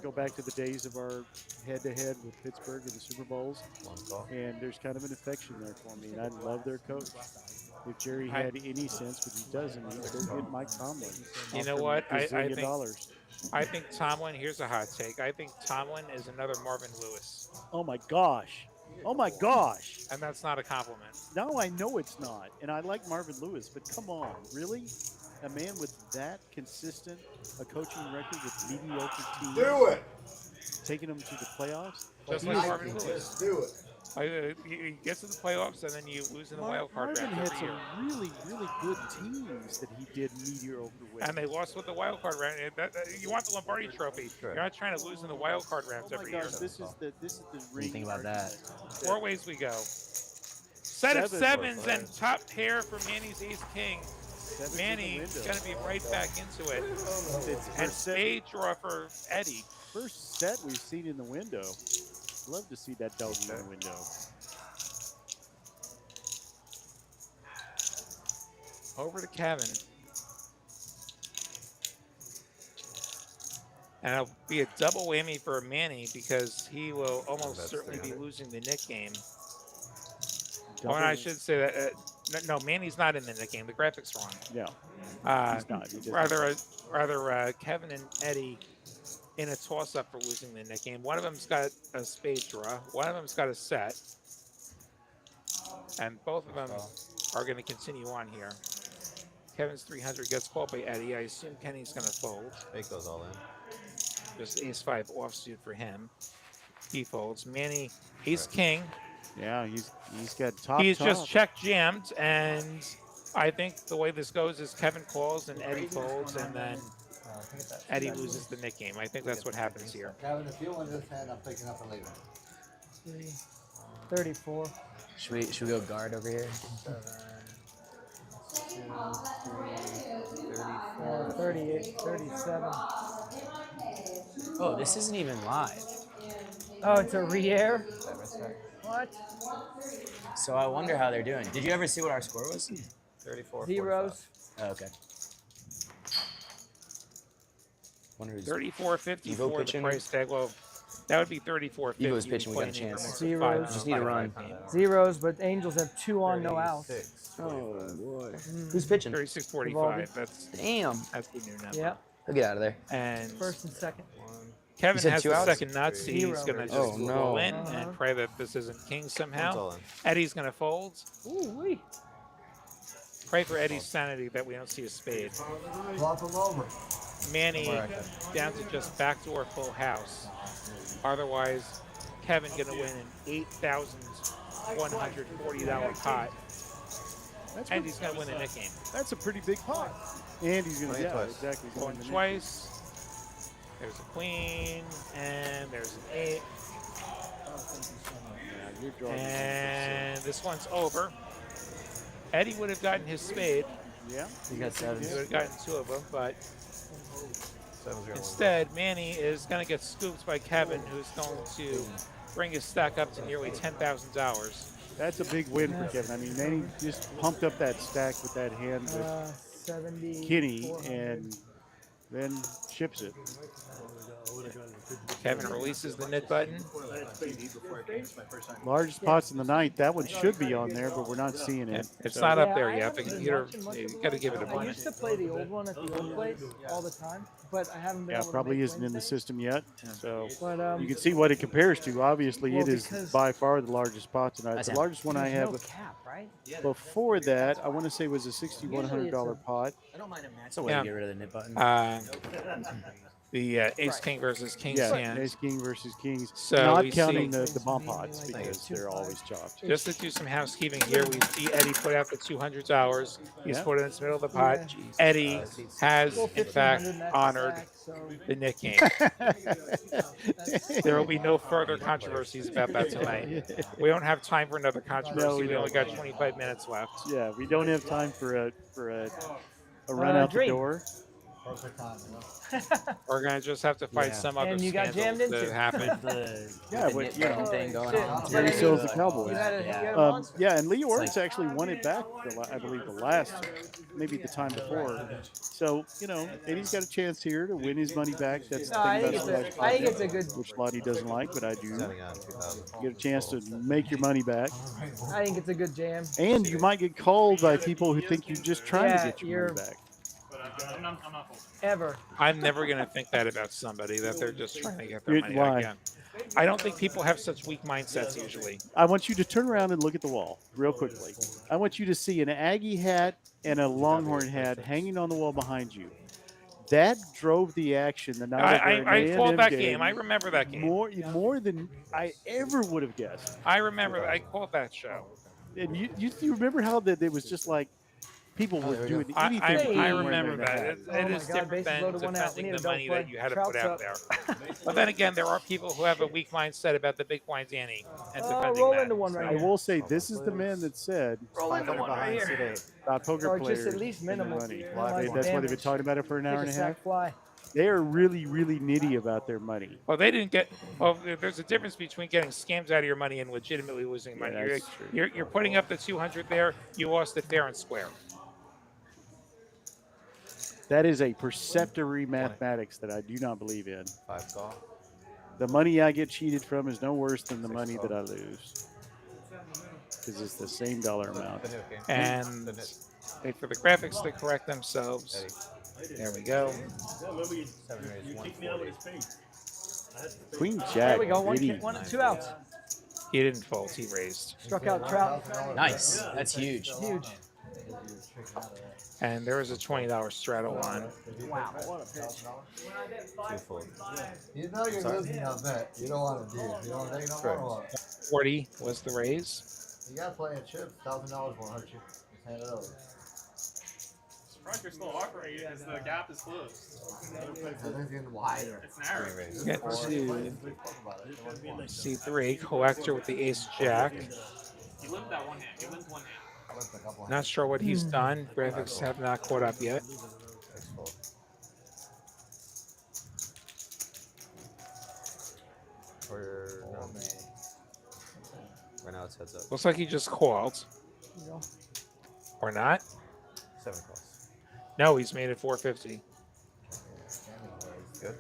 go back to the days of our head-to-head with Pittsburgh in the Super Bowls, and there's kind of an affection there for me, and I love their coach. If Jerry had any sense, but he doesn't, he'd go get Mike Tomlin. You know what? I think $1 Tomlin, here's a hot take. I think Tomlin is another Marvin Lewis. Oh my gosh. Oh my gosh. And that's not a compliment. No, I know it's not. And I like Marvin Lewis, but come on, really? A man with that consistent a coaching record with mediocre teams. Do it. Taking them to the playoffs? Just like Marvin Lewis. Just do it. He gets to the playoffs and then you lose in the wild card round. Marvin had some really, really good teams that he did mediocre with. And they lost with the wild card round. You want the Lombardi Trophy. You're not trying to lose in the wild card rounds every year. This is the What do you think about that? 4 ways we go. Set of sevens and top pair for Manny's ace king. Manny's going to be right back into it. And spade draw for Eddie. First set we've seen in the window. Love to see that dog in the window. Over to Kevin. And it'll be a double whammy for Manny because he will almost certainly be losing the Nick game. Oh, and I should say that no, Manny's not in the Nick game. The graphics wrong. Yeah, he's not. He Rather, Kevin and Eddie in a toss-up for losing the Nick game. One of them's got a spade draw. One of them's got a set. And both of them are going to continue on here. Kevin's 300 gets called by Eddie. I assume Kenny's going to fold. Fake goes all in. Just ace-5 offsuit for him. He folds. Manny, ace-king. Yeah, he's got top. He's just check jammed, and I think the way this goes is Kevin calls and Eddie folds, and then Eddie loses the Nick game. I think that's what happens here. Kevin, if you win this hand, I'm picking up and leaving. 34. Should we go guard over here? 34. 38, 37. Oh, this isn't even live. Oh, it's a re-air? What? So I wonder how they're doing. Did you ever see what our score was? 34. Zeros. Oh, okay. Wonder who's 34.54 the pitching? price tag. Well, that would be 34.50. Evo's pitching. We got a chance. Zeros. Just need a run. Zeros, but Angels have 2 on, no outs. Oh boy. Who's pitching? 36.45. That's Damn. that's the new number. Yeah. He'll get out of there. And First and second. Kevin said has 2 the outs? second nut, so he's Zero. going to just Oh, no. roll in and pray that this isn't king somehow. Eddie's going to fold. Ooh, wee. Pray for Eddie's sanity that we don't see a spade. Flop him over. Manny down to just backdoor full house. Otherwise, Kevin going to win an $8,140 pot. And he's going to win a Nick game. That's a pretty big pot. And he's going to, yeah, exactly. he's Going gonna twice. There's a queen, and there's an 8. And this one's over. Eddie would have gotten his spade. Yeah. He got 7. He would have gotten 2 of them, but instead, Manny is going to get scooped by Kevin, who's going to bring his stack up to nearly $10,000. That's a big win for Kevin. I mean, Manny just pumped up that stack with that hand with 70. Kinney and then ships it. Kevin releases the knit button. Largest pots in the night. That one should be on there, but we're not seeing it. It's So- not up Yeah, there I yet. The haven't been computer, watching much you of got to give it a I minute. used to play the old one at the old place all the time, but I haven't been able to Probably make isn't in the Wednesday. system yet. So But, you can see what it compares to. Obviously, well, it is because by far the largest pot tonight. That's The it. largest one I there's have no cap, right? before that, I want to say, was a $6,100 pot. I don't mind a match. That's a way Yeah. to get rid of the knit button. The ace king versus king's Yeah, hand. ace king versus kings. So Not we counting see- the bomb pots because they're always chopped. Just to do some housekeeping here, we see Eddie put out the $200. He's Yeah. put it in the middle of the pot. Eddie has, Well, in fact, 1,500 net honored stack, so the Nick game. There will be no further controversies about that tonight. We don't have time for another controversy. We only got 25 minutes left. Yeah, we don't have time for a run out the dream. door. Perfect time, you know? We're going to just have to fight Yeah. some other And you got scandal jammed to into. happen. Yeah, the but, knit you button know, thing going shit. on. Terry But sells the you Cowboys. had a monster. Yeah, and Lee Orts actually won it back, I believe, the last, maybe the time before. So, you know, Eddie's got a chance here to win his money back. That's the No, I thing think about it's a, I think it's a good. which Lottie doesn't like, but I do. Setting on 2,000. You get a chance to make your money back. I think it's a good jam. And you might get called by people who think you're just trying Yeah, to get your money back. But I'm not holding. Ever. I'm never going to think that about somebody, that they're just trying to get their money Why? back in. I don't think people have such weak mindsets usually. I want you to turn around and look at the wall real quickly. I want you to see an Aggie hat and a Longhorn hat hanging on the wall behind you. That drove the action the night of our I called A&M that game. I remember that game. more than I ever would have guessed. I remember that. I called that show. And you remember how that it was just like people were doing anything. I for I wearing remember their that. hat. It Oh my is God, different bases than loaded, one out. We defending need a the double money play. that you had to Trout's put out up. there. But then again, there are people who have a weak mindset about the big blinds ante and defending roll that. into one right I here. will say this is the man that said Roll into one right here. poker Or players just at least and their minimal. money. Minimize That's why they've been damage. talking about it for an hour Take and a a half. sack fly. They are really, really nitty about their money. Well, they didn't get. Well, there's a difference between getting scams out of your money and legitimately losing money. Yeah, that's true. You're putting up the 200 there. You lost it fair and square. That is a perceptory mathematics that I do not believe in. 5 call. The money I get cheated from is no worse than the money that I lose. Because it's the same dollar amount. And wait for the graphics to correct themselves. There we go. Yeah, remember you kicked me out with his face. I had to Queen There Jack. we go. Biddy. 2 outs. He didn't fold. He raised. Struck out Trout. Nice. That's huge. Huge. And there was a $20 straddle on. Wow, what a pitch. You know you're losing on that. You don't want to do it. You don't take no more. 40 was the raise. You got plenty of chips. $1,000 won't hurt you. Just hand it over. Surprised you're still offering it because the gap is closed. So it's getting wider. It's narrow. Get to C3, collector with the ace jack. He lived that one hand. He lived one hand. Not sure what he's done. Graphics have not caught up yet. calls, heads up. Looks like he just called. You know. Or not? 7 calls. No, he's made it 450. Good.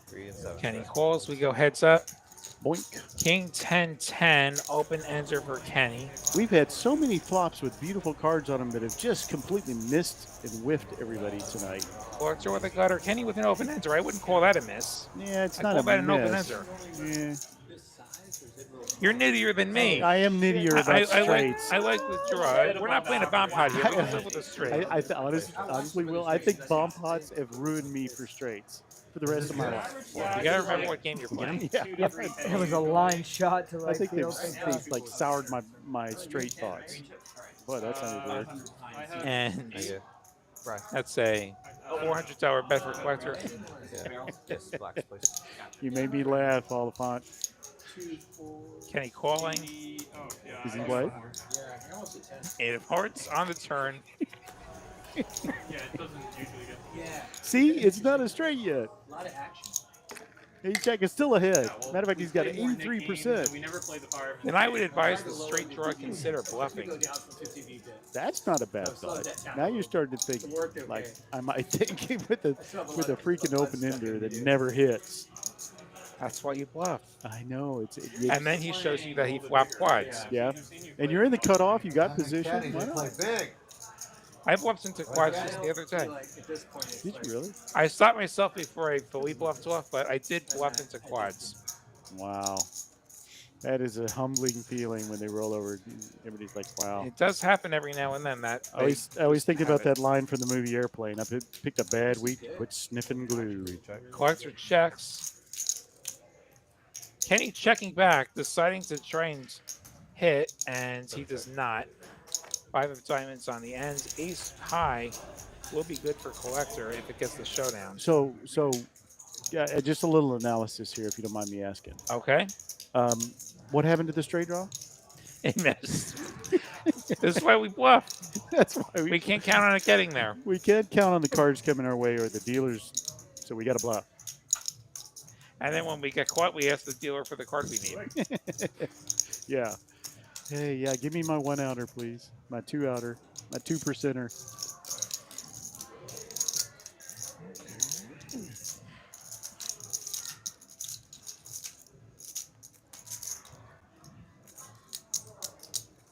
Three and 7. Kenny calls. We go heads up. Boink. King 10-10. Open ender for Kenny. We've had so many flops with beautiful cards on them that have just completely missed and whiffed everybody tonight. Collector with a gutter. Kenny with an open ender. I wouldn't call that a miss. Yeah, it's I'd not call a that an open miss. ender. Yeah. You're nittier than me. I am nittier about straights. I like the draw. We're not playing a bomb pot here. We're live with a straight. Honestly, Will, I think bomb pots have ruined me for straights for the rest of my life. You gotta remember what game you're playing. Yeah. It was a line shot to like I think the open. they've like soured my straight thoughts. Boy, that's not good. And Right. that's a $400 bet for collector. Yeah. Yes, blacks, please. You made me laugh, Oliphant. Kenny calling. Is he what? 8 of hearts on the turn. Yeah, it doesn't usually get. Yeah. See, it's not a straight yet. A lot of action. Ace Jack is still ahead. Yeah, well, Matter of fact, he's got we played more Nick Games, 83%. We never played the fireman. And I would advise the straight draw consider bluffing. Go down from 50 VPIP. That's not a bad No, slow thought. that down Now a you're little. starting to think It worked okay. like I might think with a freaking open ender that never hits. That's why you bluff. I know And then he shows you that he flopped quads. yeah. And you're in the cutoff. You got position. Kenny, Why you play not? big. I bluffed into quads just the other day. Like, at this point, it's Did like, you really? I stopped myself before I fully bluffed off, but I did bluff into quads. Wow. That is a humbling feeling when they roll over. Everybody's like, wow. It does happen every now and then. That I always think have about it. that line from the movie Airplane. I picked a bad week to quit sniffing glue. Collector checks. Kenny checking back, deciding to try and hit, and he does not. 5 of diamonds on the end. Ace high will be good for collector if it gets the showdown. So yeah, just a little analysis here, if you don't mind me asking. Okay. What happened to the straight draw? It missed. This is why we bluff. That's why We can't count on it getting there. we can't count on the cards coming our way or the dealers, so we got to bluff. And then when we get caught, we ask the dealer for the card we need. Yeah. Hey, yeah, give me my 1-outer, please. My 2-outer. My 2%er.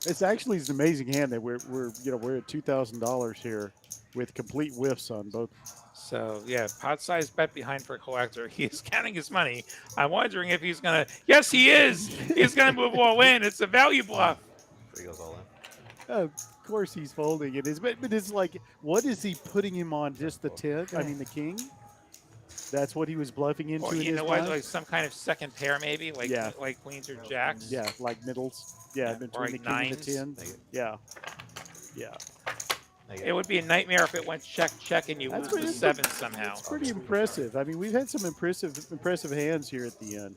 It's actually an amazing hand that we're at $2,000 here with complete whiffs on both. So, yeah, pot size bet behind for collector. He is counting his money. I'm wondering if he's going to. Yes, he is. He's going to move all in. It's a value bluff. Three goes all in. Of course he's folding it. But it's like, what is he putting him on? Just the 10? I mean, the king? That's what he was bluffing into Or in you his know what? mind? Like some kind of second pair, maybe? Like, Yeah. like queens or jacks? Yeah, like middles. Yeah, Yeah, between or the like king and nines. the 10. Yeah. Yeah. It would be a nightmare if it went check, check, and you That's lose pretty- the 7 somehow. It's pretty impressive. I mean, we've had some impressive hands here at the end.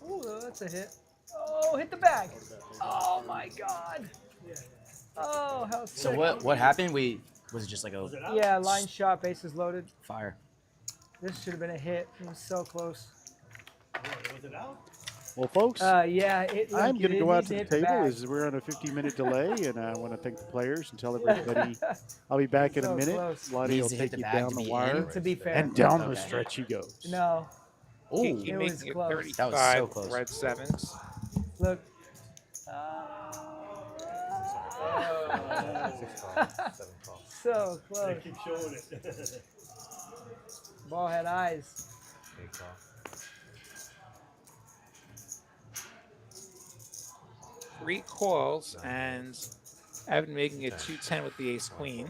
Oh, that's a hit. Oh, hit the bag. Oh my God. Oh, how sick. So what happened? Was it just like a Yeah, line shot, bases loaded. fire? This should have been a hit. It was so close. Was it out? Well, folks, Yeah, it. I'm look, going to it go out needs to the hit the table bag. as we're on a 15-minute delay, and I want to thank the players and tell everybody I'll be back in a So minute. close. Lottie will Needs to hit take the you bag down to the be wire, in. To be fair. and down the Okay. stretch he goes. No, Oh, Kiki It was making it close. 35, That was so close. red 7s. look. 6 calls, 7 calls. So They close. keep showing it. Ball had eyes. 8 call. Three calls, and Evan making it 210 with the ace queen.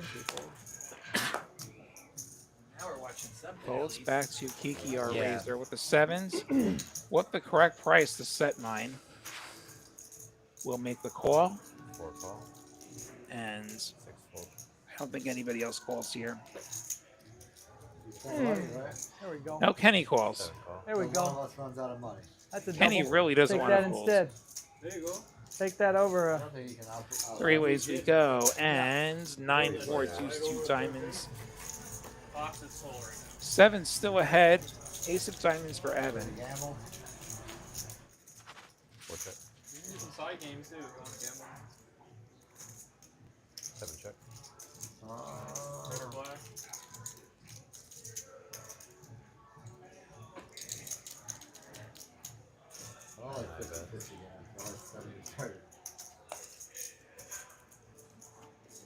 now we're watching something. Folds back to Kiki, our Yeah. raiser, with the 7s. What the correct price to set mine? We'll make the call, 4 call. and 6 fold. I don't think anybody else calls here. Right? There we go. No, Kenny calls. 7 call. There we So one of go. us runs out of money. That's a Kenny double. really doesn't Take want that to fold. instead. There you go. Take that over. I don't think you can Three ways we go, and 9, 4, deuce, 2 diamonds. Box is full right now. 7 still ahead. Ace of diamonds for Evan. gamble. 4 check. You can do some side games too if you want to gamble. 7 check. Red or black. I don't like this again. I like 70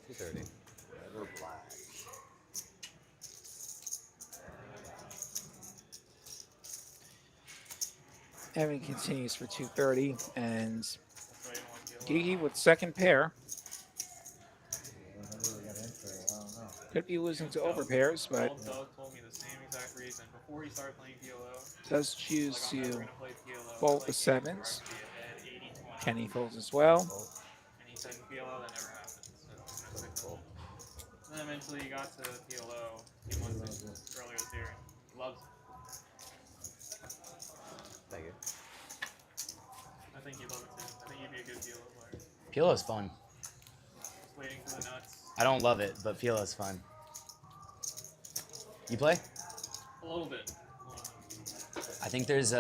230. Red or black. Evan continues for 230, and That's why you want to deal. Gigi with second pair. I never really got into it. I don't know. Could be losing to overpairs, but Old Doug told me the same exact reason before he started playing PLO. does choose Like, I'm never to gonna play PLO. fold Like, the you sevens. be ahead 80-20. Kenny folds as well. And he said in PLO that never happened. So that's cool. And then eventually he got to PLO a few months earlier this year. He loves it. Thank you. I think he'd love it too. I think he'd be a good PLO player. PLO's fun. Just waiting for the nuts. I don't love it, but PLO's fun. You play? A little bit. I think there's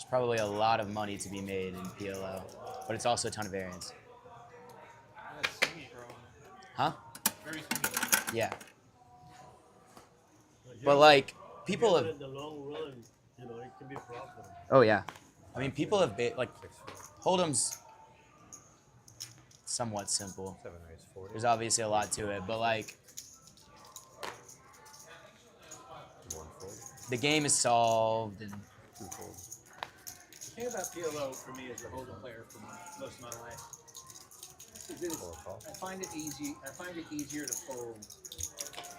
probably a lot of money to be made in PLO, but it's also a ton of variance. That's swingy for one. Huh? Very swingy. Yeah. But like people have. In the long run, you know, it can be a problem. Oh yeah. I mean, people have like Hold'em's somewhat simple. 7 raise 40. There's obviously a lot to it, but like 1 fold. the game is solved and 2 folds. The thing about PLO for me as a Hold'em player for most of my life is that 4 call. I find it easy. I find it easier to fold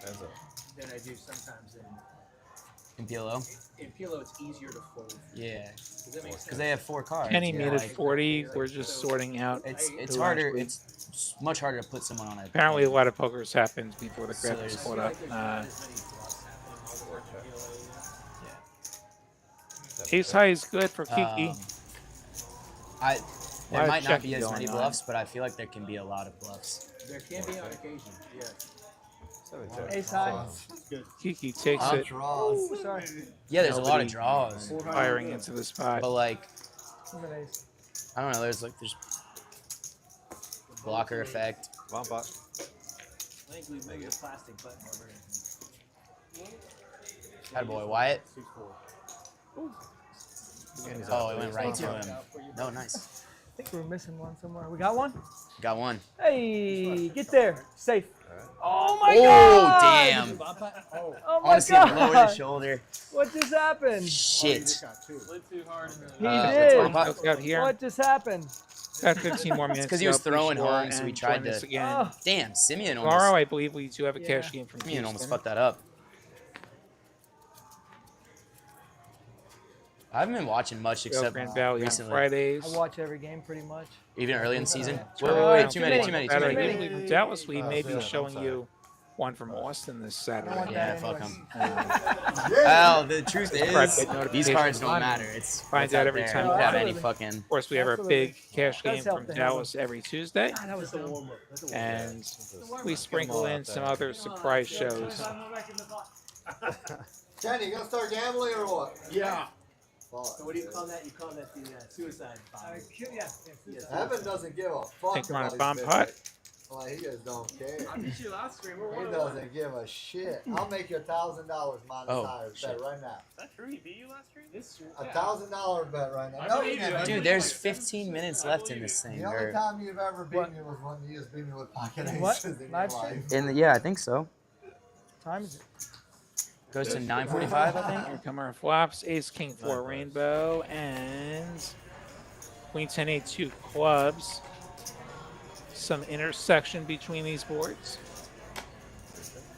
Hands up. than I do sometimes in PLO. in PLO. It's easier to fold. Yeah. Does that make sense? Because they have 4 cards. Kenny yeah, made it like, 40. We're just sorting out. It's who harder. actually- It's much harder to put someone on a. Apparently, a lot of pokers happened before the So graphics there's- caught up. Ace high is good for Kiki. There lot of might not be checking as many going on. bluffs, but I feel like there can be a lot of bluffs. There can be on occasion. Yeah. 7 check. Ace high. Kiki takes it, Draws. Ooh, sorry. Yeah, there's a lot Nobody- of draws, firing into the spot. but like Look at ace. I don't know. There's blocker effect. Bomb bot. I think we moved the plastic button over. Attaboy, Wyatt. And he's Oh, out it went three. right to him. No, nice. I think we're missing one somewhere. We got one? Got one. Hey, get there. Safe. Alright. Oh my Oh, god! damn. Oh I my want to see him lower the god! shoulder. What just happened? Shit. Slid too hard in the. He Uh, did. Out here. What just happened? Got 15 more minutes. 'cause he to was go, throwing please, home, so he and tried join us to- again. Oh, Damn, Simeon Tomorrow, almost. I believe we do have a cash Yeah. game from Simeon almost Houston. fucked that up. I haven't been watching much Go except Grand Valley on recently. Fridays. I watch every game pretty much. Even early in the season. Wait, Too too many. Saturday, many. usually from Dallas, we may be yeah, showing I'm you one from Austin this Saturday. want Yeah, that fuck anyways. him. Yeah. Well, the truth Subscribe, is, get these notifications cards don't on. matter. It's Find what's out out every there. time You you have have any it. fucking. Of course, we have our Absolutely. big cash Does game help from to have Dallas every Tuesday, God, that was That's a dumb. warm up. That's a warm and we sprinkle in some other surprise shows. Kenny, you gonna start gambling or what? Yeah. Fuck. So what do you call that? You call that the suicide bomb. Evan doesn't give a fuck Think we're on a about bomb his pot? business. Like, he just don't care. I beat you last stream. We're He 1-1. doesn't give a shit. I'll make you $1,000 minus Oh, tires shit. bet right now. Is that true? He beat you last stream? It's true. $1,000 bet right now. I No, believe you you. didn't. I Dude, there's 15 minutes left in this thing. The only Or, time you've ever beat What? me was when you just beat me with pocket What? aces in your Live stream? life. yeah, I think so. Time is it? Goes to 9:45, I think. Here come our flops: Ace, King, 4, Rainbow, and Queen 10, 8, 2 clubs. Some intersection between these boards,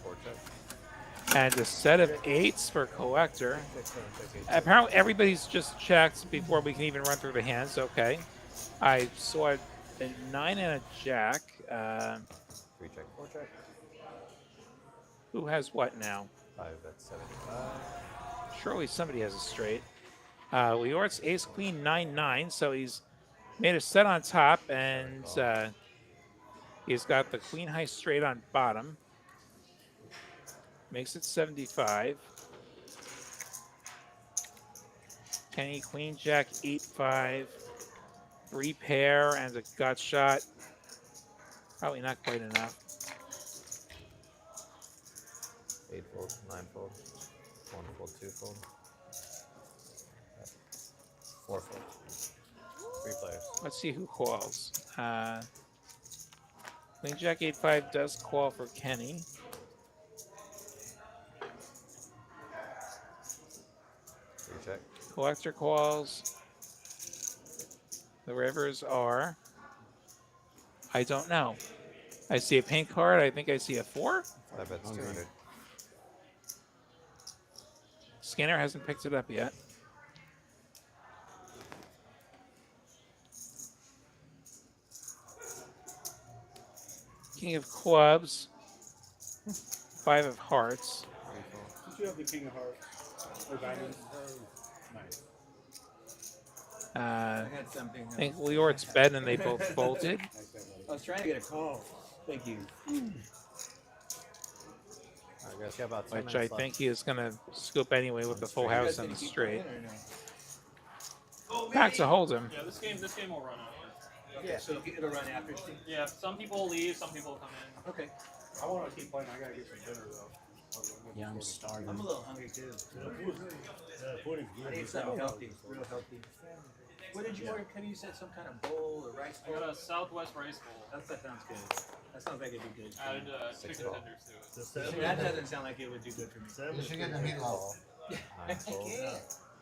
4 check. and a set of 8s for collector. Apparently, everybody's just checked before we can even run through the hands. Okay, I saw a 9 and a Jack. 3 check. 4 check. Who has what now? 5, that's 75. Surely somebody has a straight. Liort's Ace Queen 9-9, so he's Made a set on top, and he's got the queen high straight on bottom. Makes it 75. Kenny, queen jack 8-5. 3 pair and a gut shot. Probably not quite enough. 8 fold, 9 fold, 1 fold, 2 fold, 4 fold. 3 players. Let's see who calls. Queen jack 8-5 does call for Kenny. Check. Collector calls. The rivers are. I don't know. I see a pink card. I think I see a 4. I bet it's 200. Scanner hasn't picked it up yet. King of clubs. 5 of hearts. Did you have the king of hearts? Or diamonds? Nice. I had something. I think Leort's bet and they both folded. I was trying to get a call. Thank you. I guess got about 10 Which I minutes think he is going to scoop anyway with the full You house guys and gonna the keep straight. playing or no? Back to Hold'em. Yeah, this game will run out. Okay, so it'll run after Steve. Yeah, some people leave, some people come in. Okay. I want to keep playing. I gotta get some dinner though. Yeah, I'm starving. I'm a little hungry too. I need something healthy, real healthy. What did you order, Kenny? You said some kind of bowl or rice I bowl? got a Southwest rice bowl. That sounds good. That sounds like it'd be good. Added chicken tenders to it. That doesn't sound like it would do good for me. You should get the meatloaf. 9 fold.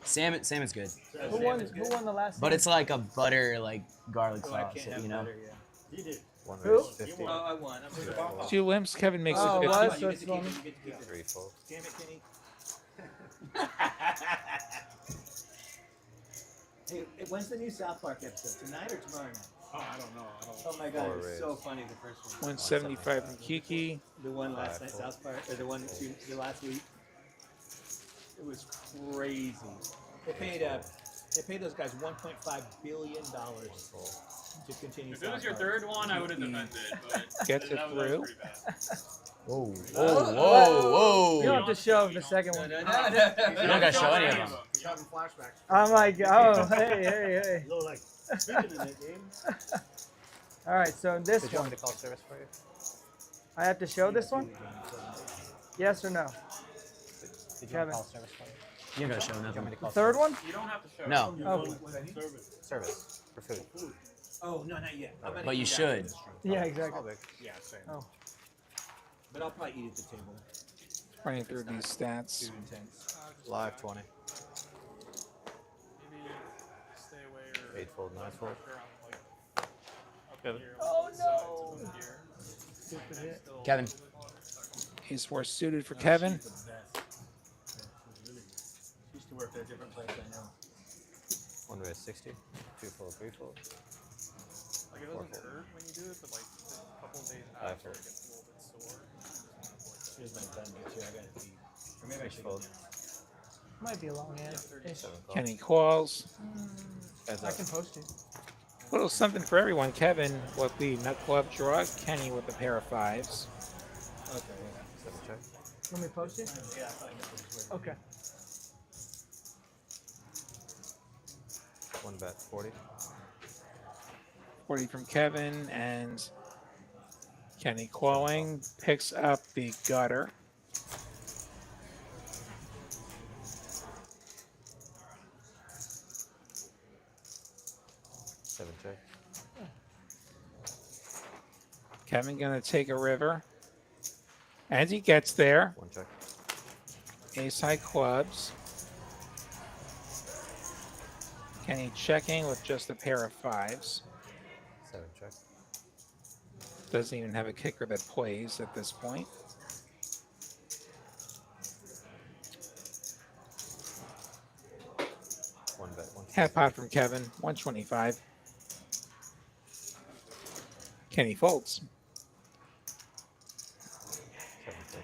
Salmon's good. Who won the last But game? it's like a butter, like garlic Oh, I sauce, can't have you know? butter, yeah. He did. 1 Who? raise 50. Oh, I won. I'm sorry. 2 limps. Kevin makes Oh, it 50. what? You So get it's to keep on- it, you get to keep it. 3 fold. Damn it, Kenny. Hey, when's the new South Park episode? Tonight or tomorrow night? Oh, I don't know. Oh my god, it was Four so raise. funny the first one. 175 from Kiki. The one last night, Five, South Park, or the one the last week. It was crazy. They paid those guys $1.5 billion to continue. If it was South your Park. third one, I would have defended, but Gets it that through. was pretty bad. Whoa. You don't have to show the second one. No. You don't gotta show any of them. He's having flashbacks. I'm like, oh, hey. Little like speaking in that game. All right, so this Did you want one, me to call service for you? I have to show this one? Yes or no? Did you want to Kevin. call service for you? You don't gotta show You want me nothing. to call The third service? one? You don't have to show. No, Oh, Service for food. Oh no, not yet. I'm gonna but you eat that should. with the string. yeah, exactly. All big. Yeah, same. Oh, But I'll probably eat at the table. Running through these stats. Too intense. Live 20. Maybe stay away or 8 fold, 9 fold. pressure on like up Kevin. here. Oh, sides no. of here. stupid hit. Kevin. Ace 4 suited for Kevin. She's the best. She used to work at a different place, I know. 1 raise 60. 2 fold, 3 fold. Like it doesn't hurt when you do it, but like a couple of days Five after fold. it gets a little bit sore. Here's my gun too. I gotta eat. Or maybe I Six should fold. go down. Might be a long hand. 7 call. Kenny calls. Heads I up. can post it. Little something for everyone. Kevin with the nut club draw. Kenny with a pair of 5s. Okay. 7 check. Let me post it? Yeah, I thought I was working. Okay. 1 bet 40. 40 from Kevin and Kenny calling. Picks up the gutter. Seven check. Kevin gonna take a river. And he gets there. 1 check. Ace high clubs. Kenny checking with just a pair of 5s. 7 check. Doesn't even have a kicker that plays at this point. One bet. 1 check. Half pot from Kevin, 125. Kenny folds. 7 check.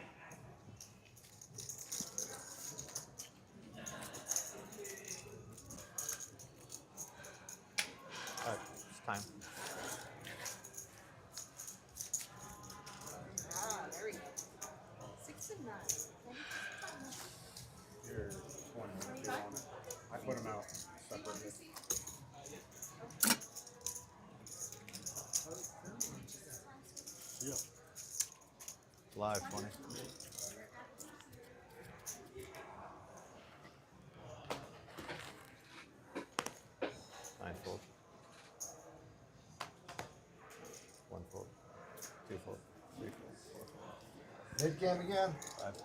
Live 20. Nine fold. One fold. Two fold. Three fold. Four fold. Mid game again. Five.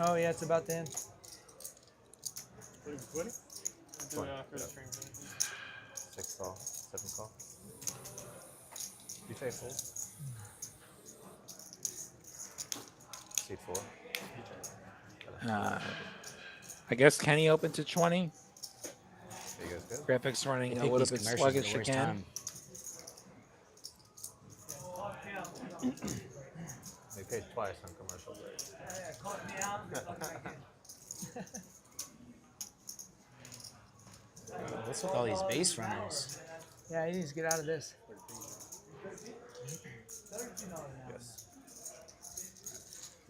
Oh yeah, it's about to end. Do it after the stream finishes. 6 call. 7 call. You say fold. Seat 4. I guess Kenny opened to 20. There you guys go. Graphics running They a pick little these bit commercials at the sluggish worst again. time. They paid twice on commercial break. Yeah, caught me out. and caught me back in. What's with all these base runners? Yeah, he needs to get out of this. Yes.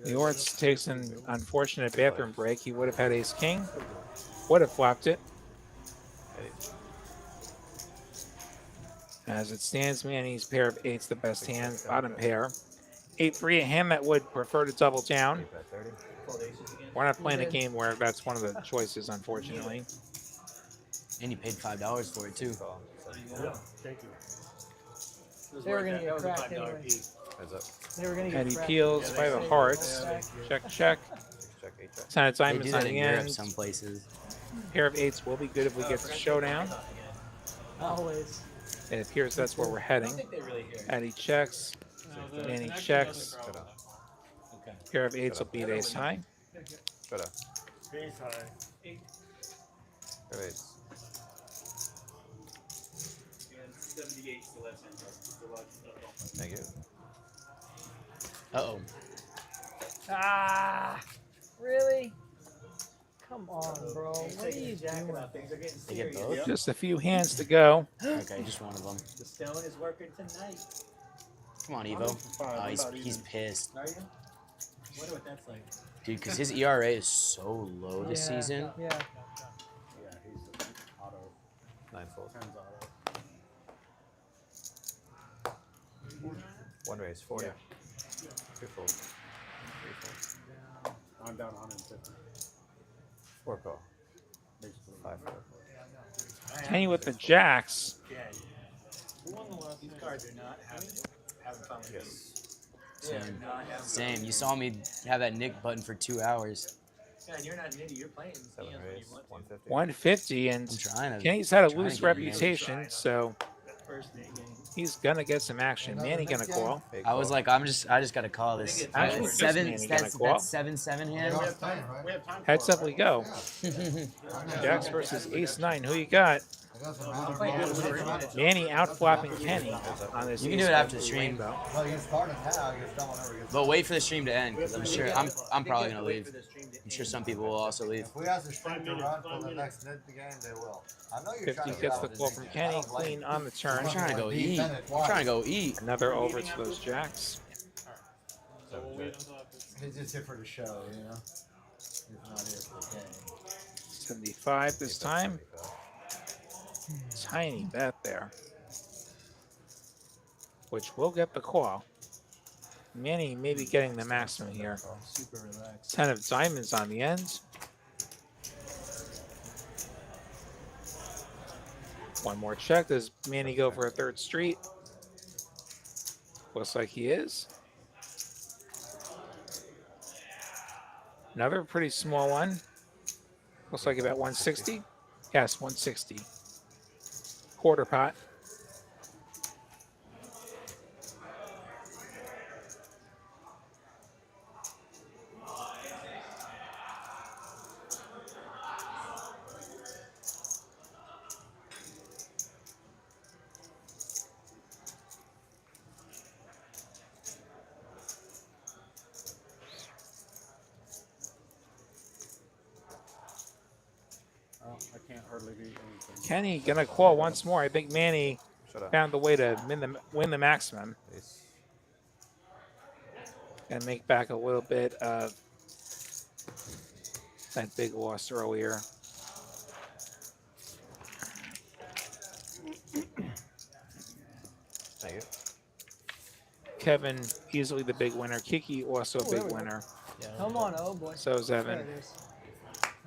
The Orts takes an unfortunate bathroom break. He would have had ace king, would have flopped it. As it stands, Manny's pair of eights the best hand, bottom pair. 8-3, a hand that would prefer to double down. Bet 30. We're not playing a game where that's one of the choices, unfortunately. And you paid $5 for it too. Call. Yeah, thank you. They were gonna get cracked anyway. Heads up. They were gonna get Eddie cracked. peels, 5 of hearts. Check, check. Check 8 check. 10 of They diamonds do on that in the Europe end. some places. Pair of eights will be good if we get to showdown. Always. It appears that's where we're heading. Eddie checks. No, Manny connection checks. doesn't grow Shut with up. that. Pair of eights will beat ace high. Shut up. Base high. Pair of 8s. 78 the left hand. Thank you. Uh-oh. Ah, really? Come on, bro. What are you Jacking doing? up. Things are getting They get serious. both? Just a few hands to go. Okay, just one of them. The stone is working tonight. Come on, Evo. Oh, he's pissed. Are you? Wonder what that's like. Dude, because his ERA is so low this Yeah, season. Yeah. Yeah, he's auto. 9 fold. 10's auto. One raise. 40. 2 fold. 3 fold. I'm down 150. 4 call. 5 fold. Kenny with the jacks. Who won the last These game? cards are not having fun with Yes. Same. Same. You saw me have that Nick button for 2 hours. you. Yeah, you're not nitty. You're playing. 7 When you raise. want to. 150. 150, I'm and trying to. Kenny's had a trying to loose get you guys. reputation, so First day game. he's gonna get some action. Manny gonna call. Big I was call. like, I just gotta call this. Actually, That's just seven. Manny That's gonna call. 7-7 hand. We have time, right? We have time Heads for up we go. Jacks versus ace 9. Who you got? It doesn't matter. Manny outflopping Kenny on this. You can do ace it after five the stream. rainbow. No, you start it now. You start whenever you get. But wait for the stream to end, because I'm sure I'm probably gonna leave. For the stream to I'm sure some people will also leave. If we ask the stream to run for the next mid game, they will. I know you're 50 trying to gets get the out of call this from game. Kenny. I don't blame Clean you. on the turn. I'm trying to go eat. I'm trying to go eat. Another over to those jacks. So we'll wait until after. He's just here for the show, you know. He's not here for the game. 75 this time. Tiny bet there. Which will get the call. Manny may be getting the maximum here. Super relaxed. 10 of diamonds on the end. One more check. Does Manny go for a third street? Looks like he is. Another pretty small one. Looks like about 160. Yes, 160. Quarter pot. Oh, I can't hardly beat anything. Kenny gonna call once more. I think Manny Shut up. found the way to win the maximum Ace. and make back a little bit of that big loss earlier. Thank you. Kevin easily the big winner. Kiki also a Oh, there big we go. winner. Come on, oh boy. So is Evan. There it is.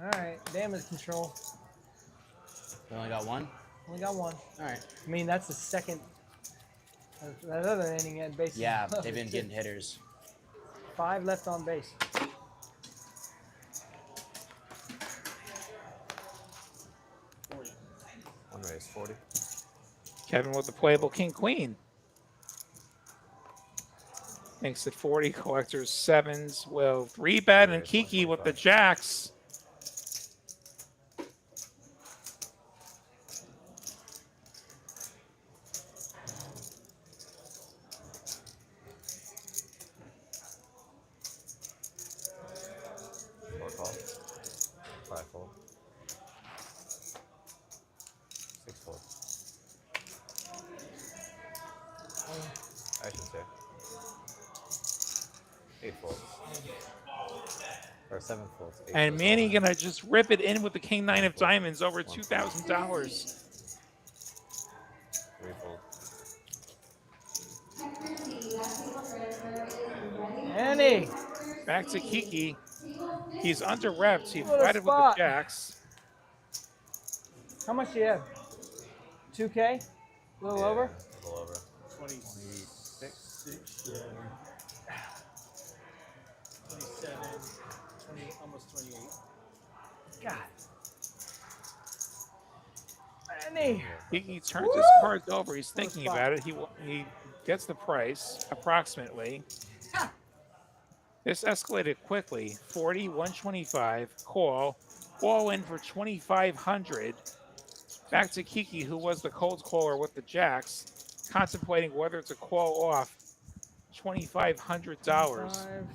All right, damage control. We only got one. Only got one. All right. I mean, that's the second. That other inning had basically. Yeah, they've been getting hitters. 5 left on base. One raise, 40. Kevin with the playable king queen. Makes it 40. Collectors 7s. Well, 3-bet and Kiki with the jacks. Four call. 5 fold. 6 fold. I should say. 8 folds. Or 7 folds. And Manny gonna just rip it in with the king 9 of diamonds over $2,000. 3 fold. Manny. Back to Kiki. He's under reps. He What a flatted with the spot. jacks. How much do you have? 2K? A little over? A little over. 26. Yeah. 27, 20, almost 28. God. Manny. Kiki turns his cards over. He's thinking about it. He gets the price approximately. This escalated quickly. 40, 125, call, all in for 2,500. Back to Kiki, who was the cold caller with the jacks, contemplating whether to call off $2,500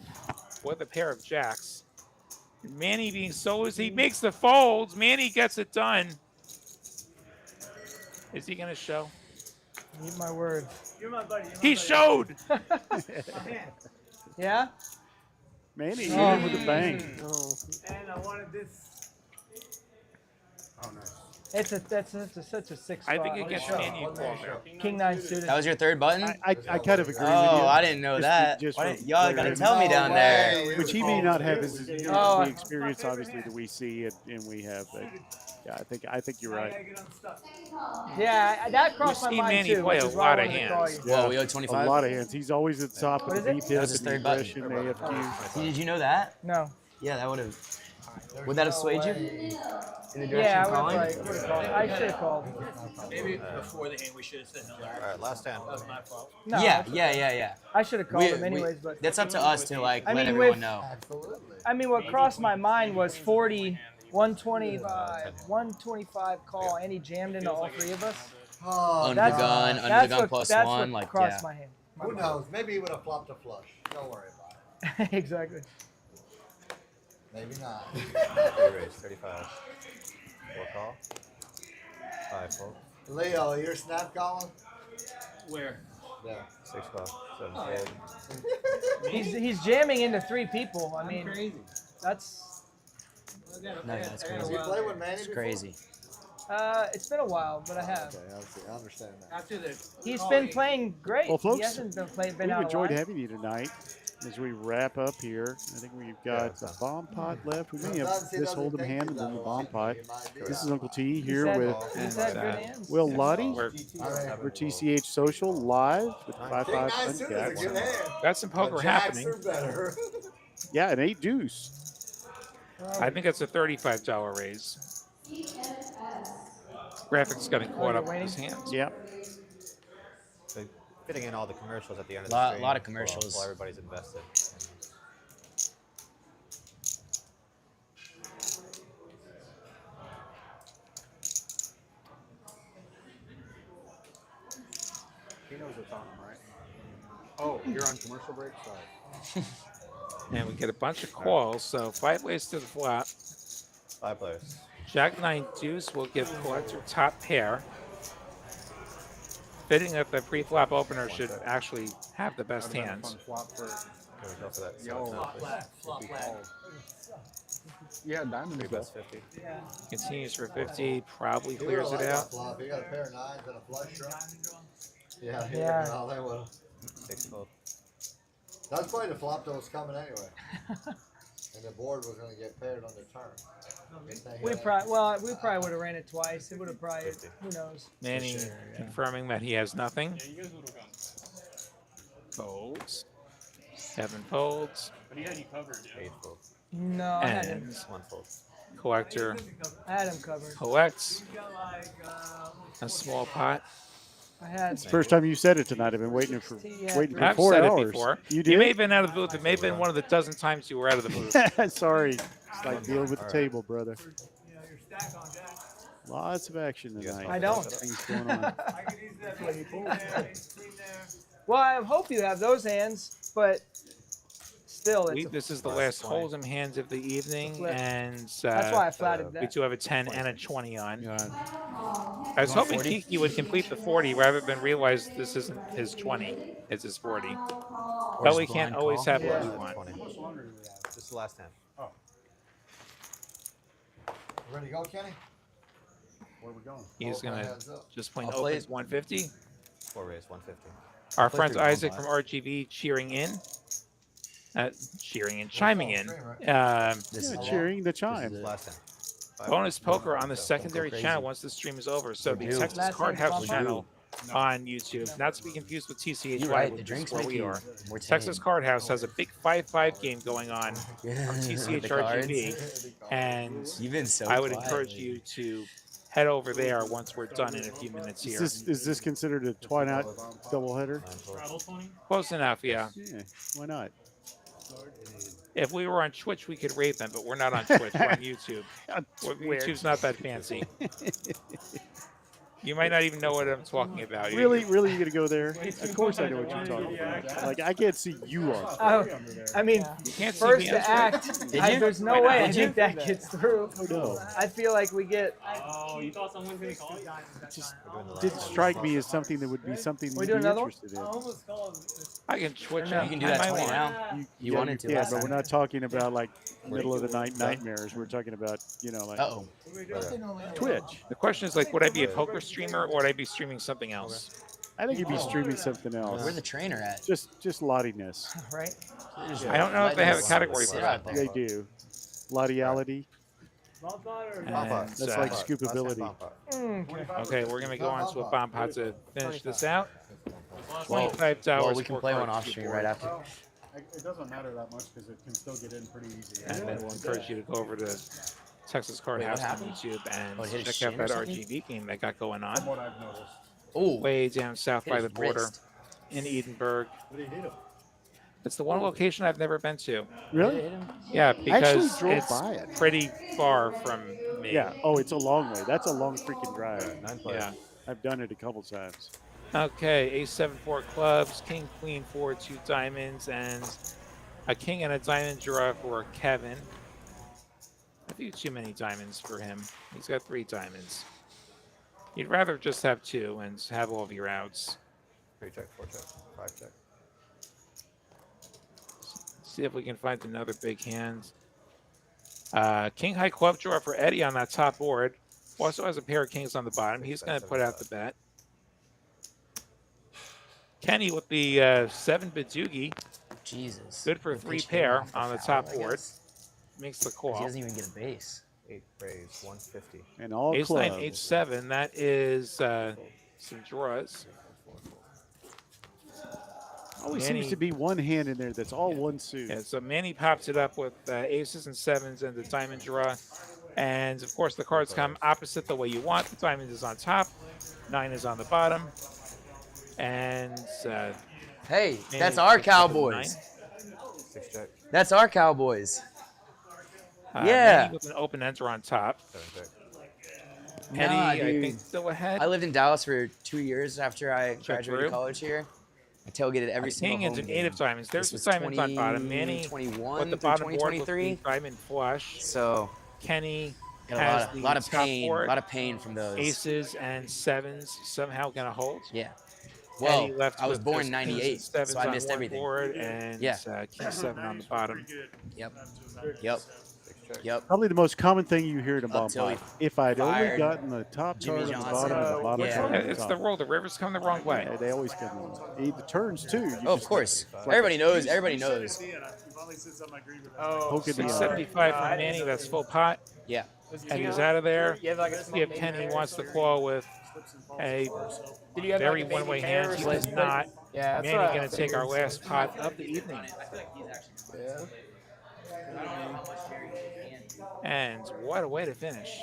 with a pair of jacks. And Manny being so as he makes the folds. Manny gets it done. Is he going to show? Eat my word. You're my buddy. He showed. My hand. Yeah? Manny hit him with a bang. And I wanted this. Oh, nice. That's such a sick spot. I think it gets Manny a call there. King 9 suited. That was your third button? I kind of agree with you. Oh, I didn't know Just- that. just Why from y'all gotta where- tell me down there. Which he may not have as Oh. the experience, obviously, that we see and we have. But yeah, I think you're I right. gotta get unstuck. Yeah, that crossed my We've seen mind Manny too. play which a is why I lot of wanted to call hands. you. Whoa, we owe A 25? lot of hands. He's always at the top What of is the it? That VPIP was his and third the button. aggression, the AFQ. Did you know that? No. Yeah, that would have. Would that have swayed you? In the direction Yeah, of I calling? would have called. I should have called. Maybe before the hand we should have said no. Alright, last hand. That was my fault. No, Yeah. I should have called him anyways, but That's up to us to like I let mean, everyone with- know. Absolutely. I mean, what crossed my mind was 40, 125, 125 call, and he jammed into all 3 of us. Oh, Under the That's- gun, that's under the gun what- plus that's one, what like crossed yeah. my hand. who knows? Maybe he would have flopped a flush. Don't worry about it. Exactly. Maybe not. 3 raise, 35. 4 call. 5 fold. Leo, you're snap calling? Where? Yeah. 6 call. 7 Oh, fold. He's jamming into 3 people. I mean, crazy. that's No, yeah, that's Did crazy. you play with Manny It's before? crazy. it's been a while, but I have. Okay, I understand that. After the He's call, been he- playing great. Well, folks, he hasn't been We've out of enjoyed line. having you tonight. As we wrap up here, I think we've got the bomb pot left. We may have Sometimes he this doesn't hold'em take hand these and then the out bomb of pot. line. He might be This out. is Uncle T He here said- with he said good hands. Will Lottie. We're- for TCH Social live with King 5-5 9 suited is a uncapped. good hand. Got some poker But jacks happening. are better. Yeah, an 8 deuce. I think that's a $35 raise. Graphics got me caught up with his hands. Yeah. So fitting in all the commercials at the end of the Lot stream. of commercials. While everybody's invested. He knows what's on him, right? Oh, you're on commercial break? Sorry. And we get a bunch of calls, so 5 ways to the flop. 5 players. Jack 9 deuce will give collector top pair. Fitting that the pre-flop opener should actually have the best That would've been a hands. fun flop for Can we go for that? Yo. Flop flat, flop flat. Yeah, diamonds. 3 though. bets 50. Yeah. Continues for 50, probably He would've clears it liked that out. flop. He got a pair of 9s and a flush draw. Yeah, Yeah. well, they would. 6 fold. That's probably the flop that was coming anyway. And the board was going to get paired on the turn. We probably would have ran it twice. It would have probably, who knows? Manny confirming that he has nothing. Yeah, you guys would have gone. Folds. 7 folds. But he had you covered, yeah. 8 folds. No, I had him. And 1 fold. collector I had him covered. collects a small pot. I had. It's the first time you said it tonight. I've been waiting for waiting for I've 4 said hours. it before. You did? You may have been out of the booth. It may have been one of the dozen times you were out of the booth. Sorry. It's like dealing with the table, brother. You know, your stack on deck. Lots of action tonight. I don't. Things going on. I could use that queen there, queen there. Well, I hope you have those hands, but still, it's This is the last hold'em hands of the evening, flip. and that's why I flatted we that. do have a 10 and a 20 on. I was hoping Kiki would complete the 40 rather than realize this isn't his 20, it's his 40. But we can't always have what we want. 20. This is the last hand. Oh, Ready to go, Kenny? where are we going? He's Hold my gonna hands up. just plain I'll play opens it. 150. 4 raise, 150. Our play friend through Isaac one from RGV cheering in. Chiming in. Yeah, cheering the chime. Last hand. 5. Bonus poker on the Don't go secondary crazy. channel once the stream is over. So the do. Texas Last Card hand, House Papa? channel on YouTube, not to be confused with TCH You're Live, right. which The is drinks where make we you are. more Texas tame. Card House has a big 5-5 game going on Yeah. on TCH The cards. RGV, and You've been so I would quiet encourage lately. you to head over there once we're done in a few minutes here. Is this considered a twine out doubleheader? Straddle 20? Close enough, yeah. Yeah, why not? If we were on Twitch, we could rate them, but we're not on Twitch. We're on YouTube. YouTube's not that fancy. You might not even know what I'm talking about. Really, really, you gonna go there? Of course, I know what you're talking about. Like I can't see you on. Oh, I mean, You can't see first me to on Twitch. act, Did you? there's no Why not? way I Did think that gets through. Oh no! I feel like we get. Oh, you thought someone was going to call it? Just didn't strike me as something that would be something We you'd do be another one? interested I in. almost called it. I can Twitch. You You can do that 20 now. You Yeah, wanted to can, last but time. we're not talking about like middle of the night nightmares. We're talking about like Uh-oh. Twitch. The question is like, would I be a poker streamer or would I be streaming something else? I think you'd be streaming something else. Where's the trainer at? Just lottiness. Right? I don't know if they have a category for Sit that. out there. They do. Lottiality. Bomb pot or And, That's uh, like scoopability. Okay, we're gonna go on to a bomb pot to finish this out. Well, $25. well, we can four play one cards off to stream board. right after. It doesn't matter that much because it can still get in pretty easy. And then we'll encourage you to go over to Texas Card Wait, what House on happened? YouTube and Oh, it hit his check out shin or that something? RGV game that got going on. From what I've noticed. Oh, Way down south hit by his the border wrist. in Edinburgh. What did he hit him? It's the one location I've never been to. Really? Yeah, because drove it's by it. pretty far from me. Yeah. Oh, it's a long way. That's a long freaking drive. 9 players. Yeah. I've done it a couple times. Okay, ace 7 4 clubs, king queen 4 2 diamonds, and a king and a diamond draw for Kevin. I think too many diamonds for him. He's got 3 diamonds. You'd rather just have 2 and have all of your outs. 3 check, 4 check, 5 check. See if we can find another big hand. King high club draw for Eddie on that top board. Also has a pair of kings on the bottom. He's going to put out the bet. Kenny with the 7 Badoogie. Jesus. Good for a They 3 pitched pair him off the on the foul, top I board. guess. Makes the 'Cause call. He doesn't even get a base. 8 raise, 150. And all Ace clubs. 9, H7. That is some draws. Always Manny- seems to be one hand in there that's all one suit. Yeah, so Manny pops it up with aces and 7s and the diamond draw. And of course, the cards come opposite the way you want. The diamond is on top, 9 is on the bottom. And Hey, Manny that's our picks up the Cowboys. 6 check, That's our Cowboys. 9. Yeah. Manny with an open enter on top. 7 check. Kenny, Nah, I dude. think, still ahead. I lived in Dallas for 2 years after I graduated through. college here. I tailgated every single King and home an 8 of game. diamonds. There's the This was diamonds on bottom. Manny 2021 with the through bottom board with 2023. the diamond flush. So Kenny got has a the lot of top pain, board. a lot of pain from those. Aces and 7s somehow gonna hold. Yeah. Eddie Well, left I was with born just in kings and '98, 7s so I on missed one everything. board and Yeah. king 7 on the bottom. Yep. Yep. Yep. Probably the most common thing you hear in a bomb till he pot. If I'd only fired gotten the top Jimmy card and the Johnson. bottom and the bottom Yeah. card and the It's top. the rule. The rivers come the wrong way. Yeah, they always come the wrong way. The turns too. You Oh, of just- course. it's like Everybody knows. You Everybody said knows. it, Ian. You finally said something I agree with. Oh, Poke it in the eye. 675 from Manny. That's full pot. Yeah. And he's out of there. You have like a See if Kenny wants to call with a Did you have very like a baby one-way bear hand. or He something? does not. Yeah, that's Manny what I going to take our last pot of the evening. Yeah. And what a way to finish.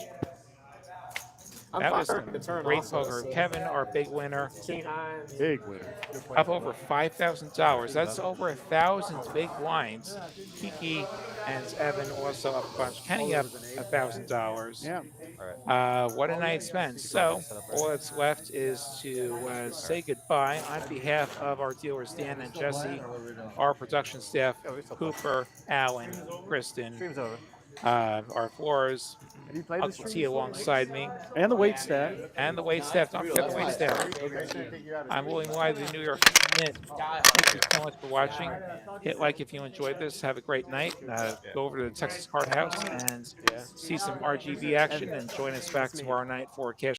I'm That was firing some the turn great also, poker. so- Kevin, our big winner, King high. Big winner. up over $5,000. That's over 1,000 big blinds. Kiki and Evan also up a bunch. Kenny up $1,000. Yeah. What a night spent. So all that's left is to say goodbye on behalf of our dealers, Dan and Jesse, our production staff, Cooper, Alan, Kristen, Stream's over. our floors, Have you played this Uncle T alongside me, And the wait staff. and the wait staff. Don't forget the wait staff. I'm William Wiley, the New York Minute. Thank you so much for watching. Hit like if you enjoyed this. Have a great night. Go over to the Texas Card House and see some RGB action, and join us back tomorrow night for Cash